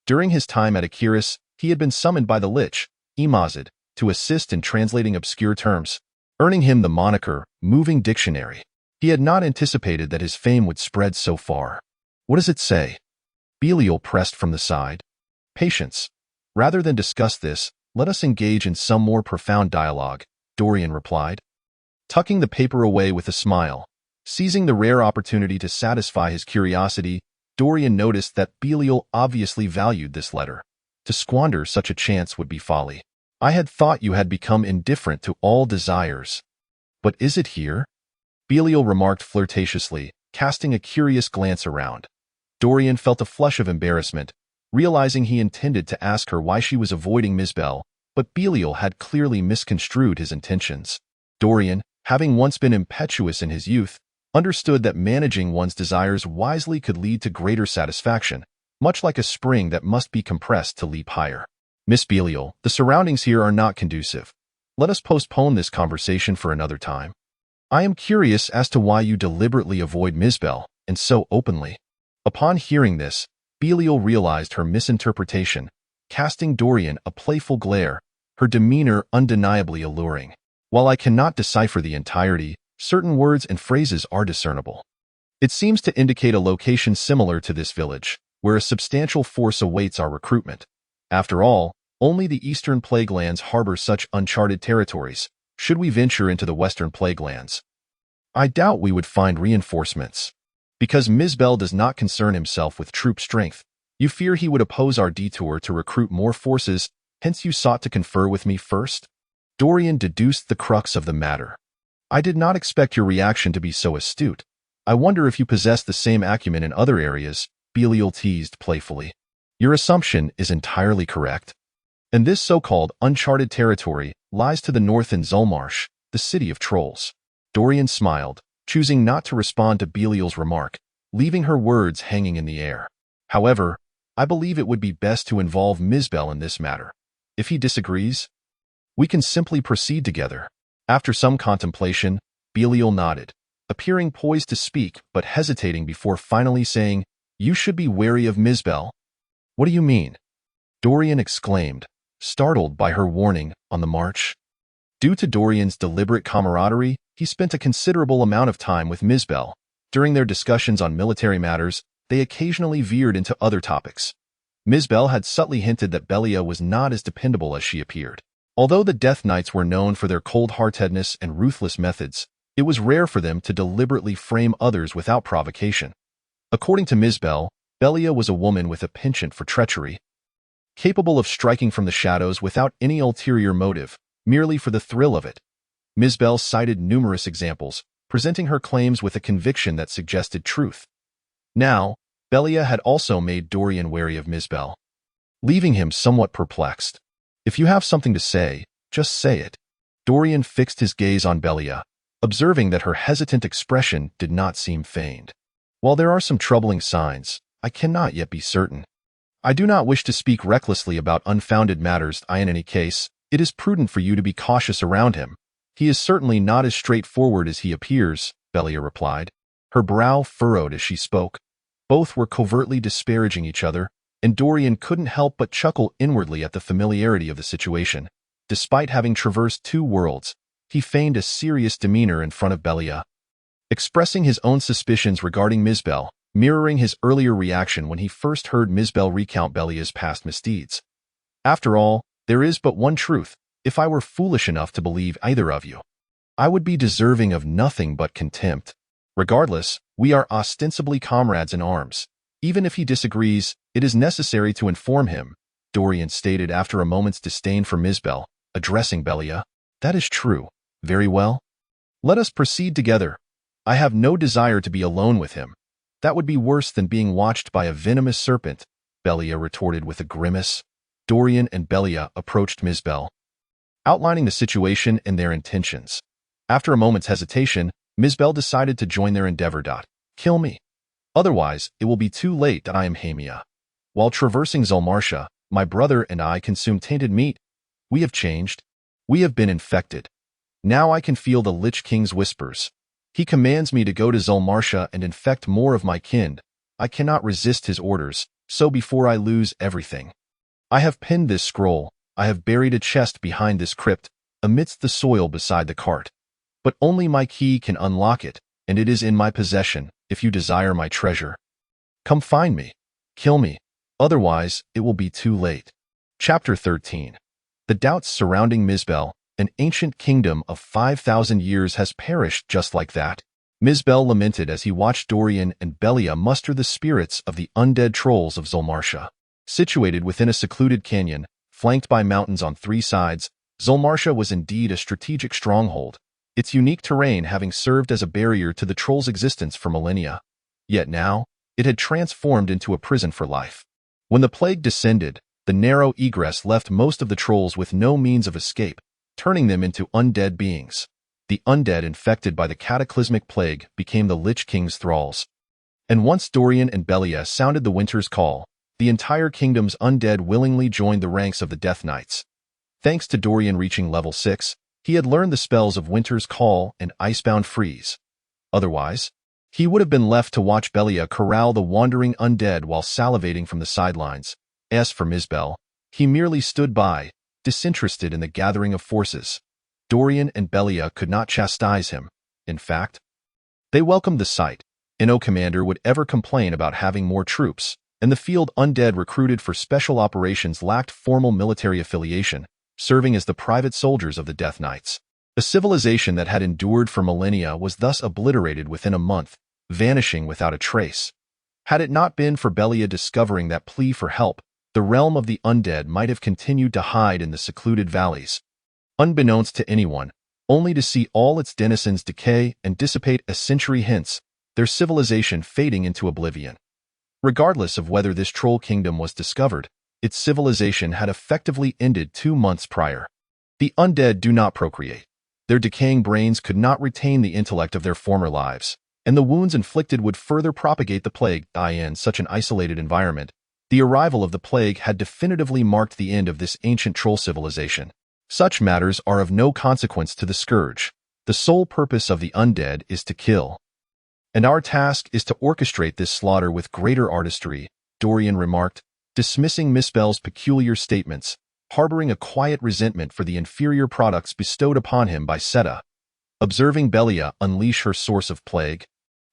During his time at Akiris, he had been summoned by the Lich, Imazid, to assist in translating obscure terms, earning him the moniker Moving Dictionary. He had not anticipated that his fame would spread so far. "What does it say?" Belial pressed from the side. Patience. Rather than discuss this, let us engage in some more profound dialogue, Dorian replied, tucking the paper away with a smile. Seizing the rare opportunity to satisfy his curiosity, Dorian noticed that Belial obviously valued this letter. To squander such a chance would be folly. I had thought you had become indifferent to all desires. But is it here? Belial remarked flirtatiously, casting a curious glance around. Dorian felt a flush of embarrassment, realizing he intended to ask her why she was avoiding Mizbel, but Belial had clearly misconstrued his intentions. Dorian, having once been impetuous in his youth, understood that managing one's desires wisely could lead to greater satisfaction, much like a spring that must be compressed to leap higher. Miss Belial, the surroundings here are not conducive. Let us postpone this conversation for another time. I am curious as to why you deliberately avoid Mizbel, and so openly. Upon hearing this, Belial realized her misinterpretation, casting Dorian a playful glare, her demeanor undeniably alluring. While I cannot decipher the entirety, certain words and phrases are discernible. It seems to indicate a location similar to this village, where a substantial force awaits our recruitment. After all, only the Eastern Plaguelands harbor such uncharted territories. Should we venture into the Western Plaguelands, I doubt we would find reinforcements. Because Mizbel does not concern himself with troop strength, you fear he would oppose our detour to recruit more forces, hence you sought to confer with me first? Dorian deduced the crux of the matter. I did not expect your reaction to be so astute. I wonder if you possess the same acumen in other areas, Belial teased playfully. Your assumption is entirely correct. And this so-called uncharted territory lies to the north in Zulmarsh, the city of trolls. Dorian smiled, choosing not to respond to Belial's remark, leaving her words hanging in the air. However, I believe it would be best to involve Mizbel in this matter. If he disagrees, we can simply proceed together. After some contemplation, Belial nodded, appearing poised to speak but hesitating before finally saying, You should be wary of Mizbel. What do you mean? Dorian exclaimed, startled by her warning on the march. Due to Dorian's deliberate camaraderie, he spent a considerable amount of time with Mizbel. During their discussions on military matters, they occasionally veered into other topics. Mizbel had subtly hinted that Belia was not as dependable as she appeared. Although the Death Knights were known for their cold-heartedness and ruthless methods, it was rare for them to deliberately frame others without provocation. According to Mizbel, Belia was a woman with a penchant for treachery, capable of striking from the shadows without any ulterior motive, merely for the thrill of it. Mizbel cited numerous examples, presenting her claims with a conviction that suggested truth. Now, Belia had also made Dorian wary of Mizbel, leaving him somewhat perplexed. If you have something to say, just say it. Dorian fixed his gaze on Belia, observing that her hesitant expression did not seem feigned. While there are some troubling signs, I cannot yet be certain. I do not wish to speak recklessly about unfounded matters. In any case, it is prudent for you to be cautious around him. He is certainly not as straightforward as he appears, Belia replied, her brow furrowed as she spoke. Both were covertly disparaging each other, and Dorian couldn't help but chuckle inwardly at the familiarity of the situation. Despite having traversed two worlds, he feigned a serious demeanor in front of Belia, expressing his own suspicions regarding Mizbel, mirroring his earlier reaction when he first heard Mizbel recount Belia's past misdeeds. After all, there is but one truth. If I were foolish enough to believe either of you, I would be deserving of nothing but contempt. Regardless, we are ostensibly comrades in arms. Even if he disagrees, it is necessary to inform him, Dorian stated after a moment's disdain for Mizbel, addressing Belia. That is true. Very well. Let us proceed together. I have no desire to be alone with him. That would be worse than being watched by a venomous serpent, Belia retorted with a grimace. Dorian and Belia approached Mizbel, outlining the situation and their intentions. After a moment's hesitation, Mizbel decided to join their endeavor. Kill me. Otherwise, it will be too late. I am Hamia. While traversing Zulmarsha, my brother and I consumed tainted meat. We have changed. We have been infected. Now I can feel the Lich King's whispers. He commands me to go to Zulmarsha and infect more of my kin. I cannot resist his orders, so before I lose everything, I have pinned this scroll. I have buried a chest behind this crypt, amidst the soil beside the cart. But only my key can unlock it, and it is in my possession. If you desire my treasure, come find me. Kill me. Otherwise, it will be too late. Chapter 13. The doubts surrounding Mizbel, an ancient kingdom of 5,000 years, has perished just like that. Mizbel lamented as he watched Dorian and Belia muster the spirits of the undead trolls of Zulmarsha. Situated within a secluded canyon, flanked by mountains on three sides, Zulmarsha was indeed a strategic stronghold, its unique terrain having served as a barrier to the trolls' existence for millennia. Yet now, it had transformed into a prison for life. When the plague descended, the narrow egress left most of the trolls with no means of escape, turning them into undead beings. The undead infected by the cataclysmic plague became the Lich King's thralls. And once Dorian and Belia sounded the winter's call, the entire kingdom's undead willingly joined the ranks of the Death Knights. Thanks to Dorian reaching level 6, he had learned the spells of Winter's Call and Icebound Freeze. Otherwise, he would have been left to watch Belia corral the wandering undead while salivating from the sidelines. As for Mizbel, he merely stood by, disinterested in the gathering of forces. Dorian and Belia could not chastise him. In fact, they welcomed the sight. No commander would ever complain about having more troops, and the field undead recruited for special operations lacked formal military affiliation, serving as the private soldiers of the Death Knights. A civilization that had endured for millennia was thus obliterated within a month, vanishing without a trace. Had it not been for Belia discovering that plea for help, the realm of the undead might have continued to hide in the secluded valleys, unbeknownst to anyone, only to see all its denizens decay and dissipate a century hence, their civilization fading into oblivion. Regardless of whether this troll kingdom was discovered, its civilization had effectively ended 2 months prior. The undead do not procreate. Their decaying brains could not retain the intellect of their former lives, and the wounds inflicted would further propagate the plague. In such an isolated environment, the arrival of the plague had definitively marked the end of this ancient troll civilization. Such matters are of no consequence to the Scourge. The sole purpose of the undead is to kill. And our task is to orchestrate this slaughter with greater artistry, Dorian remarked, dismissing Mizbel's peculiar statements, harboring a quiet resentment for the inferior products bestowed upon him by Seta. Observing Belia unleash her source of plague,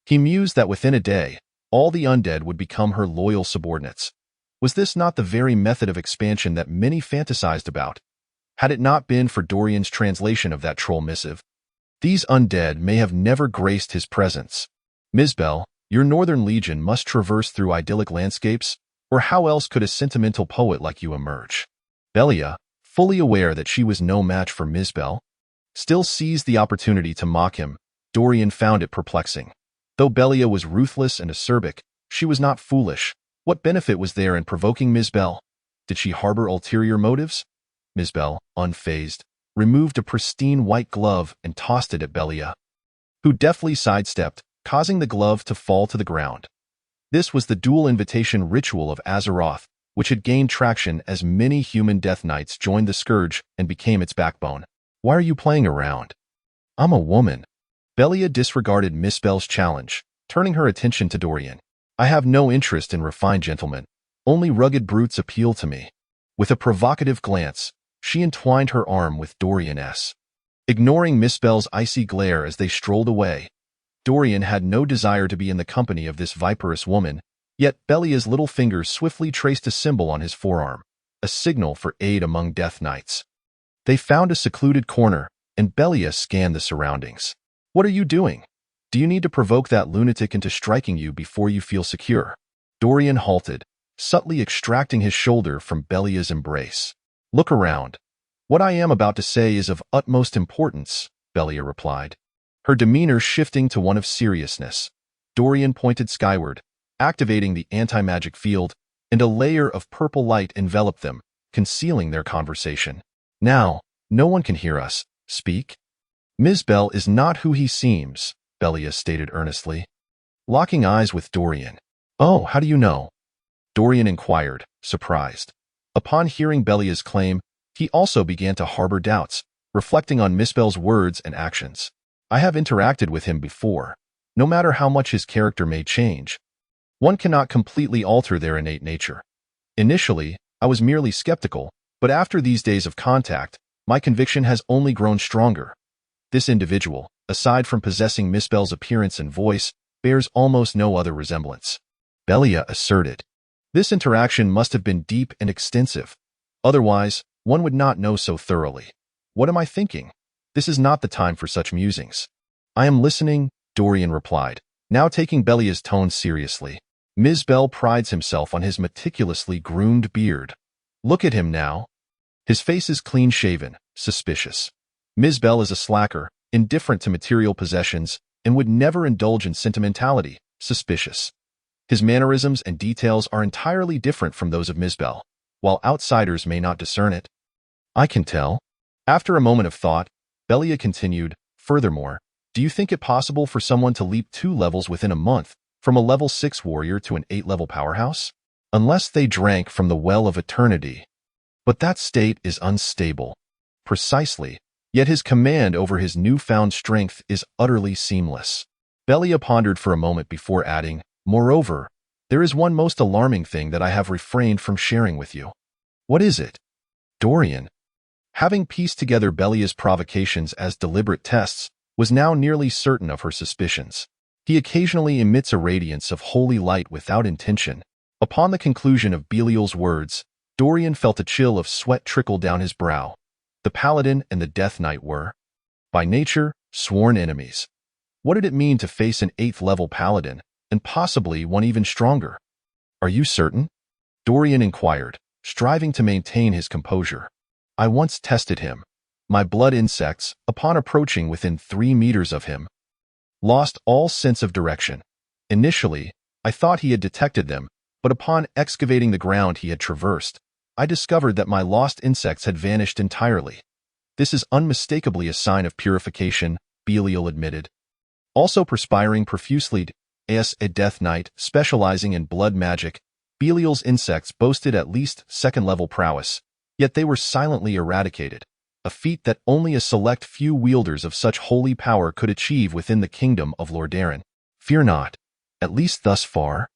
he mused that within a day, all the undead would become her loyal subordinates. Was this not the very method of expansion that many fantasized about? Had it not been for Dorian's translation of that troll missive, these undead may have never graced his presence. Mizbel, your Northern Legion must traverse through idyllic landscapes, or how else could a sentimental poet like you emerge? Belia, fully aware that she was no match for Mizbel, still seized the opportunity to mock him. Dorian found it perplexing. Though Belia was ruthless and acerbic, she was not foolish. What benefit was there in provoking Mizbel? Did she harbor ulterior motives? Mizbel, unfazed, removed a pristine white glove and tossed it at Belia, who deftly sidestepped, causing the glove to fall to the ground. This was the dual invitation ritual of Azeroth, which had gained traction as many human Death Knights joined the Scourge and became its backbone. Why are you playing around? I'm a woman. Belia disregarded Mizbel's challenge, turning her attention to Dorian. I have no interest in refined gentlemen. Only rugged brutes appeal to me. With a provocative glance, she entwined her arm with Dorian's. Ignoring Mizbel's icy glare as they strolled away, Dorian had no desire to be in the company of this viperous woman, yet Belia's little fingers swiftly traced a symbol on his forearm, a signal for aid among Death Knights. They found a secluded corner, and Belia scanned the surroundings. What are you doing? Do you need to provoke that lunatic into striking you before you feel secure? Dorian halted, subtly extracting his shoulder from Belia's embrace. Look around. What I am about to say is of utmost importance, Belia replied, her demeanor shifting to one of seriousness. Dorian pointed skyward, activating the anti-magic field, and a layer of purple light enveloped them, concealing their conversation. Now, no one can hear us. Speak. Mizbel is not who he seems, Belia stated earnestly, locking eyes with Dorian. Oh, how do you know? Dorian inquired, surprised. Upon hearing Belia's claim, he also began to harbor doubts, reflecting on Mizbel's words and actions. I have interacted with him before. No matter how much his character may change, one cannot completely alter their innate nature. Initially, I was merely skeptical, but after these days of contact, my conviction has only grown stronger. This individual, aside from possessing Mizbel's appearance and voice, bears almost no other resemblance, Belia asserted. This interaction must have been deep and extensive. Otherwise, one would not know so thoroughly. What am I thinking? This is not the time for such musings. I am listening, Dorian replied, now taking Belia's tone seriously. Ms. Bell prides himself on his meticulously groomed beard. Look at him now. His face is clean-shaven, suspicious. Ms. Bell is a slacker, indifferent to material possessions, and would never indulge in sentimentality, suspicious. His mannerisms and details are entirely different from those of Ms. Bell, while outsiders may not discern it. I can tell. After a moment of thought, Belia continued, furthermore, do you think it possible for someone to leap 2 levels within a month, from a level 6 warrior to an 8-level powerhouse? Unless they drank from the well of eternity. But that state is unstable. Precisely, yet his command over his newfound strength is utterly seamless. Belia pondered for a moment before adding, moreover, there is one most alarming thing that I have refrained from sharing with you. What is it? Dorian, having pieced together Belia's provocations as deliberate tests, was now nearly certain of her suspicions. He occasionally emits a radiance of holy light without intention. Upon the conclusion of Belial's words, Dorian felt a chill of sweat trickle down his brow. The Paladin and the Death Knight were, by nature, sworn enemies. What did it mean to face an 8th-level Paladin, and possibly one even stronger? Are you certain? Dorian inquired, striving to maintain his composure. I once tested him. My blood insects, upon approaching within 3 meters of him, lost all sense of direction. Initially, I thought he had detected them, but upon excavating the ground he had traversed, I discovered that my lost insects had vanished entirely. This is unmistakably a sign of purification, Belial admitted. Also perspiring profusely, as a Death Knight specializing in blood magic, Belial's insects boasted at least 2nd-level prowess, yet they were silently eradicated, a feat that only a select few wielders of such holy power could achieve within the kingdom of Lordaeron. Fear not, at least thus far.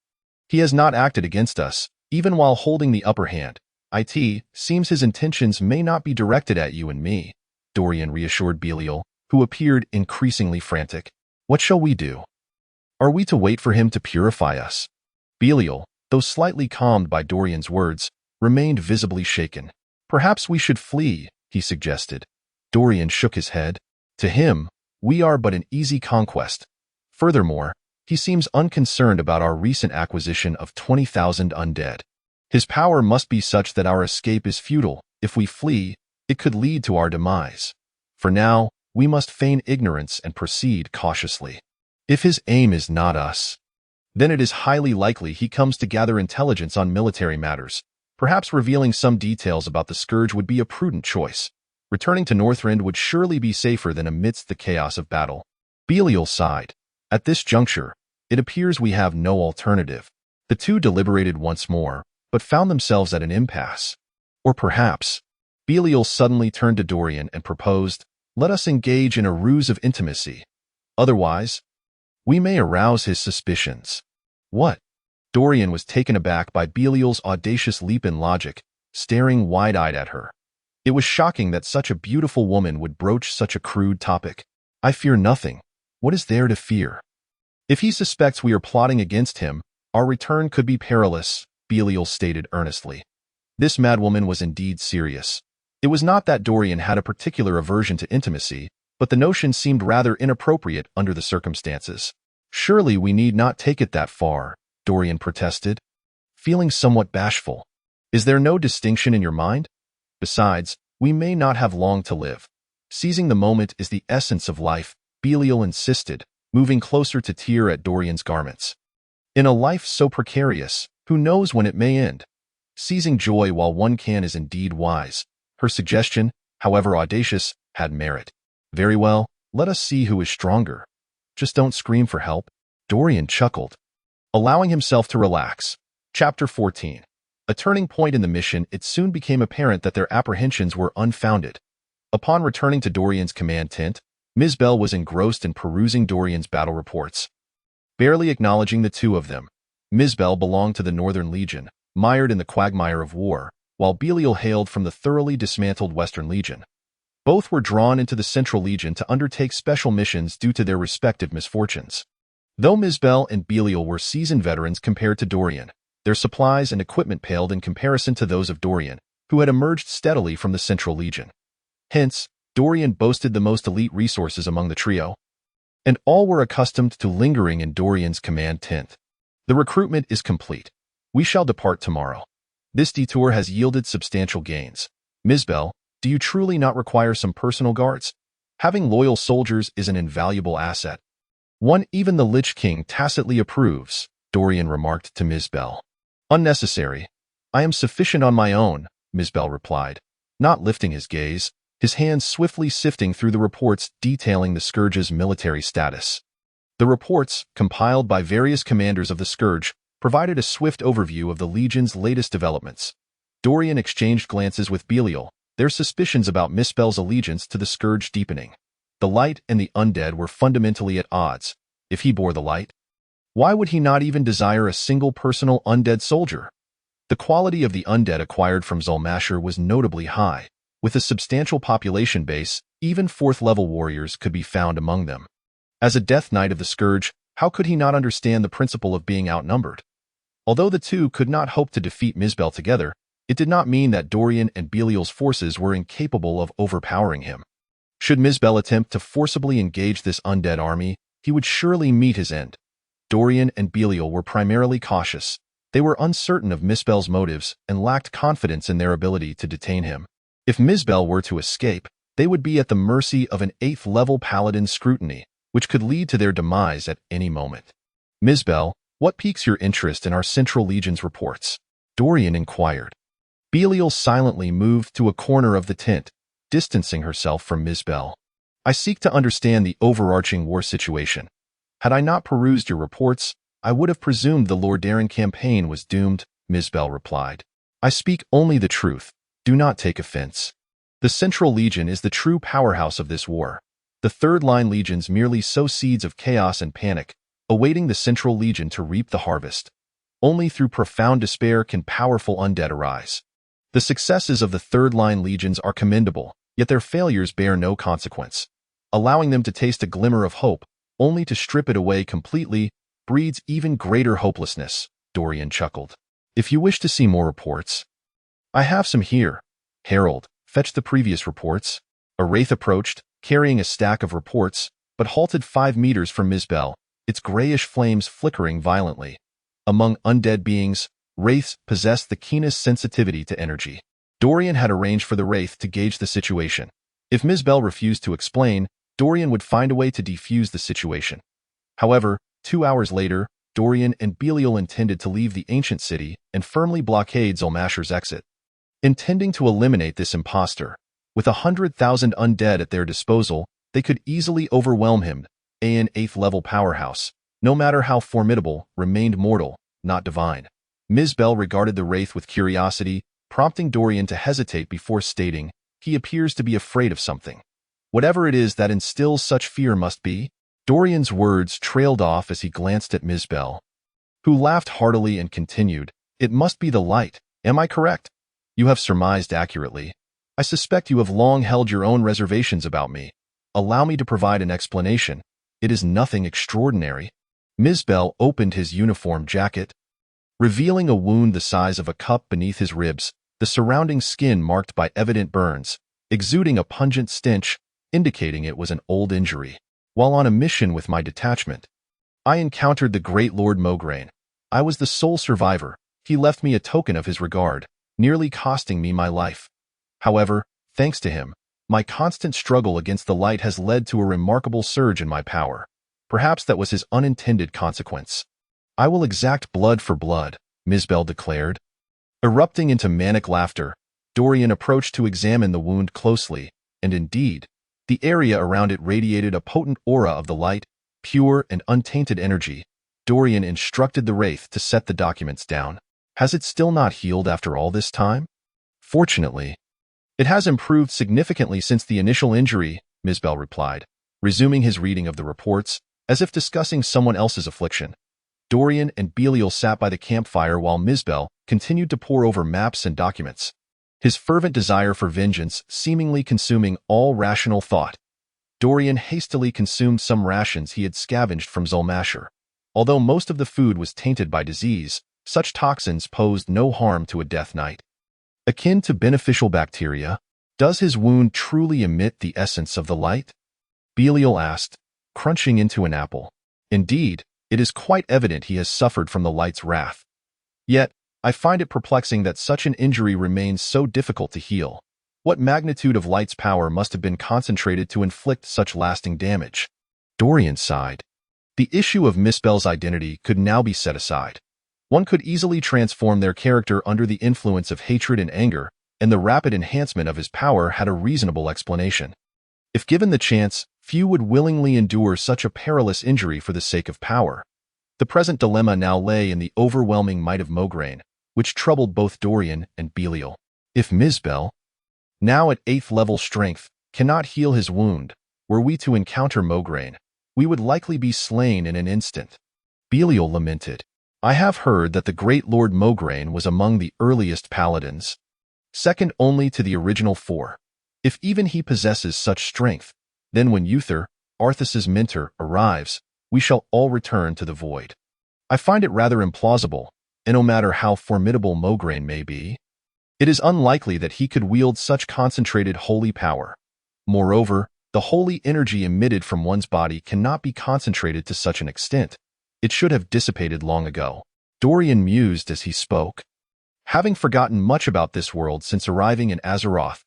He has not acted against us, even while holding the upper hand. It seems his intentions may not be directed at you and me, Dorian reassured Belial, who appeared increasingly frantic. What shall we do? Are we to wait for him to purify us? Belial, though slightly calmed by Dorian's words, remained visibly shaken. Perhaps we should flee, he suggested. Dorian shook his head. To him, we are but an easy conquest. Furthermore, he seems unconcerned about our recent acquisition of 20,000 undead. His power must be such that our escape is futile. If we flee, it could lead to our demise. For now, we must feign ignorance and proceed cautiously. If his aim is not us, then it is highly likely he comes to gather intelligence on military matters. Perhaps revealing some details about the Scourge would be a prudent choice. Returning to Northrend would surely be safer than amidst the chaos of battle. Belial sighed. At this juncture, it appears we have no alternative. The two deliberated once more, but found themselves at an impasse. Or perhaps, Belial suddenly turned to Dorian and proposed, let us engage in a ruse of intimacy. Otherwise, we may arouse his suspicions. What? Dorian was taken aback by Belial's audacious leap in logic, staring wide-eyed at her. It was shocking that such a beautiful woman would broach such a crude topic. I fear nothing. What is there to fear? If he suspects we are plotting against him, our return could be perilous, Belial stated earnestly. This madwoman was indeed serious. It was not that Dorian had a particular aversion to intimacy, but the notion seemed rather inappropriate under the circumstances. Surely we need not take it that far, Dorian protested, feeling somewhat bashful. Is there no distinction in your mind? Besides, we may not have long to live. Seizing the moment is the essence of life, Belial insisted, moving closer to tear at Dorian's garments. In a life so precarious, who knows when it may end? Seizing joy while one can is indeed wise. Her suggestion, however audacious, had merit. Very well, let us see who is stronger. Just don't scream for help. Dorian chuckled, allowing himself to relax. Chapter 14. A turning point in the mission, it soon became apparent that their apprehensions were unfounded. Upon returning to Dorian's command tent, Ms. Bell was engrossed in perusing Dorian's battle reports. Barely acknowledging the two of them, Ms. Bell belonged to the Northern Legion, mired in the quagmire of war, while Belial hailed from the thoroughly dismantled Western Legion. Both were drawn into the Central Legion to undertake special missions due to their respective misfortunes. Though Ms. Bell and Belial were seasoned veterans compared to Dorian, Their supplies and equipment paled in comparison to those of Dorian, who had emerged steadily from the Central Legion. Hence, Dorian boasted the most elite resources among the trio, and all were accustomed to lingering in Dorian's command tent. The recruitment is complete. We shall depart tomorrow. This detour has yielded substantial gains. Mizbel, do you truly not require some personal guards? Having loyal soldiers is an invaluable asset. One even the Lich King tacitly approves, Dorian remarked to Mizbel. Unnecessary. I am sufficient on my own, Mizbel replied, not lifting his gaze, his hands swiftly sifting through the reports detailing the Scourge's military status. The reports, compiled by various commanders of the Scourge, provided a swift overview of the Legion's latest developments. Dorian exchanged glances with Belial, their suspicions about Mizbel's allegiance to the Scourge deepening. The light and the undead were fundamentally at odds. If he bore the light, why would he not even desire a single personal undead soldier? The quality of the undead acquired from Zulmasher was notably high. With a substantial population base, even fourth-level warriors could be found among them. As a Death Knight of the Scourge, how could he not understand the principle of being outnumbered? Although the two could not hope to defeat Mizbel together, it did not mean that Dorian and Belial's forces were incapable of overpowering him. Should Mizbel attempt to forcibly engage this undead army, he would surely meet his end. Dorian and Belial were primarily cautious. They were uncertain of Mizbel's motives and lacked confidence in their ability to detain him. If Mizbel were to escape, they would be at the mercy of an 8th-level paladin's scrutiny, which could lead to their demise at any moment. Mizbel, what piques your interest in our Central Legion's reports? Dorian inquired. Belial silently moved to a corner of the tent, distancing herself from Mizbel. I seek to understand the overarching war situation. Had I not perused your reports, I would have presumed the Lordaeron campaign was doomed, Mizbel replied. I speak only the truth. Do not take offense. The Central Legion is the true powerhouse of this war. The third-line legions merely sow seeds of chaos and panic, awaiting the Central Legion to reap the harvest. Only through profound despair can powerful undead arise. The successes of the third-line legions are commendable, yet their failures bear no consequence. Allowing them to taste a glimmer of hope, only to strip it away completely, breeds even greater hopelessness, Dorian chuckled. If you wish to see more reports, I have some here. Herald, fetch the previous reports. A wraith approached, carrying a stack of reports, but halted 5 meters from Mizbel, its grayish flames flickering violently. Among undead beings, wraiths possessed the keenest sensitivity to energy. Dorian had arranged for the wraith to gauge the situation. If Mizbel refused to explain, Dorian would find a way to defuse the situation. However, 2 hours later, Dorian and Belial intended to leave the ancient city and firmly blockade Zulmasher's exit. Intending to eliminate this impostor, with 100,000 undead at their disposal, they could easily overwhelm him. An 8th-level powerhouse, no matter how formidable, remained mortal, not divine. Mizbel regarded the wraith with curiosity, prompting Dorian to hesitate before stating, he appears to be afraid of something. Whatever it is that instills such fear must be. Dorian's words trailed off as he glanced at Mizbel, who laughed heartily and continued, it must be the light, am I correct? You have surmised accurately. I suspect you have long held your own reservations about me. Allow me to provide an explanation. It is nothing extraordinary. Mizbel opened his uniform jacket, revealing a wound the size of a cup beneath his ribs, the surrounding skin marked by evident burns, exuding a pungent stench, indicating it was an old injury. While on a mission with my detachment, I encountered the great Lord Mograine. I was the sole survivor. He left me a token of his regard, nearly costing me my life. However, thanks to him, my constant struggle against the light has led to a remarkable surge in my power. Perhaps that was his unintended consequence. I will exact blood for blood, Mizbel declared. Erupting into manic laughter, Dorian approached to examine the wound closely, and indeed, the area around it radiated a potent aura of the light, pure and untainted energy. Dorian instructed the wraith to set the documents down. Has it still not healed after all this time? Fortunately, it has improved significantly since the initial injury, Mizbel replied, resuming his reading of the reports, as if discussing someone else's affliction. Dorian and Belial sat by the campfire while Mizbel continued to pore over maps and documents, his fervent desire for vengeance seemingly consuming all rational thought. Dorian hastily consumed some rations he had scavenged from Zulmasher. Although most of the food was tainted by disease, Such toxins posed no harm to a Death Knight. Akin to beneficial bacteria, does his wound truly emit the essence of the light? Belial asked, crunching into an apple. Indeed, it is quite evident he has suffered from the light's wrath. Yet, I find it perplexing that such an injury remains so difficult to heal. What magnitude of light's power must have been concentrated to inflict such lasting damage? Dorian sighed. The issue of Miss Bell's identity could now be set aside. One could easily transform their character under the influence of hatred and anger, and the rapid enhancement of his power had a reasonable explanation. If given the chance, few would willingly endure such a perilous injury for the sake of power. The present dilemma now lay in the overwhelming might of Mograine, which troubled both Dorian and Belial. If Miss Bell, now at 8th level strength, cannot heal his wound, were we to encounter Mograine, we would likely be slain in an instant. Belial lamented. I have heard that the great Lord Mograine was among the earliest paladins, second only to the original 4. If even he possesses such strength, then when Uther, Arthas's mentor, arrives, we shall all return to the void. I find it rather implausible, and no matter how formidable Mograine may be, it is unlikely that he could wield such concentrated holy power. Moreover, the holy energy emitted from one's body cannot be concentrated to such an extent. It should have dissipated long ago. Dorian mused as he spoke. Having forgotten much about this world since arriving in Azeroth,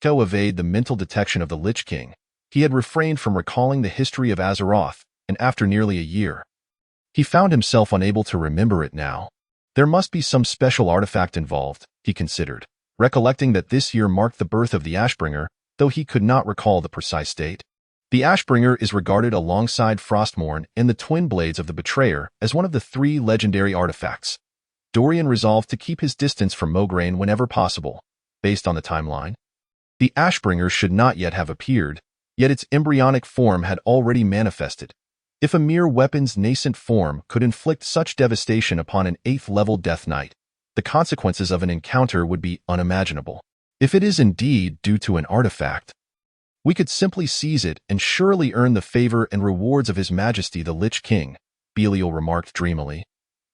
to evade the mental detection of the Lich King, he had refrained from recalling the history of Azeroth, and after nearly a year, he found himself unable to remember it now. There must be some special artifact involved, he considered, recollecting that this year marked the birth of the Ashbringer, though he could not recall the precise date. The Ashbringer is regarded alongside Frostmourne and the twin blades of the Betrayer as one of the 3 legendary artifacts. Dorian resolved to keep his distance from Mograine whenever possible, based on the timeline. The Ashbringer should not yet have appeared, yet its embryonic form had already manifested. If a mere weapon's nascent form could inflict such devastation upon an 8th-level Death Knight, the consequences of an encounter would be unimaginable. If it is indeed due to an artifact, we could simply seize it and surely earn the favor and rewards of His Majesty the Lich King, Belial remarked dreamily.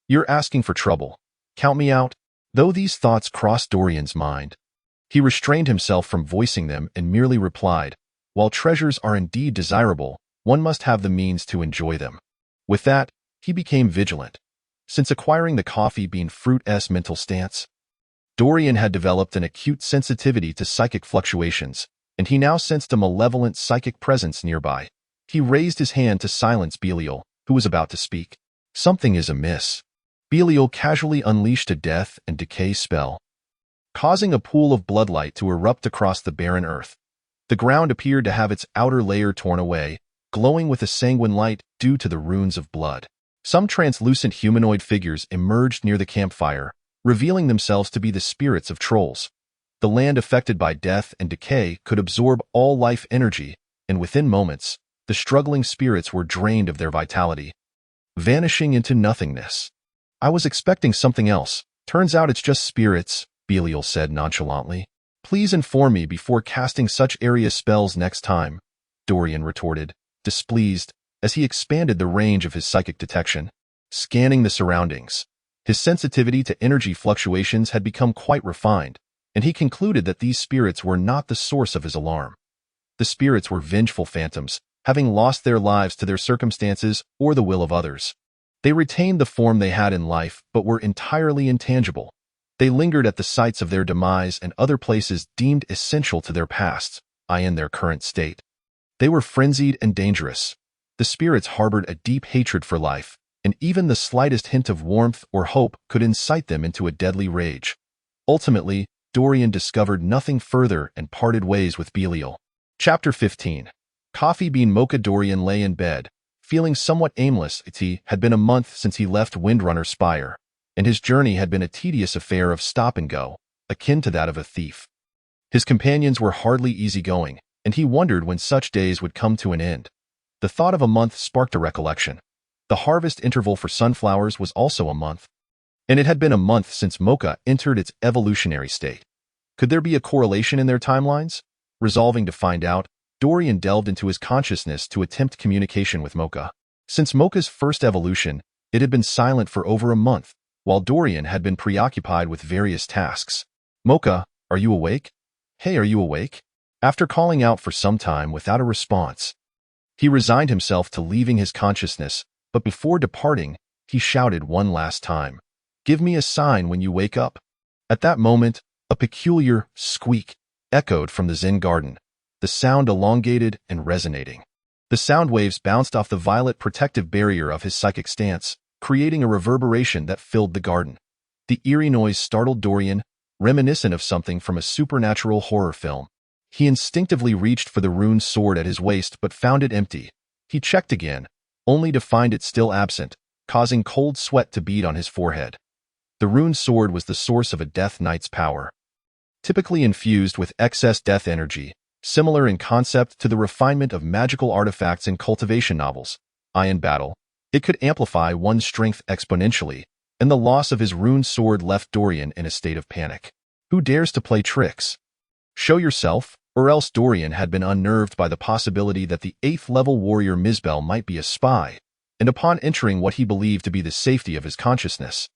You're asking for trouble. Count me out. Though these thoughts crossed Dorian's mind, he restrained himself from voicing them and merely replied, while treasures are indeed desirable, one must have the means to enjoy them. With that, he became vigilant. Since acquiring the coffee bean fruit's mental stance, Dorian had developed an acute sensitivity to psychic fluctuations, and he now sensed a malevolent psychic presence nearby. He raised his hand to silence Belial, who was about to speak. Something is amiss. Belial casually unleashed a death and decay spell, causing a pool of bloodlight to erupt across the barren earth. The ground appeared to have its outer layer torn away, glowing with a sanguine light due to the runes of blood. Some translucent humanoid figures emerged near the campfire, revealing themselves to be the spirits of trolls. The land affected by death and decay could absorb all life energy, and within moments, the struggling spirits were drained of their vitality, vanishing into nothingness. I was expecting something else. Turns out it's just spirits, Belial said nonchalantly. Please inform me before casting such area spells next time, Dorian retorted, displeased, as he expanded the range of his psychic detection. Scanning the surroundings, his sensitivity to energy fluctuations had become quite refined, and he concluded that these spirits were not the source of his alarm. The spirits were vengeful phantoms, having lost their lives to their circumstances or the will of others. They retained the form they had in life, but were entirely intangible. They lingered at the sites of their demise and other places deemed essential to their past, i.e. their current state. They were frenzied and dangerous. The spirits harbored a deep hatred for life, and even the slightest hint of warmth or hope could incite them into a deadly rage. Ultimately, Dorian discovered nothing further and parted ways with Belial. Chapter 15. Coffee Bean Mocha. Dorian lay in bed, feeling somewhat aimless. It had been a month since he left Windrunner Spire, and his journey had been a tedious affair of stop and go, akin to that of a thief. His companions were hardly easygoing, and he wondered when such days would come to an end. The thought of a month sparked a recollection. The harvest interval for sunflowers was also a month, and it had been a month since Mocha entered its evolutionary state. Could there be a correlation in their timelines? Resolving to find out, Dorian delved into his consciousness to attempt communication with Mocha. Since Mocha's first evolution, it had been silent for over a month, while Dorian had been preoccupied with various tasks. "Mocha, are you awake? Hey, are you awake?" After calling out for some time without a response, he resigned himself to leaving his consciousness, but before departing, he shouted one last time, "Give me a sign when you wake up." At that moment, a peculiar squeak echoed from the Zen garden, the sound elongated and resonating. The sound waves bounced off the violet protective barrier of his psychic stance, creating a reverberation that filled the garden. The eerie noise startled Dorian, reminiscent of something from a supernatural horror film. He instinctively reached for the rune sword at his waist but found it empty. He checked again, only to find it still absent, causing cold sweat to bead on his forehead. The rune sword was the source of a Death Knight's power. Typically infused with excess death energy, similar in concept to the refinement of magical artifacts in cultivation novels, in battle, it could amplify one's strength exponentially, and the loss of his rune sword left Dorian in a state of panic. Who dares to play tricks? Show yourself, or else Dorian had been unnerved by the possibility that the 8th-level warrior Mizbel might be a spy, and upon entering what he believed to be the safety of his consciousness,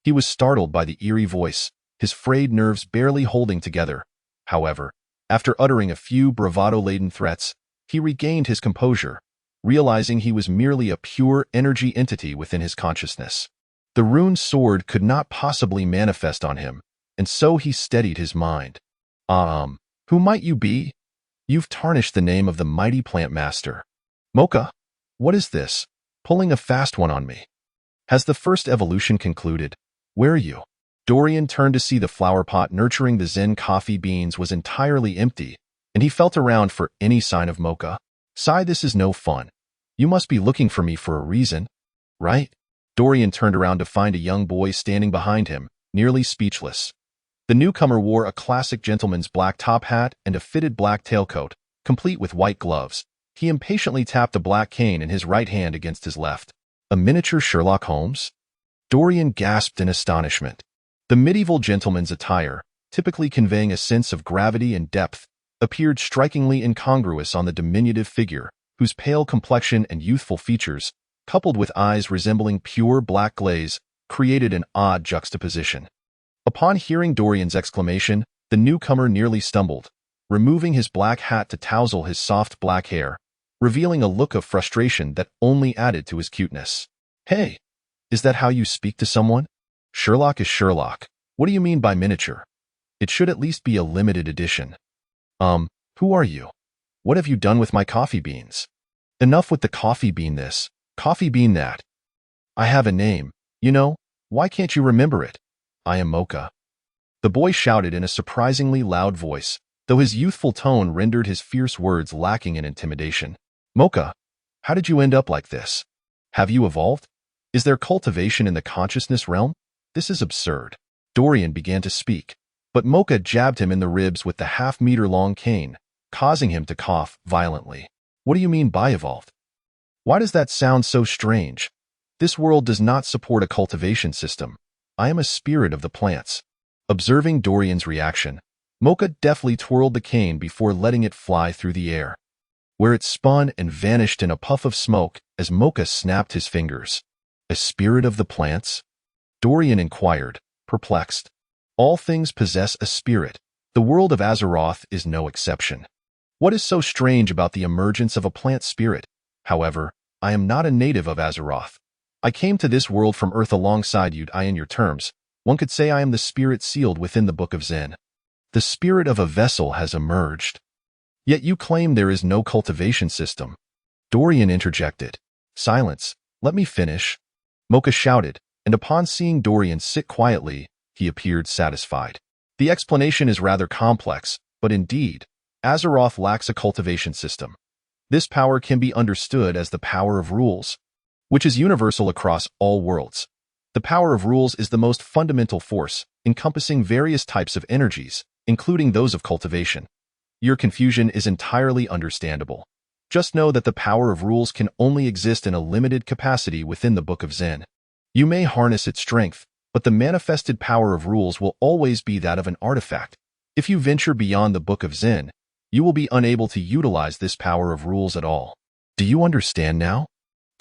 he was startled by the eerie voice, his frayed nerves barely holding together. However, after uttering a few bravado-laden threats, he regained his composure, realizing he was merely a pure energy entity within his consciousness. The rune sword could not possibly manifest on him, and so he steadied his mind. Who might you be? You've tarnished the name of the mighty plant master. Mocha, what is this? Pulling a fast one on me. Has the first evolution concluded? Where are you? Dorian turned to see the flower pot nurturing the Zen coffee beans was entirely empty, and he felt around for any sign of Mocha. Sigh, this is no fun. You must be looking for me for a reason, right? Dorian turned around to find a young boy standing behind him, nearly speechless. The newcomer wore a classic gentleman's black top hat and a fitted black tailcoat, complete with white gloves. He impatiently tapped a black cane in his right hand against his left. A miniature Sherlock Holmes? Dorian gasped in astonishment. The medieval gentleman's attire, typically conveying a sense of gravity and depth, appeared strikingly incongruous on the diminutive figure, whose pale complexion and youthful features, coupled with eyes resembling pure black glaze, created an odd juxtaposition. Upon hearing Dorian's exclamation, the newcomer nearly stumbled, removing his black hat to tousle his soft black hair, revealing a look of frustration that only added to his cuteness. Hey, is that how you speak to someone? Sherlock is Sherlock. What do you mean by miniature? It should at least be a limited edition. Who are you? What have you done with my coffee beans? Enough with the coffee bean this, coffee bean that. I have a name, you know, why can't you remember it? I am Mocha. The boy shouted in a surprisingly loud voice, though his youthful tone rendered his fierce words lacking in intimidation. Mocha, how did you end up like this? Have you evolved? Is there cultivation in the consciousness realm? This is absurd. Dorian began to speak, but Mocha jabbed him in the ribs with the half-meter-long cane, causing him to cough violently. What do you mean by evolved? Why does that sound so strange? This world does not support a cultivation system. I am a spirit of the plants. Observing Dorian's reaction, Mocha deftly twirled the cane before letting it fly through the air, where it spun and vanished in a puff of smoke as Mocha snapped his fingers. A spirit of the plants? Dorian inquired, perplexed. All things possess a spirit. The world of Azeroth is no exception. What is so strange about the emergence of a plant spirit? However, I am not a native of Azeroth. I came to this world from Earth alongside you. In your terms, one could say I am the spirit sealed within the Book of Zen. The spirit of a vessel has emerged. Yet you claim there is no cultivation system. Dorian interjected. Silence. Let me finish. Mocha shouted, and upon seeing Dorian sit quietly, he appeared satisfied. The explanation is rather complex, but indeed, Azeroth lacks a cultivation system. This power can be understood as the power of rules, which is universal across all worlds. The power of rules is the most fundamental force, encompassing various types of energies, including those of cultivation. Your confusion is entirely understandable. Just know that the power of rules can only exist in a limited capacity within the Book of Zen. You may harness its strength, but the manifested power of rules will always be that of an artifact. If you venture beyond the Book of Zen, you will be unable to utilize this power of rules at all. Do you understand now?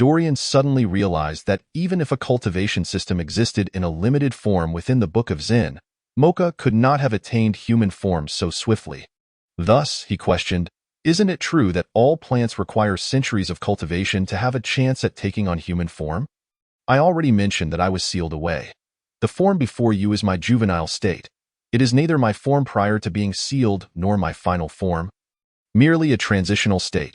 Dorian suddenly realized that even if a cultivation system existed in a limited form within the Book of Zen, Mocha could not have attained human form so swiftly. Thus, he questioned, isn't it true that all plants require centuries of cultivation to have a chance at taking on human form? I already mentioned that I was sealed away. The form before you is my juvenile state. It is neither my form prior to being sealed nor my final form, merely a transitional state.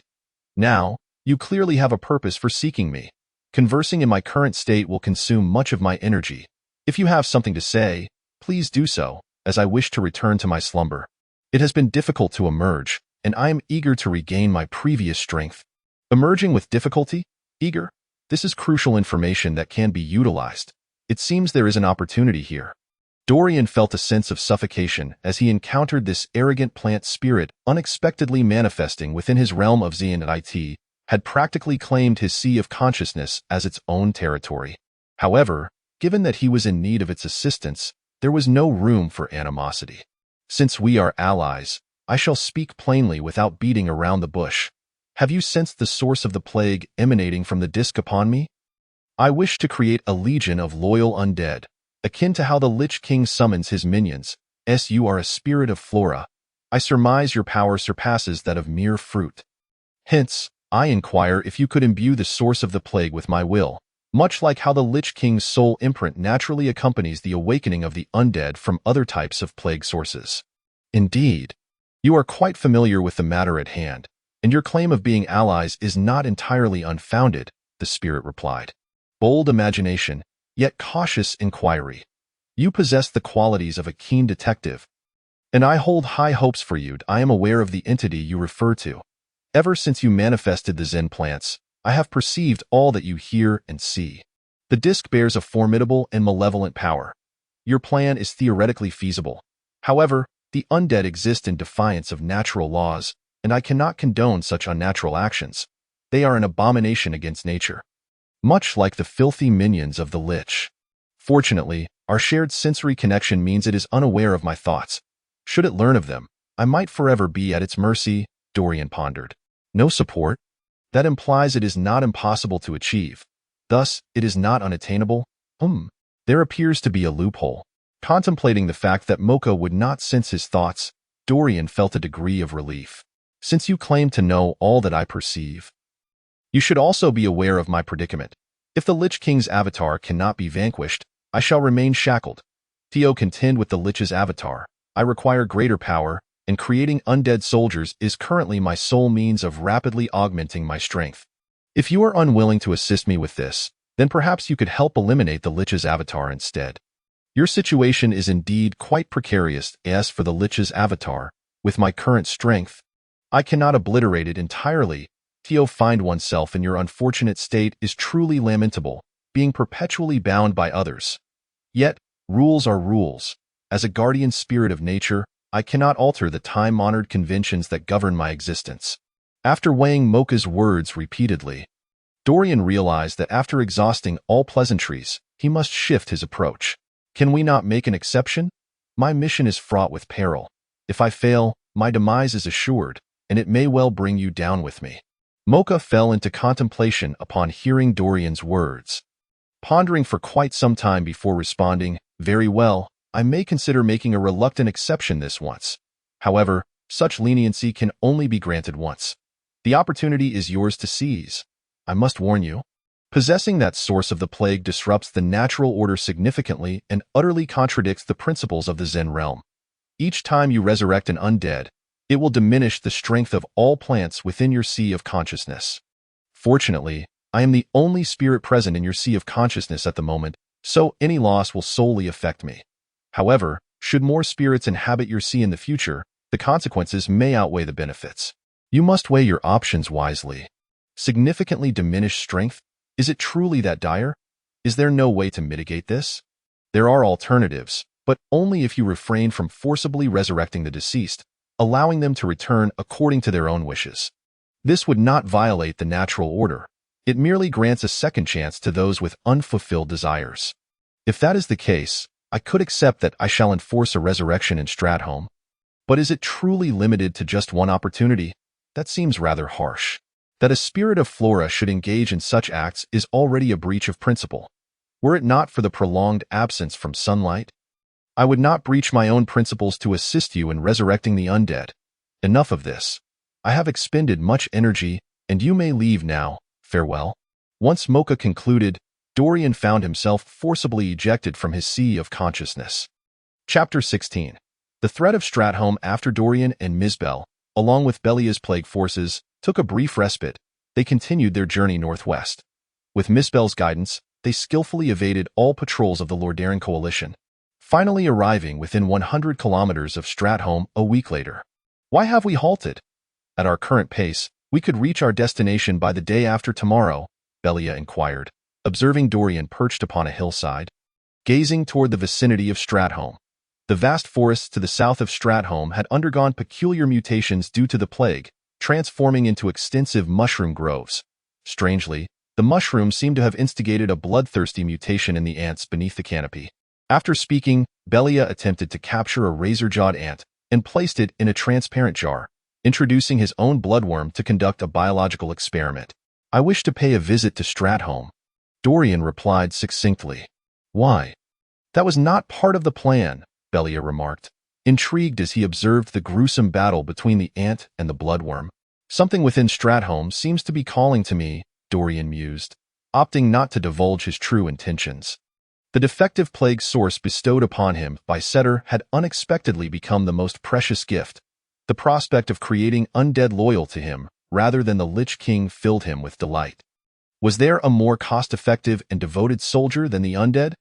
Now, you clearly have a purpose for seeking me. Conversing in my current state will consume much of my energy. If you have something to say, please do so, as I wish to return to my slumber. It has been difficult to emerge, and I am eager to regain my previous strength. Emerging with difficulty? Eager? This is crucial information that can be utilized. It seems there is an opportunity here. Dorian felt a sense of suffocation as he encountered this arrogant plant spirit unexpectedly manifesting within his realm of Zen and IT, had practically claimed his sea of consciousness as its own territory. However, given that he was in need of its assistance, there was no room for animosity. Since we are allies, I shall speak plainly without beating around the bush. Have you sensed the source of the plague emanating from the disk upon me? I wish to create a legion of loyal undead, akin to how the Lich King summons his minions. You are a spirit of flora. I surmise your power surpasses that of mere fruit. Hence, I inquire if you could imbue the source of the plague with my will, much like how the Lich King's soul imprint naturally accompanies the awakening of the undead from other types of plague sources. Indeed, you are quite familiar with the matter at hand, and your claim of being allies is not entirely unfounded, the spirit replied. Bold imagination, yet cautious inquiry. You possess the qualities of a keen detective, and I hold high hopes for you. I am aware of the entity you refer to. Ever since you manifested the Zen plants, I have perceived all that you hear and see. The disk bears a formidable and malevolent power. Your plan is theoretically feasible. However, the undead exist in defiance of natural laws, and I cannot condone such unnatural actions. They are an abomination against nature, much like the filthy minions of the Lich. Fortunately, our shared sensory connection means it is unaware of my thoughts. Should it learn of them, I might forever be at its mercy, Dorian pondered. No support? That implies it is not impossible to achieve. Thus, it is not unattainable? There appears to be a loophole. Contemplating the fact that Mocha would not sense his thoughts, Dorian felt a degree of relief. Since you claim to know all that I perceive, you should also be aware of my predicament. If the Lich King's avatar cannot be vanquished, I shall remain shackled. To contend with the Lich's avatar, I require greater power, and creating undead soldiers is currently my sole means of rapidly augmenting my strength. If you are unwilling to assist me with this, then perhaps you could help eliminate the Lich's avatar instead. Your situation is indeed quite precarious. As for the Lich's avatar, with my current strength, I cannot obliterate it entirely. To find oneself in your unfortunate state is truly lamentable, being perpetually bound by others. Yet, rules are rules. As a guardian spirit of nature, I cannot alter the time-honored conventions that govern my existence. After weighing Mocha's words repeatedly, Dorian realized that after exhausting all pleasantries, he must shift his approach. Can we not make an exception? My mission is fraught with peril. If I fail, my demise is assured, and it may well bring you down with me. Mocha fell into contemplation upon hearing Dorian's words, pondering for quite some time before responding, "Very well, I may consider making a reluctant exception this once. However, such leniency can only be granted once. The opportunity is yours to seize. I must warn you, possessing that source of the plague disrupts the natural order significantly and utterly contradicts the principles of the Zen realm. Each time you resurrect an undead, it will diminish the strength of all plants within your sea of consciousness. Fortunately, I am the only spirit present in your sea of consciousness at the moment, so any loss will solely affect me. However, should more spirits inhabit your sea in the future, the consequences may outweigh the benefits. You must weigh your options wisely. Significantly diminished strength? Is it truly that dire? Is there no way to mitigate this? There are alternatives, but only if you refrain from forcibly resurrecting the deceased, allowing them to return according to their own wishes. This would not violate the natural order. It merely grants a second chance to those with unfulfilled desires. If that is the case, I could accept that I shall enforce a resurrection in Stratholme. But is it truly limited to just one opportunity? That seems rather harsh. That a spirit of flora should engage in such acts is already a breach of principle. Were it not for the prolonged absence from sunlight, I would not breach my own principles to assist you in resurrecting the undead. Enough of this. I have expended much energy, and you may leave now. Farewell. Once Mocha concluded, Dorian found himself forcibly ejected from his sea of consciousness. Chapter 16. The threat of Stratholme. After Dorian and Misbel, along with Belia's plague forces, took a brief respite, they continued their journey northwest. With Misbel's guidance, they skillfully evaded all patrols of the Lordaeron coalition, finally arriving within 100 kilometers of Stratholme a week later. Why have we halted? At our current pace, we could reach our destination by the day after tomorrow, Belia inquired, observing Dorian perched upon a hillside, gazing toward the vicinity of Stratholme. The vast forests to the south of Stratholme had undergone peculiar mutations due to the plague, transforming into extensive mushroom groves. Strangely, the mushrooms seemed to have instigated a bloodthirsty mutation in the ants beneath the canopy. After speaking, Belia attempted to capture a razor-jawed ant and placed it in a transparent jar, introducing his own bloodworm to conduct a biological experiment. I wish to pay a visit to Stratholme, Dorian replied succinctly. Why? That was not part of the plan, Belia remarked, intrigued as he observed the gruesome battle between the ant and the bloodworm. Something within Stratholme seems to be calling to me, Dorian mused, opting not to divulge his true intentions. The defective plague source bestowed upon him by Setter had unexpectedly become the most precious gift. The prospect of creating undead loyal to him, rather than the Lich King, filled him with delight. Was there a more cost-effective and devoted soldier than the undead?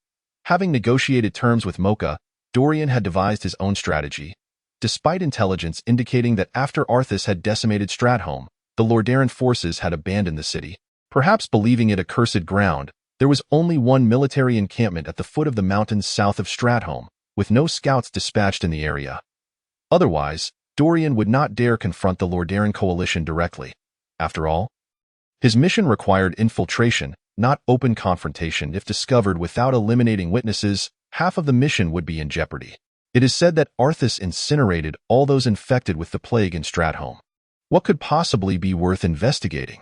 Having negotiated terms with Mocha, Dorian had devised his own strategy. Despite intelligence indicating that after Arthas had decimated Stratholme, the Lordaeron forces had abandoned the city. Perhaps believing it accursed ground, there was only one military encampment at the foot of the mountains south of Stratholme, with no scouts dispatched in the area. Otherwise, Dorian would not dare confront the Lordaeron coalition directly. After all, his mission required infiltration, not open confrontation. If discovered without eliminating witnesses, half of the mission would be in jeopardy. It is said that Arthas incinerated all those infected with the plague in Stratholme. What could possibly be worth investigating?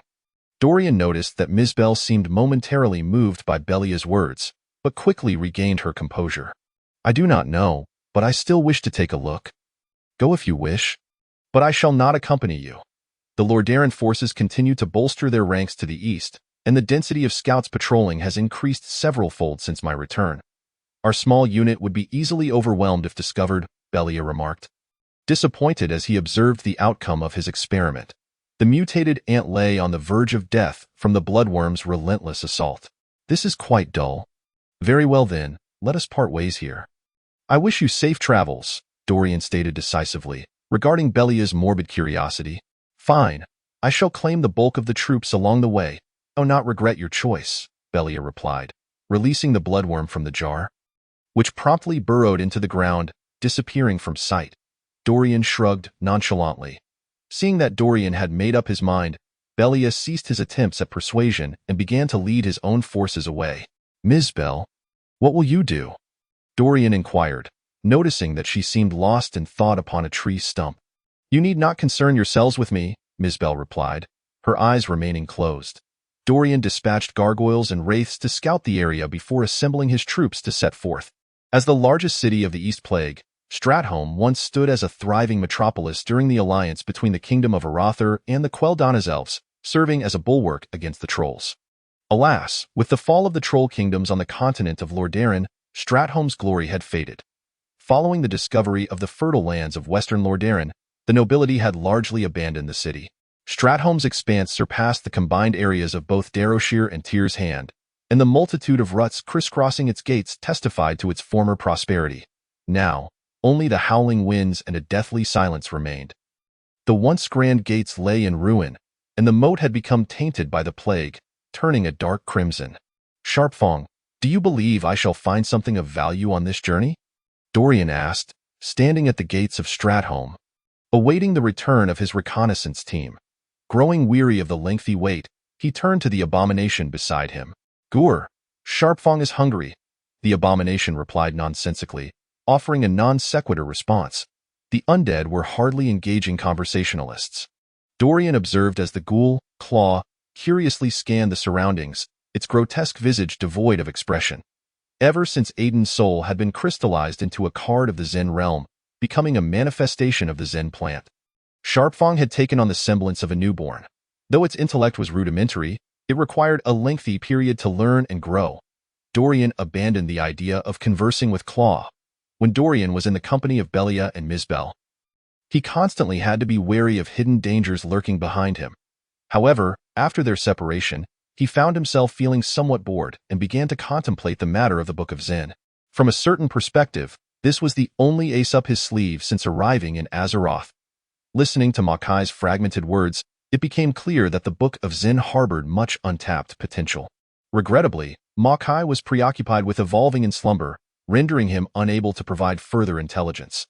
Dorian noticed that Misbel seemed momentarily moved by Belia's words, but quickly regained her composure. I do not know, but I still wish to take a look. Go if you wish, but I shall not accompany you. The Lordaeron forces continue to bolster their ranks to the east, and the density of scouts patrolling has increased several-fold since my return. Our small unit would be easily overwhelmed if discovered, Belia remarked, disappointed as he observed the outcome of his experiment. The mutated ant lay on the verge of death from the bloodworm's relentless assault. This is quite dull. Very well then, let us part ways here. I wish you safe travels, Dorian stated decisively, regarding Belia's morbid curiosity. Fine, I shall claim the bulk of the troops along the way. Oh, not regret your choice, Belia replied, releasing the bloodworm from the jar, which promptly burrowed into the ground, disappearing from sight. Dorian shrugged nonchalantly. Seeing that Dorian had made up his mind, Belia ceased his attempts at persuasion and began to lead his own forces away. Misbel, what will you do? Dorian inquired, noticing that she seemed lost in thought upon a tree stump. You need not concern yourselves with me, Misbel replied, her eyes remaining closed. Dorian dispatched gargoyles and wraiths to scout the area before assembling his troops to set forth. As the largest city of the East Plague, Stratholme once stood as a thriving metropolis during the alliance between the Kingdom of Arothar and the Quel'Dana's elves, serving as a bulwark against the trolls. Alas, with the fall of the troll kingdoms on the continent of Lordaeron, Stratholme's glory had faded. Following the discovery of the fertile lands of western Lordaeron, the nobility had largely abandoned the city. Stratholme's expanse surpassed the combined areas of both Darrowshire and Tyr's Hand, and the multitude of ruts crisscrossing its gates testified to its former prosperity. Now, only the howling winds and a deathly silence remained. The once grand gates lay in ruin, and the moat had become tainted by the plague, turning a dark crimson. Sharpfang, do you believe I shall find something of value on this journey? Dorian asked, standing at the gates of Stratholme, awaiting the return of his reconnaissance team. Growing weary of the lengthy wait, he turned to the abomination beside him. Gur, Sharpfang is hungry, the abomination replied nonsensically, offering a non-sequitur response. The undead were hardly engaging conversationalists. Dorian observed as the ghoul, Claw curiously scanned the surroundings, its grotesque visage devoid of expression. Ever since Aiden's soul had been crystallized into a card of the Zen realm, becoming a manifestation of the Zen plant, Sharpfang had taken on the semblance of a newborn. Though its intellect was rudimentary, it required a lengthy period to learn and grow. Dorian abandoned the idea of conversing with Claw. When Dorian was in the company of Belia and Mizbel, he constantly had to be wary of hidden dangers lurking behind him. However, after their separation, he found himself feeling somewhat bored and began to contemplate the matter of the Book of Zen. From a certain perspective, this was the only ace up his sleeve since arriving in Azeroth. Listening to Makai's fragmented words, it became clear that the Book of Zen harbored much untapped potential. Regrettably, Makai was preoccupied with evolving in slumber, rendering him unable to provide further intelligence.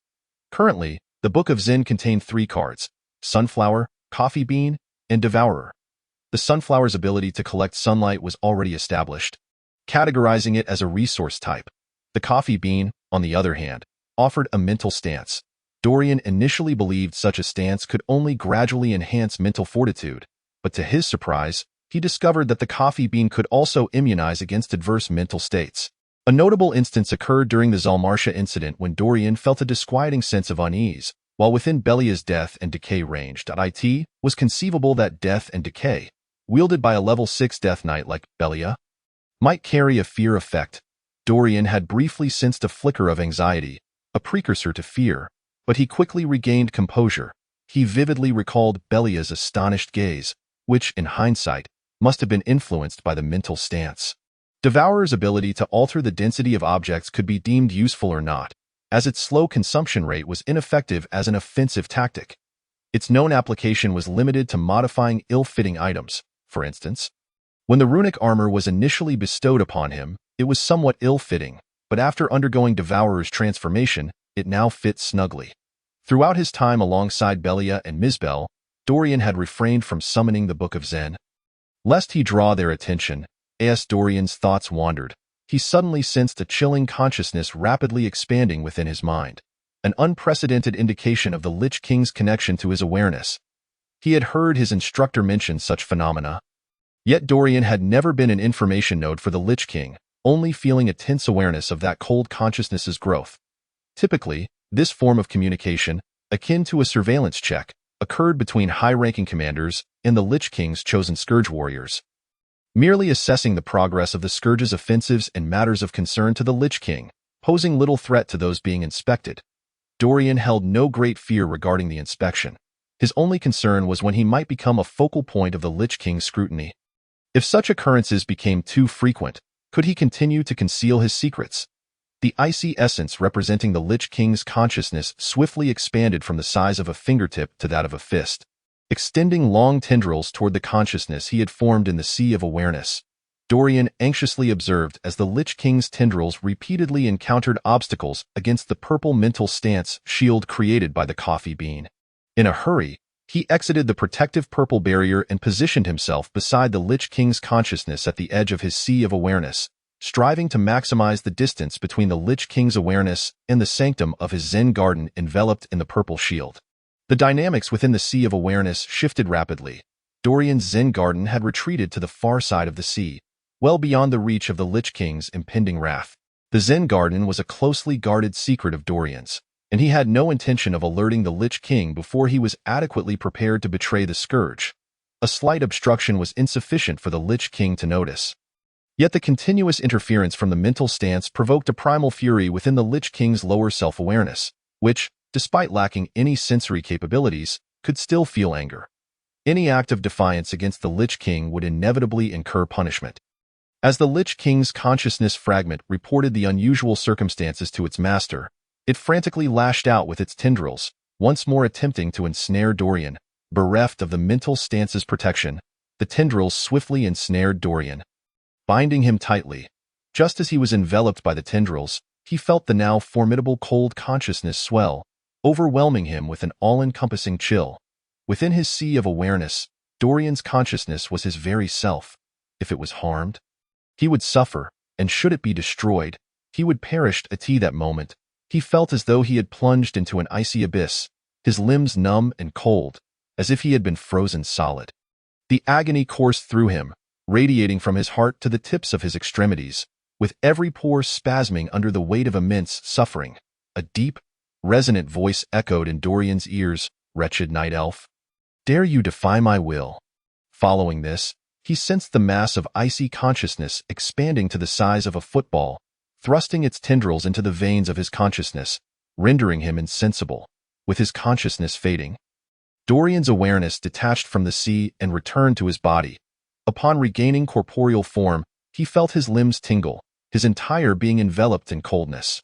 Currently, the Book of Zen contained 3 cards: Sunflower, Coffee Bean, and Devourer. The Sunflower's ability to collect sunlight was already established, categorizing it as a resource type. The Coffee Bean, on the other hand, offered a mental stance. Dorian initially believed such a stance could only gradually enhance mental fortitude, but to his surprise, he discovered that the Coffee Bean could also immunize against adverse mental states. A notable instance occurred during the Zalmarsha incident when Dorian felt a disquieting sense of unease. While within Belia's death and decay range, it was conceivable that death and decay, wielded by a level 6 Death Knight like Belia, might carry a fear effect. Dorian had briefly sensed a flicker of anxiety, a precursor to fear, but he quickly regained composure. He vividly recalled Belia's astonished gaze, which, in hindsight, must have been influenced by the mental stance. Devourer's ability to alter the density of objects could be deemed useful or not, as its slow consumption rate was ineffective as an offensive tactic. Its known application was limited to modifying ill-fitting items. For instance, when the runic armor was initially bestowed upon him, it was somewhat ill-fitting, but after undergoing Devourer's transformation, it now fits snugly. Throughout his time alongside Belia and Mizbel, Dorian had refrained from summoning the Book of Zen, lest he draw their attention. As Dorian's thoughts wandered, he suddenly sensed a chilling consciousness rapidly expanding within his mind, an unprecedented indication of the Lich King's connection to his awareness. He had heard his instructor mention such phenomena, yet Dorian had never been an information node for the Lich King, only feeling a tense awareness of that cold consciousness's growth. Typically, this form of communication, akin to a surveillance check, occurred between high-ranking commanders and the Lich King's chosen Scourge warriors, merely assessing the progress of the Scourge's offensives and matters of concern to the Lich King, posing little threat to those being inspected. Dorian held no great fear regarding the inspection. His only concern was when he might become a focal point of the Lich King's scrutiny. If such occurrences became too frequent, could he continue to conceal his secrets? The icy essence representing the Lich King's consciousness swiftly expanded from the size of a fingertip to that of a fist, extending long tendrils toward the consciousness he had formed in the sea of awareness. Dorian anxiously observed as the Lich King's tendrils repeatedly encountered obstacles against the purple mental stance shield created by the Coffee Bean. In a hurry, he exited the protective purple barrier and positioned himself beside the Lich King's consciousness at the edge of his sea of awareness, striving to maximize the distance between the Lich King's awareness and the sanctum of his Zen garden enveloped in the purple shield. The dynamics within the sea of awareness shifted rapidly. Dorian's Zen garden had retreated to the far side of the sea, well beyond the reach of the Lich King's impending wrath. The Zen garden was a closely guarded secret of Dorian's, and he had no intention of alerting the Lich King before he was adequately prepared to betray the Scourge. A slight obstruction was insufficient for the Lich King to notice. Yet the continuous interference from the mental stance provoked a primal fury within the Lich King's lower self-awareness, which, despite lacking any sensory capabilities, could still feel anger. Any act of defiance against the Lich King would inevitably incur punishment. As the Lich King's consciousness fragment reported the unusual circumstances to its master, it frantically lashed out with its tendrils, once more attempting to ensnare Dorian. Bereft of the mental stance's protection, the tendrils swiftly ensnared Dorian, binding him tightly. Just as he was enveloped by the tendrils, he felt the now formidable cold consciousness swell, overwhelming him with an all-encompassing chill. Within his sea of awareness, Dorian's consciousness was his very self. If it was harmed, he would suffer, and should it be destroyed, he would perish. At that moment, he felt as though he had plunged into an icy abyss, his limbs numb and cold, as if he had been frozen solid. The agony coursed through him, radiating from his heart to the tips of his extremities, with every pore spasming under the weight of immense suffering. A deep, resonant voice echoed in Dorian's ears, "Wretched night elf, dare you defy my will?" Following this, he sensed the mass of icy consciousness expanding to the size of a football, thrusting its tendrils into the veins of his consciousness, rendering him insensible. With his consciousness fading, Dorian's awareness detached from the sea and returned to his body. Upon regaining corporeal form, he felt his limbs tingle, his entire being enveloped in coldness.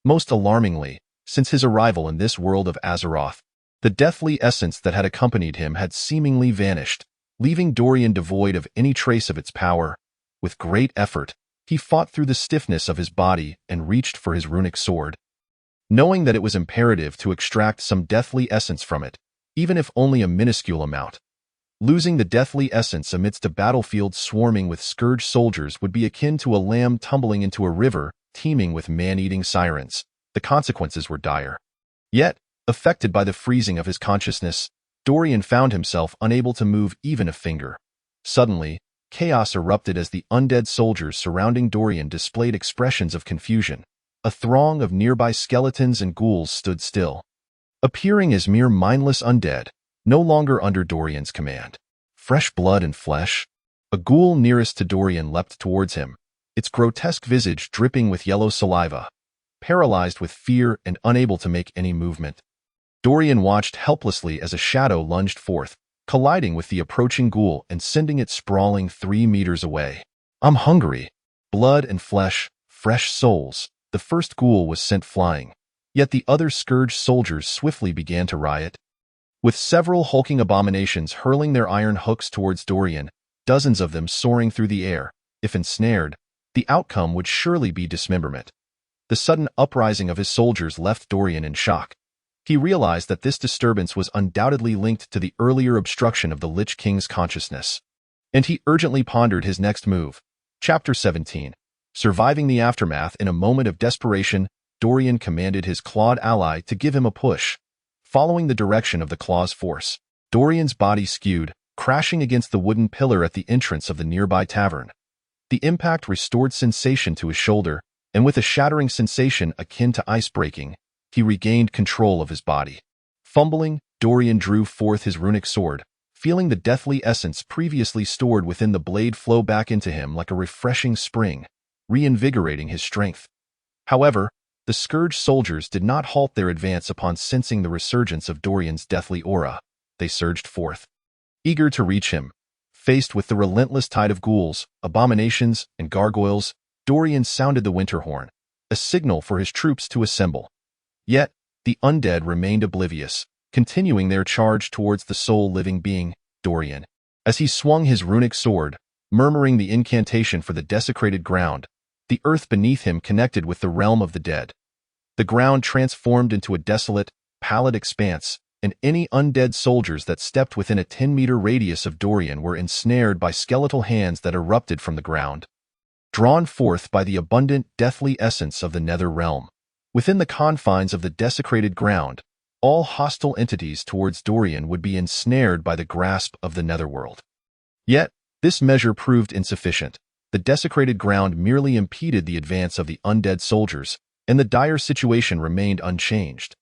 Most alarmingly, since his arrival in this world of Azeroth, the deathly essence that had accompanied him had seemingly vanished, leaving Dorian devoid of any trace of its power. With great effort, he fought through the stiffness of his body and reached for his runic sword. Knowing that it was imperative to extract some deathly essence from it, even if only a minuscule amount. Losing the deathly essence amidst a battlefield swarming with scourge soldiers would be akin to a lamb tumbling into a river teeming with man-eating sirens. The consequences were dire. Yet, affected by the freezing of his consciousness, Dorian found himself unable to move even a finger. Suddenly, chaos erupted as the undead soldiers surrounding Dorian displayed expressions of confusion. A throng of nearby skeletons and ghouls stood still, appearing as mere mindless undead, no longer under Dorian's command. Fresh blood and flesh. A ghoul nearest to Dorian leapt towards him, its grotesque visage dripping with yellow saliva. Paralyzed with fear and unable to make any movement, Dorian watched helplessly as a shadow lunged forth, colliding with the approaching ghoul and sending it sprawling 3 meters away. "I'm hungry." Blood and flesh, fresh souls. The first ghoul was sent flying. Yet the other scourge soldiers swiftly began to riot. With several hulking abominations hurling their iron hooks towards Dorian, dozens of them soaring through the air. If ensnared, the outcome would surely be dismemberment. The sudden uprising of his soldiers left Dorian in shock. He realized that this disturbance was undoubtedly linked to the earlier obstruction of the Lich King's consciousness. And he urgently pondered his next move. Chapter 17. Surviving the aftermath. In a moment of desperation, Dorian commanded his clawed ally to give him a push. Following the direction of the claw's force, Dorian's body skewed, crashing against the wooden pillar at the entrance of the nearby tavern. The impact restored sensation to his shoulder, and with a shattering sensation akin to ice breaking, he regained control of his body. Fumbling, Dorian drew forth his runic sword, feeling the deathly essence previously stored within the blade flow back into him like a refreshing spring, reinvigorating his strength. However, the scourge soldiers did not halt their advance upon sensing the resurgence of Dorian's deathly aura. They surged forth, eager to reach him. Faced with the relentless tide of ghouls, abominations, and gargoyles, Dorian sounded the winter horn, a signal for his troops to assemble. Yet, the undead remained oblivious, continuing their charge towards the sole living being, Dorian. As he swung his runic sword, murmuring the incantation for the desecrated ground, the earth beneath him connected with the realm of the dead. The ground transformed into a desolate, pallid expanse, and any undead soldiers that stepped within a 10-meter radius of Dorian were ensnared by skeletal hands that erupted from the ground, drawn forth by the abundant, deathly essence of the nether realm. Within the confines of the desecrated ground, all hostile entities towards Dorian would be ensnared by the grasp of the netherworld. Yet, this measure proved insufficient. The desecrated ground merely impeded the advance of the undead soldiers, and the dire situation remained unchanged.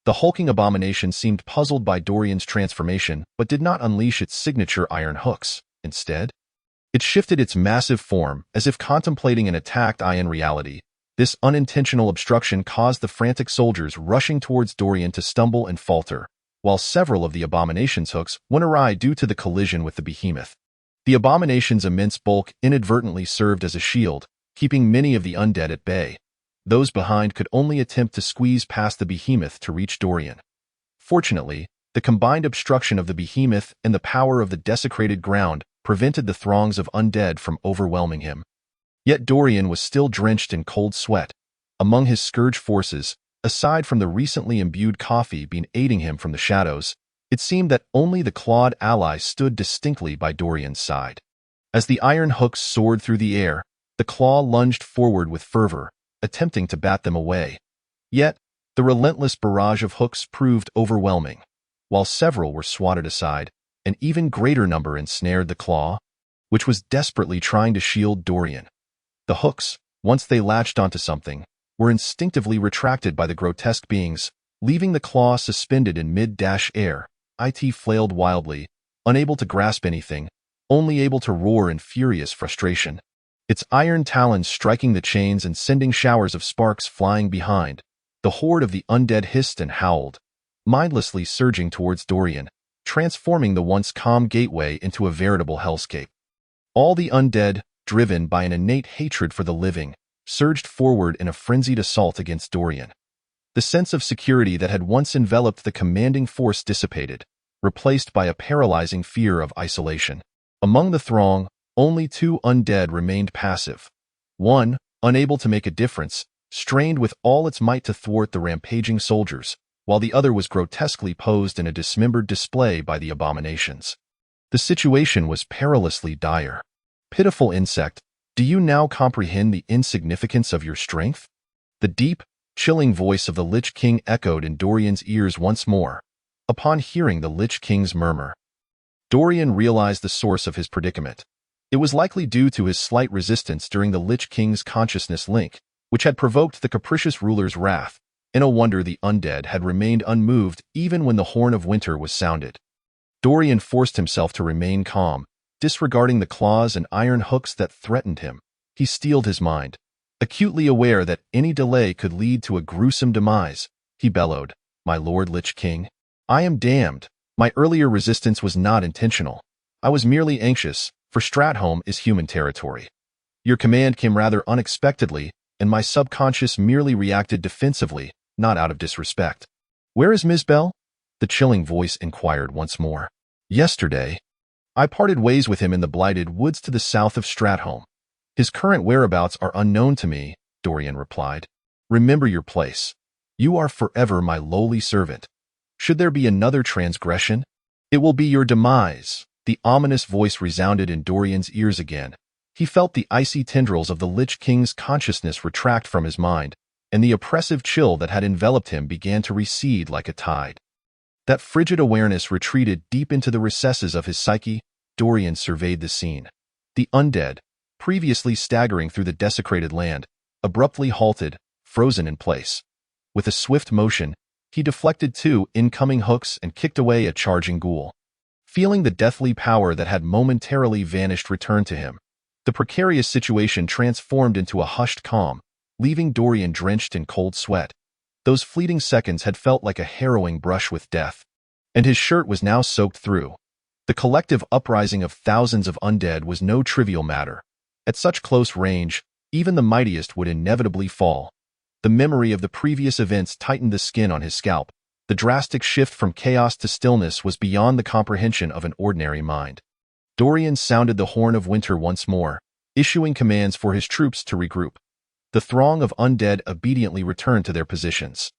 The hulking abomination seemed puzzled by Dorian's transformation, but did not unleash its signature iron hooks. Instead, it shifted its massive form, as if contemplating an attack. In reality, this unintentional obstruction caused the frantic soldiers rushing towards Dorian to stumble and falter, while several of the abomination's hooks went awry due to the collision with the behemoth. The abomination's immense bulk inadvertently served as a shield, keeping many of the undead at bay. Those behind could only attempt to squeeze past the behemoth to reach Dorian. Fortunately, the combined obstruction of the behemoth and the power of the desecrated ground prevented the throngs of undead from overwhelming him. Yet Dorian was still drenched in cold sweat. Among his scourge forces, aside from the recently imbued coffee being aiding him from the shadows, it seemed that only the clawed ally stood distinctly by Dorian's side. As the iron hooks soared through the air, the claw lunged forward with fervor, attempting to bat them away. Yet, the relentless barrage of hooks proved overwhelming. While several were swatted aside, an even greater number ensnared the claw, which was desperately trying to shield Dorian. The hooks, once they latched onto something, were instinctively retracted by the grotesque beings, leaving the claw suspended in mid-air. It flailed wildly, unable to grasp anything, only able to roar in furious frustration. Its iron talons striking the chains and sending showers of sparks flying behind. The horde of the undead hissed and howled, mindlessly surging towards Dorian, transforming the once calm gateway into a veritable hellscape. All the undead, driven by an innate hatred for the living, surged forward in a frenzied assault against Dorian. The sense of security that had once enveloped the commanding force dissipated, replaced by a paralyzing fear of isolation. Among the throng, only 2 undead remained passive. One, unable to make a difference, strained with all its might to thwart the rampaging soldiers, while the other was grotesquely posed in a dismembered display by the abominations. The situation was perilously dire. Pitiful insect, do you now comprehend the insignificance of your strength? The deep, chilling voice of the Lich King echoed in Dorian's ears once more. Upon hearing the Lich King's murmur, Dorian realized the source of his predicament. It was likely due to his slight resistance during the Lich King's consciousness link, which had provoked the capricious ruler's wrath. In a wonder the undead had remained unmoved even when the Horn of Winter was sounded. Dorian forced himself to remain calm, disregarding the claws and iron hooks that threatened him. He steeled his mind. Acutely aware that any delay could lead to a gruesome demise, he bellowed, "My Lord Lich King, I am damned. My earlier resistance was not intentional. I was merely anxious, for Stratholme is human territory. Your command came rather unexpectedly, and my subconscious merely reacted defensively, not out of disrespect." "Where is Ms. Bell?" the chilling voice inquired once more. "Yesterday, I parted ways with him in the blighted woods to the south of Stratholme. His current whereabouts are unknown to me," Dorian replied. "Remember your place. You are forever my lowly servant. Should there be another transgression, it will be your demise." The ominous voice resounded in Dorian's ears again. He felt the icy tendrils of the Lich King's consciousness retract from his mind, and the oppressive chill that had enveloped him began to recede like a tide. That frigid awareness retreated deep into the recesses of his psyche. Dorian surveyed the scene. The undead, previously staggering through the desecrated land, abruptly halted, frozen in place. With a swift motion, he deflected 2 incoming hooks and kicked away a charging ghoul. Feeling the deathly power that had momentarily vanished return to him, the precarious situation transformed into a hushed calm, leaving Dorian drenched in cold sweat. Those fleeting seconds had felt like a harrowing brush with death, and his shirt was now soaked through. The collective uprising of thousands of undead was no trivial matter. At such close range, even the mightiest would inevitably fall. The memory of the previous events tightened the skin on his scalp. The drastic shift from chaos to stillness was beyond the comprehension of an ordinary mind. Dorian sounded the Horn of Winter once more, issuing commands for his troops to regroup. The throng of undead obediently returned to their positions.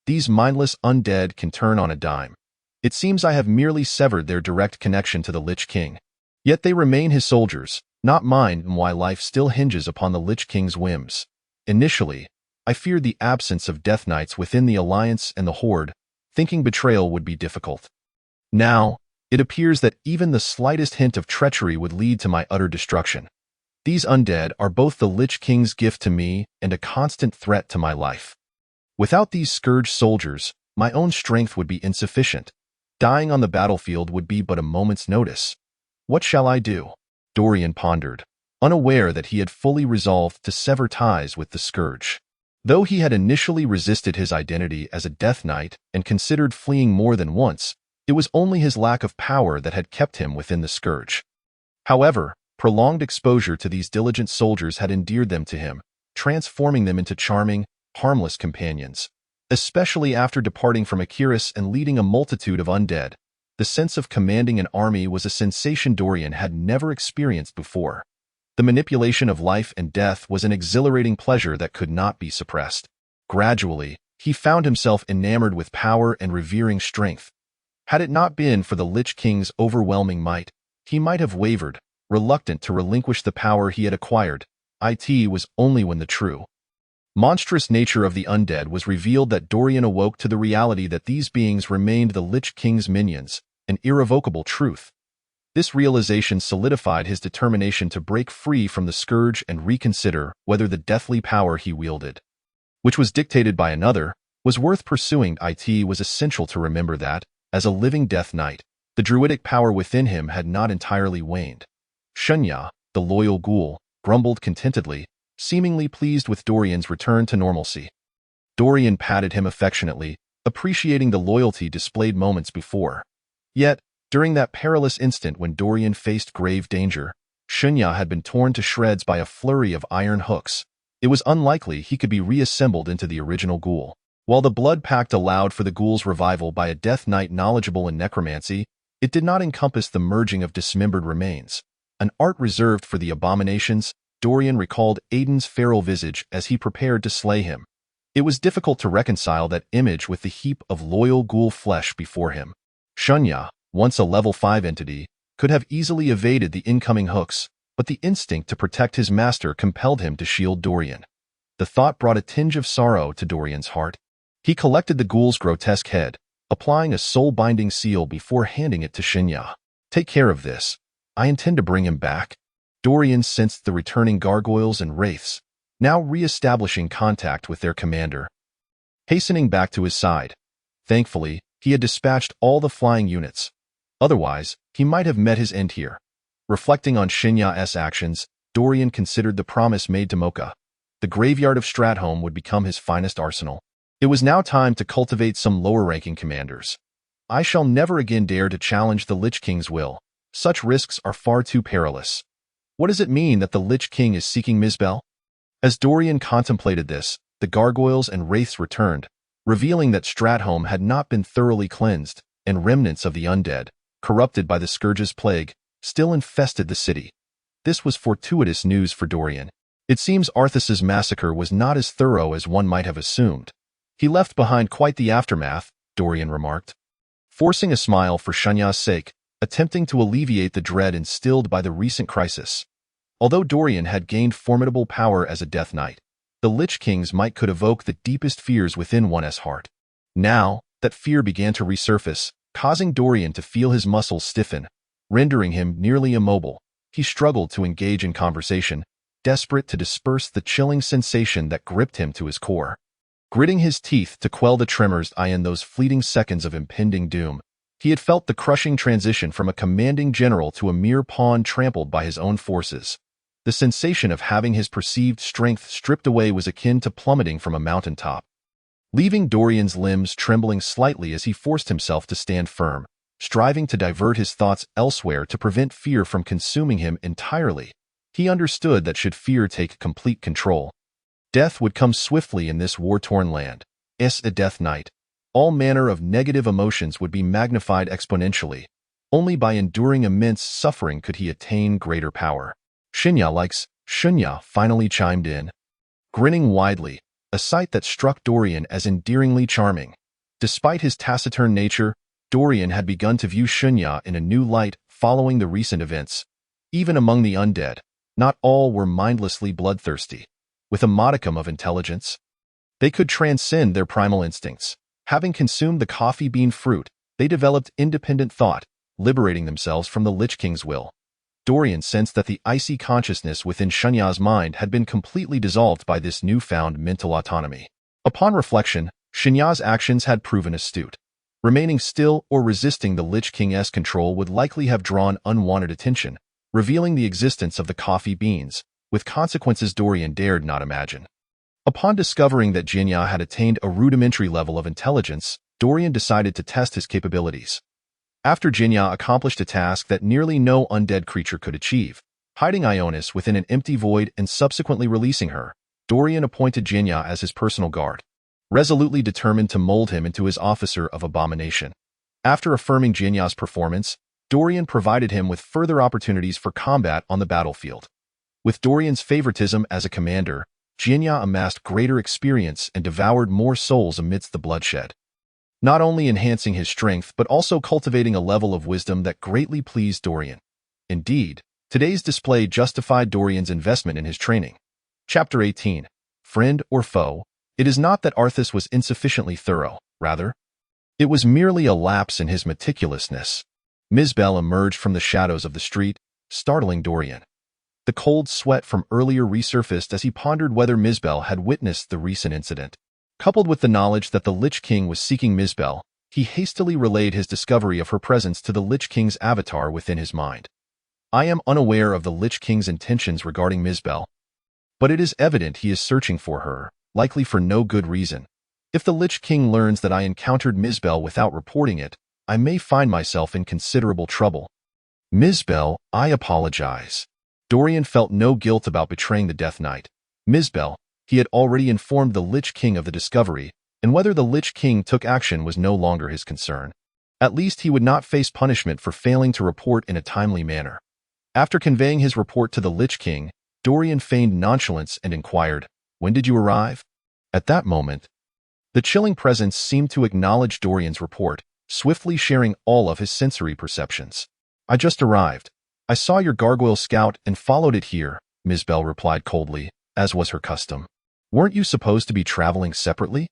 These mindless undead can turn on a dime. It seems I have merely severed their direct connection to the Lich King. Yet they remain his soldiers, not mine, and why life still hinges upon the Lich King's whims. Initially, I feared the absence of Death Knights within the Alliance and the Horde, thinking betrayal would be difficult. Now, it appears that even the slightest hint of treachery would lead to my utter destruction. These undead are both the Lich King's gift to me and a constant threat to my life. Without these scourged soldiers, my own strength would be insufficient. Dying on the battlefield would be but a moment's notice. What shall I do? Dorian pondered, unaware that he had fully resolved to sever ties with the Scourge. Though he had initially resisted his identity as a Death Knight and considered fleeing more than once, it was only his lack of power that had kept him within the Scourge. However, prolonged exposure to these diligent soldiers had endeared them to him, transforming them into charming, harmless companions. Especially after departing from Akiris and leading a multitude of undead, the sense of commanding an army was a sensation Dorian had never experienced before. The manipulation of life and death was an exhilarating pleasure that could not be suppressed. Gradually, he found himself enamored with power and revering strength. Had it not been for the Lich King's overwhelming might, he might have wavered, reluctant to relinquish the power he had acquired. It was only when the true, monstrous nature of the undead was revealed that Dorian awoke to the reality that these beings remained the Lich King's minions, an irrevocable truth. This realization solidified his determination to break free from the scourge and reconsider whether the deathly power he wielded, which was dictated by another, was worth pursuing. It was essential to remember that, as a living Death Knight, the druidic power within him had not entirely waned. Shunya, the loyal ghoul, grumbled contentedly, seemingly pleased with Dorian's return to normalcy. Dorian patted him affectionately, appreciating the loyalty displayed moments before. Yet, during that perilous instant when Dorian faced grave danger, Shunya had been torn to shreds by a flurry of iron hooks. It was unlikely he could be reassembled into the original ghoul. While the Blood Pact allowed for the ghoul's revival by a Death Knight knowledgeable in necromancy, it did not encompass the merging of dismembered remains, an art reserved for the abominations. Dorian recalled Aiden's feral visage as he prepared to slay him. It was difficult to reconcile that image with the heap of loyal ghoul flesh before him. Shunya, once a level 5 entity, could have easily evaded the incoming hooks, but the instinct to protect his master compelled him to shield Dorian. The thought brought a tinge of sorrow to Dorian's heart. He collected the ghoul's grotesque head, applying a soul-binding seal before handing it to Shunya. "Take care of this. I intend to bring him back." Dorian sensed the returning gargoyles and wraiths, now re-establishing contact with their commander, hastening back to his side. Thankfully, he had dispatched all the flying units. Otherwise, he might have met his end here. Reflecting on Shunya's actions, Dorian considered the promise made to Mocha. The graveyard of Stratholme would become his finest arsenal. It was now time to cultivate some lower-ranking commanders. "I shall never again dare to challenge the Lich King's will. Such risks are far too perilous." What does it mean that the Lich King is seeking Mizbel? As Dorian contemplated this, the gargoyles and wraiths returned, revealing that Stratholme had not been thoroughly cleansed, and remnants of the undead, corrupted by the Scourge's plague, still infested the city. This was fortuitous news for Dorian. It seems Arthas's massacre was not as thorough as one might have assumed. "He left behind quite the aftermath," Dorian remarked, forcing a smile for Shunya's sake, attempting to alleviate the dread instilled by the recent crisis. Although Dorian had gained formidable power as a Death Knight, the Lich King's might could evoke the deepest fears within one's heart. Now, that fear began to resurface, causing Dorian to feel his muscles stiffen, rendering him nearly immobile. He struggled to engage in conversation, desperate to disperse the chilling sensation that gripped him to his core. Gritting his teeth to quell the tremors in those fleeting seconds of impending doom, he had felt the crushing transition from a commanding general to a mere pawn trampled by his own forces. The sensation of having his perceived strength stripped away was akin to plummeting from a mountaintop, leaving Dorian's limbs trembling slightly as he forced himself to stand firm, striving to divert his thoughts elsewhere to prevent fear from consuming him entirely. He understood that should fear take complete control, death would come swiftly in this war-torn land. As a Death Knight, all manner of negative emotions would be magnified exponentially. Only by enduring immense suffering could he attain greater power. Shunya finally chimed in, grinning widely, a sight that struck Dorian as endearingly charming. Despite his taciturn nature, Dorian had begun to view Shunya in a new light following the recent events. Even among the undead, not all were mindlessly bloodthirsty. With a modicum of intelligence, they could transcend their primal instincts. Having consumed the coffee bean fruit, they developed independent thought, liberating themselves from the Lich King's will. Dorian sensed that the icy consciousness within Shunya's mind had been completely dissolved by this newfound mental autonomy. Upon reflection, Shunya's actions had proven astute. Remaining still or resisting the Lich King's control would likely have drawn unwanted attention, revealing the existence of the coffee beans, with consequences Dorian dared not imagine. Upon discovering that Shunya had attained a rudimentary level of intelligence, Dorian decided to test his capabilities. After Shunya accomplished a task that nearly no undead creature could achieve, hiding Ionis within an empty void and subsequently releasing her, Dorian appointed Shunya as his personal guard, resolutely determined to mold him into his officer of abomination. After affirming Shunya's performance, Dorian provided him with further opportunities for combat on the battlefield. With Dorian's favoritism as a commander, Shunya amassed greater experience and devoured more souls amidst the bloodshed, not only enhancing his strength but also cultivating a level of wisdom that greatly pleased Dorian. Indeed, today's display justified Dorian's investment in his training. Chapter 18. Friend or Foe? It is not that Arthas was insufficiently thorough, rather, it was merely a lapse in his meticulousness. Bell emerged from the shadows of the street, startling Dorian. The cold sweat from earlier resurfaced as he pondered whether Bell had witnessed the recent incident. Coupled with the knowledge that the Lich King was seeking Bell, he hastily relayed his discovery of her presence to the Lich King's avatar within his mind. I am unaware of the Lich King's intentions regarding Bell, but it is evident he is searching for her, likely for no good reason. If the Lich King learns that I encountered Bell without reporting it, I may find myself in considerable trouble. Bell, I apologize. Dorian felt no guilt about betraying the Death Knight. Bell, he had already informed the Lich King of the discovery, and whether the Lich King took action was no longer his concern. At least he would not face punishment for failing to report in a timely manner. After conveying his report to the Lich King, Dorian feigned nonchalance and inquired, "When did you arrive?" At that moment, the chilling presence seemed to acknowledge Dorian's report, swiftly sharing all of his sensory perceptions. "I just arrived. I saw your gargoyle scout and followed it here," Bell replied coldly, as was her custom. "Weren't you supposed to be traveling separately?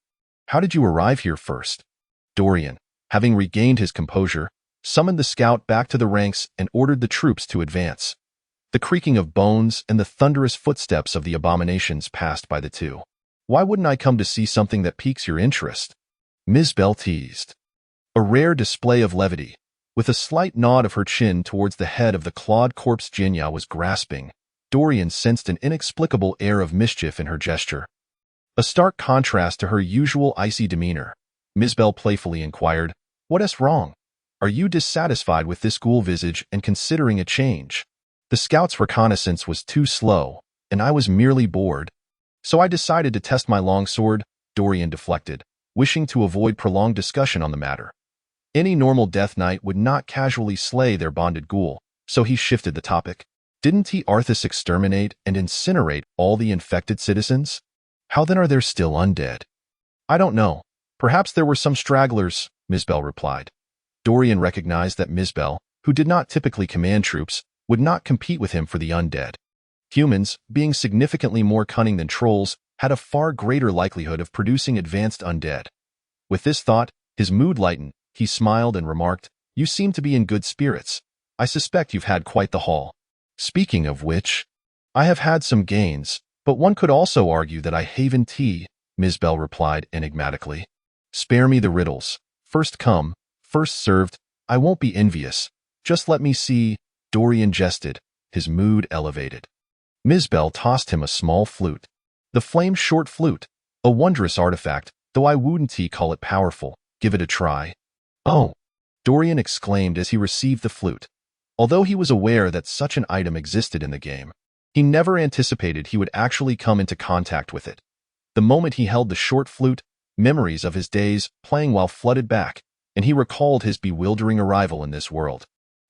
How did you arrive here first?" Dorian, having regained his composure, summoned the scout back to the ranks and ordered the troops to advance. The creaking of bones and the thunderous footsteps of the abominations passed by the two. "Why wouldn't I come to see something that piques your interest?" Bell teased. A rare display of levity. With a slight nod of her chin towards the head of the clawed corpse Jinya was grasping, Dorian sensed an inexplicable air of mischief in her gesture. A stark contrast to her usual icy demeanor. Bell playfully inquired, "What's wrong? Are you dissatisfied with this ghoul visage and considering a change?" "The scout's reconnaissance was too slow, and I was merely bored. So I decided to test my longsword," Dorian deflected, wishing to avoid prolonged discussion on the matter. Any normal Death Knight would not casually slay their bonded ghoul, so he shifted the topic. "Didn't he Arthas exterminate and incinerate all the infected citizens? How then are there still undead?" "I don't know. Perhaps there were some stragglers," Bell replied. Dorian recognized that Bell, who did not typically command troops, would not compete with him for the undead. Humans, being significantly more cunning than trolls, had a far greater likelihood of producing advanced undead. With this thought, his mood lightened. He smiled and remarked, "You seem to be in good spirits. I suspect you've had quite the haul. Speaking of which, I have had some gains, but one could also argue that I haven tea," Bell replied enigmatically. "Spare me the riddles. First come, first served. I won't be envious. Just let me see." Dorian jested, his mood elevated. Bell tossed him a small flute. The flame short flute, a wondrous artifact, though I wouldn't call it powerful. Give it a try. "Oh!" Dorian exclaimed as he received the flute. Although he was aware that such an item existed in the game, he never anticipated he would actually come into contact with it. The moment he held the short flute, memories of his days playing while flooded back, and he recalled his bewildering arrival in this world.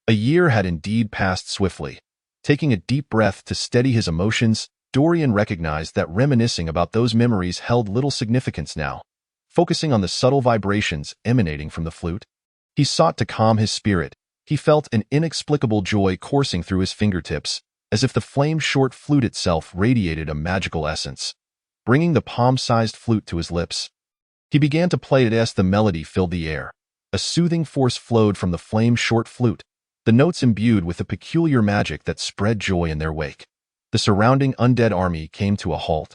A year had indeed passed swiftly. Taking a deep breath to steady his emotions, Dorian recognized that reminiscing about those memories held little significance now. Focusing on the subtle vibrations emanating from the flute, he sought to calm his spirit. He felt an inexplicable joy coursing through his fingertips, as if the flame-short flute itself radiated a magical essence. Bringing the palm-sized flute to his lips, he began to play it as the melody filled the air. A soothing force flowed from the flame-short flute, the notes imbued with a peculiar magic that spread joy in their wake. The surrounding undead army came to a halt.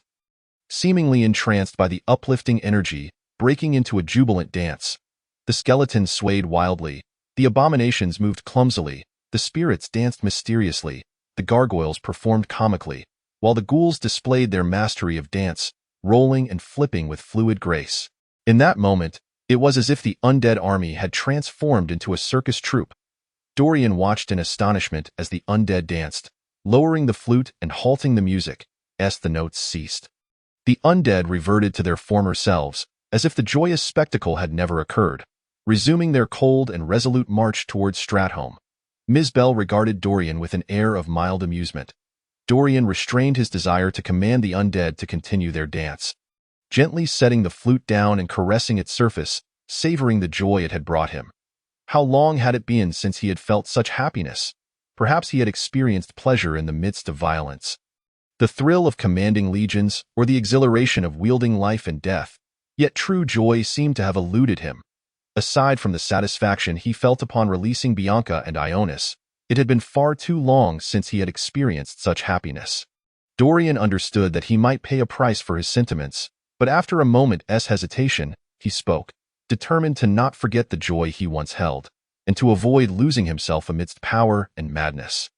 Seemingly entranced by the uplifting energy, breaking into a jubilant dance. The skeletons swayed wildly, the abominations moved clumsily, the spirits danced mysteriously, the gargoyles performed comically, while the ghouls displayed their mastery of dance, rolling and flipping with fluid grace. In that moment, it was as if the undead army had transformed into a circus troupe. Dorian watched in astonishment as the undead danced, lowering the flute and halting the music, as the notes ceased. The undead reverted to their former selves, as if the joyous spectacle had never occurred, resuming their cold and resolute march towards Stratholme. Bell regarded Dorian with an air of mild amusement. Dorian restrained his desire to command the undead to continue their dance. Gently setting the flute down and caressing its surface, savoring the joy it had brought him. How long had it been since he had felt such happiness? Perhaps he had experienced pleasure in the midst of violence. The thrill of commanding legions, or the exhilaration of wielding life and death. Yet true joy seemed to have eluded him. Aside from the satisfaction he felt upon releasing Bianca and Ionis, it had been far too long since he had experienced such happiness. Dorian understood that he might pay a price for his sentiments, but after a moment's hesitation, he spoke, determined to not forget the joy he once held, and to avoid losing himself amidst power and madness.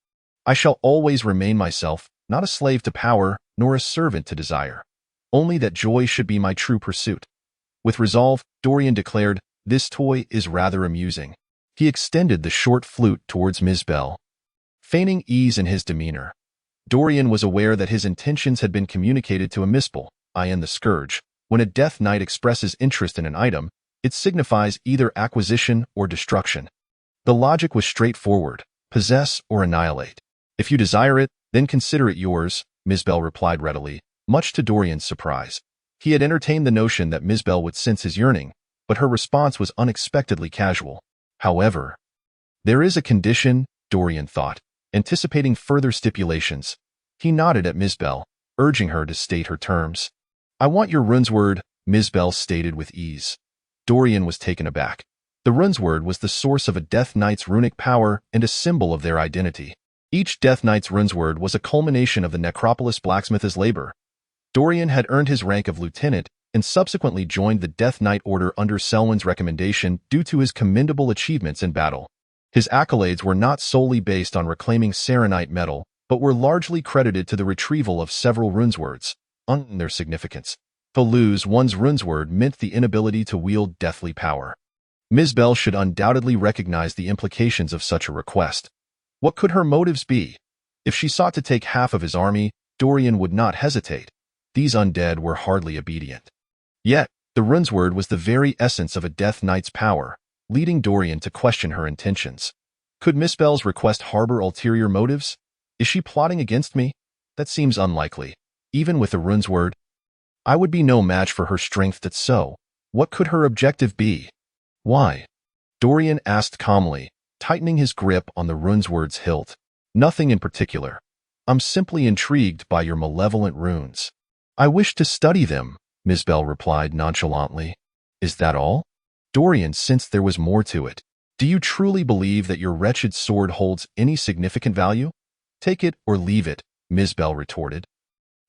I shall always remain myself, not a slave to power, nor a servant to desire. Only that joy should be my true pursuit. With resolve, Dorian declared, "This toy is rather amusing." He extended the short flute towards Mizbel, feigning ease in his demeanor. Dorian was aware that his intentions had been communicated to Amispel, Aiden the Scourge. When a Death Knight expresses interest in an item, it signifies either acquisition or destruction. The logic was straightforward: possess or annihilate. If you desire it, then consider it yours, Mizbel replied readily, much to Dorian's surprise. He had entertained the notion that Mizbel would sense his yearning, but her response was unexpectedly casual. However, there is a condition, Dorian thought, anticipating further stipulations. He nodded at Mizbel, urging her to state her terms. "I want your rune's word," Mizbel stated with ease. Dorian was taken aback. The rune's word was the source of a Death Knight's runic power and a symbol of their identity. Each Death Knight's rune's word was a culmination of the Necropolis blacksmith's labor. Dorian had earned his rank of lieutenant and subsequently joined the Death Knight Order under Selwyn's recommendation due to his commendable achievements in battle. His accolades were not solely based on reclaiming Serenite metal, but were largely credited to the retrieval of several rune's words, on their significance. To lose one's rune's word meant the inability to wield deathly power. Mizbel should undoubtedly recognize the implications of such a request. What could her motives be? If she sought to take half of his army, Dorian would not hesitate. These undead were hardly obedient. Yet, the rune's word was the very essence of a Death Knight's power, leading Dorian to question her intentions. Could Mizbel's request harbor ulterior motives? Is she plotting against me? That seems unlikely. Even with the rune's word, I would be no match for her strength. So, what could her objective be? Why? Dorian asked calmly, tightening his grip on the rune's word's hilt. Nothing in particular. I'm simply intrigued by your malevolent runes. I wish to study them, Mizbel replied nonchalantly. Is that all? Dorian sensed there was more to it. Do you truly believe that your wretched sword holds any significant value? Take it or leave it, Mizbel retorted.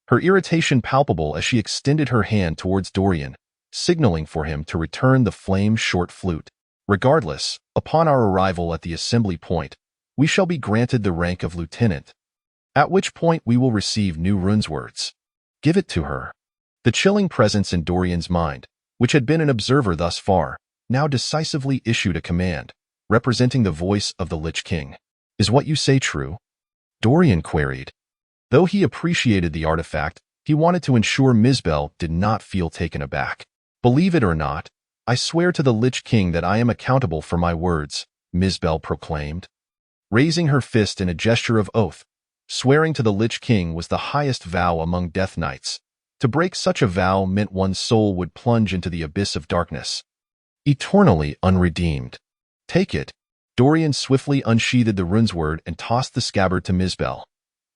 Her irritation palpable as she extended her hand towards Dorian, signaling for him to return the flame short flute. Regardless, upon our arrival at the assembly point, we shall be granted the rank of lieutenant, at which point we will receive new rune's words. Give it to her. The chilling presence in Dorian's mind, which had been an observer thus far, now decisively issued a command, representing the voice of the Lich King. Is what you say true? Dorian queried. Though he appreciated the artifact, he wanted to ensure Mizbel did not feel taken aback. Believe it or not, I swear to the Lich King that I am accountable for my words, Mizbel proclaimed, raising her fist in a gesture of oath. Swearing to the Lich King was the highest vow among Death Knights. To break such a vow meant one's soul would plunge into the abyss of darkness, eternally unredeemed. Take it. Dorian swiftly unsheathed the rune's word and tossed the scabbard to Mizbel.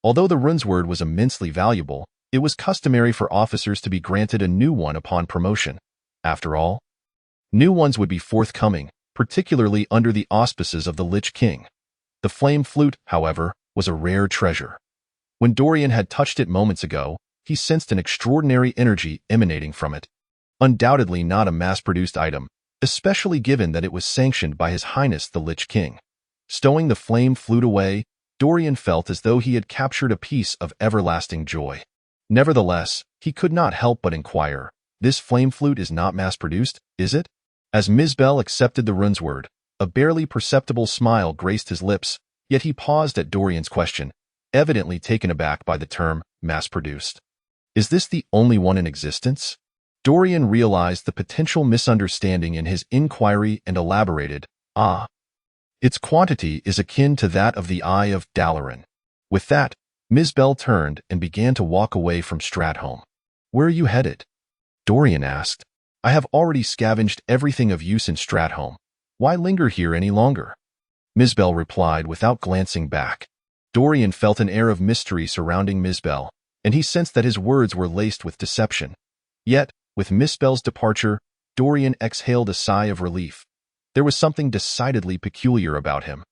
Although the rune's word was immensely valuable, it was customary for officers to be granted a new one upon promotion. After all, new ones would be forthcoming, particularly under the auspices of the Lich King. The flame flute, however, was a rare treasure. When Dorian had touched it moments ago, he sensed an extraordinary energy emanating from it. Undoubtedly not a mass-produced item, especially given that it was sanctioned by His Highness the Lich King. Stowing the flame flute away, Dorian felt as though he had captured a piece of everlasting joy. Nevertheless, he could not help but inquire, this flame flute is not mass-produced, is it? As Mizbel accepted the rune's word, a barely perceptible smile graced his lips, yet he paused at Dorian's question, evidently taken aback by the term mass-produced. Is this the only one in existence? Dorian realized the potential misunderstanding in his inquiry and elaborated, its quantity is akin to that of the Eye of Dalaran. With that, Mizbel turned and began to walk away from Stratholme. Where are you headed? Dorian asked. I have already scavenged everything of use in Stratholme. Why linger here any longer? Mizbel replied without glancing back. Dorian felt an air of mystery surrounding Mizbel, and he sensed that his words were laced with deception. Yet, with Mizbel's departure, Dorian exhaled a sigh of relief. There was something decidedly peculiar about him.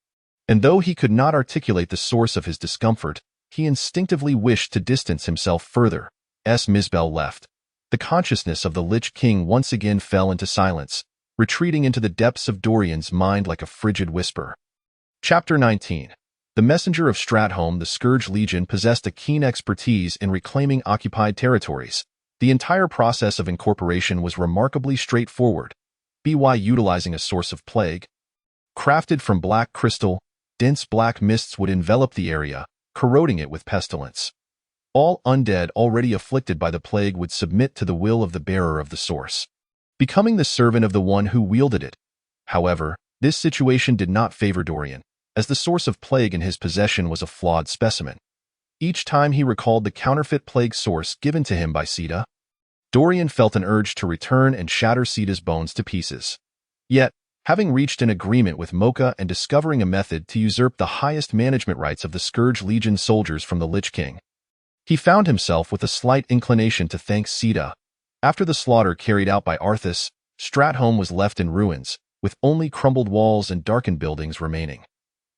And though he could not articulate the source of his discomfort, he instinctively wished to distance himself further. As Misbel left, the consciousness of the Lich King once again fell into silence, retreating into the depths of Dorian's mind like a frigid whisper. Chapter 19. The messenger of Stratholme, the Scourge Legion, possessed a keen expertise in reclaiming occupied territories. The entire process of incorporation was remarkably straightforward, by utilizing a source of plague. Crafted from black crystal, dense black mists would envelop the area, corroding it with pestilence. All undead already afflicted by the plague would submit to the will of the bearer of the source, becoming the servant of the one who wielded it. However, this situation did not favor Dorian, as the source of plague in his possession was a flawed specimen. Each time he recalled the counterfeit plague source given to him by Sita, Dorian felt an urge to return and shatter Sita's bones to pieces. Yet, having reached an agreement with Mocha and discovering a method to usurp the highest management rights of the Scourge Legion soldiers from the Lich King, he found himself with a slight inclination to thank Sita. After the slaughter carried out by Arthas, Stratholme was left in ruins, with only crumbled walls and darkened buildings remaining.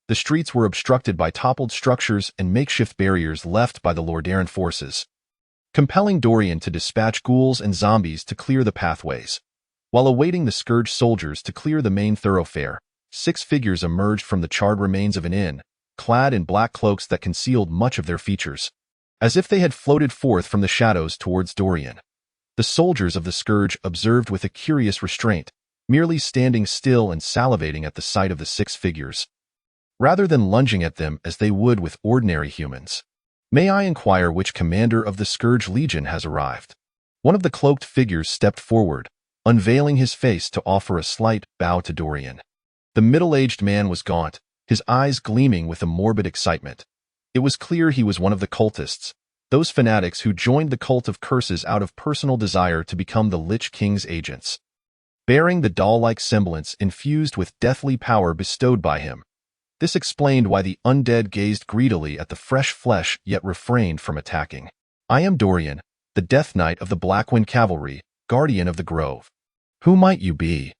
The streets were obstructed by toppled structures and makeshift barriers left by the Lordaeran forces, compelling Dorian to dispatch ghouls and zombies to clear the pathways. While awaiting the Scourge soldiers to clear the main thoroughfare, 6 figures emerged from the charred remains of an inn, clad in black cloaks that concealed much of their features, as if they had floated forth from the shadows towards Dorian. The soldiers of the Scourge observed with a curious restraint, merely standing still and salivating at the sight of the 6 figures, rather than lunging at them as they would with ordinary humans. "May I inquire which commander of the Scourge Legion has arrived?" One of the cloaked figures stepped forward, unveiling his face to offer a slight bow to Dorian. The middle-aged man was gaunt, his eyes gleaming with a morbid excitement. It was clear he was one of the cultists, those fanatics who joined the cult of curses out of personal desire to become the Lich King's agents. Bearing the doll-like semblance infused with deathly power bestowed by him, this explained why the undead gazed greedily at the fresh flesh yet refrained from attacking. "I am Dorian, the Death Knight of the Blackwind Cavalry, guardian of the Grove. Who might you be?"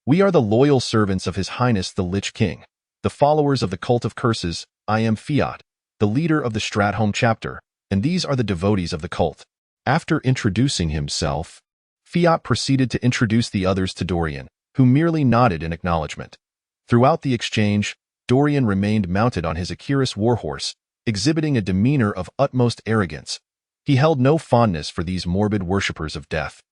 "We are the loyal servants of His Highness the Lich King, the followers of the Cult of Curses. I am Fiat, the leader of the Stratholme chapter, and these are the devotees of the cult." After introducing himself, Fiat proceeded to introduce the others to Dorian, who merely nodded in acknowledgement. Throughout the exchange, Dorian remained mounted on his Akiris warhorse, exhibiting a demeanor of utmost arrogance. He held no fondness for these morbid worshippers of death.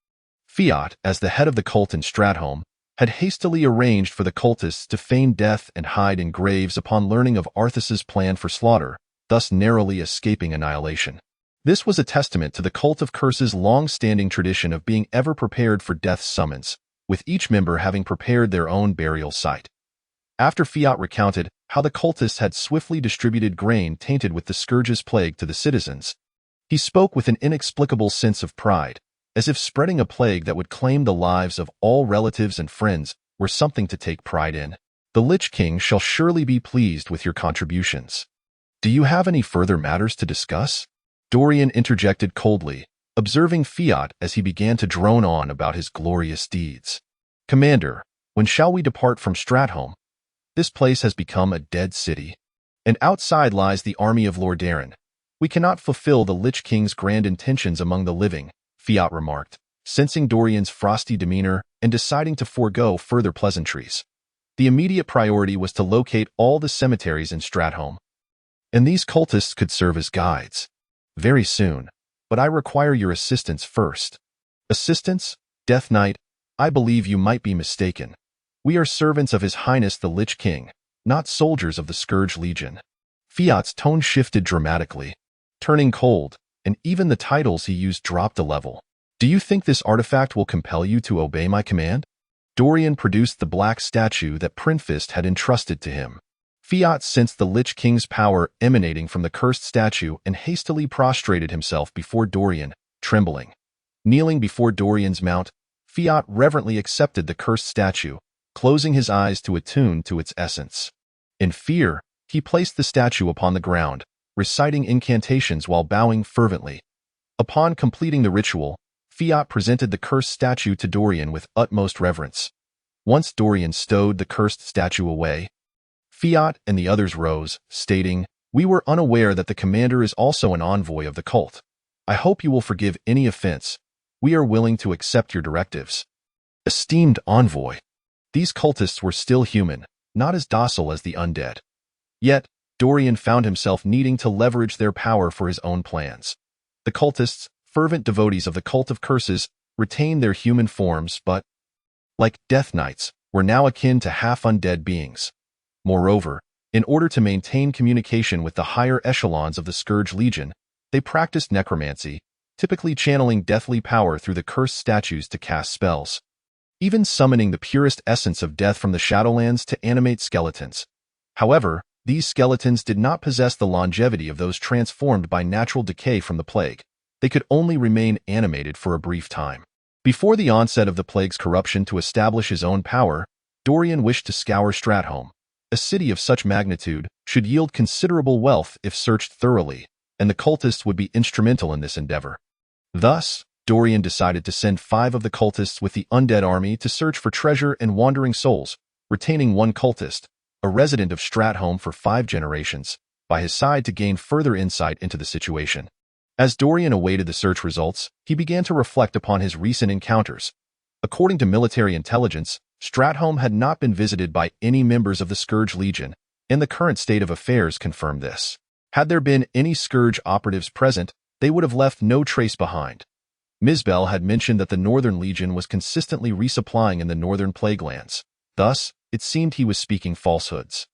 Fiat, as the head of the cult in Stratholme, had hastily arranged for the cultists to feign death and hide in graves upon learning of Arthas's plan for slaughter, thus narrowly escaping annihilation. This was a testament to the Cult of Curses' long-standing tradition of being ever prepared for death's summons, with each member having prepared their own burial site. After Fiat recounted how the cultists had swiftly distributed grain tainted with the Scourge's plague to the citizens, he spoke with an inexplicable sense of pride, as if spreading a plague that would claim the lives of all relatives and friends were something to take pride in. "The Lich King shall surely be pleased with your contributions. Do you have any further matters to discuss?" Dorian interjected coldly, observing Fiat as he began to drone on about his glorious deeds. "Commander, when shall we depart from Stratholme? This place has become a dead city, and outside lies the army of Lordaeran. We cannot fulfill the Lich King's grand intentions among the living," Fiat remarked, sensing Dorian's frosty demeanor and deciding to forego further pleasantries. The immediate priority was to locate all the cemeteries in Stratholme, and these cultists could serve as guides. "Very soon, but I require your assistance first." "Assistance? Death Knight, I believe you might be mistaken. We are servants of His Highness the Lich King, not soldiers of the Scourge Legion." Fiat's tone shifted dramatically, turning cold, and even the titles he used dropped a level. "Do you think this artifact will compel you to obey my command?" Dorian produced the black statue that Prinfist had entrusted to him. Fiat sensed the Lich King's power emanating from the cursed statue and hastily prostrated himself before Dorian, trembling. Kneeling before Dorian's mount, Fiat reverently accepted the cursed statue, closing his eyes to attune to its essence. In fear, he placed the statue upon the ground, reciting incantations while bowing fervently. Upon completing the ritual, Fiat presented the cursed statue to Dorian with utmost reverence. Once Dorian stowed the cursed statue away, Fiat and the others rose, stating, "We were unaware that the commander is also an envoy of the cult. I hope you will forgive any offense. We are willing to accept your directives." Esteemed envoy. These cultists were still human, not as docile as the undead. Yet, Dorian found himself needing to leverage their power for his own plans. The cultists, fervent devotees of the cult of curses, retained their human forms but, like Death Knights, were now akin to half-undead beings. Moreover, in order to maintain communication with the higher echelons of the Scourge Legion, they practiced necromancy, typically channeling deathly power through the cursed statues to cast spells, even summoning the purest essence of death from the Shadowlands to animate skeletons. However, these skeletons did not possess the longevity of those transformed by natural decay from the plague. They could only remain animated for a brief time. Before the onset of the plague's corruption to establish his own power, Dorian wished to scour Stratholme. A city of such magnitude should yield considerable wealth if searched thoroughly, and the cultists would be instrumental in this endeavor. Thus, Dorian decided to send 5 of the cultists with the undead army to search for treasure and wandering souls, retaining 1 cultist, a resident of Stratholme for 5 generations, by his side to gain further insight into the situation. As Dorian awaited the search results, he began to reflect upon his recent encounters. According to military intelligence, Stratholme had not been visited by any members of the Scourge Legion, and the current state of affairs confirmed this. Had there been any Scourge operatives present, they would have left no trace behind. Misbel had mentioned that the Northern Legion was consistently resupplying in the Northern Plaguelands. Thus, it seemed he was speaking falsehoods.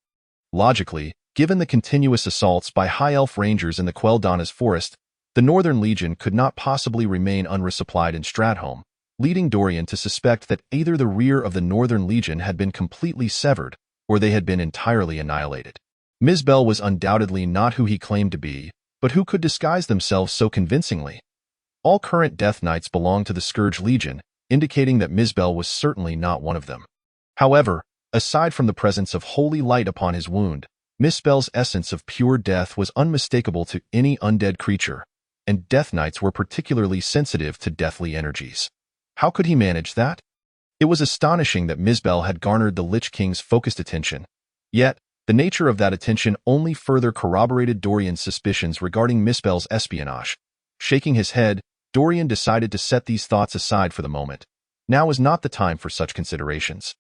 Logically, given the continuous assaults by High Elf Rangers in the Quel'Dana's forest, the Northern Legion could not possibly remain unresupplied in Stratholme, leading Dorian to suspect that either the rear of the Northern Legion had been completely severed, or they had been entirely annihilated. Misbel was undoubtedly not who he claimed to be, but who could disguise themselves so convincingly? All current Death Knights belonged to the Scourge Legion, indicating that Misbel was certainly not one of them. However, aside from the presence of holy light upon his wound, Misbel's essence of pure death was unmistakable to any undead creature, and Death Knights were particularly sensitive to deathly energies. How could he manage that? It was astonishing that Misbel had garnered the Lich King's focused attention. Yet, the nature of that attention only further corroborated Dorian's suspicions regarding Misbel's espionage. Shaking his head, Dorian decided to set these thoughts aside for the moment. Now is not the time for such considerations.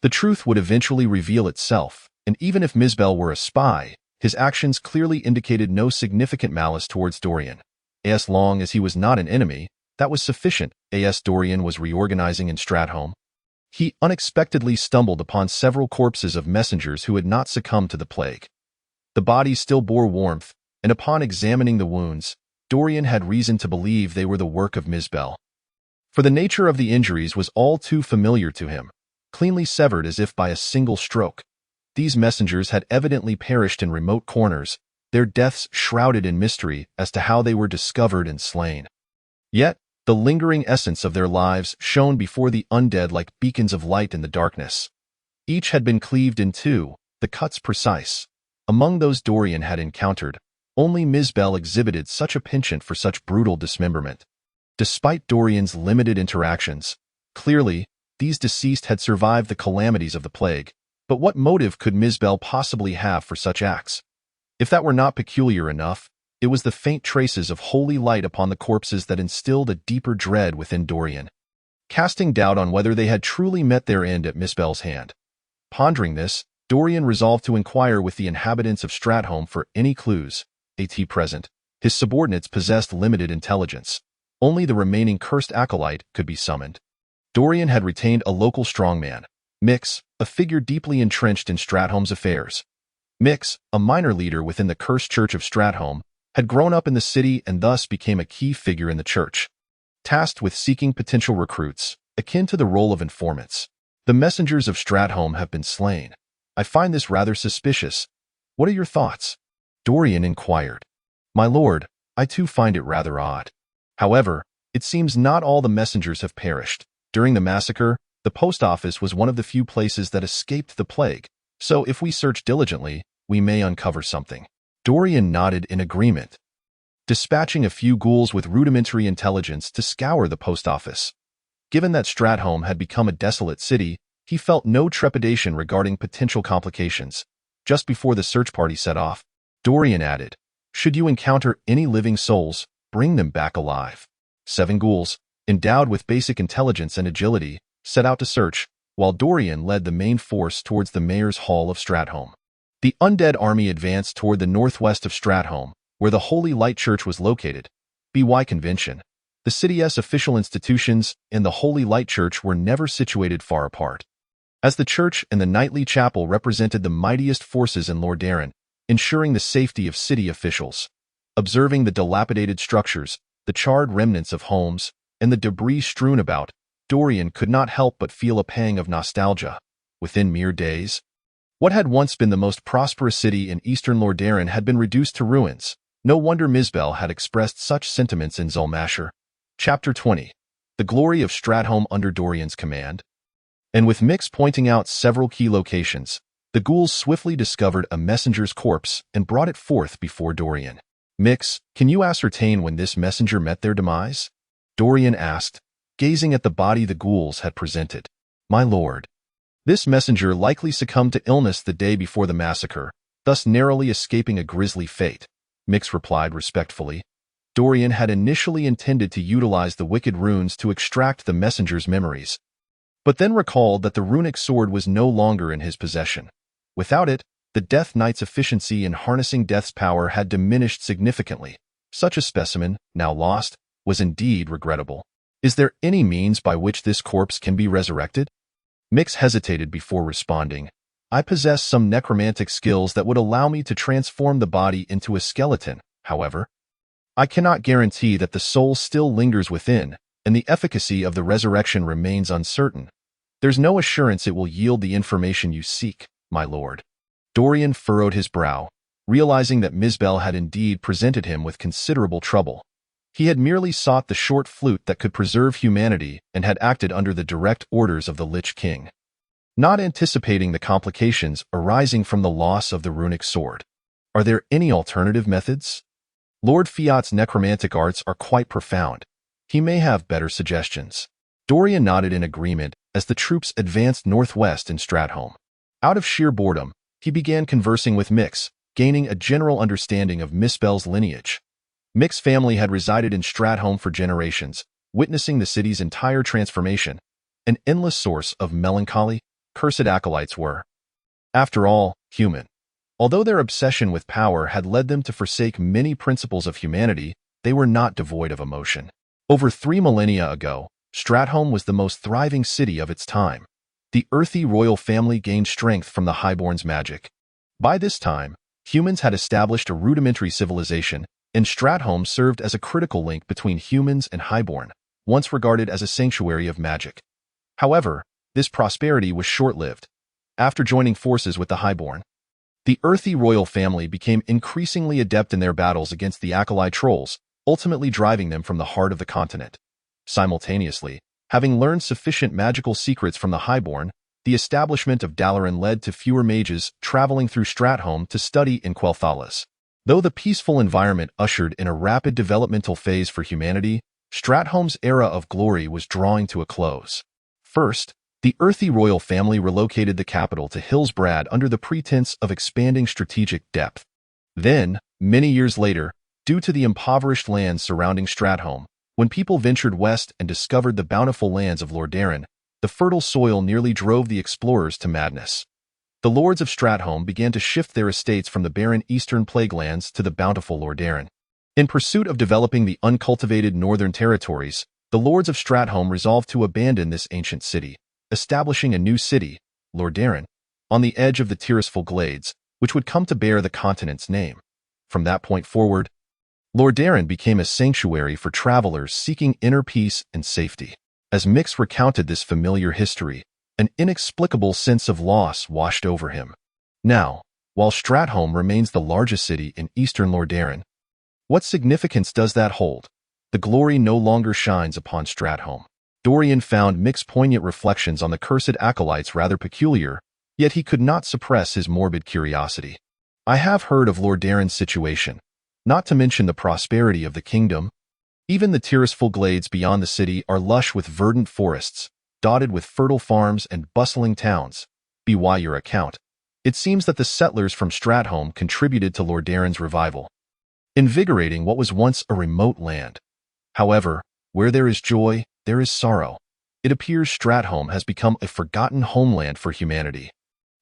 The truth would eventually reveal itself, and even if Misbel were a spy, his actions clearly indicated no significant malice towards Dorian. As long as he was not an enemy, that was sufficient. As Dorian was reorganizing in Stratholme, he unexpectedly stumbled upon several corpses of messengers who had not succumbed to the plague. The bodies still bore warmth, and upon examining the wounds, Dorian had reason to believe they were the work of Misbel. For the nature of the injuries was all too familiar to him, cleanly severed as if by a single stroke. These messengers had evidently perished in remote corners, their deaths shrouded in mystery as to how they were discovered and slain. Yet, the lingering essence of their lives shone before the undead like beacons of light in the darkness. Each had been cleaved in 2, the cuts precise. Among those Dorian had encountered, only Misbel exhibited such a penchant for such brutal dismemberment. Despite Dorian's limited interactions, clearly, these deceased had survived the calamities of the plague, but what motive could Misbel possibly have for such acts? If that were not peculiar enough, it was the faint traces of holy light upon the corpses that instilled a deeper dread within Dorian, casting doubt on whether they had truly met their end at Misbel's hand. Pondering this, Dorian resolved to inquire with the inhabitants of Stratholme for any clues. At present, his subordinates possessed limited intelligence. Only the remaining cursed acolyte could be summoned. Dorian had retained a local strongman, Mix, a figure deeply entrenched in Stratholme's affairs. Mix, a minor leader within the cursed church of Stratholme, had grown up in the city and thus became a key figure in the church, tasked with seeking potential recruits, akin to the role of informants. The messengers of Stratholme have been slain. I find this rather suspicious. What are your thoughts? Dorian inquired. My lord, I too find it rather odd. However, it seems not all the messengers have perished. During the massacre, the post office was one of the few places that escaped the plague, so if we search diligently, we may uncover something. Dorian nodded in agreement, dispatching a few ghouls with rudimentary intelligence to scour the post office. Given that Stratholme had become a desolate city, he felt no trepidation regarding potential complications. Just before the search party set off, Dorian added, "Should you encounter any living souls, bring them back alive." 7 ghouls, endowed with basic intelligence and agility, set out to search, while Dorian led the main force towards the mayor's hall of Stratholme. The undead army advanced toward the northwest of Stratholme, where the Holy Light Church was located. BY convention. The city's official institutions and the Holy Light Church were never situated far apart, as the church and the nightly chapel represented the mightiest forces in Lordaeron, ensuring the safety of city officials. Observing the dilapidated structures, the charred remnants of homes, and the debris strewn about, Dorian could not help but feel a pang of nostalgia. Within mere days, what had once been the most prosperous city in eastern Lordaeron had been reduced to ruins. No wonder Mizbel had expressed such sentiments in Zulmasher. Chapter 20. The Glory of Stratholme under Dorian's command. And with Mix pointing out several key locations, the ghouls swiftly discovered a messenger's corpse and brought it forth before Dorian. "Mix, can you ascertain when this messenger met their demise?" Dorian asked, gazing at the body the ghouls had presented. "My lord, this messenger likely succumbed to illness the day before the massacre, thus narrowly escaping a grisly fate," Mix replied respectfully. Dorian had initially intended to utilize the wicked runes to extract the messenger's memories, but then recalled that the runic sword was no longer in his possession. Without it, the Death Knight's efficiency in harnessing death's power had diminished significantly. Such a specimen, now lost, was indeed regrettable. "Is there any means by which this corpse can be resurrected?" Mix hesitated before responding. "I possess some necromantic skills that would allow me to transform the body into a skeleton. However, I cannot guarantee that the soul still lingers within, and the efficacy of the resurrection remains uncertain. There's no assurance it will yield the information you seek, my lord." Dorian furrowed his brow, realizing that Mizbel had indeed presented him with considerable trouble. He had merely sought the short flute that could preserve humanity and had acted under the direct orders of the Lich King, not anticipating the complications arising from the loss of the runic sword. "Are there any alternative methods? Lord Fiat's necromantic arts are quite profound. He may have better suggestions." Dorian nodded in agreement as the troops advanced northwest in Stratholme. Out of sheer boredom, he began conversing with Mix, gaining a general understanding of Mizbel's lineage. Mix's family had resided in Stratholme for generations, witnessing the city's entire transformation. An endless source of melancholy, cursed acolytes were, after all, human. Although their obsession with power had led them to forsake many principles of humanity, they were not devoid of emotion. Over 3 millennia ago, Stratholme was the most thriving city of its time. The earthy royal family gained strength from the Highborn's magic. By this time, humans had established a rudimentary civilization, and Stratholme served as a critical link between humans and Highborn, once regarded as a sanctuary of magic. However, this prosperity was short-lived. After joining forces with the Highborn, the earthy royal family became increasingly adept in their battles against the acolyte trolls, ultimately driving them from the heart of the continent. Simultaneously, having learned sufficient magical secrets from the Highborn, the establishment of Dalaran led to fewer mages traveling through Stratholme to study in Quel'Thalas. Though the peaceful environment ushered in a rapid developmental phase for humanity, Stratholme's era of glory was drawing to a close. First, the earthy royal family relocated the capital to Hillsbrad under the pretense of expanding strategic depth. Then, many years later, due to the impoverished lands surrounding Stratholme, when people ventured west and discovered the bountiful lands of Lordaeron, the fertile soil nearly drove the explorers to madness. The lords of Stratholme began to shift their estates from the barren eastern plague lands to the bountiful Lordaeron. In pursuit of developing the uncultivated northern territories, the lords of Stratholme resolved to abandon this ancient city, establishing a new city, Lordaeron, on the edge of the Tirisful Glades, which would come to bear the continent's name. From that point forward, Lordaeron became a sanctuary for travelers seeking inner peace and safety. As Mix recounted this familiar history, an inexplicable sense of loss washed over him. Now, while Stratholme remains the largest city in eastern Lordaeron, what significance does that hold? The glory no longer shines upon Stratholme. Dorian found Mix's poignant reflections on the cursed acolytes rather peculiar, yet he could not suppress his morbid curiosity. "I have heard of Lordaeron's situation, not to mention the prosperity of the kingdom. Even the Tirisful Glades beyond the city are lush with verdant forests, dotted with fertile farms and bustling towns. By your account, it seems that the settlers from Stratholme contributed to Lordaeron's revival, invigorating what was once a remote land. However, where there is joy, there is sorrow. It appears Stratholme has become a forgotten homeland for humanity.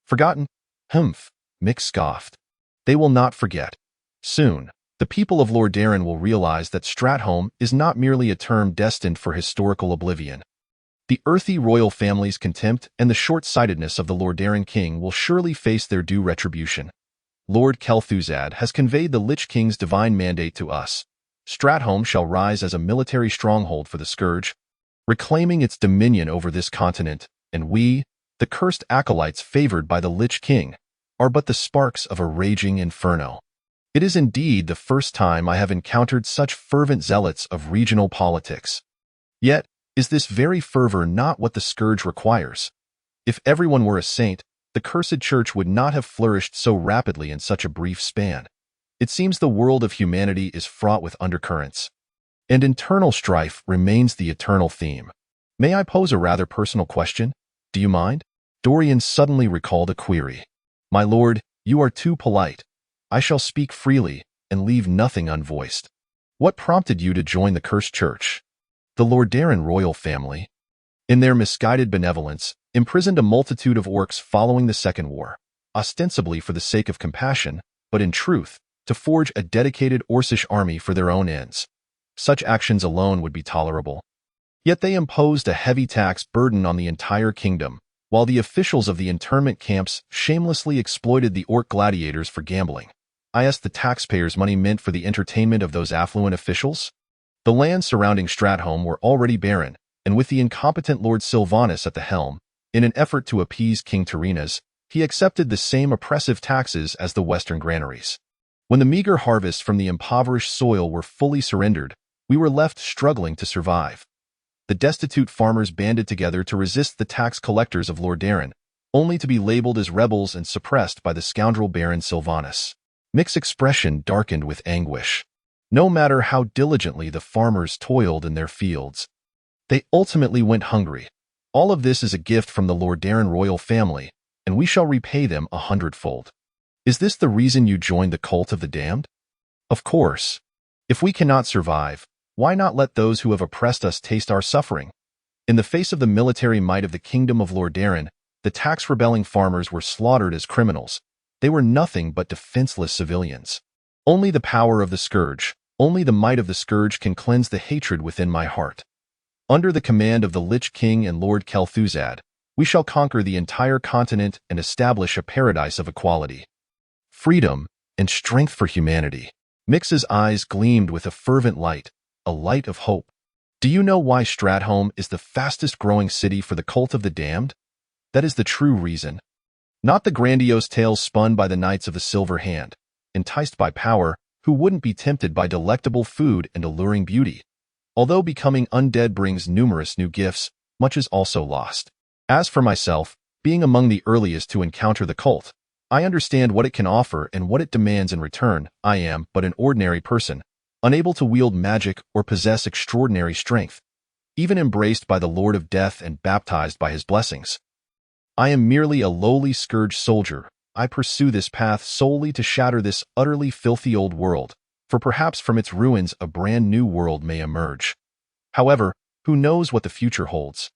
Forgotten? Humph, Mick scoffed. They will not forget. Soon, the people of Lordaeron will realize that Stratholme is not merely a term destined for historical oblivion. The earthy royal family's contempt and the short-sightedness of the Lordaeron king will surely face their due retribution. Lord Kel'Thuzad has conveyed the Lich King's divine mandate to us. Stratholme shall rise as a military stronghold for the Scourge, reclaiming its dominion over this continent, and we, the cursed acolytes favored by the Lich King, are but the sparks of a raging inferno. It is indeed the first time I have encountered such fervent zealots of regional politics. Yet, is this very fervor not what the Scourge requires? If everyone were a saint, the cursed church would not have flourished so rapidly in such a brief span. It seems the world of humanity is fraught with undercurrents, and internal strife remains the eternal theme. May I pose a rather personal question? Do you mind? Dorian suddenly recalled a query. My lord, you are too polite. I shall speak freely and leave nothing unvoiced. What prompted you to join the cursed church? The Lordaeron royal family, in their misguided benevolence, imprisoned a multitude of orcs following the Second War, ostensibly for the sake of compassion, but in truth, to forge a dedicated Orcish army for their own ends. Such actions alone would be tolerable. Yet they imposed a heavy tax burden on the entire kingdom, while the officials of the internment camps shamelessly exploited the orc gladiators for gambling. I asked the taxpayers' money meant for the entertainment of those affluent officials? The lands surrounding Stratholme were already barren, and with the incompetent Lord Sylvanas at the helm, in an effort to appease King Tyrrhenas, he accepted the same oppressive taxes as the western granaries. When the meager harvests from the impoverished soil were fully surrendered, we were left struggling to survive. The destitute farmers banded together to resist the tax collectors of Lordaeron, only to be labeled as rebels and suppressed by the scoundrel Baron Sylvanas. Mick's expression darkened with anguish. No matter how diligently the farmers toiled in their fields, they ultimately went hungry. All of this is a gift from the Lordaeron royal family, and we shall repay them 100-fold. Is this the reason you joined the cult of the damned? Of course. If we cannot survive, why not let those who have oppressed us taste our suffering? In the face of the military might of the kingdom of Lordaeron, the tax-rebelling farmers were slaughtered as criminals. They were nothing but defenseless civilians. Only the power of the Scourge, only the might of the Scourge can cleanse the hatred within my heart. Under the command of the Lich King and Lord Kel'Thuzad, we shall conquer the entire continent and establish a paradise of equality, freedom, and strength for humanity. Mix's eyes gleamed with a fervent light, a light of hope. Do you know why Stratholme is the fastest-growing city for the cult of the damned? That is the true reason. Not the grandiose tales spun by the Knights of the Silver Hand, enticed by power, who wouldn't be tempted by delectable food and alluring beauty. Although becoming undead brings numerous new gifts, much is also lost. As for myself, being among the earliest to encounter the cult, I understand what it can offer and what it demands in return. I am but an ordinary person, unable to wield magic or possess extraordinary strength, even embraced by the Lord of Death and baptized by his blessings. I am merely a lowly Scourge soldier. I pursue this path solely to shatter this utterly filthy old world, for perhaps from its ruins a brand new world may emerge. However, who knows what the future holds?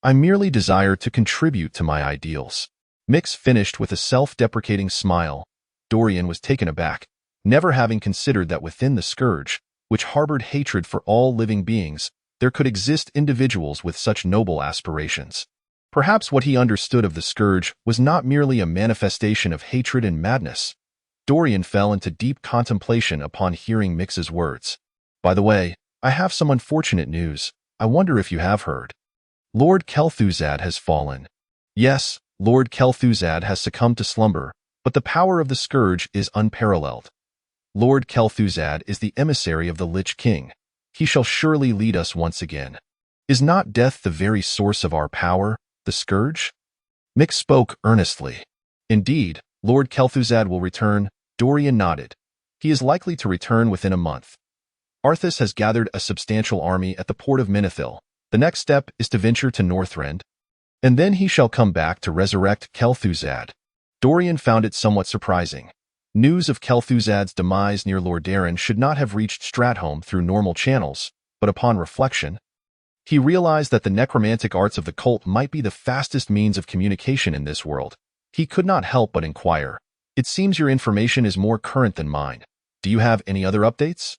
I merely desire to contribute to my ideals. Mix finished with a self-deprecating smile. Dorian was taken aback, never having considered that within the Scourge, which harbored hatred for all living beings, there could exist individuals with such noble aspirations. Perhaps what he understood of the Scourge was not merely a manifestation of hatred and madness. Dorian fell into deep contemplation upon hearing Mix's words. By the way, I have some unfortunate news. I wonder if you have heard. Lord Kel'Thuzad has fallen. Yes, Lord Kel'Thuzad has succumbed to slumber, but the power of the Scourge is unparalleled. Lord Kel'Thuzad is the emissary of the Lich King. He shall surely lead us once again. Is not death the very source of our power, the Scourge? Mix spoke earnestly. Indeed, Lord Kel'Thuzad will return. Dorian nodded. He is likely to return within a month. Arthas has gathered a substantial army at the port of Menethil, The next step is to venture to Northrend, and then he shall come back to resurrect Kel'Thuzad. Dorian found it somewhat surprising. News of Kel'Thuzad's demise near Lordaeron should not have reached Stratholme through normal channels, but upon reflection, he realized that the necromantic arts of the cult might be the fastest means of communication in this world. He could not help but inquire. It seems your information is more current than mine. Do you have any other updates?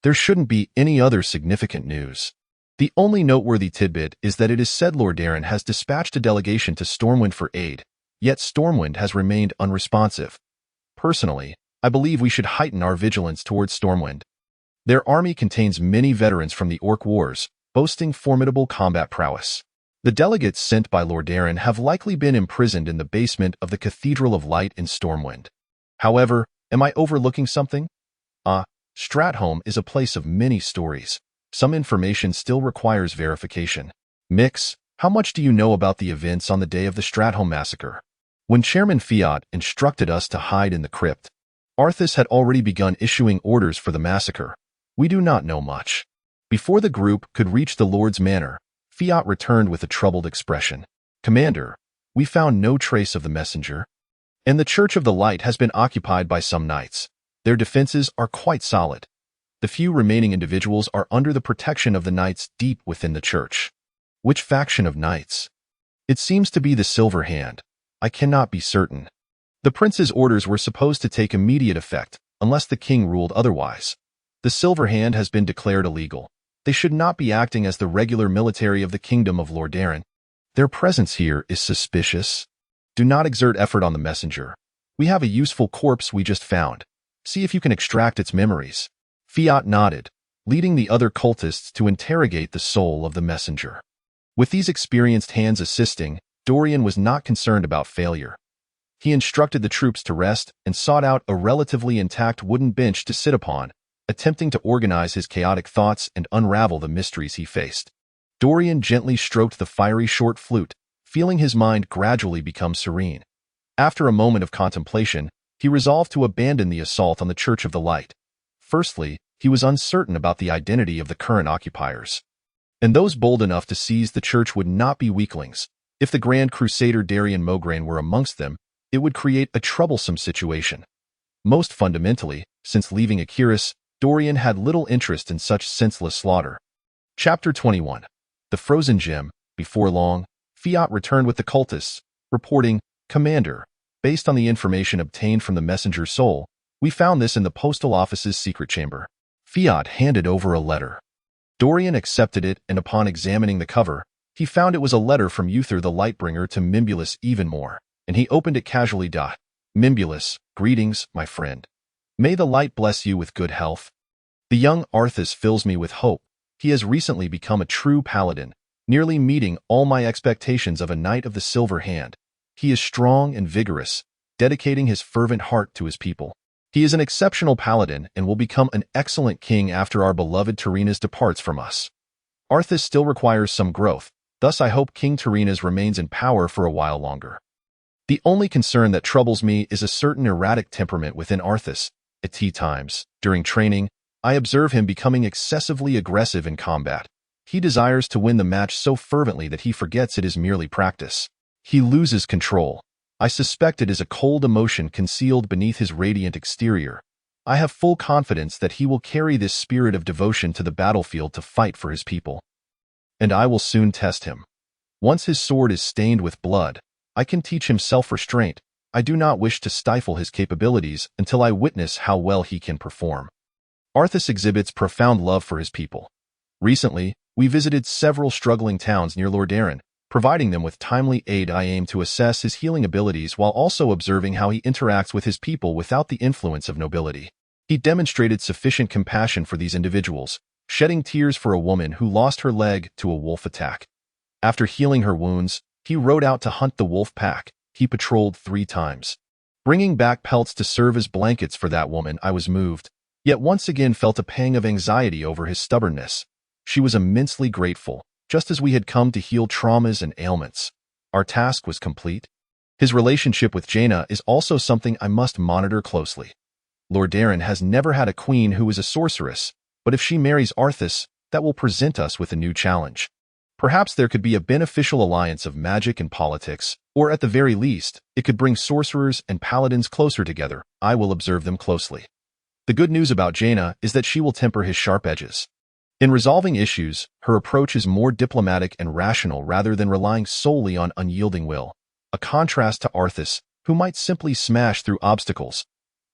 There shouldn't be any other significant news. The only noteworthy tidbit is that it is said Lordaeron has dispatched a delegation to Stormwind for aid, yet Stormwind has remained unresponsive. Personally, I believe we should heighten our vigilance towards Stormwind. Their army contains many veterans from the Orc Wars, boasting formidable combat prowess. The delegates sent by Lordaeron have likely been imprisoned in the basement of the Cathedral of Light in Stormwind. However, am I overlooking something? Stratholme is a place of many stories. Some information still requires verification. Mix, how much do you know about the events on the day of the Stratholme massacre? When Chairman Fiat instructed us to hide in the crypt, Arthas had already begun issuing orders for the massacre. We do not know much. Before the group could reach the Lord's manor, Fiat returned with a troubled expression. Commander, we found no trace of the messenger, and the Church of the Light has been occupied by some knights. Their defenses are quite solid. The few remaining individuals are under the protection of the knights deep within the church. Which faction of knights? It seems to be the Silver Hand. I cannot be certain. The prince's orders were supposed to take immediate effect, unless the king ruled otherwise. The Silver Hand has been declared illegal. They should not be acting as the regular military of the Kingdom of Lordaeron. Their presence here is suspicious. Do not exert effort on the messenger. We have a useful corpse we just found. See if you can extract its memories. Fiat nodded, leading the other cultists to interrogate the soul of the messenger. With these experienced hands assisting, Dorian was not concerned about failure. He instructed the troops to rest and sought out a relatively intact wooden bench to sit upon, attempting to organize his chaotic thoughts and unravel the mysteries he faced. Dorian gently stroked the fiery short flute, feeling his mind gradually become serene. After a moment of contemplation, he resolved to abandon the assault on the Church of the Light. Firstly, he was uncertain about the identity of the current occupiers, and those bold enough to seize the church would not be weaklings. If the Grand Crusader Darian Mograine were amongst them, it would create a troublesome situation. Most fundamentally, since leaving Akiris, Dorian had little interest in such senseless slaughter. Chapter 21. The Frozen Gem. Before long, Fiat returned with the cultists, reporting, Commander, based on the information obtained from the messenger's soul, we found this in the postal office's secret chamber. Fiat handed over a letter. Dorian accepted it, and upon examining the cover, he found it was a letter from Uther the Lightbringer to Mimbulus Evenmore, and he opened it casually. Mimbulus, greetings, my friend. May the light bless you with good health. The young Arthas fills me with hope. He has recently become a true paladin, nearly meeting all my expectations of a knight of the Silver Hand. He is strong and vigorous, dedicating his fervent heart to his people. He is an exceptional paladin and will become an excellent king after our beloved Tyrrhenas departs from us. Arthas still requires some growth, thus I hope King Tyrrhenas remains in power for a while longer. The only concern that troubles me is a certain erratic temperament within Arthas. At times, during training, I observe him becoming excessively aggressive in combat. He desires to win the match so fervently that he forgets it is merely practice. He loses control. I suspect it is a cold emotion concealed beneath his radiant exterior. I have full confidence that he will carry this spirit of devotion to the battlefield to fight for his people. And I will soon test him. Once his sword is stained with blood, I can teach him self-restraint. I do not wish to stifle his capabilities until I witness how well he can perform. Arthas exhibits profound love for his people. Recently, we visited several struggling towns near Lordaeron, providing them with timely aid. I aim to assess his healing abilities while also observing how he interacts with his people without the influence of nobility. He demonstrated sufficient compassion for these individuals, shedding tears for a woman who lost her leg to a wolf attack. After healing her wounds, he rode out to hunt the wolf pack. He patrolled 3 times. Bringing back pelts to serve as blankets for that woman, I was moved, yet once again felt a pang of anxiety over his stubbornness. She was immensely grateful, just as we had come to heal traumas and ailments. Our task was complete. His relationship with Jaina is also something I must monitor closely. Lordaeron has never had a queen who is a sorceress, but if she marries Arthas, that will present us with a new challenge. Perhaps there could be a beneficial alliance of magic and politics, or at the very least, it could bring sorcerers and paladins closer together. I will observe them closely. The good news about Jaina is that she will temper his sharp edges. In resolving issues, her approach is more diplomatic and rational rather than relying solely on unyielding will. A contrast to Arthas, who might simply smash through obstacles.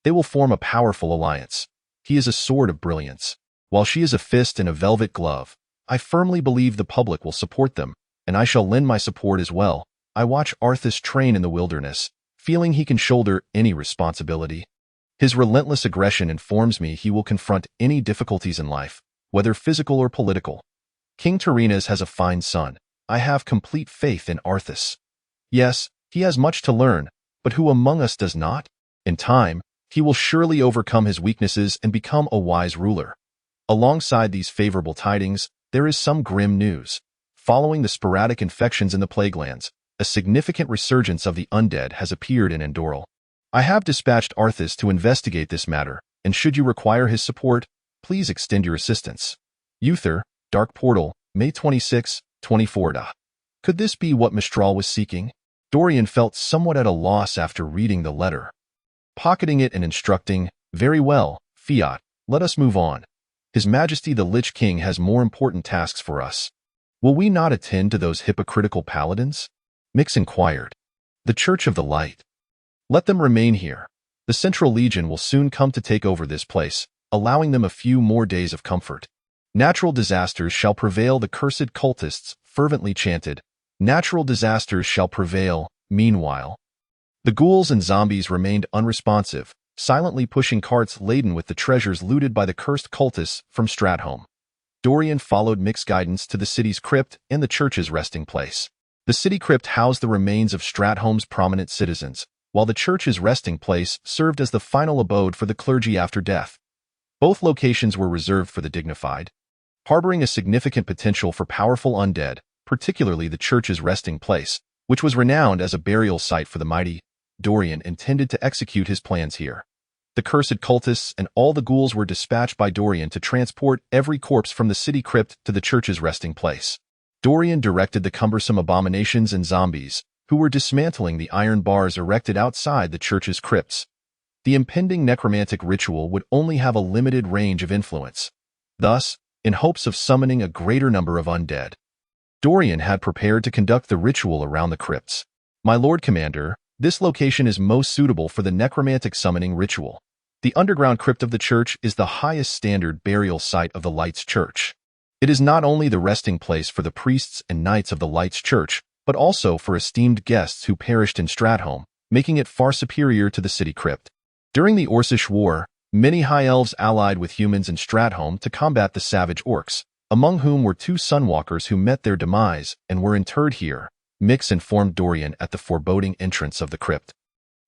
They will form a powerful alliance. He is a sword of brilliance, while she is a fist and a velvet glove. I firmly believe the public will support them, and I shall lend my support as well. I watch Arthas train in the wilderness, feeling he can shoulder any responsibility. His relentless aggression informs me he will confront any difficulties in life, whether physical or political. King Tyrrhenas has a fine son. I have complete faith in Arthas. Yes, he has much to learn, but who among us does not? In time, he will surely overcome his weaknesses and become a wise ruler. Alongside these favorable tidings, there is some grim news. Following the sporadic infections in the plague lands, a significant resurgence of the undead has appeared in Andoril. I have dispatched Arthas to investigate this matter, and should you require his support, please extend your assistance. Uther, Dark Portal, May 26, 24. Could this be what Mistral was seeking? Dorian felt somewhat at a loss after reading the letter. Pocketing it and instructing, "Very well, Fiat, let us move on. His Majesty the Lich King has more important tasks for us. Will we not attend to those hypocritical paladins?" Mix inquired. "The Church of the Light. Let them remain here. The Central Legion will soon come to take over this place, allowing them a few more days of comfort. Natural disasters shall prevail," the cursed cultists fervently chanted. Natural disasters shall prevail. Meanwhile, the ghouls and zombies remained unresponsive, silently pushing carts laden with the treasures looted by the cursed cultists from Stratholme. Dorian followed Mick's guidance to the city's crypt and the church's resting place. The city crypt housed the remains of Stratholme's prominent citizens, while the church's resting place served as the final abode for the clergy after death. Both locations were reserved for the dignified, harboring a significant potential for powerful undead, particularly the church's resting place, which was renowned as a burial site for the mighty. Dorian intended to execute his plans here. The cursed cultists and all the ghouls were dispatched by Dorian to transport every corpse from the city crypt to the church's resting place. Dorian directed the cumbersome abominations and zombies, who were dismantling the iron bars erected outside the church's crypts. The impending necromantic ritual would only have a limited range of influence. Thus, in hopes of summoning a greater number of undead, Dorian had prepared to conduct the ritual around the crypts. "My Lord Commander, this location is most suitable for the necromantic summoning ritual. The underground crypt of the church is the highest standard burial site of the Light's Church. It is not only the resting place for the priests and knights of the Light's Church, but also for esteemed guests who perished in Stratholme, making it far superior to the city crypt. During the Orcish War, many high elves allied with humans in Stratholme to combat the savage orcs, among whom were 2 sunwalkers who met their demise and were interred here," Mix informed Dorian at the foreboding entrance of the crypt.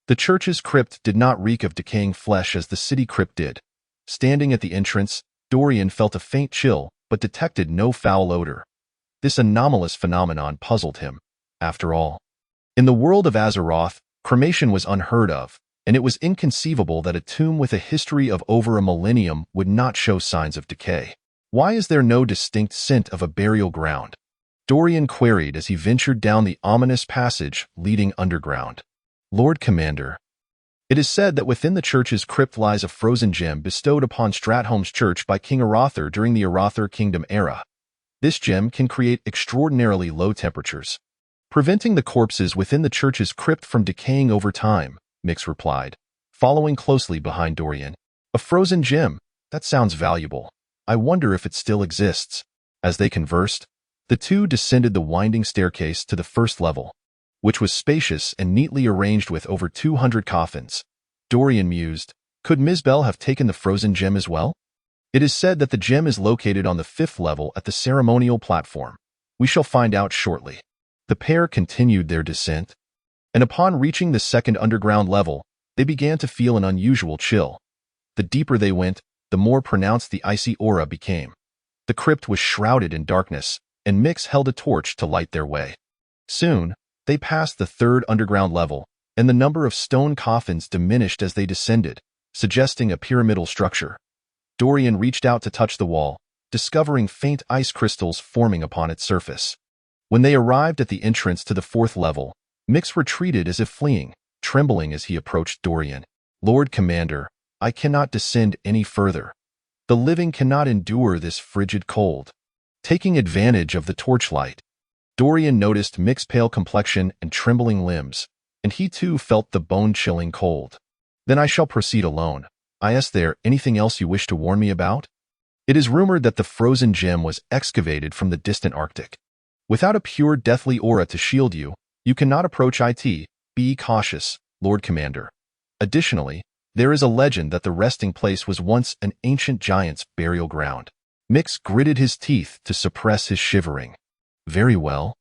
The church's crypt did not reek of decaying flesh as the city crypt did. Standing at the entrance, Dorian felt a faint chill, but detected no foul odor. This anomalous phenomenon puzzled him. After all, in the world of Azeroth, cremation was unheard of, and it was inconceivable that a tomb with a history of over a millennium would not show signs of decay. "Why is there no distinct scent of a burial ground?" Dorian queried as he ventured down the ominous passage leading underground. "Lord Commander, it is said that within the church's crypt lies a frozen gem bestowed upon Stratholme's church by King Arathor during the Arathor Kingdom era. This gem can create extraordinarily low temperatures, preventing the corpses within the church's crypt from decaying over time," Mix replied, following closely behind Dorian. "A frozen gem? That sounds valuable. I wonder if it still exists." As they conversed, the two descended the winding staircase to the first level, which was spacious and neatly arranged with over 200 coffins. Dorian mused, could Mizbel have taken the frozen gem as well? It is said that the gem is located on the 5th level at the ceremonial platform. We shall find out shortly. The pair continued their descent, and upon reaching the 2nd underground level, they began to feel an unusual chill. The deeper they went, the more pronounced the icy aura became. The crypt was shrouded in darkness, and Mix held a torch to light their way. Soon, they passed the 3rd underground level, and the number of stone coffins diminished as they descended, suggesting a pyramidal structure. Dorian reached out to touch the wall, discovering faint ice crystals forming upon its surface. When they arrived at the entrance to the 4th level, Mix retreated as if fleeing, trembling as he approached Dorian. "Lord Commander, I cannot descend any further. The living cannot endure this frigid cold." Taking advantage of the torchlight, Dorian noticed Mix's pale complexion and trembling limbs, and he too felt the bone-chilling cold. "Then I shall proceed alone. Is there anything else you wish to warn me about?" It is rumored that the frozen gem was excavated from the distant Arctic. Without a pure deathly aura to shield you, you cannot approach it. Be cautious, Lord Commander. Additionally, there is a legend that the resting place was once an ancient giant's burial ground. Mix gritted his teeth to suppress his shivering. "Very well.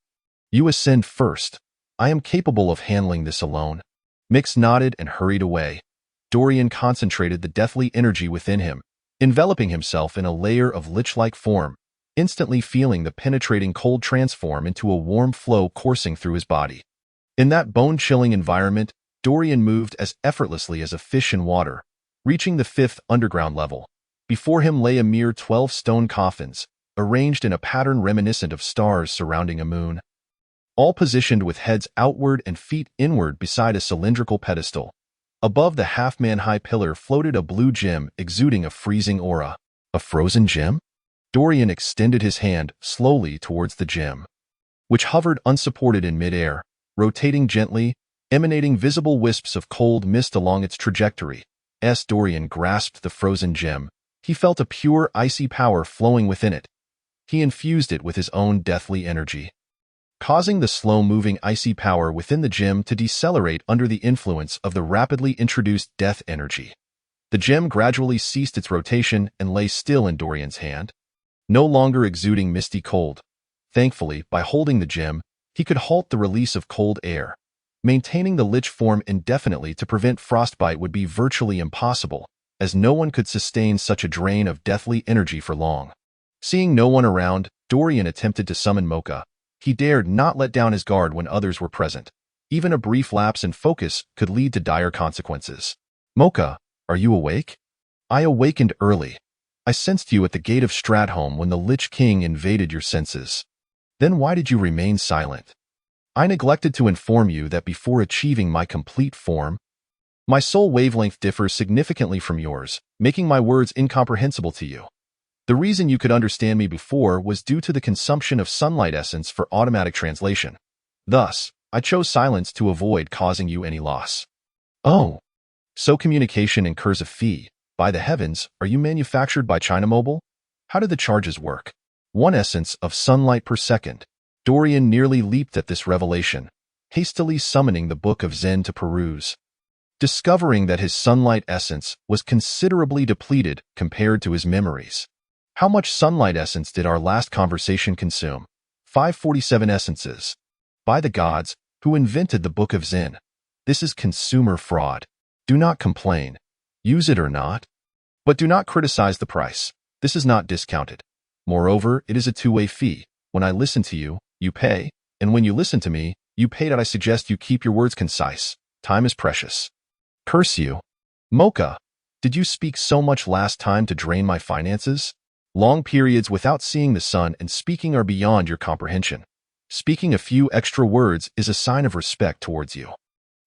You ascend first. I am capable of handling this alone." Mix nodded and hurried away. Dorian concentrated the deathly energy within him, enveloping himself in a layer of lich-like form, instantly feeling the penetrating cold transform into a warm flow coursing through his body. In that bone-chilling environment, Dorian moved as effortlessly as a fish in water, reaching the 5th underground level. Before him lay a mere 12 stone coffins, arranged in a pattern reminiscent of stars surrounding a moon, all positioned with heads outward and feet inward beside a cylindrical pedestal. Above the half-man-high pillar floated a blue gem exuding a freezing aura. A frozen gem? Dorian extended his hand slowly towards the gem, which hovered unsupported in mid-air, rotating gently, emanating visible wisps of cold mist along its trajectory. As Dorian grasped the frozen gem, he felt a pure, icy power flowing within it. He infused it with his own deathly energy, causing the slow-moving icy power within the gem to decelerate under the influence of the rapidly introduced death energy. The gem gradually ceased its rotation and lay still in Dorian's hand, no longer exuding misty cold. Thankfully, by holding the gem, he could halt the release of cold air. Maintaining the lich form indefinitely to prevent frostbite would be virtually impossible, as no one could sustain such a drain of deathly energy for long. Seeing no one around, Dorian attempted to summon Mocha. He dared not let down his guard when others were present. Even a brief lapse in focus could lead to dire consequences. "Mocha, are you awake?" "I awakened early. I sensed you at the gate of Stratholme when the Lich King invaded your senses." "Then why did you remain silent?" "I neglected to inform you that before achieving my complete form, my soul wavelength differs significantly from yours, making my words incomprehensible to you. The reason you could understand me before was due to the consumption of sunlight essence for automatic translation. Thus, I chose silence to avoid causing you any loss." "Oh, so communication incurs a fee. By the heavens, are you manufactured by China Mobile? How do the charges work?" "1 essence of sunlight per second." Dorian nearly leaped at this revelation, hastily summoning the Book of Zen to peruse. Discovering that his sunlight essence was considerably depleted compared to his memories. "How much sunlight essence did our last conversation consume?" 547 essences. "By the gods, who invented the Book of Zen? This is consumer fraud. Do not complain. Use it or not. But do not criticize the price. This is not discounted. Moreover, it is a two-way fee. When I listen to you, you pay, and when you listen to me, you pay. That I suggest you keep your words concise. Time is precious." "Curse you. Mocha, did you speak so much last time to drain my finances? Long periods without seeing the sun and speaking are beyond your comprehension. Speaking a few extra words is a sign of respect towards you.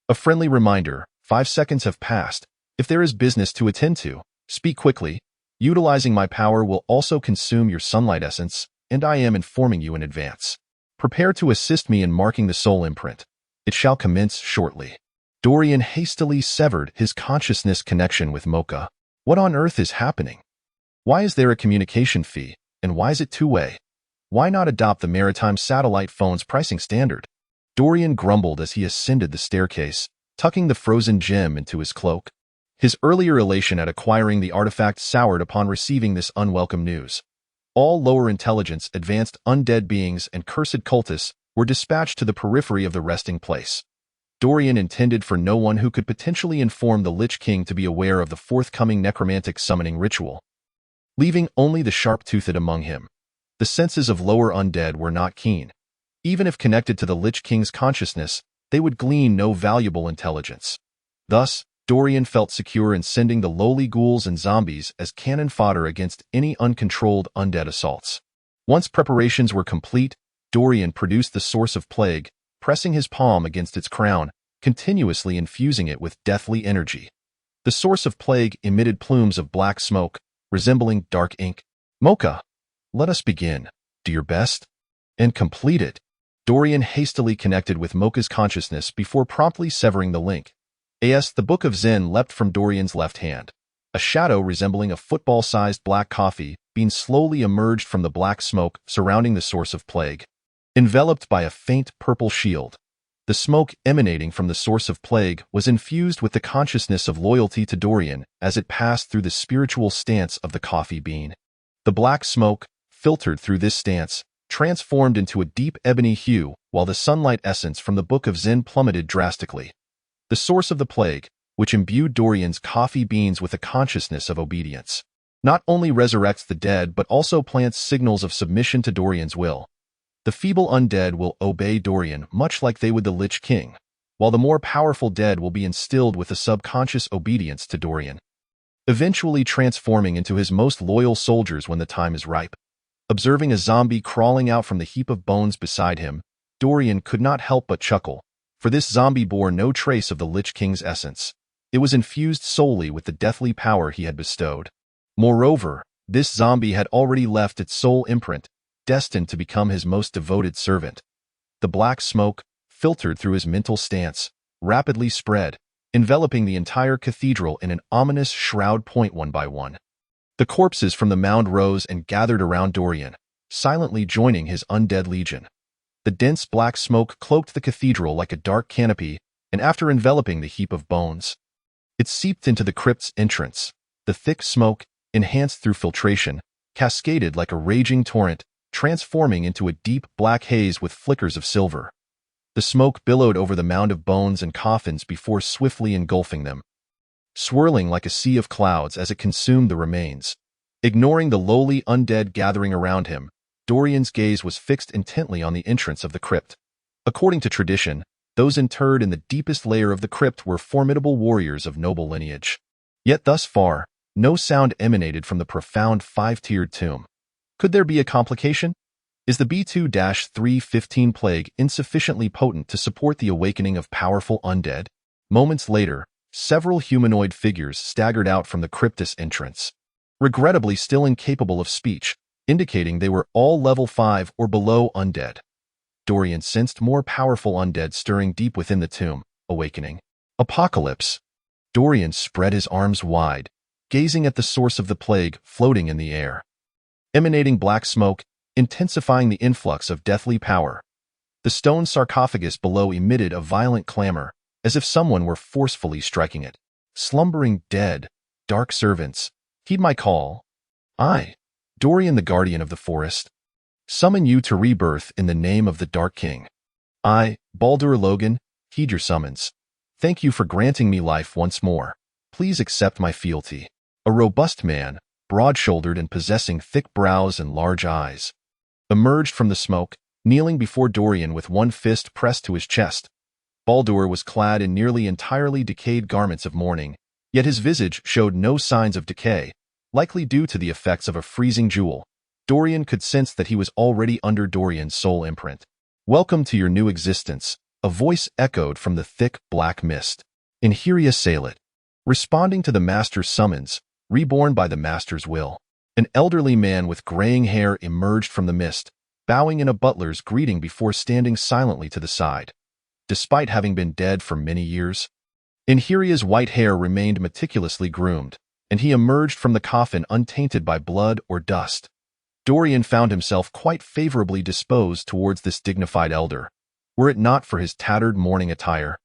A friendly reminder, 5 seconds have passed. If there is business to attend to, speak quickly. Utilizing my power will also consume your sunlight essence, and I am informing you in advance. Prepare to assist me in marking the soul imprint. It shall commence shortly." Dorian hastily severed his consciousness connection with Mocha. What on earth is happening? Why is there a communication fee, and why is it two-way? Why not adopt the maritime satellite phone's pricing standard? Dorian grumbled as he ascended the staircase, tucking the frozen gem into his cloak. His earlier elation at acquiring the artifact soured upon receiving this unwelcome news. All lower intelligence, advanced undead beings, and cursed cultists were dispatched to the periphery of the resting place. Dorian intended for no one who could potentially inform the Lich King to be aware of the forthcoming necromantic summoning ritual, leaving only the sharp-toothed among him. The senses of lower undead were not keen. Even if connected to the Lich King's consciousness, they would glean no valuable intelligence. Thus, Dorian felt secure in sending the lowly ghouls and zombies as cannon fodder against any uncontrolled undead assaults. Once preparations were complete, Dorian produced the source of plague, pressing his palm against its crown, continuously infusing it with deathly energy. The source of plague emitted plumes of black smoke, resembling dark ink. Mocha, let us begin. Do your best. And complete it. Dorian hastily connected with Mocha's consciousness before promptly severing the link. The Book of Zen leapt from Dorian's left hand. A shadow resembling a football-sized black coffee bean slowly emerged from the black smoke surrounding the source of plague. Enveloped by a faint purple shield, the smoke emanating from the source of plague was infused with the consciousness of loyalty to Dorian as it passed through the spiritual stance of the coffee bean. The black smoke, filtered through this stance, transformed into a deep ebony hue while the sunlight essence from the Book of Zen plummeted drastically. The source of the plague, which imbued Dorian's coffee beans with a consciousness of obedience, not only resurrects the dead but also plants signals of submission to Dorian's will. The feeble undead will obey Dorian much like they would the Lich King, while the more powerful dead will be instilled with a subconscious obedience to Dorian, eventually transforming into his most loyal soldiers when the time is ripe. Observing a zombie crawling out from the heap of bones beside him, Dorian could not help but chuckle, for this zombie bore no trace of the Lich King's essence. It was infused solely with the deathly power he had bestowed. Moreover, this zombie had already left its soul imprint, destined to become his most devoted servant. The black smoke, filtered through his mental stance, rapidly spread, enveloping the entire cathedral in an ominous shroud. One by one, the corpses from the mound rose and gathered around Dorian, silently joining his undead legion. The dense black smoke cloaked the cathedral like a dark canopy, and after enveloping the heap of bones, it seeped into the crypt's entrance. The thick smoke, enhanced through filtration, cascaded like a raging torrent, transforming into a deep black haze with flickers of silver. The smoke billowed over the mound of bones and coffins before swiftly engulfing them, swirling like a sea of clouds as it consumed the remains. Ignoring the lowly undead gathering around him, Dorian's gaze was fixed intently on the entrance of the crypt. According to tradition, those interred in the deepest layer of the crypt were formidable warriors of noble lineage. Yet thus far, no sound emanated from the profound five-tiered tomb. Could there be a complication? Is the B2-315 plague insufficiently potent to support the awakening of powerful undead? Moments later, several humanoid figures staggered out from the crypt's entrance, regrettably still incapable of speech, indicating they were all level 5 or below undead. Dorian sensed more powerful undead stirring deep within the tomb, awakening. Apocalypse. Dorian spread his arms wide, gazing at the source of the plague floating in the air, emanating black smoke, intensifying the influx of deathly power. The stone sarcophagus below emitted a violent clamor, as if someone were forcefully striking it. Slumbering dead, dark servants, heed my call. I, Dorian the guardian of the forest, summon you to rebirth in the name of the Dark King. I, Baldur Logan, heed your summons. Thank you for granting me life once more. Please accept my fealty. A robust man, broad-shouldered and possessing thick brows and large eyes, emerged from the smoke, kneeling before Dorian with one fist pressed to his chest. Baldur was clad in nearly entirely decayed garments of mourning, yet his visage showed no signs of decay, likely due to the effects of a freezing Duel. Dorian could sense that he was already under Dorian's soul imprint. Welcome to your new existence, a voice echoed from the thick black mist. Inheria Salit. Responding to the master's summons, reborn by the master's will. An elderly man with graying hair emerged from the mist, bowing in a butler's greeting before standing silently to the side. Despite having been dead for many years, Inheria's white hair remained meticulously groomed, and he emerged from the coffin untainted by blood or dust. Dorian found himself quite favorably disposed towards this dignified elder. Were it not for his tattered mourning attire,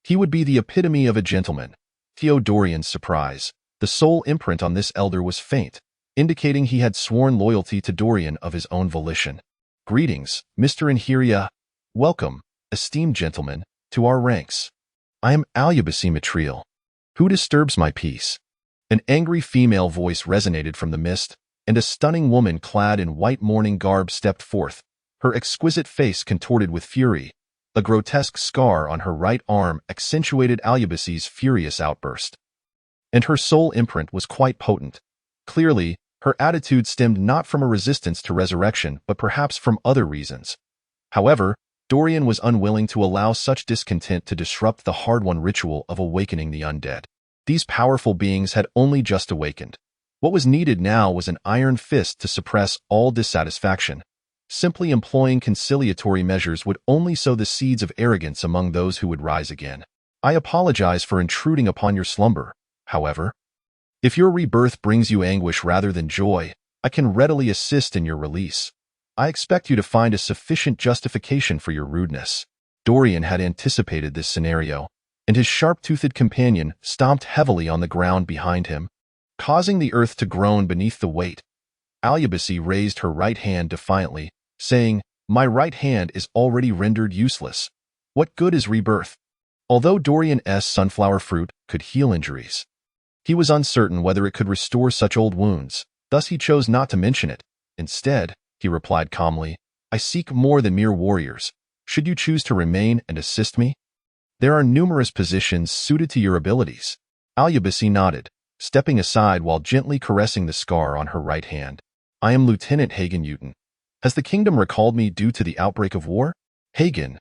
he would be the epitome of a gentleman. To Dorian's surprise, the soul imprint on this elder was faint, indicating he had sworn loyalty to Dorian of his own volition. Greetings, Mr. Inheria. Welcome, esteemed gentlemen, to our ranks. I am Alubasi Matriel. Who disturbs my peace? An angry female voice resonated from the mist, and a stunning woman clad in white mourning garb stepped forth, her exquisite face contorted with fury. A grotesque scar on her right arm accentuated Alubasi's furious outburst. And her soul imprint was quite potent. Clearly, her attitude stemmed not from a resistance to resurrection but perhaps from other reasons. However, Dorian was unwilling to allow such discontent to disrupt the hard-won ritual of awakening the undead. These powerful beings had only just awakened. What was needed now was an iron fist to suppress all dissatisfaction. Simply employing conciliatory measures would only sow the seeds of arrogance among those who would rise again. I apologize for intruding upon your slumber, however. If your rebirth brings you anguish rather than joy, I can readily assist in your release. I expect you to find a sufficient justification for your rudeness. Dorian had anticipated this scenario, and his sharp-toothed companion stomped heavily on the ground behind him, causing the earth to groan beneath the weight. Alyabasi raised her right hand defiantly, saying, "My right hand is already rendered useless. What good is rebirth?" Although Dorian's sunflower fruit could heal injuries, he was uncertain whether it could restore such old wounds, thus he chose not to mention it. Instead, he replied calmly, "I seek more than mere warriors. Should you choose to remain and assist me, there are numerous positions suited to your abilities." Alyabasi nodded, stepping aside while gently caressing the scar on her right hand. "I am Lieutenant Hagen Uton. Has the kingdom recalled me due to the outbreak of war?" Hagen,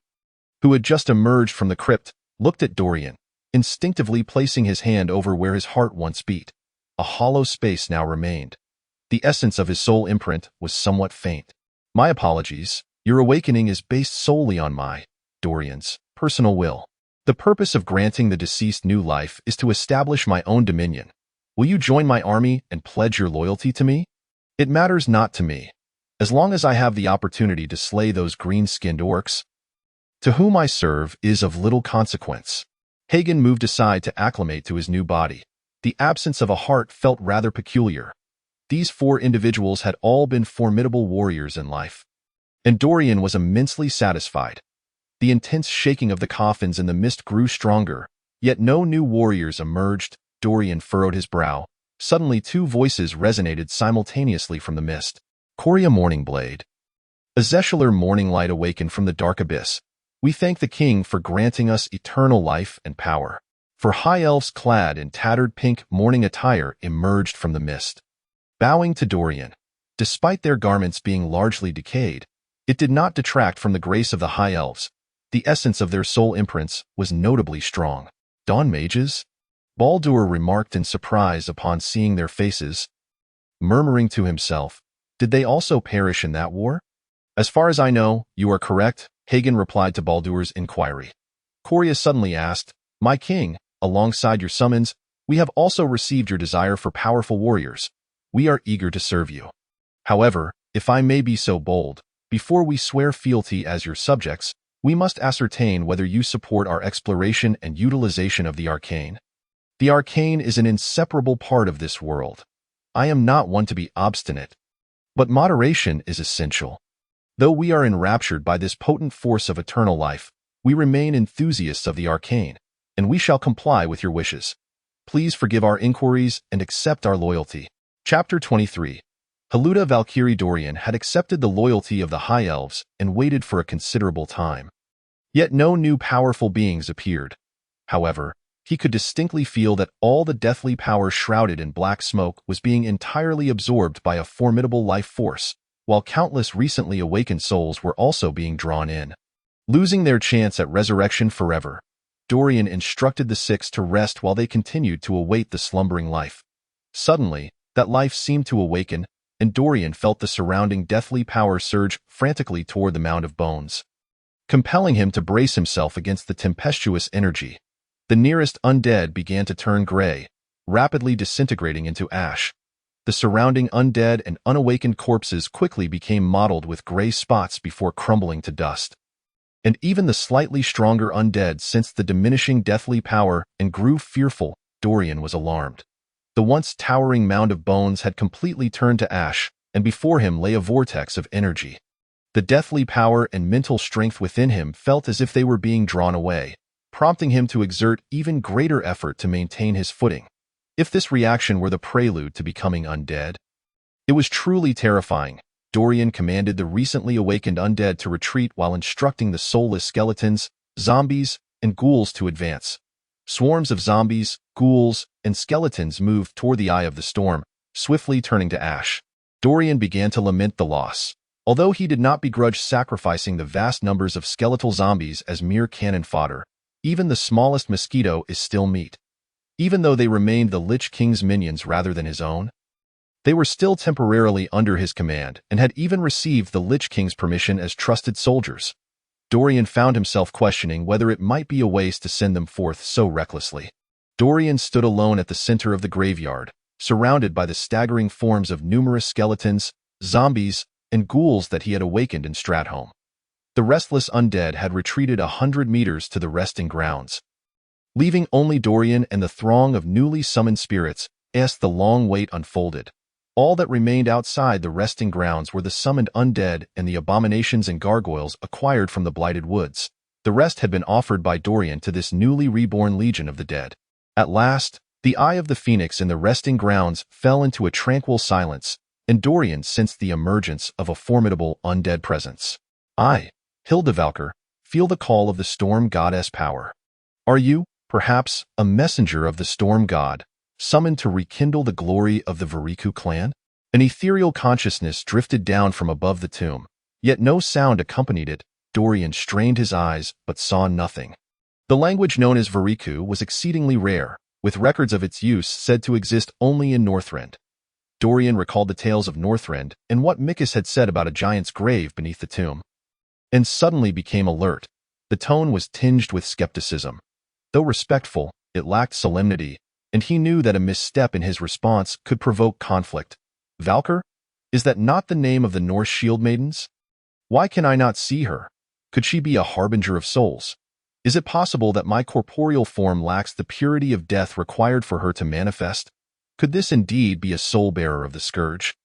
who had just emerged from the crypt, looked at Dorian, instinctively placing his hand over where his heart once beat. A hollow space now remained. The essence of his soul imprint was somewhat faint. "My apologies. Your awakening is based solely on Dorian's, personal will. The purpose of granting the deceased new life is to establish my own dominion. Will you join my army and pledge your loyalty to me?" "It matters not to me. As long as I have the opportunity to slay those green-skinned orcs, to whom I serve is of little consequence." Hagen moved aside to acclimate to his new body. The absence of a heart felt rather peculiar. These four individuals had all been formidable warriors in life, and Dorian was immensely satisfied. The intense shaking of the coffins in the mist grew stronger, yet no new warriors emerged. Dorian furrowed his brow. Suddenly 2 voices resonated simultaneously from the mist. "Coria Morning Blade. Azeshalar Morning Light awakened from the dark abyss. We thank the king for granting us eternal life and power." For high elves clad in tattered pink morning attire emerged from the mist, bowing to Dorian. Despite their garments being largely decayed, it did not detract from the grace of the high elves. The essence of their soul imprints was notably strong. "Dawn mages?" Baldur remarked in surprise upon seeing their faces, murmuring to himself, "Did they also perish in that war?" "As far as I know, you are correct," Hagen replied to Baldur's inquiry. Coria suddenly asked, "My king, alongside your summons, we have also received your desire for powerful warriors. We are eager to serve you. However, if I may be so bold, before we swear fealty as your subjects, we must ascertain whether you support our exploration and utilization of the arcane. The arcane is an inseparable part of this world. I am not one to be obstinate, but moderation is essential. Though we are enraptured by this potent force of eternal life, we remain enthusiasts of the arcane, and we shall comply with your wishes. Please forgive our inquiries and accept our loyalty." Chapter 23. Haluda Valkyrie. Dorian had accepted the loyalty of the High Elves and waited for a considerable time. Yet no new powerful beings appeared. However, he could distinctly feel that all the deathly power shrouded in black smoke was being entirely absorbed by a formidable life force, while countless recently awakened souls were also being drawn in, losing their chance at resurrection forever. Dorian instructed the 6 to rest while they continued to await the slumbering life. Suddenly, that life seemed to awaken, and Dorian felt the surrounding deathly power surge frantically toward the mound of bones, compelling him to brace himself against the tempestuous energy. The nearest undead began to turn gray, rapidly disintegrating into ash. The surrounding undead and unawakened corpses quickly became mottled with gray spots before crumbling to dust. And even the slightly stronger undead sensed the diminishing deathly power and grew fearful. Dorian was alarmed. The once towering mound of bones had completely turned to ash, and before him lay a vortex of energy. The deathly power and mental strength within him felt as if they were being drawn away, prompting him to exert even greater effort to maintain his footing. If this reaction were the prelude to becoming undead, it was truly terrifying. Dorian commanded the recently awakened undead to retreat while instructing the soulless skeletons, zombies, and ghouls to advance. Swarms of zombies, ghouls, and skeletons moved toward the eye of the storm, swiftly turning to ash. Dorian began to lament the loss. Although he did not begrudge sacrificing the vast numbers of skeletal zombies as mere cannon fodder, even the smallest mosquito is still meat. Even though they remained the Lich King's minions rather than his own, they were still temporarily under his command and had even received the Lich King's permission as trusted soldiers. Dorian found himself questioning whether it might be a waste to send them forth so recklessly. Dorian stood alone at the center of the graveyard, surrounded by the staggering forms of numerous skeletons, zombies, and ghouls that he had awakened in Stratholme. The restless undead had retreated 100 meters to the resting grounds, leaving only Dorian and the throng of newly summoned spirits as the long wait unfolded. All that remained outside the resting grounds were the summoned undead and the abominations and gargoyles acquired from the blighted woods. The rest had been offered by Dorian to this newly reborn legion of the dead. At last, the eye of the phoenix in the resting grounds fell into a tranquil silence, and Dorian sensed the emergence of a formidable undead presence. I, Hilda Valkyrie, feel the call of the storm goddess power. Are you, perhaps, a messenger of the storm god, summoned to rekindle the glory of the Variku clan? An ethereal consciousness drifted down from above the tomb, yet no sound accompanied it. Dorian strained his eyes but saw nothing. The language known as Variku was exceedingly rare, with records of its use said to exist only in Northrend. Dorian recalled the tales of Northrend and what Mikus had said about a giant's grave beneath the tomb, and suddenly became alert. The tone was tinged with skepticism. Though respectful, it lacked solemnity, and he knew that a misstep in his response could provoke conflict. Valkyrie? Is that not the name of the Norse shield maidens? Why can I not see her? Could she be a harbinger of souls? Is it possible that my corporeal form lacks the purity of death required for her to manifest? Could this indeed be a soul-bearer of the scourge?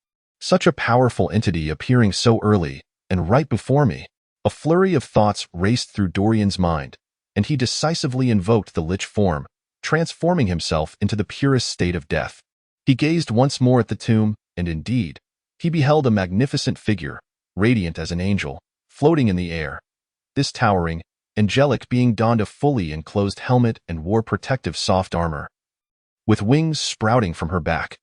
Such a powerful entity appearing so early, and right before me. A flurry of thoughts raced through Dorian's mind, and he decisively invoked the lich form, transforming himself into the purest state of death. He gazed once more at the tomb, and indeed, he beheld a magnificent figure, radiant as an angel, floating in the air. This towering, angelic being donned a fully enclosed helmet and wore protective soft armor, with wings sprouting from her back.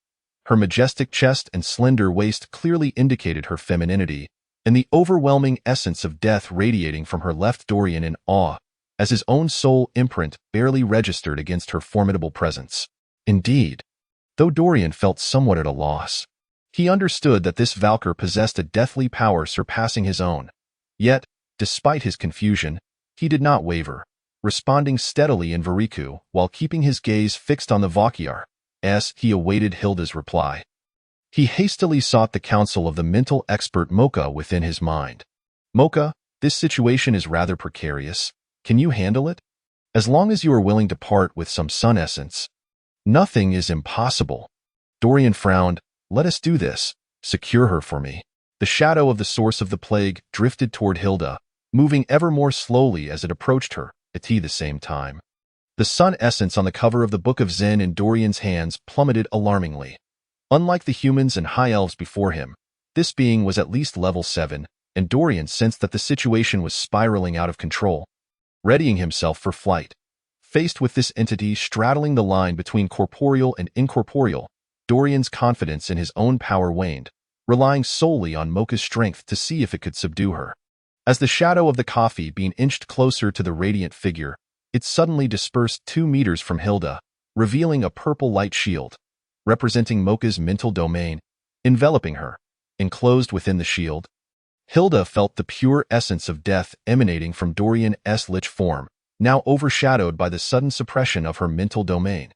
Her majestic chest and slender waist clearly indicated her femininity, and the overwhelming essence of death radiating from her left Dorian in awe, as his own soul imprint barely registered against her formidable presence. Indeed, though Dorian felt somewhat at a loss, he understood that this Valkyrie possessed a deathly power surpassing his own. Yet, despite his confusion, he did not waver, responding steadily in Variku while keeping his gaze fixed on the Valkyrie, as he awaited Hilda's reply. He hastily sought the counsel of the mental expert Mocha within his mind. Mocha, this situation is rather precarious. Can you handle it? As long as you are willing to part with some sun essence, nothing is impossible. Dorian frowned. Let us do this. Secure her for me. The shadow of the source of the plague drifted toward Hilda, moving ever more slowly as it approached her, at the same time. The sun essence on the cover of the Book of Zen in Dorian's hands plummeted alarmingly. Unlike the humans and high elves before him, this being was at least level 7, and Dorian sensed that the situation was spiraling out of control. Readying himself for flight, faced with this entity straddling the line between corporeal and incorporeal, Dorian's confidence in his own power waned, relying solely on Mocha's strength to see if it could subdue her. As the shadow of the coffee bean inched closer to the radiant figure, it suddenly dispersed 2 meters from Hilda, revealing a purple light shield, representing Mocha's mental domain, enveloping her. Enclosed within the shield, Hilda felt the pure essence of death emanating from Dorian's lich form, now overshadowed by the sudden suppression of her mental domain.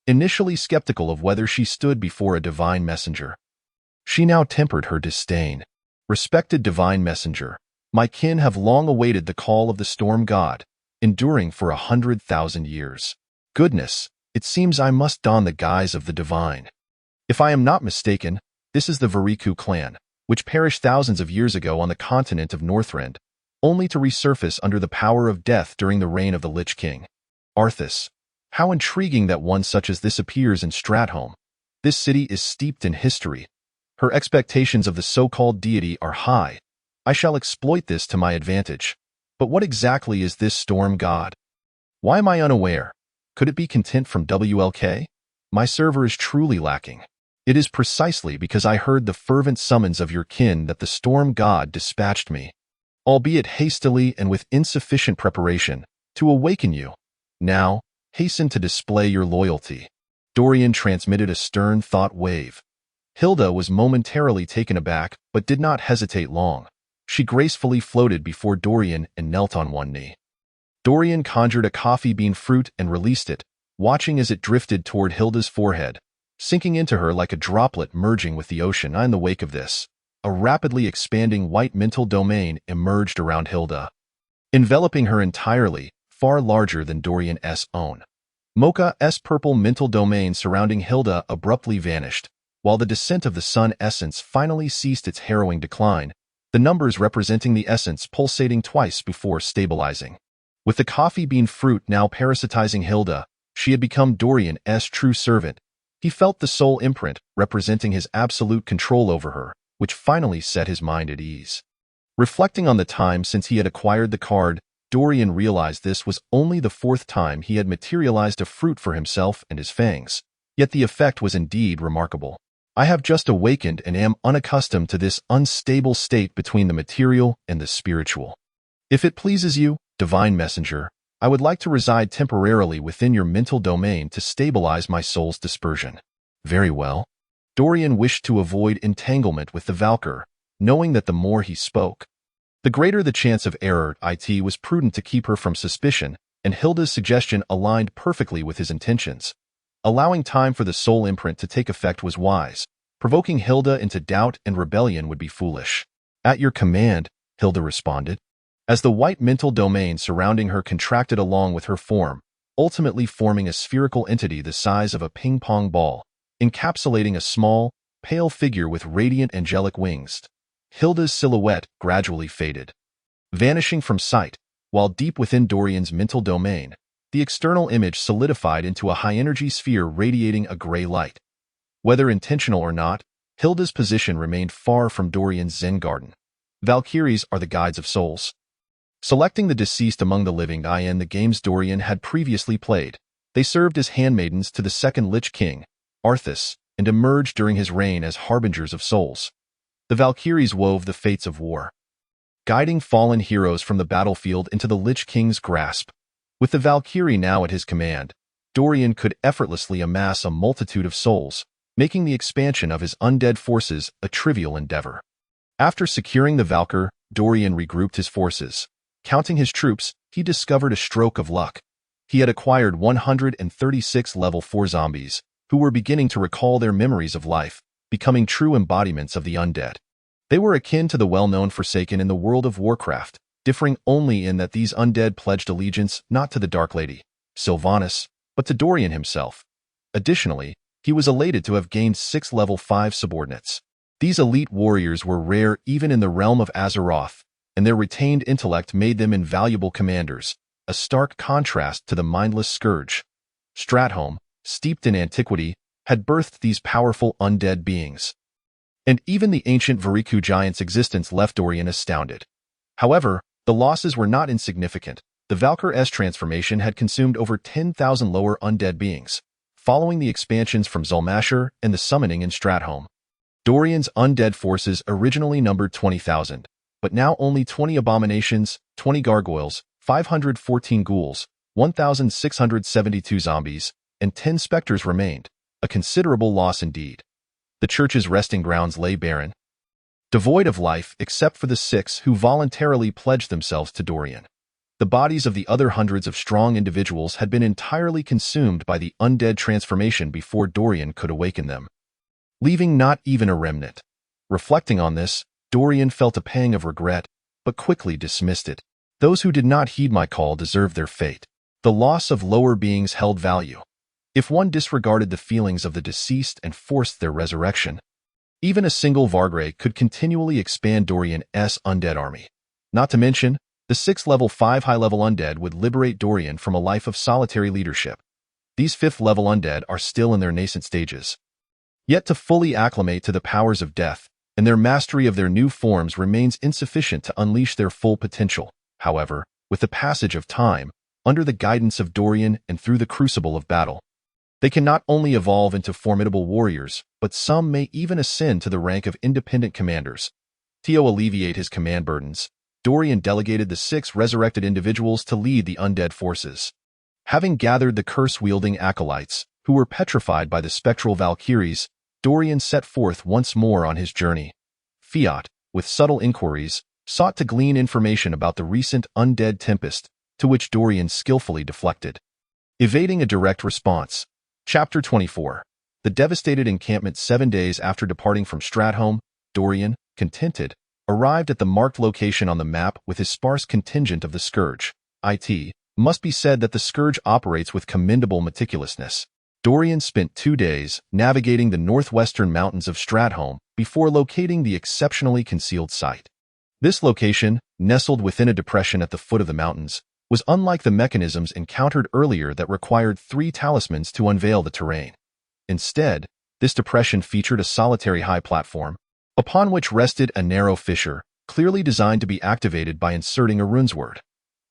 Initially skeptical of whether she stood before a divine messenger, she now tempered her disdain. Respected divine messenger, my kin have long awaited the call of the storm god, enduring for 100,000 years. Goodness, it seems I must don the guise of the divine. If I am not mistaken, this is the Variku clan, which perished thousands of years ago on the continent of Northrend, only to resurface under the power of death during the reign of the Lich King. Arthas, how intriguing that one such as this appears in Stratholme. This city is steeped in history. Her expectations of the so-called deity are high. I shall exploit this to my advantage. But what exactly is this storm god? Why am I unaware? Could it be content from WLK? My server is truly lacking. It is precisely because I heard the fervent summons of your kin that the storm god dispatched me, albeit hastily and with insufficient preparation, to awaken you. Now, hasten to display your loyalty." Dorian transmitted a stern thought wave. Hilda was momentarily taken aback, but did not hesitate long. She gracefully floated before Dorian and knelt on one knee. Dorian conjured a coffee bean fruit and released it, watching as it drifted toward Hilda's forehead, sinking into her like a droplet merging with the ocean. In the wake of this, a rapidly expanding white mental domain emerged around Hilda, enveloping her entirely, far larger than Dorian's own. Mocha's purple mental domain surrounding Hilda abruptly vanished, while the descent of the sun essence finally ceased its harrowing decline, the numbers representing the essence pulsating twice before stabilizing. With the coffee bean fruit now parasitizing Hilda, she had become Dorian's true servant. He felt the soul imprint, representing his absolute control over her, which finally set his mind at ease. Reflecting on the time since he had acquired the card, Dorian realized this was only the fourth time he had materialized a fruit for himself and his fangs. Yet the effect was indeed remarkable. "I have just awakened and am unaccustomed to this unstable state between the material and the spiritual. If it pleases you, divine messenger, I would like to reside temporarily within your mental domain to stabilize my soul's dispersion." Very well. Dorian wished to avoid entanglement with the Valkyrie, knowing that the more he spoke, the greater the chance of error. It was prudent to keep her from suspicion, and Hilda's suggestion aligned perfectly with his intentions. Allowing time for the soul imprint to take effect was wise. Provoking Hilda into doubt and rebellion would be foolish. "At your command," Hilda responded, as the white mental domain surrounding her contracted along with her form, ultimately forming a spherical entity the size of a ping-pong ball, encapsulating a small, pale figure with radiant angelic wings. Hilda's silhouette gradually faded, vanishing from sight, while deep within Dorian's mental domain, the external image solidified into a high-energy sphere radiating a gray light. Whether intentional or not, Hilda's position remained far from Dorian's Zen garden. Valkyries are the guides of souls. Selecting the deceased among the living in the games Dorian had previously played, they served as handmaidens to the second Lich King, Arthas, and emerged during his reign as harbingers of souls. The Valkyries wove the fates of war, guiding fallen heroes from the battlefield into the Lich King's grasp. With the Valkyrie now at his command, Dorian could effortlessly amass a multitude of souls, making the expansion of his undead forces a trivial endeavor. After securing the Valkyrie, Dorian regrouped his forces. Counting his troops, he discovered a stroke of luck. He had acquired 136 level 4 zombies, who were beginning to recall their memories of life, becoming true embodiments of the undead. They were akin to the well-known Forsaken in the world of Warcraft, differing only in that these undead pledged allegiance not to the Dark Lady, Sylvanas, but to Dorian himself. Additionally, he was elated to have gained 6 level 5 subordinates. These elite warriors were rare even in the realm of Azeroth, and their retained intellect made them invaluable commanders, a stark contrast to the mindless scourge. Stratholme, steeped in antiquity, had birthed these powerful undead beings. And even the ancient Variku giant's existence left Dorian astounded. However, the losses were not insignificant. The Valkyrie's transformation had consumed over 10,000 lower undead beings, following the expansions from Zulmasher and the summoning in Stratholme. Dorian's undead forces originally numbered 20,000, but now only 20 abominations, 20 gargoyles, 514 ghouls, 1,672 zombies, and 10 specters remained, a considerable loss indeed. The church's resting grounds lay barren, devoid of life except for the 6 who voluntarily pledged themselves to Dorian. The bodies of the other hundreds of strong individuals had been entirely consumed by the undead transformation before Dorian could awaken them, leaving not even a remnant. Reflecting on this, Dorian felt a pang of regret, but quickly dismissed it. Those who did not heed my call deserved their fate. The loss of lower beings held value. If one disregarded the feelings of the deceased and forced their resurrection, even a single Vargray could continually expand Dorian's undead army. Not to mention, the 6 level 5 high-level undead would liberate Dorian from a life of solitary leadership. These 5th level undead are still in their nascent stages, yet to fully acclimate to the powers of death, and their mastery of their new forms remains insufficient to unleash their full potential. However, with the passage of time, under the guidance of Dorian and through the crucible of battle, They can not only evolve into formidable warriors, but some may even ascend to the rank of independent commanders. To alleviate his command burdens, Dorian delegated the 6 resurrected individuals to lead the undead forces. Having gathered the curse-wielding acolytes, who were petrified by the spectral Valkyries, Dorian set forth once more on his journey. Fiat, with subtle inquiries, sought to glean information about the recent undead tempest, to which Dorian skillfully deflected. Evading a direct response. Chapter 24. The devastated encampment 7 days after departing from Stratholme, Dorian, contented, arrived at the marked location on the map with his sparse contingent of the Scourge. It must be said that the Scourge operates with commendable meticulousness. Dorian spent 2 days navigating the northwestern mountains of Stratholme before locating the exceptionally concealed site. This location, nestled within a depression at the foot of the mountains, was unlike the mechanisms encountered earlier that required 3 talismans to unveil the terrain. Instead, this depression featured a solitary high platform, upon which rested a narrow fissure, clearly designed to be activated by inserting a rune's word.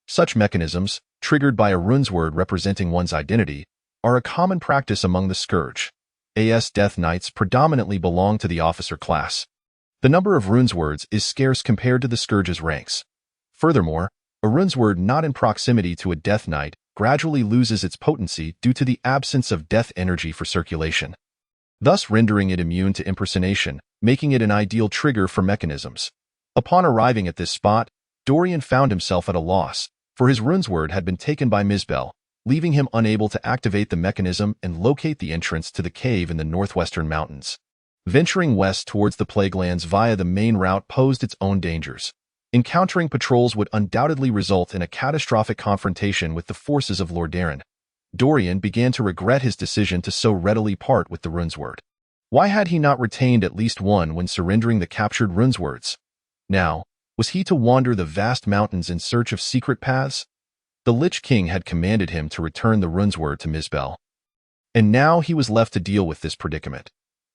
Such mechanisms, triggered by a rune's word representing one's identity, are a common practice among the Scourge. Death Knights predominantly belong to the officer class. The number of rune's words is scarce compared to the Scourge's ranks. Furthermore, a rune's word not in proximity to a Death Knight gradually loses its potency due to the absence of death energy for circulation, thus rendering it immune to impersonation, making it an ideal trigger for mechanisms. Upon arriving at this spot, Dorian found himself at a loss, for his rune's word had been taken by Misbel, leaving him unable to activate the mechanism and locate the entrance to the cave in the northwestern mountains. Venturing west towards the Plaguelands via the main route posed its own dangers. Encountering patrols would undoubtedly result in a catastrophic confrontation with the forces of Lord Darren. Dorian began to regret his decision to so readily part with the rune's word. Why had he not retained at least one when surrendering the captured rune's words? Now, was he to wander the vast mountains in search of secret paths? The Lich King had commanded him to return the rune's word to Misbel. And now he was left to deal with this predicament.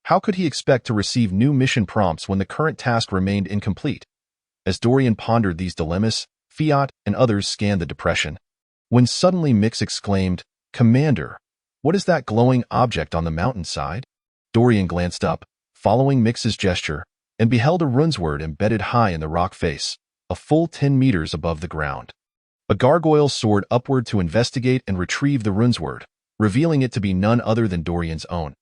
How could he expect to receive new mission prompts when the current task remained incomplete? As Dorian pondered these dilemmas, Fiat and others scanned the depression, when suddenly Mix exclaimed, "Commander, what is that glowing object on the mountainside?" Dorian glanced up, following Mix's gesture, and beheld a rune's word embedded high in the rock face, a full 10 meters above the ground. A gargoyle soared upward to investigate and retrieve the rune's word, revealing it to be none other than Dorian's own.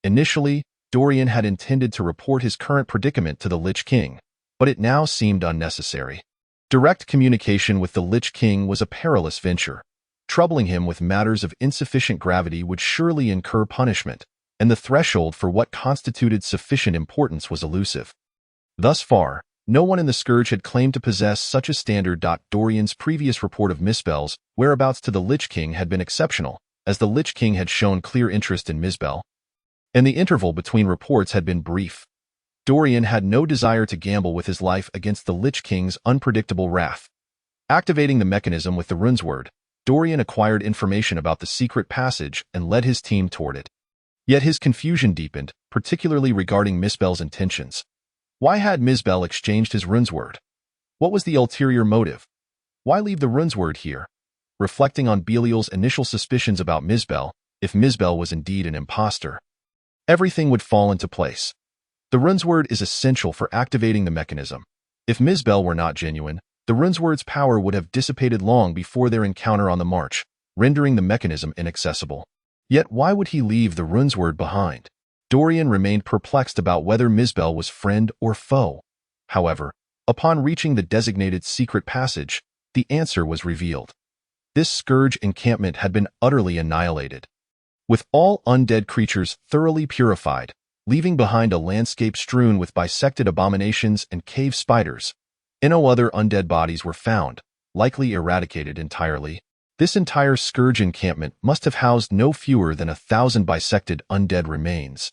Initially, Dorian had intended to report his current predicament to the Lich King, but it now seemed unnecessary. Direct communication with the Lich King was a perilous venture. Troubling him with matters of insufficient gravity would surely incur punishment, and the threshold for what constituted sufficient importance was elusive. Thus far, no one in the Scourge had claimed to possess such a standard. Dorian's previous report of Misbel's whereabouts to the Lich King had been exceptional, as the Lich King had shown clear interest in Misbel, and the interval between reports had been brief. Dorian had no desire to gamble with his life against the Lich King's unpredictable wrath. Activating the mechanism with the rune's word, Dorian acquired information about the secret passage and led his team toward it. Yet his confusion deepened, particularly regarding Misbel's intentions. Why had Misbel exchanged his rune's word? What was the ulterior motive? Why leave the rune's word here? Reflecting on Belial's initial suspicions about Misbel, if Misbel was indeed an impostor, everything would fall into place. The rune's word is essential for activating the mechanism. If Misbel were not genuine, the rune's word's power would have dissipated long before their encounter on the march, rendering the mechanism inaccessible. Yet why would he leave the rune's word behind? Dorian remained perplexed about whether Misbel was friend or foe. However, upon reaching the designated secret passage, the answer was revealed. This Scourge encampment had been utterly annihilated, with all undead creatures thoroughly purified, leaving behind a landscape strewn with bisected abominations and cave spiders. No other undead bodies were found, likely eradicated entirely. This entire Scourge encampment must have housed no fewer than 1,000 bisected undead remains.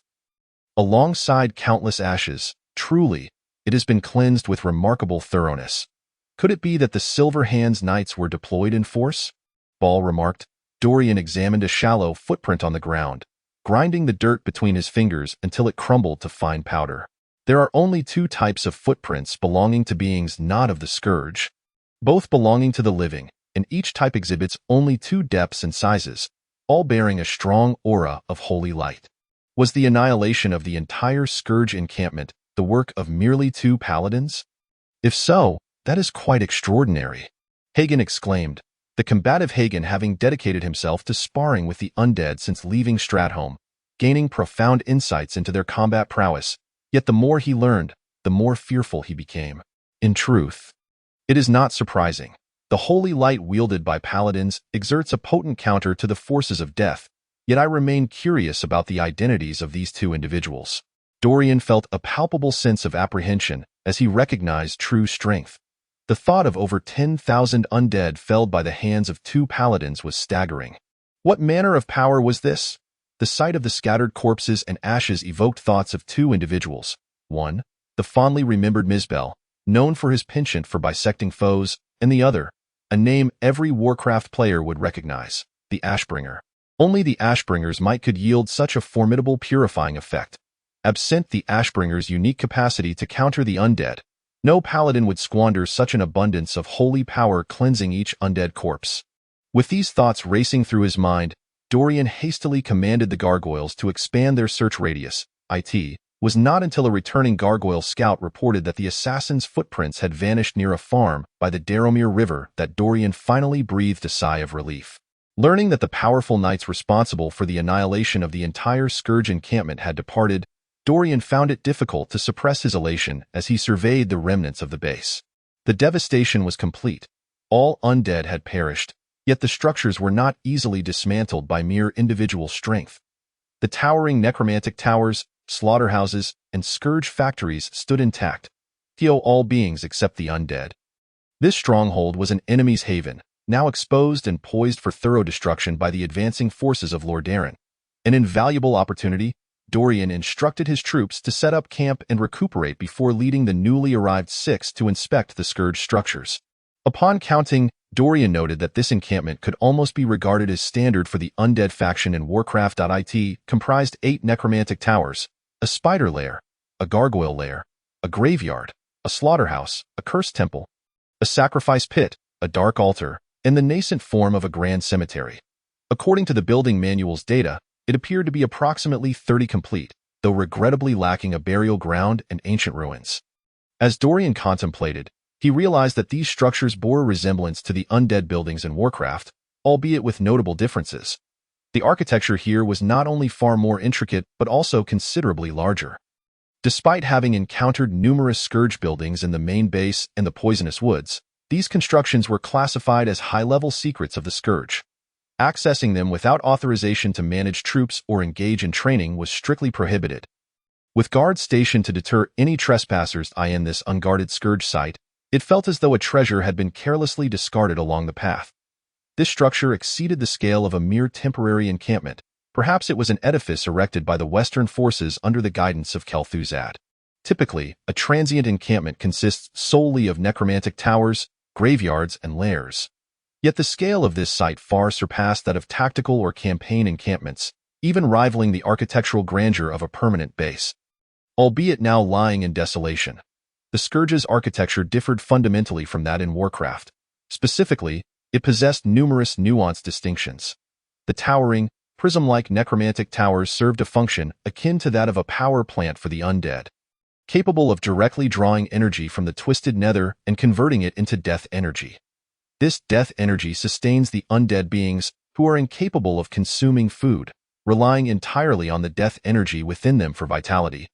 Alongside countless ashes, truly, it has been cleansed with remarkable thoroughness. Could it be that the Silver Hands Knights were deployed in force? Ball remarked. Dorian examined a shallow footprint on the ground, grinding the dirt between his fingers until it crumbled to fine powder. There are only 2 types of footprints belonging to beings not of the Scourge, both belonging to the living, and each type exhibits only 2 depths and sizes. all bearing a strong aura of holy light. Was the annihilation of the entire Scourge encampment the work of merely 2 paladins? If so, that is quite extraordinary. Hagen exclaimed, the combative Hagen having dedicated himself to sparring with the undead since leaving Stratholme, gaining profound insights into their combat prowess, yet the more he learned, the more fearful he became. In truth, it is not surprising. The holy light wielded by paladins exerts a potent counter to the forces of death, yet I remain curious about the identities of these 2 individuals. Dorian felt a palpable sense of apprehension as he recognized true strength. The thought of over 10,000 undead felled by the hands of 2 paladins was staggering. What manner of power was this? The sight of the scattered corpses and ashes evoked thoughts of 2 individuals. One, the fondly remembered Mizbel, known for his penchant for bisecting foes, and the other, a name every Warcraft player would recognize, the Ashbringer. Only the Ashbringers might could yield such a formidable purifying effect. Absent the Ashbringer's unique capacity to counter the undead, no paladin would squander such an abundance of holy power cleansing each undead corpse. With these thoughts racing through his mind, Dorian hastily commanded the gargoyles to expand their search radius. It was not until a returning gargoyle scout reported that the assassin's footprints had vanished near a farm by the Daromir River that Dorian finally breathed a sigh of relief. Learning that the powerful knights responsible for the annihilation of the entire Scourge encampment had departed, Dorian found it difficult to suppress his elation as he surveyed the remnants of the base. The devastation was complete. All undead had perished, yet the structures were not easily dismantled by mere individual strength. The towering necromantic towers, slaughterhouses, and Scourge factories stood intact, to all beings except the undead. This stronghold was an enemy's haven, now exposed and poised for thorough destruction by the advancing forces of Lord Darren. An invaluable opportunity, Dorian instructed his troops to set up camp and recuperate before leading the newly arrived 6 to inspect the Scourge structures. Upon counting, Dorian noted that this encampment could almost be regarded as standard for the undead faction in Warcraft.it, comprised 8 necromantic towers, a spider lair, a gargoyle lair, a graveyard, a slaughterhouse, a cursed temple, a sacrifice pit, a dark altar, and the nascent form of a grand cemetery. According to the building manual's data, it appeared to be approximately 30 complete, though regrettably lacking a burial ground and ancient ruins. As Dorian contemplated, he realized that these structures bore a resemblance to the undead buildings in Warcraft, albeit with notable differences. The architecture here was not only far more intricate but also considerably larger. Despite having encountered numerous Scourge buildings in the main base and the Poisonous Woods, these constructions were classified as high-level secrets of the Scourge. Accessing them without authorization to manage troops or engage in training was strictly prohibited. With guards stationed to deter any trespassers in this unguarded Scourge site, it felt as though a treasure had been carelessly discarded along the path. This structure exceeded the scale of a mere temporary encampment. Perhaps it was an edifice erected by the Western forces under the guidance of Kel'Thuzad. Typically, a transient encampment consists solely of necromantic towers, graveyards, and lairs. Yet the scale of this site far surpassed that of tactical or campaign encampments, even rivaling the architectural grandeur of a permanent base. Albeit now lying in desolation, the Scourge's architecture differed fundamentally from that in Warcraft. Specifically, it possessed numerous nuanced distinctions. The towering, prism-like necromantic towers served a function akin to that of a power plant for the undead, capable of directly drawing energy from the twisted nether and converting it into death energy. This death energy sustains the undead beings who are incapable of consuming food, relying entirely on the death energy within them for vitality.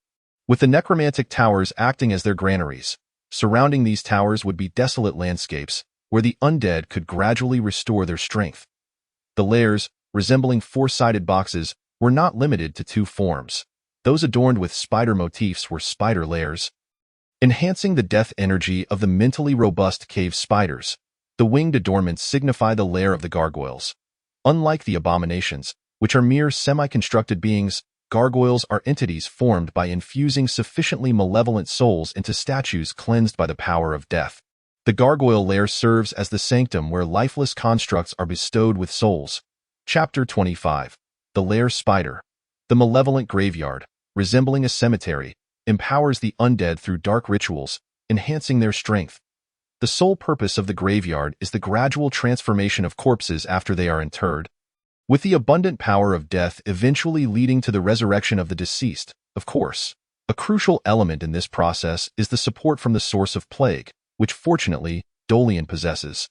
With the necromantic towers acting as their granaries, surrounding these towers would be desolate landscapes where the undead could gradually restore their strength. The lairs, resembling four-sided boxes, were not limited to 2 forms. Those adorned with spider motifs were spider lairs, enhancing the death energy of the mentally robust cave spiders. The winged adornments signify the lair of the gargoyles. Unlike the abominations, which are mere semi-constructed beings, gargoyles are entities formed by infusing sufficiently malevolent souls into statues cleansed by the power of death. The gargoyle lair serves as the sanctum where lifeless constructs are bestowed with souls. Chapter 25. The Lair Spider. The malevolent graveyard, resembling a cemetery, empowers the undead through dark rituals, enhancing their strength. The sole purpose of the graveyard is the gradual transformation of corpses after they are interred. with the abundant power of death eventually leading to the resurrection of the deceased, of course. A crucial element in this process is the support from the source of plague, which fortunately, Dolian possesses.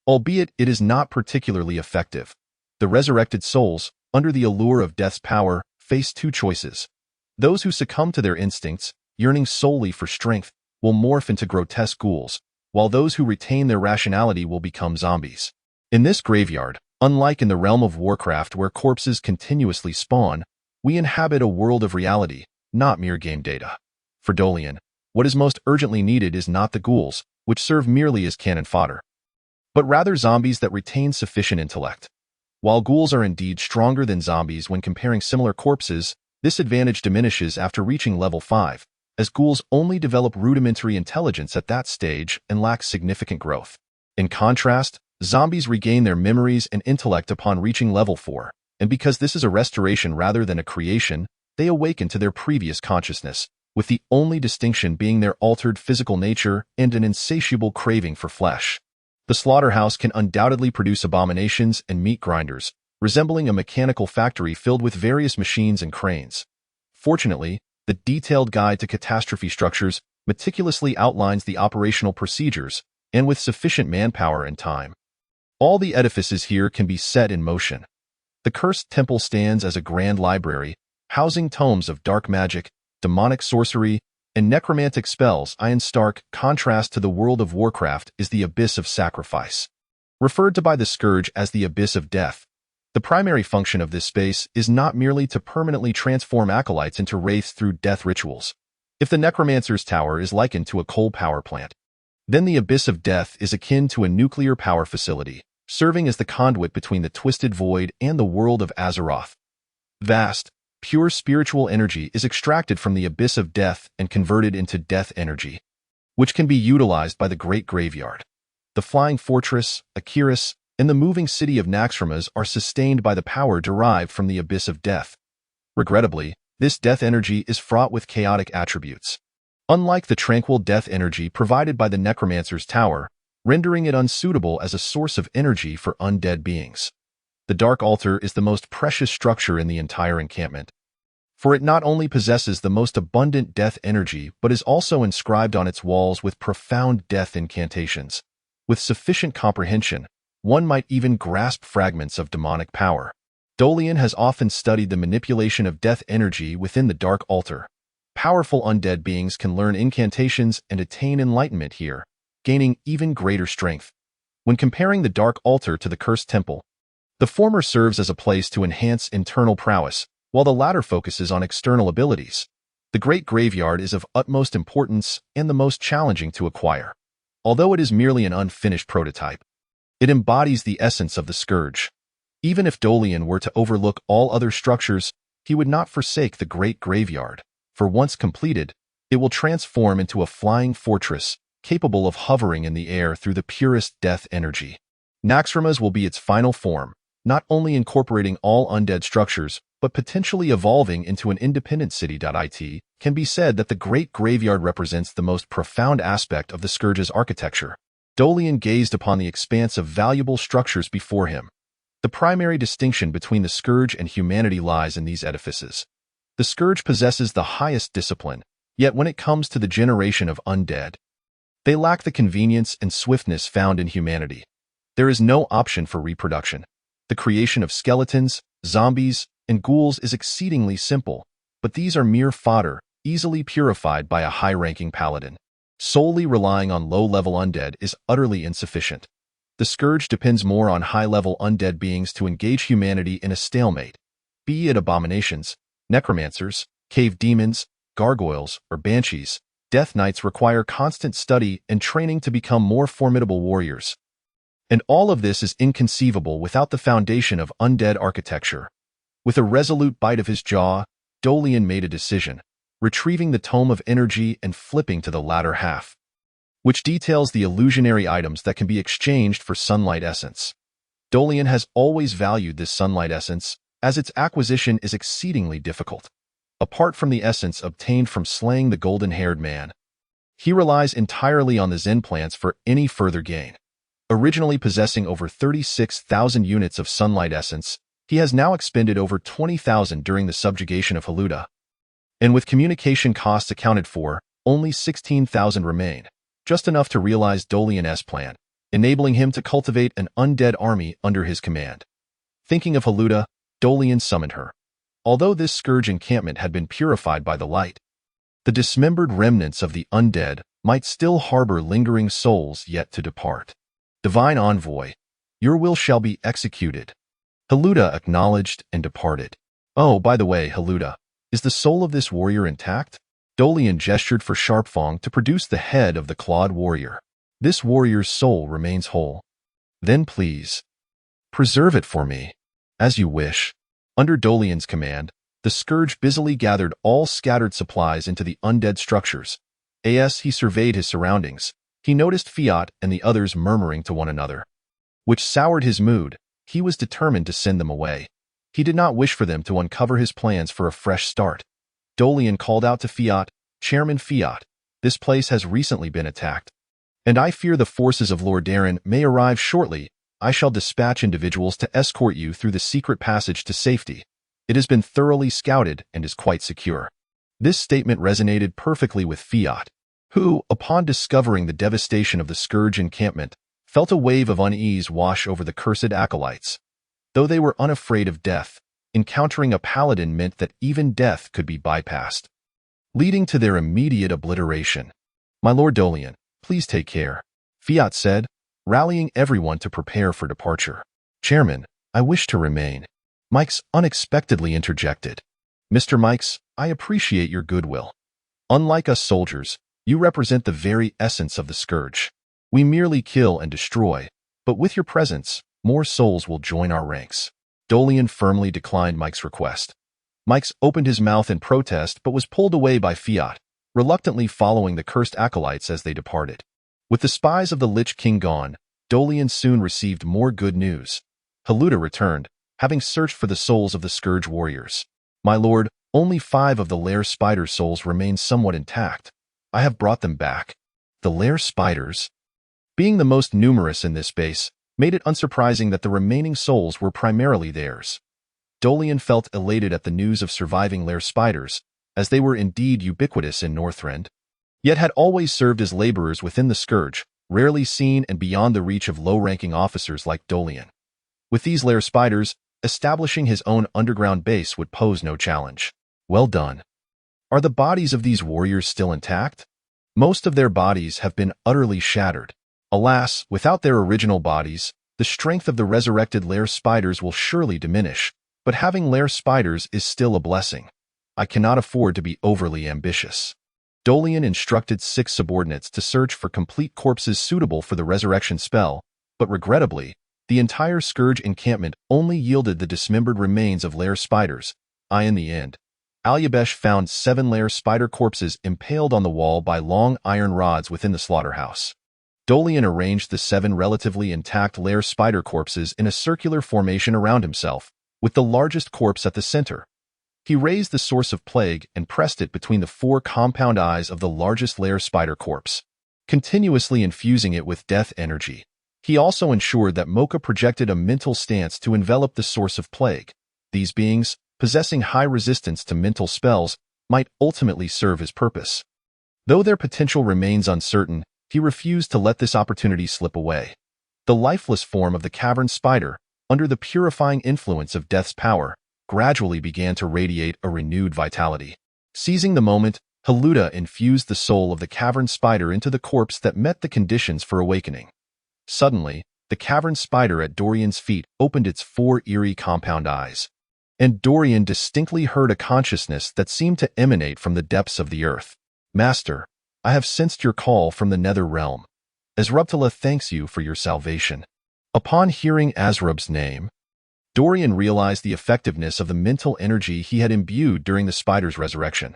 Albeit it is not particularly effective. The resurrected souls, under the allure of death's power, face two choices. Those who succumb to their instincts, yearning solely for strength, will morph into grotesque ghouls, while those who retain their rationality will become zombies. In this graveyard, unlike in the realm of Warcraft where corpses continuously spawn, we inhabit a world of reality, not mere game data. For Dolian, what is most urgently needed is not the ghouls, which serve merely as cannon fodder, but rather zombies that retain sufficient intellect. While ghouls are indeed stronger than zombies when comparing similar corpses, this advantage diminishes after reaching level 5, as ghouls only develop rudimentary intelligence at that stage and lack significant growth. In contrast, zombies regain their memories and intellect upon reaching level 4, and because this is a restoration rather than a creation, they awaken to their previous consciousness, with the only distinction being their altered physical nature and an insatiable craving for flesh. The slaughterhouse can undoubtedly produce abominations and meat grinders, resembling a mechanical factory filled with various machines and cranes. Fortunately, the detailed guide to catastrophe structures meticulously outlines the operational procedures, and with sufficient manpower and time, all the edifices here can be set in motion. The Cursed Temple stands as a grand library, housing tomes of dark magic, demonic sorcery, and necromantic spells. In stark contrast to the world of Warcraft is the Abyss of Sacrifice. Referred to by the Scourge as the Abyss of Death, the primary function of this space is not merely to permanently transform acolytes into wraiths through death rituals. If the Necromancer's Tower is likened to a coal power plant, then the Abyss of Death is akin to a nuclear power facility, serving as the conduit between the twisted void and the world of Azeroth. Vast, pure spiritual energy is extracted from the Abyss of Death and converted into death energy, which can be utilized by the Great Graveyard. The Flying Fortress, Akiris, and the moving city of Naxxramas are sustained by the power derived from the Abyss of Death. Regrettably, this death energy is fraught with chaotic attributes. Unlike the tranquil death energy provided by the Necromancer's Tower, rendering it unsuitable as a source of energy for undead beings. The Dark Altar is the most precious structure in the entire encampment, for it not only possesses the most abundant death energy but is also inscribed on its walls with profound death incantations. With sufficient comprehension, one might even grasp fragments of demonic power. Dolian has often studied the manipulation of death energy within the Dark Altar. Powerful undead beings can learn incantations and attain enlightenment here, gaining even greater strength. When comparing the Dark Altar to the Cursed Temple, the former serves as a place to enhance internal prowess, while the latter focuses on external abilities. The Great Graveyard is of utmost importance and the most challenging to acquire. Although it is merely an unfinished prototype, it embodies the essence of the Scourge. Even if Dolian were to overlook all other structures, he would not forsake the Great Graveyard, for once completed, it will transform into a flying fortress, capable of hovering in the air through the purest death energy. Naxxramas will be its final form, not only incorporating all undead structures, but potentially evolving into an independent city. It can be said that the Great Graveyard represents the most profound aspect of the Scourge's architecture. Dolian gazed upon the expanse of valuable structures before him. The primary distinction between the Scourge and humanity lies in these edifices. The Scourge possesses the highest discipline, yet when it comes to the generation of undead, they lack the convenience and swiftness found in humanity. There is no option for reproduction. The creation of skeletons, zombies, and ghouls is exceedingly simple, but these are mere fodder, easily purified by a high-ranking paladin. Solely relying on low-level undead is utterly insufficient. The Scourge depends more on high-level undead beings to engage humanity in a stalemate, be it abominations, necromancers, cave demons, gargoyles, or banshees. Death Knights require constant study and training to become more formidable warriors. And all of this is inconceivable without the foundation of undead architecture. With a resolute bite of his jaw, Dolian made a decision, retrieving the Tome of Energy and flipping to the latter half, which details the illusionary items that can be exchanged for Sunlight Essence. Dolian has always valued this Sunlight Essence, as its acquisition is exceedingly difficult. Apart from the essence obtained from slaying the golden-haired man, he relies entirely on the Zen plants for any further gain. Originally possessing over 36,000 units of Sunlight Essence, He has now expended over 20,000 during the subjugation of Haluda, and with communication costs accounted for, only 16,000 remain, just enough to realize Dolian's plan, enabling him to cultivate an undead army under his command. Thinking of Haluda, Dolian summoned her. Although this scourge encampment had been purified by the light, the dismembered remnants of the undead might still harbor lingering souls yet to depart. Divine Envoy, your will shall be executed. Haluda acknowledged and departed. Oh, by the way, Haluda, is the soul of this warrior intact? Dolian gestured for Sharpfang to produce the head of the clawed warrior. This warrior's soul remains whole. Then please, preserve it for me. As you wish. Under Dolian's command, the scourge busily gathered all scattered supplies into the undead structures. As he surveyed his surroundings, he noticed Fiat and the others murmuring to one another, which soured his mood. He was determined to send them away. He did not wish for them to uncover his plans for a fresh start. Dolian called out to Fiat, Chairman Fiat, this place has recently been attacked, and I fear the forces of Lord Darren may arrive shortly. I shall dispatch individuals to escort you through the secret passage to safety. It has been thoroughly scouted and is quite secure. This statement resonated perfectly with Fiat, who, upon discovering the devastation of the Scourge encampment, felt a wave of unease wash over the cursed acolytes. Though they were unafraid of death, encountering a paladin meant that even death could be bypassed, leading to their immediate obliteration. My Lord Dolian, please take care, Fiat said, rallying everyone to prepare for departure. Chairman, I wish to remain. Mikes unexpectedly interjected. Mr. Mikes, I appreciate your goodwill. Unlike us soldiers, you represent the very essence of the Scourge. We merely kill and destroy, but with your presence, more souls will join our ranks. Dolian firmly declined Mike's request. Mikes opened his mouth in protest but was pulled away by Fiat, reluctantly following the cursed acolytes as they departed. With the spies of the Lich King gone, Dolian soon received more good news. Haluda returned, having searched for the souls of the Scourge warriors. My lord, only 5 of the lair spider souls remain somewhat intact. I have brought them back. The lair spiders, being the most numerous in this base, made it unsurprising that the remaining souls were primarily theirs. Dolian felt elated at the news of surviving lair spiders, as they were indeed ubiquitous in Northrend, yet had always served as laborers within the Scourge, rarely seen and beyond the reach of low-ranking officers like Dolian. With these lair spiders, establishing his own underground base would pose no challenge. Well done. Are the bodies of these warriors still intact? Most of their bodies have been utterly shattered. Alas, without their original bodies, the strength of the resurrected lair spiders will surely diminish, but having lair spiders is still a blessing. I cannot afford to be overly ambitious. Dolian instructed 6 subordinates to search for complete corpses suitable for the resurrection spell, but regrettably, the entire Scourge encampment only yielded the dismembered remains of lair spiders. In the end, Alyabesh found 7 lair spider corpses impaled on the wall by long iron rods within the slaughterhouse. Dolian arranged the 7 relatively intact lair spider corpses in a circular formation around himself, with the largest corpse at the center. He raised the source of plague and pressed it between the 4 compound eyes of the largest lair spider corpse, continuously infusing it with death energy. He also ensured that Mocha projected a mental stance to envelop the source of plague. These beings, possessing high resistance to mental spells, might ultimately serve his purpose. Though their potential remains uncertain, he refused to let this opportunity slip away. The lifeless form of the cavern spider, under the purifying influence of death's power, gradually began to radiate a renewed vitality. Seizing the moment, Haluda infused the soul of the cavern spider into the corpse that met the conditions for awakening. Suddenly, the cavern spider at Dorian's feet opened its 4 eerie compound eyes, and Dorian distinctly heard a consciousness that seemed to emanate from the depths of the earth. Master, I have sensed your call from the nether realm. Azrubtala thanks you for your salvation. Upon hearing Azrub's name, Dorian realized the effectiveness of the mental energy he had imbued during the spider's resurrection.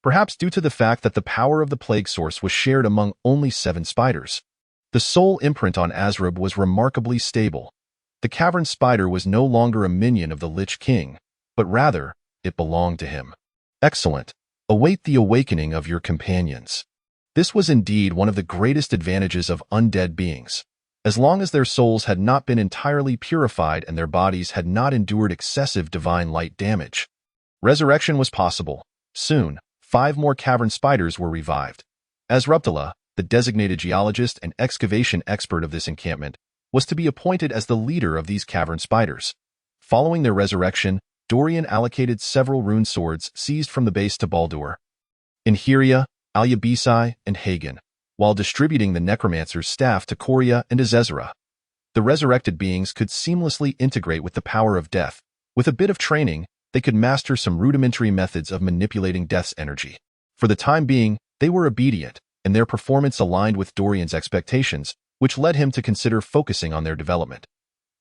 Perhaps due to the fact that the power of the plague source was shared among only 7 spiders. The soul imprint on Azrub was remarkably stable. The cavern spider was no longer a minion of the Lich King, but rather, it belonged to him. Excellent. Await the awakening of your companions. This was indeed one of the greatest advantages of undead beings. as long as their souls had not been entirely purified and their bodies had not endured excessive divine light damage. Resurrection was possible. Soon, 5 more cavern spiders were revived. Azruptala, the designated geologist and excavation expert of this encampment, was to be appointed as the leader of these cavern spiders. Following their resurrection, Dorian allocated several rune swords seized from the base to Baldur, Inheria, Alyabisai, and Hagen, while distributing the necromancer's staff to Koria and Azezra. The resurrected beings could seamlessly integrate with the power of death. With a bit of training, they could master some rudimentary methods of manipulating death's energy. For the time being, they were obedient, and their performance aligned with Dorian's expectations, which led him to consider focusing on their development.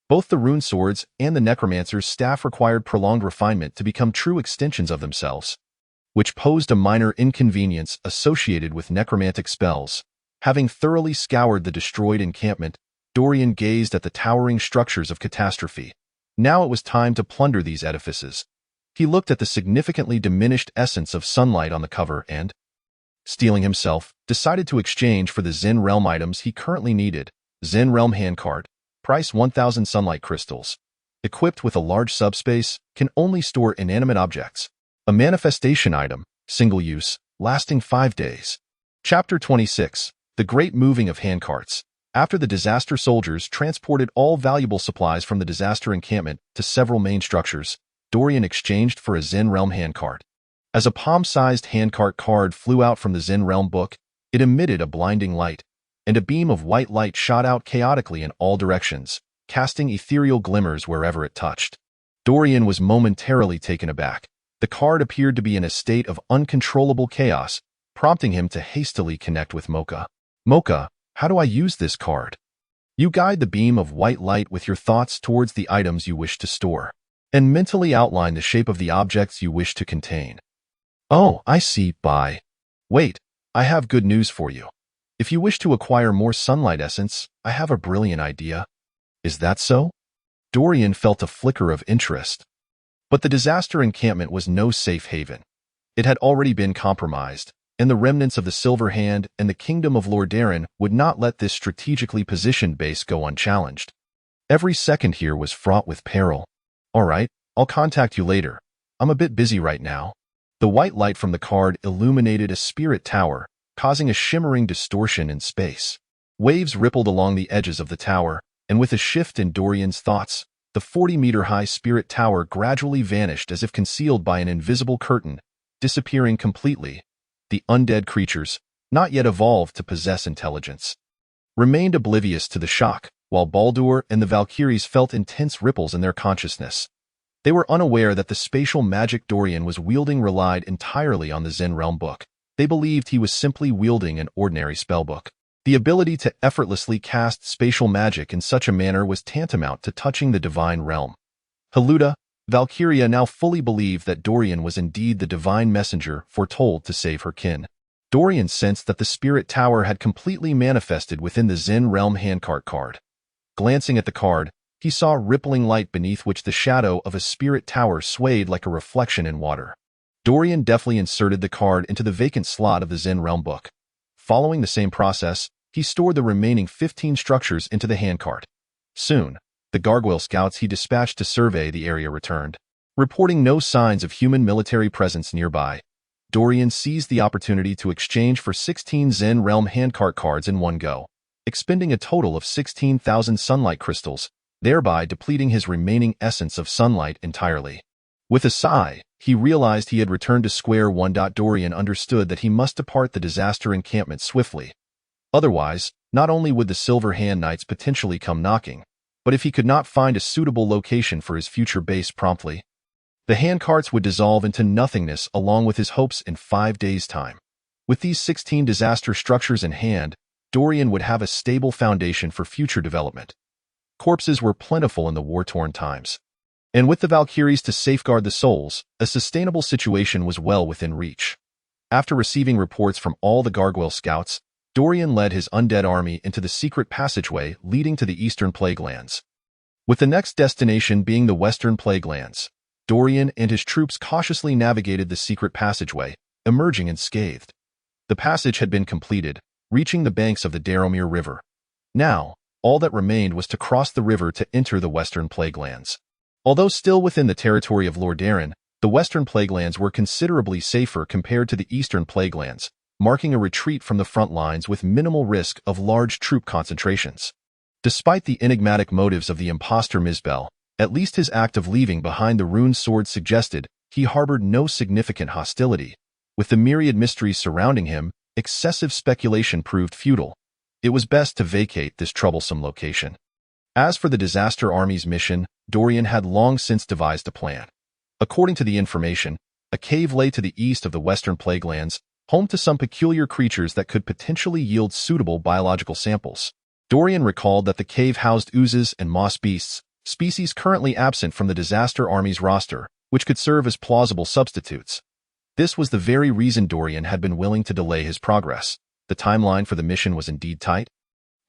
Both the rune swords and the necromancer's staff required prolonged refinement to become true extensions of themselves, which posed a minor inconvenience associated with necromantic spells. Having thoroughly scoured the destroyed encampment, Dorian gazed at the towering structures of catastrophe. Now it was time to plunder these edifices. He looked at the significantly diminished essence of sunlight on the cover and, steeling himself, decided to exchange for the Zen Realm items he currently needed. Zen Realm handcart, price 1,000 sunlight crystals. Equipped with a large subspace, can only store inanimate objects. A manifestation item, single use, lasting 5 days. Chapter 26. The Great Moving of Handcarts. After the disaster soldiers transported all valuable supplies from the disaster encampment to several main structures, Dorian exchanged for a Zen Realm handcart. As a palm-sized handcart card flew out from the Zen Realm book, it emitted a blinding light, and a beam of white light shot out chaotically in all directions, casting ethereal glimmers wherever it touched. Dorian was momentarily taken aback. The card appeared to be in a state of uncontrollable chaos, prompting him to hastily connect with Mocha. Mocha, how do I use this card? You guide the beam of white light with your thoughts towards the items you wish to store, and mentally outline the shape of the objects you wish to contain. Oh, I see. Bye. Wait, I have good news for you. If you wish to acquire more sunlight essence, I have a brilliant idea. Is that so? Dorian felt a flicker of interest. But the disaster encampment was no safe haven. It had already been compromised, and the remnants of the Silver Hand and the kingdom of Lordaeron would not let this strategically positioned base go unchallenged. Every second here was fraught with peril. All right, I'll contact you later. I'm a bit busy right now. The white light from the card illuminated a spirit tower, causing a shimmering distortion in space. Waves rippled along the edges of the tower, and with a shift in Dorian's thoughts, the 40-meter-high spirit tower gradually vanished as if concealed by an invisible curtain, disappearing completely. The undead creatures, not yet evolved to possess intelligence, remained oblivious to the shock, while Baldur and the Valkyries felt intense ripples in their consciousness. They were unaware that the spatial magic Dorian was wielding relied entirely on the Zen Realm book. They believed he was simply wielding an ordinary spellbook. The ability to effortlessly cast spatial magic in such a manner was tantamount to touching the divine realm. Haluda, Valkyria now fully believed that Dorian was indeed the divine messenger foretold to save her kin. Dorian sensed that the spirit tower had completely manifested within the Zen Realm handcart card. Glancing at the card, he saw rippling light beneath which the shadow of a spirit tower swayed like a reflection in water. Dorian deftly inserted the card into the vacant slot of the Zen Realm book. Following the same process, he stored the remaining 15 structures into the handcart. Soon, the gargoyle scouts he dispatched to survey the area returned, reporting no signs of human military presence nearby. Dorian seized the opportunity to exchange for 16 Zen Realm handcart cards in one go, expending a total of 16,000 sunlight crystals, thereby depleting his remaining essence of sunlight entirely. With a sigh, he realized he had returned to square one. Dorian understood that he must depart the disaster encampment swiftly. Otherwise, not only would the Silver Hand Knights potentially come knocking, but if he could not find a suitable location for his future base promptly, the handcarts would dissolve into nothingness along with his hopes in 5 days' time. With these 16 disaster structures in hand, Dorian would have a stable foundation for future development. Corpses were plentiful in the war-torn times, and with the Valkyries to safeguard the souls, a sustainable situation was well within reach. After receiving reports from all the gargoyle scouts, Dorian led his undead army into the secret passageway leading to the Eastern Plaguelands. With the next destination being the Western Plaguelands, Dorian and his troops cautiously navigated the secret passageway, emerging unscathed. The passage had been completed, reaching the banks of the Daromir River. Now, All that remained was to cross the river to enter the Western Plaguelands. Although still within the territory of Lordaeron, the Western Plaguelands were considerably safer compared to the Eastern Plaguelands, marking a retreat from the front lines with minimal risk of large troop concentrations. Despite the enigmatic motives of the impostor Mizbel, at least his act of leaving behind the rune sword suggested he harbored no significant hostility. With the myriad mysteries surrounding him, excessive speculation proved futile. It was best to vacate this troublesome location. As for the Disaster Army's mission, Dorian had long since devised a plan. According to the information, a cave lay to the east of the Western Plaguelands, home to some peculiar creatures that could potentially yield suitable biological samples. Dorian recalled that the cave housed oozes and moss beasts, species currently absent from the Disaster Army's roster, which could serve as plausible substitutes. This was the very reason Dorian had been willing to delay his progress. The timeline for the mission was indeed tight,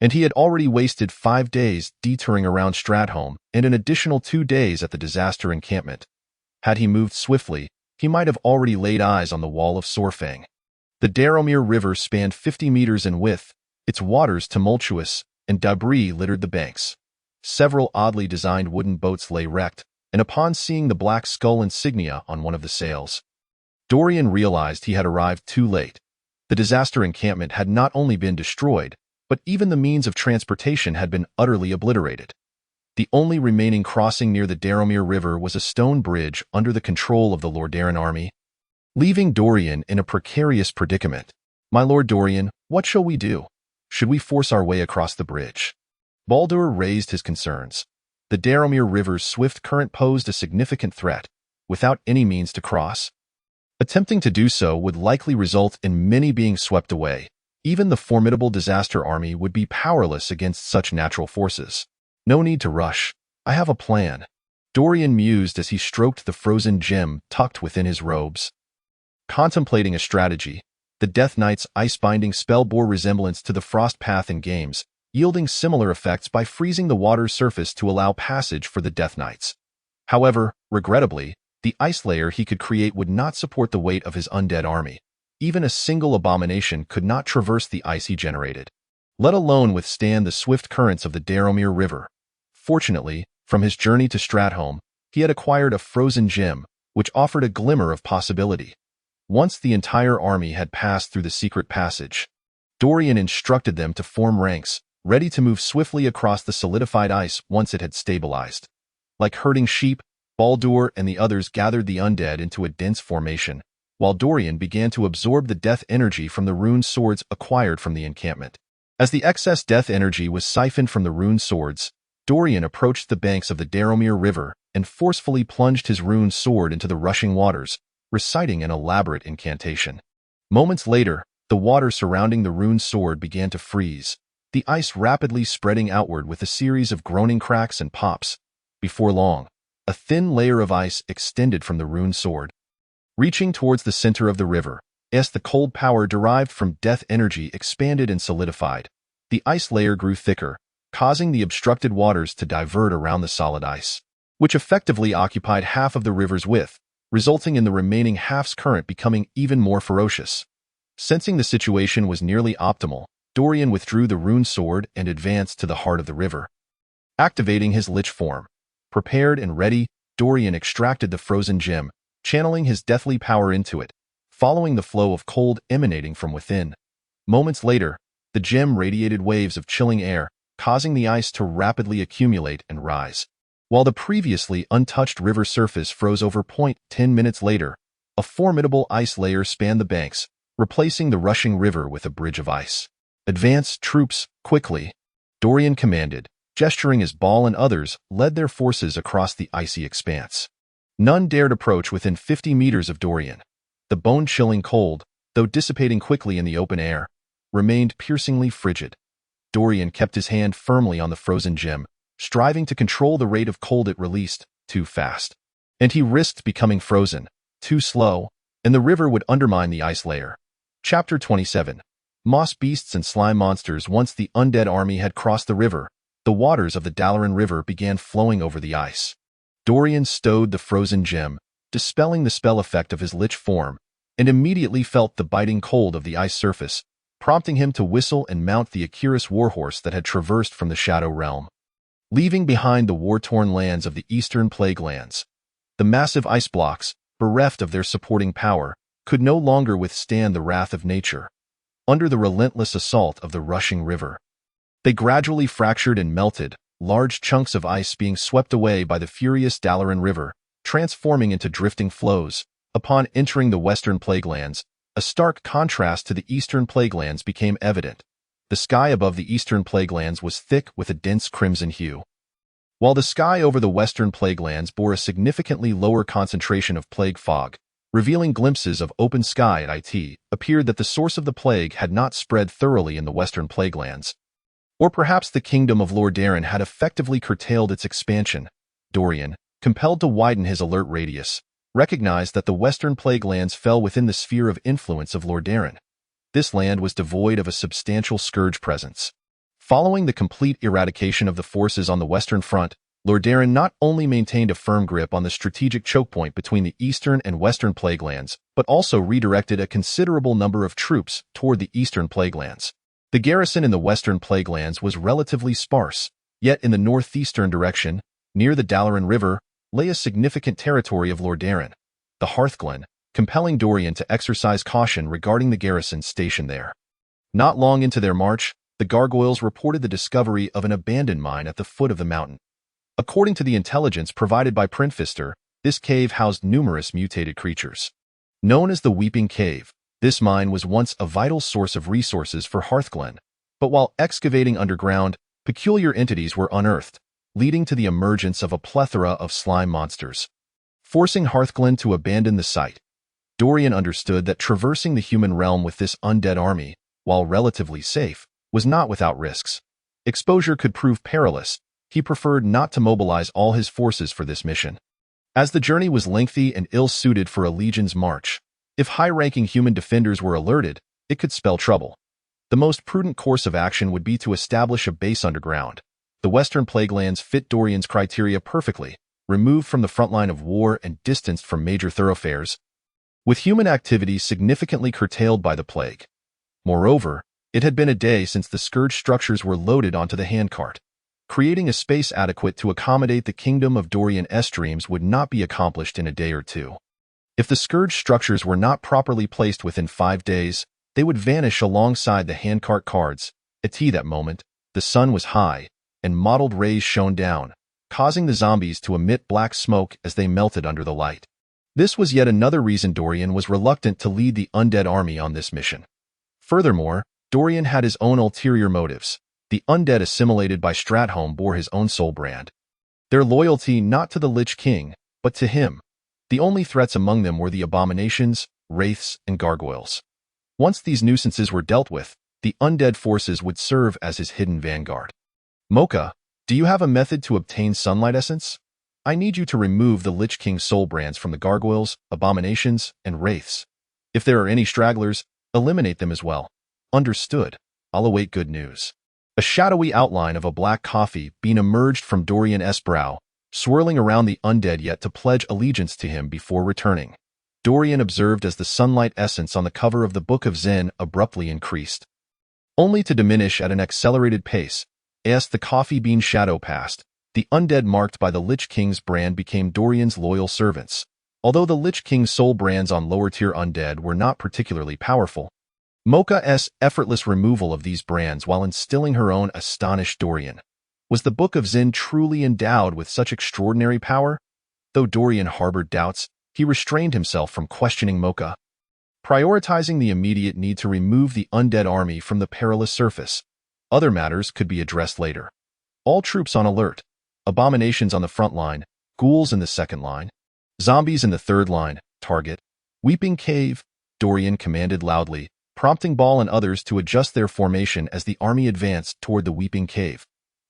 and he had already wasted 5 days detouring around Stratholme and an additional 2 days at the disaster encampment. Had he moved swiftly, he might have already laid eyes on the Wall of Sorfang. The Daromir River spanned 50 meters in width, its waters tumultuous, and debris littered the banks. Several oddly designed wooden boats lay wrecked, and upon seeing the black skull insignia on one of the sails, Dorian realized he had arrived too late. The disaster encampment had not only been destroyed, but even the means of transportation had been utterly obliterated. The only remaining crossing near the Daromir River was a stone bridge under the control of the Lordaeron army, leaving Dorian in a precarious predicament. "My Lord Dorian, what shall we do? Should we force our way across the bridge?" Baldur raised his concerns. The Daromir River's swift current posed a significant threat. Without any means to cross, attempting to do so would likely result in many being swept away. Even the formidable disaster army would be powerless against such natural forces. "No need to rush. I have a plan," Dorian mused as he stroked the frozen gem tucked within his robes. Contemplating a strategy, the Death Knight's ice-binding spell bore resemblance to the frost path in games, yielding similar effects by freezing the water's surface to allow passage for the Death Knights. However, regrettably, the ice layer he could create would not support the weight of his undead army. Even a single abomination could not traverse the ice he generated, let alone withstand the swift currents of the Daromir River. Fortunately, from his journey to Stratholme, he had acquired a frozen gem, which offered a glimmer of possibility. Once the entire army had passed through the secret passage, Dorian instructed them to form ranks, ready to move swiftly across the solidified ice once it had stabilized. Like herding sheep, Baldur and the others gathered the undead into a dense formation, while Dorian began to absorb the death energy from the rune swords acquired from the encampment. As the excess death energy was siphoned from the rune swords, Dorian approached the banks of the Daromir River and forcefully plunged his rune sword into the rushing waters, reciting an elaborate incantation. Moments later, the water surrounding the rune sword began to freeze, the ice rapidly spreading outward with a series of groaning cracks and pops. Before long, a thin layer of ice extended from the rune sword, reaching towards the center of the river. As the cold power derived from death energy expanded and solidified, the ice layer grew thicker, causing the obstructed waters to divert around the solid ice, which effectively occupied half of the river's width, resulting in the remaining half's current becoming even more ferocious. Sensing the situation was nearly optimal, Dorian withdrew the rune sword and advanced to the heart of the river. Activating his lich form, prepared and ready, Dorian extracted the frozen gem, channeling his deathly power into it, following the flow of cold emanating from within. Moments later, the gem radiated waves of chilling air, causing the ice to rapidly accumulate and rise. While the previously untouched river surface froze over. 10 minutes later, a formidable ice layer spanned the banks, replacing the rushing river with a bridge of ice. "Advance, troops, quickly," Dorian commanded, gesturing as Ball and others led their forces across the icy expanse. None dared approach within 50 meters of Dorian. The bone-chilling cold, though dissipating quickly in the open air, remained piercingly frigid. Dorian kept his hand firmly on the frozen gem, striving to control the rate of cold it released. Too fast, and he risked becoming frozen. Too slow, and the river would undermine the ice layer. Chapter 27. Moss beasts and slime monsters. Once the undead army had crossed the river, the waters of the Dalaran River began flowing over the ice. Dorian stowed the frozen gem, dispelling the spell effect of his lich form, and immediately felt the biting cold of the ice surface, prompting him to whistle and mount the Akira's warhorse that had traversed from the Shadow Realm, leaving behind the war-torn lands of the Eastern Plague Lands. The massive ice blocks, bereft of their supporting power, could no longer withstand the wrath of nature. Under the relentless assault of the rushing river, they gradually fractured and melted, large chunks of ice being swept away by the furious Dalaran River, transforming into drifting flows. Upon entering the Western Plaguelands, a stark contrast to the Eastern Plaguelands became evident. The sky above the Eastern Plaguelands was thick with a dense crimson hue, while the sky over the Western Plaguelands bore a significantly lower concentration of plague fog, revealing glimpses of open sky. It appeared that the source of the plague had not spread thoroughly in the Western Plaguelands. Or perhaps the kingdom of Lordaeron had effectively curtailed its expansion. Dorian, compelled to widen his alert radius, recognized that the Western Plaguelands fell within the sphere of influence of Lordaeron. This land was devoid of a substantial scourge presence. Following the complete eradication of the forces on the Western Front, Lordaeron not only maintained a firm grip on the strategic chokepoint between the Eastern and Western Plaguelands, but also redirected a considerable number of troops toward the Eastern Plaguelands. The garrison in the Western Plaguelands was relatively sparse, yet in the northeastern direction, near the Dalaran River, lay a significant territory of Lordaeron, the Hearthglen, compelling Dorian to exercise caution regarding the garrison stationed there. Not long into their march, the gargoyles reported the discovery of an abandoned mine at the foot of the mountain. According to the intelligence provided by Printfister, this cave housed numerous mutated creatures. Known as the Weeping Cave, this mine was once a vital source of resources for Hearthglen, but while excavating underground, peculiar entities were unearthed, leading to the emergence of a plethora of slime monsters. Forcing Hearthglen to abandon the site, Dorian understood that traversing the human realm with this undead army, while relatively safe, was not without risks. Exposure could prove perilous. He preferred not to mobilize all his forces for this mission, as the journey was lengthy and ill-suited for a legion's march. If high-ranking human defenders were alerted, it could spell trouble. The most prudent course of action would be to establish a base underground. The Western Plaguelands fit Dorian's criteria perfectly, removed from the front line of war and distanced from major thoroughfares, with human activity significantly curtailed by the plague. Moreover, it had been a day since the scourge structures were loaded onto the handcart. Creating a space adequate to accommodate the kingdom of Dorian's dreams would not be accomplished in a day or two. If the scourge structures were not properly placed within 5 days, they would vanish alongside the handcart cards. At that moment, the sun was high, and mottled rays shone down, causing the zombies to emit black smoke as they melted under the light. This was yet another reason Dorian was reluctant to lead the undead army on this mission. Furthermore, Dorian had his own ulterior motives. The undead assimilated by Stratholme bore his own soul brand. Their loyalty not to the Lich King, but to him. The only threats among them were the abominations, wraiths, and gargoyles. Once these nuisances were dealt with, the undead forces would serve as his hidden vanguard. Mocha, do you have a method to obtain sunlight essence? I need you to remove the Lich King's soul brands from the gargoyles, abominations, and wraiths. If there are any stragglers, eliminate them as well. Understood. I'll await good news. A shadowy outline of a black coffee bean emerged from Dorian's brow, swirling around the undead yet to pledge allegiance to him before returning. Dorian observed as the sunlight essence on the cover of the Book of Zen abruptly increased, only to diminish at an accelerated pace. As the coffee bean shadow passed, the undead marked by the Lich King's brand became Dorian's loyal servants. Although the Lich King's soul brands on lower-tier undead were not particularly powerful, Mocha's effortless removal of these brands while instilling her own astonished Dorian. Was the Book of Zen truly endowed with such extraordinary power? Though Dorian harbored doubts, he restrained himself from questioning Mocha, prioritizing the immediate need to remove the undead army from the perilous surface. Other matters could be addressed later. All troops on alert. Abominations on the front line, ghouls in the second line, zombies in the third line. Target. Weeping Cave, Dorian commanded loudly, prompting Ball and others to adjust their formation as the army advanced toward the Weeping Cave.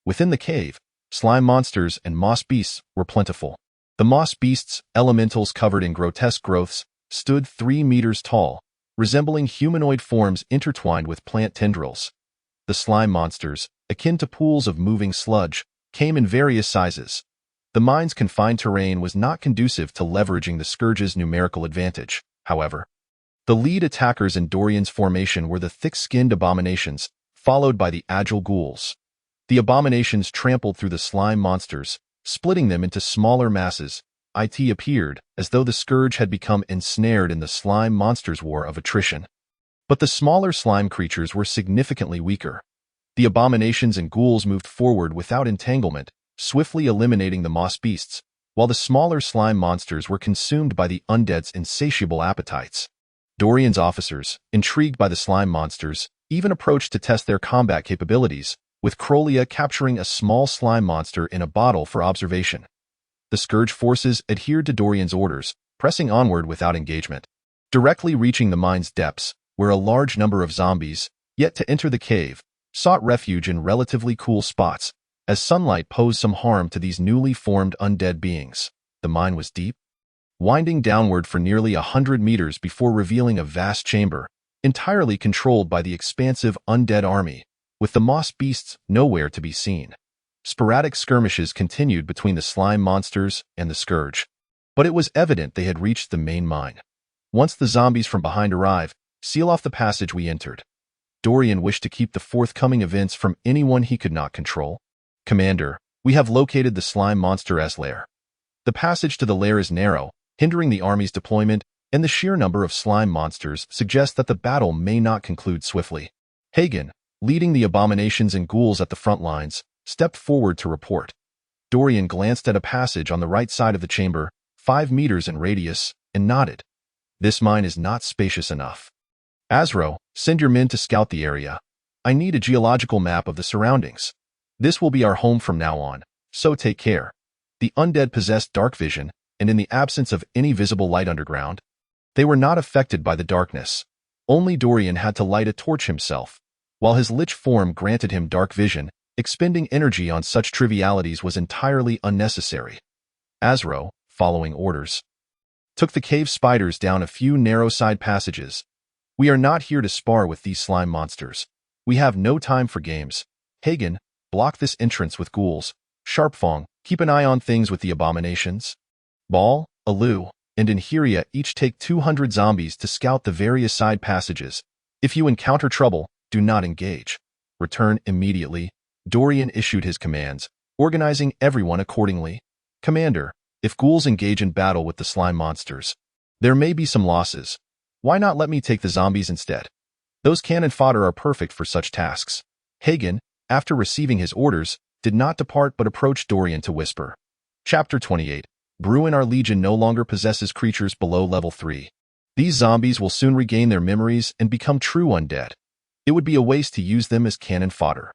Within the cave, slime monsters and moss beasts were plentiful. The moss beasts, elementals covered in grotesque growths, stood 3 meters tall, resembling humanoid forms intertwined with plant tendrils. The slime monsters, akin to pools of moving sludge, came in various sizes. The mine's confined terrain was not conducive to leveraging the Scourge's numerical advantage, however. The lead attackers in Dorian's formation were the thick-skinned abominations, followed by the agile ghouls. The abominations trampled through the slime monsters, splitting them into smaller masses. It appeared as though the scourge had become ensnared in the slime monsters' war of attrition. But the smaller slime creatures were significantly weaker. The abominations and ghouls moved forward without entanglement, swiftly eliminating the moss beasts, while the smaller slime monsters were consumed by the undead's insatiable appetites. Dorian's officers, intrigued by the slime monsters, even approached to test their combat capabilities, with Crowlia capturing a small slime monster in a bottle for observation. The Scourge forces adhered to Dorian's orders, pressing onward without engagement. Directly reaching the mine's depths, where a large number of zombies, yet to enter the cave, sought refuge in relatively cool spots, as sunlight posed some harm to these newly formed undead beings. The mine was deep, winding downward for nearly 100 meters before revealing a vast chamber, entirely controlled by the expansive undead army, with the moss beasts nowhere to be seen. Sporadic skirmishes continued between the slime monsters and the Scourge, but it was evident they had reached the main mine. Once the zombies from behind arrive, seal off the passage we entered. Dorian wished to keep the forthcoming events from anyone he could not control. Commander, we have located the slime monster's lair. The passage to the lair is narrow, hindering the army's deployment, and the sheer number of slime monsters suggests that the battle may not conclude swiftly. Hagen, leading the abominations and ghouls at the front lines, stepped forward to report. Dorian glanced at a passage on the right side of the chamber, 5 meters in radius, and nodded. This mine is not spacious enough. Azeroth, send your men to scout the area. I need a geological map of the surroundings. This will be our home from now on, so take care. The undead possessed dark vision, and in the absence of any visible light underground, they were not affected by the darkness. Only Dorian had to light a torch himself, while his lich form granted him dark vision. Expending energy on such trivialities was entirely unnecessary. Azeroth, following orders, took the cave spiders down a few narrow side passages. We are not here to spar with these slime monsters. We have no time for games. Hagen, block this entrance with ghouls. Sharpfong, keep an eye on things with the abominations. Ball, Alu, and Inheria each take 200 zombies to scout the various side passages. If you encounter trouble, do not engage. Return immediately. Dorian issued his commands, organizing everyone accordingly. Commander, if ghouls engage in battle with the slime monsters, there may be some losses. Why not let me take the zombies instead? Those cannon fodder are perfect for such tasks. Hagen, after receiving his orders, did not depart but approached Dorian to whisper. Chapter 28. Bruin, our legion no longer possesses creatures below level 3. These zombies will soon regain their memories and become true undead. It would be a waste to use them as cannon fodder.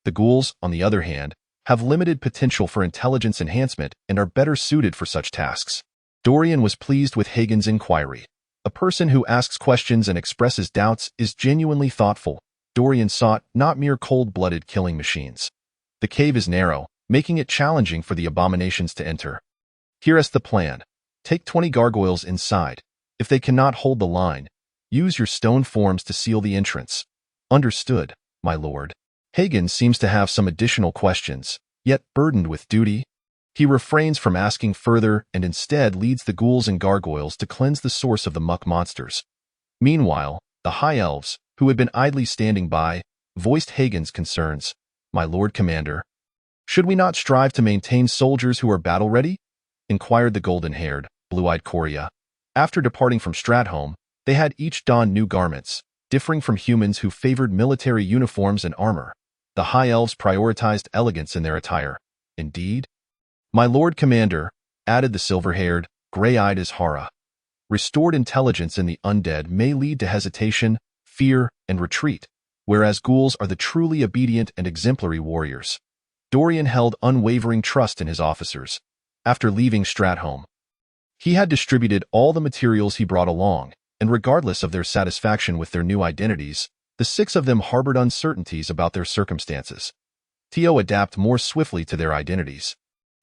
The ghouls, on the other hand, have limited potential for intelligence enhancement and are better suited for such tasks. Dorian was pleased with Hagen's inquiry. A person who asks questions and expresses doubts is genuinely thoughtful. Dorian sought not mere cold-blooded killing machines. The cave is narrow, making it challenging for the abominations to enter. Here is the plan. Take 20 gargoyles inside. If they cannot hold the line, use your stone forms to seal the entrance. Understood, my lord. Hagen seems to have some additional questions, yet burdened with duty. He refrains from asking further and instead leads the ghouls and gargoyles to cleanse the source of the muck monsters. Meanwhile, the high elves, who had been idly standing by, voiced Hagen's concerns. My lord commander, should we not strive to maintain soldiers who are battle-ready? Inquired the golden-haired, blue-eyed Coria. After departing from Stratholme, they had each donned new garments, differing from humans who favored military uniforms and armor. The high elves prioritized elegance in their attire. Indeed? My lord commander, added the silver-haired, gray-eyed Azhara. Restored intelligence in the undead may lead to hesitation, fear, and retreat, whereas ghouls are the truly obedient and exemplary warriors. Dorian held unwavering trust in his officers. After leaving Stratholme, he had distributed all the materials he brought along, and regardless of their satisfaction with their new identities, the 6 of them harbored uncertainties about their circumstances. Tio adapt more swiftly to their identities.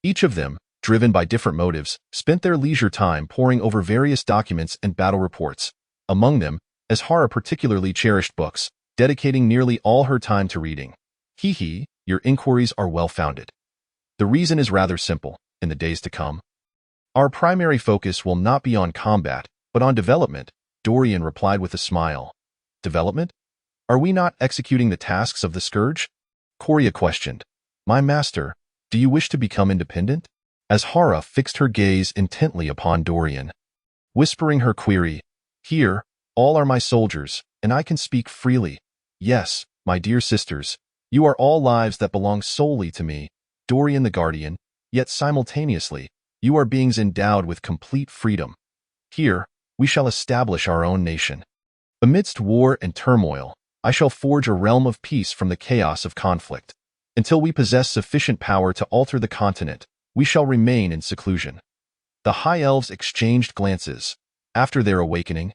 Each of them, driven by different motives, spent their leisure time poring over various documents and battle reports. Among them, Azhara particularly cherished books, dedicating nearly all her time to reading. Hee, your inquiries are well-founded. The reason is rather simple. In the days to come, our primary focus will not be on combat, but on development. Dorian replied with a smile. Development? Are we not executing the tasks of the Scourge? Coria questioned. My master, do you wish to become independent? Azhara fixed her gaze intently upon Dorian, whispering her query. Here, all are my soldiers, and I can speak freely. Yes, my dear sisters, you are all lives that belong solely to me, Dorian the Guardian, yet simultaneously, you are beings endowed with complete freedom. Here, we shall establish our own nation. Amidst war and turmoil, I shall forge a realm of peace from the chaos of conflict. Until we possess sufficient power to alter the continent, we shall remain in seclusion. The High Elves exchanged glances. After their awakening,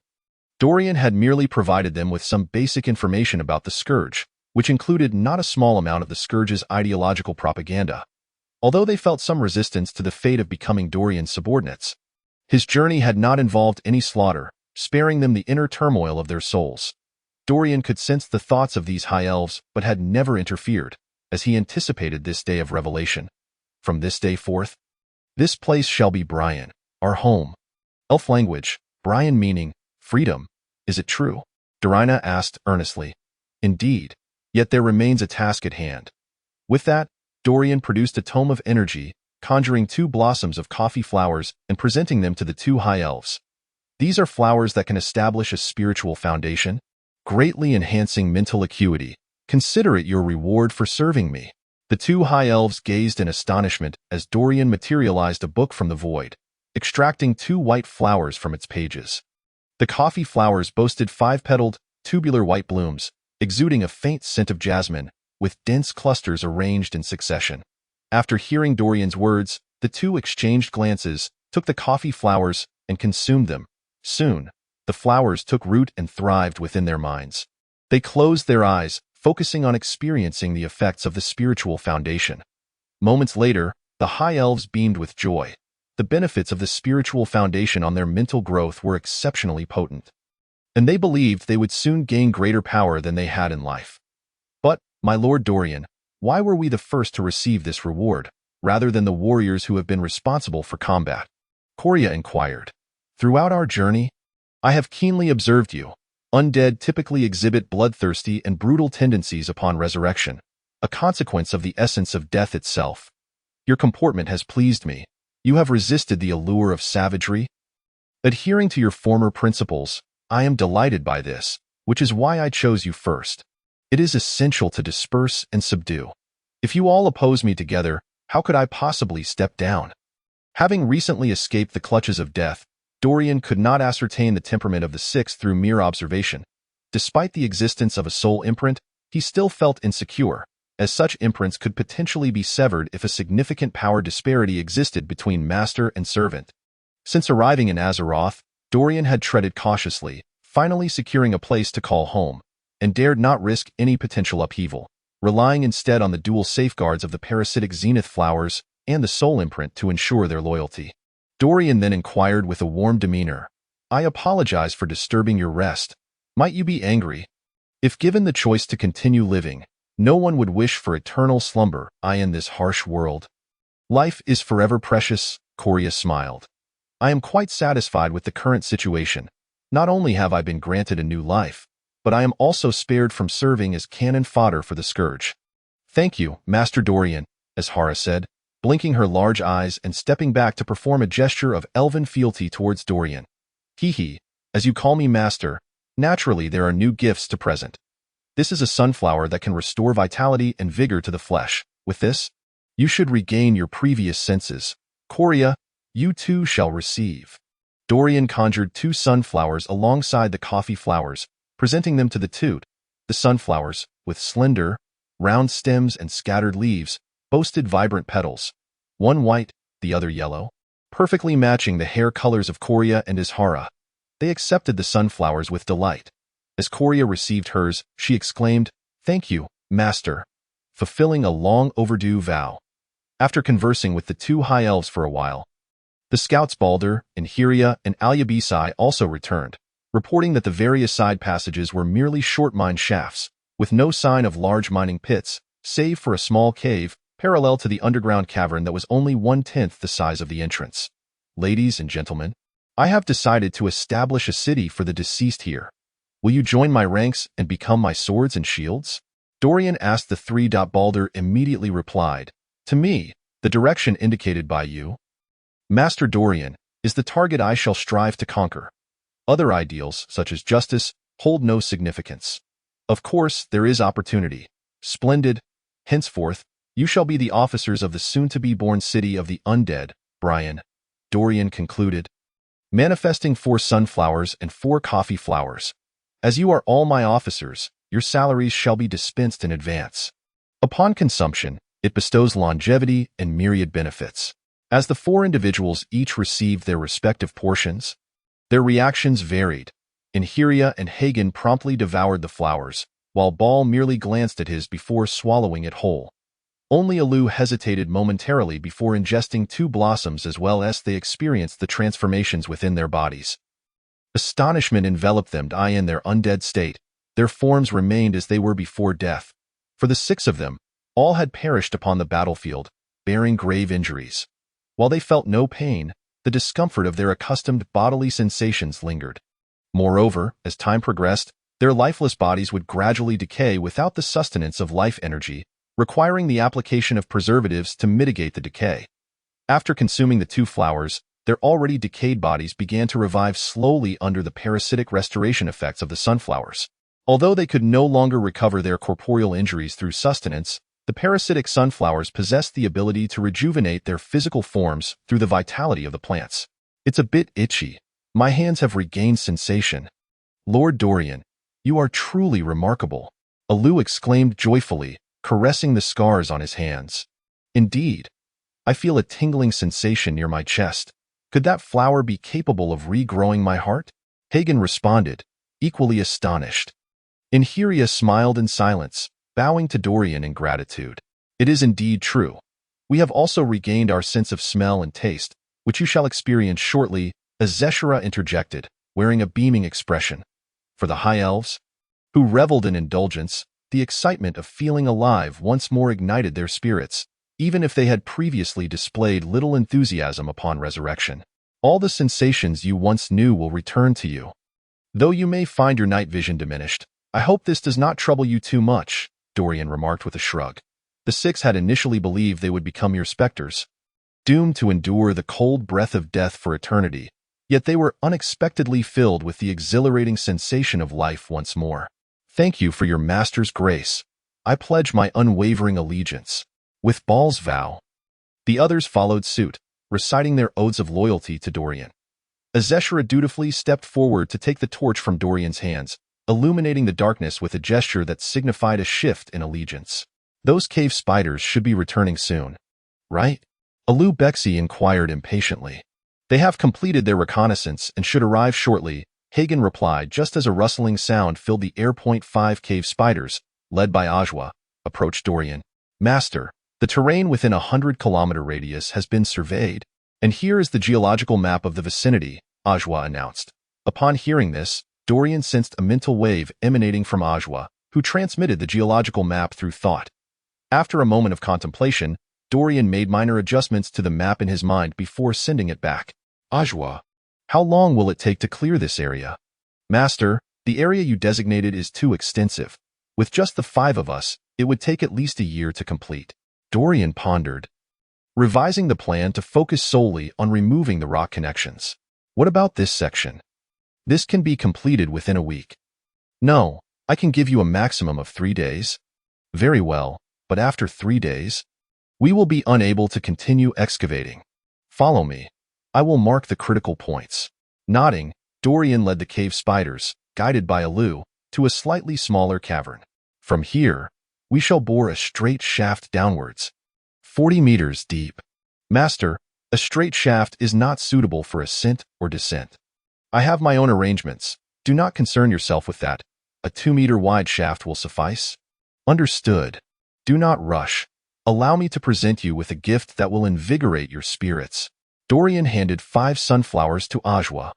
Dorian had merely provided them with some basic information about the Scourge, which included not a small amount of the Scourge's ideological propaganda. Although they felt some resistance to the fate of becoming Dorian's subordinates, his journey had not involved any slaughter, sparing them the inner turmoil of their souls. Dorian could sense the thoughts of these High Elves, but had never interfered, as he anticipated this day of revelation. From this day forth, this place shall be Brian, our home. Elf language, Brian meaning freedom. Is it true? Dorina asked earnestly. Indeed, yet there remains a task at hand. With that, Dorian produced a tome of energy, conjuring 2 blossoms of coffee flowers and presenting them to the 2 High Elves. These are flowers that can establish a spiritual foundation, greatly enhancing mental acuity. Consider it your reward for serving me. The 2 High Elves gazed in astonishment as Dorian materialized a book from the void, extracting 2 white flowers from its pages. The coffee flowers boasted 5-petaled, tubular white blooms, exuding a faint scent of jasmine, with dense clusters arranged in succession. After hearing Dorian's words, the 2 exchanged glances, took the coffee flowers, and consumed them. Soon, the flowers took root and thrived within their minds. They closed their eyes, focusing on experiencing the effects of the spiritual foundation. Moments later, the High Elves beamed with joy. The benefits of the spiritual foundation on their mental growth were exceptionally potent, and they believed they would soon gain greater power than they had in life. But, my Lord Dorian, why were we the first to receive this reward, rather than the warriors who have been responsible for combat? Coria inquired. Throughout our journey, I have keenly observed you. Undead typically exhibit bloodthirsty and brutal tendencies upon resurrection, a consequence of the essence of death itself. Your comportment has pleased me. You have resisted the allure of savagery. Adhering to your former principles, I am delighted by this, which is why I chose you first. It is essential to disperse and subdue. If you all oppose me together, how could I possibly step down? Having recently escaped the clutches of death, Dorian could not ascertain the temperament of the Sixth through mere observation. Despite the existence of a soul imprint, he still felt insecure, as such imprints could potentially be severed if a significant power disparity existed between master and servant. Since arriving in Azeroth, Dorian had treaded cautiously, finally securing a place to call home, and dared not risk any potential upheaval, relying instead on the dual safeguards of the parasitic zenith flowers and the soul imprint to ensure their loyalty. Dorian then inquired with a warm demeanor, I apologize for disturbing your rest. Might you be angry? If given the choice to continue living, no one would wish for eternal slumber in this harsh world. Life is forever precious, Coria smiled. I am quite satisfied with the current situation. Not only have I been granted a new life, but I am also spared from serving as cannon fodder for the Scourge. Thank you, Master Dorian, Azhara said, blinking her large eyes and stepping back to perform a gesture of elven fealty towards Dorian. Hee, as you call me master, naturally there are new gifts to present. This is a sunflower that can restore vitality and vigor to the flesh. With this, you should regain your previous senses. Coria, you too shall receive. Dorian conjured 2 sunflowers alongside the coffee flowers, presenting them to the 2. The sunflowers, with slender, round stems and scattered leaves, boasted vibrant petals, one white, the other yellow, perfectly matching the hair colors of Coria and Azhara. They accepted the sunflowers with delight. As Coria received hers, she exclaimed, Thank you, Master, fulfilling a long overdue vow. After conversing with the 2 High Elves for a while, the scouts Balder, Inheria, and Alyabisai also returned, reporting that the various side passages were merely short mine shafts, with no sign of large mining pits, save for a small cave, parallel to the underground cavern that was only 1/10 the size of the entrance. Ladies and gentlemen, I have decided to establish a city for the deceased here. Will you join my ranks and become my swords and shields? Dorian asked. The three. Balder immediately replied, to me, the direction indicated by you, Master Dorian, is the target I shall strive to conquer. Other ideals, such as justice, hold no significance. Of course, there is opportunity. Splendid. Henceforth, you shall be the officers of the soon-to-be-born city of the undead, Brian, Dorian concluded, manifesting 4 sunflowers and 4 coffee flowers. As you are all my officers, your salaries shall be dispensed in advance. Upon consumption, it bestows longevity and myriad benefits. As the 4 individuals each received their respective portions, their reactions varied. Inheria and Hagen promptly devoured the flowers, while Ball merely glanced at his before swallowing it whole. Only Alu hesitated momentarily before ingesting 2 blossoms as well as they experienced the transformations within their bodies. Astonishment enveloped them. In their undead state, their forms remained as they were before death. For the 6 of them, all had perished upon the battlefield, bearing grave injuries. While they felt no pain, the discomfort of their accustomed bodily sensations lingered. Moreover, as time progressed, their lifeless bodies would gradually decay without the sustenance of life energy, requiring the application of preservatives to mitigate the decay. After consuming the 2 flowers, their already decayed bodies began to revive slowly under the parasitic restoration effects of the sunflowers. Although they could no longer recover their corporeal injuries through sustenance, the parasitic sunflowers possessed the ability to rejuvenate their physical forms through the vitality of the plants. It's a bit itchy. My hands have regained sensation. Lord Dorian, you are truly remarkable, Alu exclaimed joyfully, caressing the scars on his hands. Indeed, I feel a tingling sensation near my chest. Could that flower be capable of regrowing my heart? Hagen responded, equally astonished. Inheria smiled in silence, bowing to Dorian in gratitude. It is indeed true. We have also regained our sense of smell and taste, which you shall experience shortly, Azeshara interjected, wearing a beaming expression. For the high elves, who reveled in indulgence, the excitement of feeling alive once more ignited their spirits, even if they had previously displayed little enthusiasm upon resurrection. All the sensations you once knew will return to you. Though you may find your night vision diminished, I hope this does not trouble you too much, Dorian remarked with a shrug. The 6 had initially believed they would become your specters, doomed to endure the cold breath of death for eternity, yet they were unexpectedly filled with the exhilarating sensation of life once more. Thank you for your master's grace. I pledge my unwavering allegiance. With Ball's vow, the others followed suit, reciting their oaths of loyalty to Dorian. Azeshara dutifully stepped forward to take the torch from Dorian's hands, illuminating the darkness with a gesture that signified a shift in allegiance. Those cave spiders should be returning soon, right? Alu Bexy inquired impatiently. They have completed their reconnaissance and should arrive shortly, Hagen replied just as a rustling sound filled the air. 5 cave spiders, led by Ajwa, approached Dorian. Master, the terrain within a 100-kilometer radius has been surveyed, and here is the geological map of the vicinity, Ajwa announced. Upon hearing this, Dorian sensed a mental wave emanating from Ajwa, who transmitted the geological map through thought. After a moment of contemplation, Dorian made minor adjustments to the map in his mind before sending it back. Ajwa, how long will it take to clear this area? Master, the area you designated is too extensive. With just the 5 of us, it would take at least a year to complete. Dorian pondered, revising the plan to focus solely on removing the rock connections. What about this section? This can be completed within a week. No, I can give you a maximum of 3 days. Very well, but after 3 days, we will be unable to continue excavating. Follow me. I will mark the critical points. Nodding, Dorian led the cave spiders, guided by Alu, to a slightly smaller cavern. From here, we shall bore a straight shaft downwards, 40 meters deep. Master, a straight shaft is not suitable for ascent or descent. I have my own arrangements. Do not concern yourself with that. A 2-meter wide shaft will suffice. Understood. Do not rush. Allow me to present you with a gift that will invigorate your spirits. Dorian handed 5 sunflowers to Ajwa,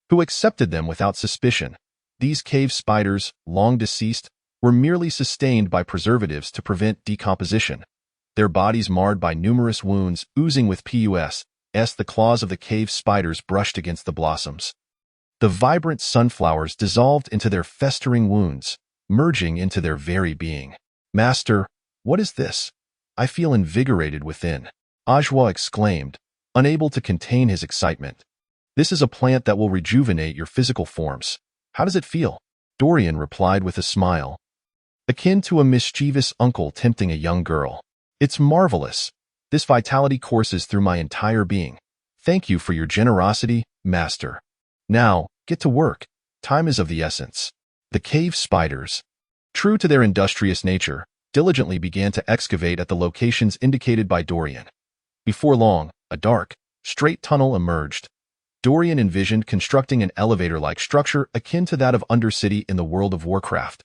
who accepted them without suspicion. These cave spiders, long deceased, were merely sustained by preservatives to prevent decomposition. Their bodies marred by numerous wounds oozing with pus, as the claws of the cave spiders brushed against the blossoms. The vibrant sunflowers dissolved into their festering wounds, merging into their very being. "Master, what is this? I feel invigorated within," Ajwa exclaimed, unable to contain his excitement. "This is a plant that will rejuvenate your physical forms. How does it feel?" Dorian replied with a smile, akin to a mischievous uncle tempting a young girl. "It's marvelous. This vitality courses through my entire being. Thank you for your generosity, Master. Now, get to work. Time is of the essence." The cave spiders, true to their industrious nature, diligently began to excavate at the locations indicated by Dorian. Before long, a dark, straight tunnel emerged. Dorian envisioned constructing an elevator-like structure akin to that of Undercity in the World of Warcraft.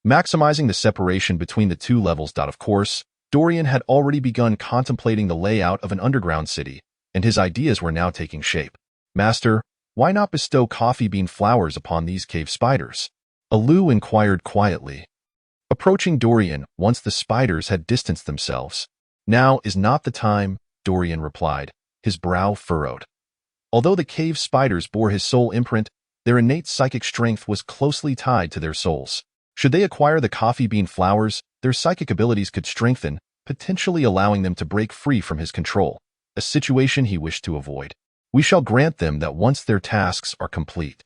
Maximizing the separation between the two levels. Of course, Dorian had already begun contemplating the layout of an underground city, and his ideas were now taking shape. "Master, why not bestow coffee bean flowers upon these cave spiders?" Alu inquired quietly, approaching Dorian once the spiders had distanced themselves. "Now is not the time," Dorian replied, his brow furrowed. Although the cave spiders bore his soul imprint, their innate psychic strength was closely tied to their souls. Should they acquire the coffee bean flowers, their psychic abilities could strengthen, potentially allowing them to break free from his control, a situation he wished to avoid. "We shall grant them that once their tasks are complete."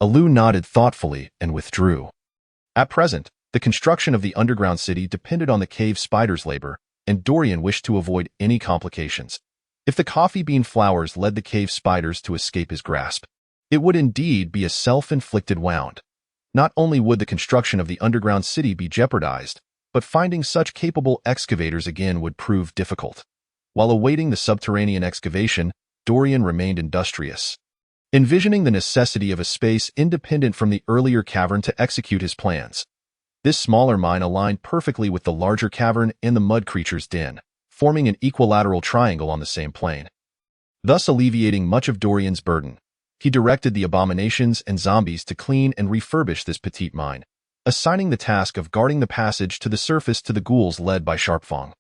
Alu nodded thoughtfully and withdrew. At present, the construction of the underground city depended on the cave spider's labor, and Dorian wished to avoid any complications. If the coffee bean flowers led the cave spiders to escape his grasp, it would indeed be a self-inflicted wound. Not only would the construction of the underground city be jeopardized, but finding such capable excavators again would prove difficult. While awaiting the subterranean excavation, Dorian remained industrious, envisioning the necessity of a space independent from the earlier cavern to execute his plans. This smaller mine aligned perfectly with the larger cavern and the mud creature's den, forming an equilateral triangle on the same plane, thus alleviating much of Dorian's burden. He directed the abominations and zombies to clean and refurbish this petite mine, assigning the task of guarding the passage to the surface to the ghouls led by Sharpfang.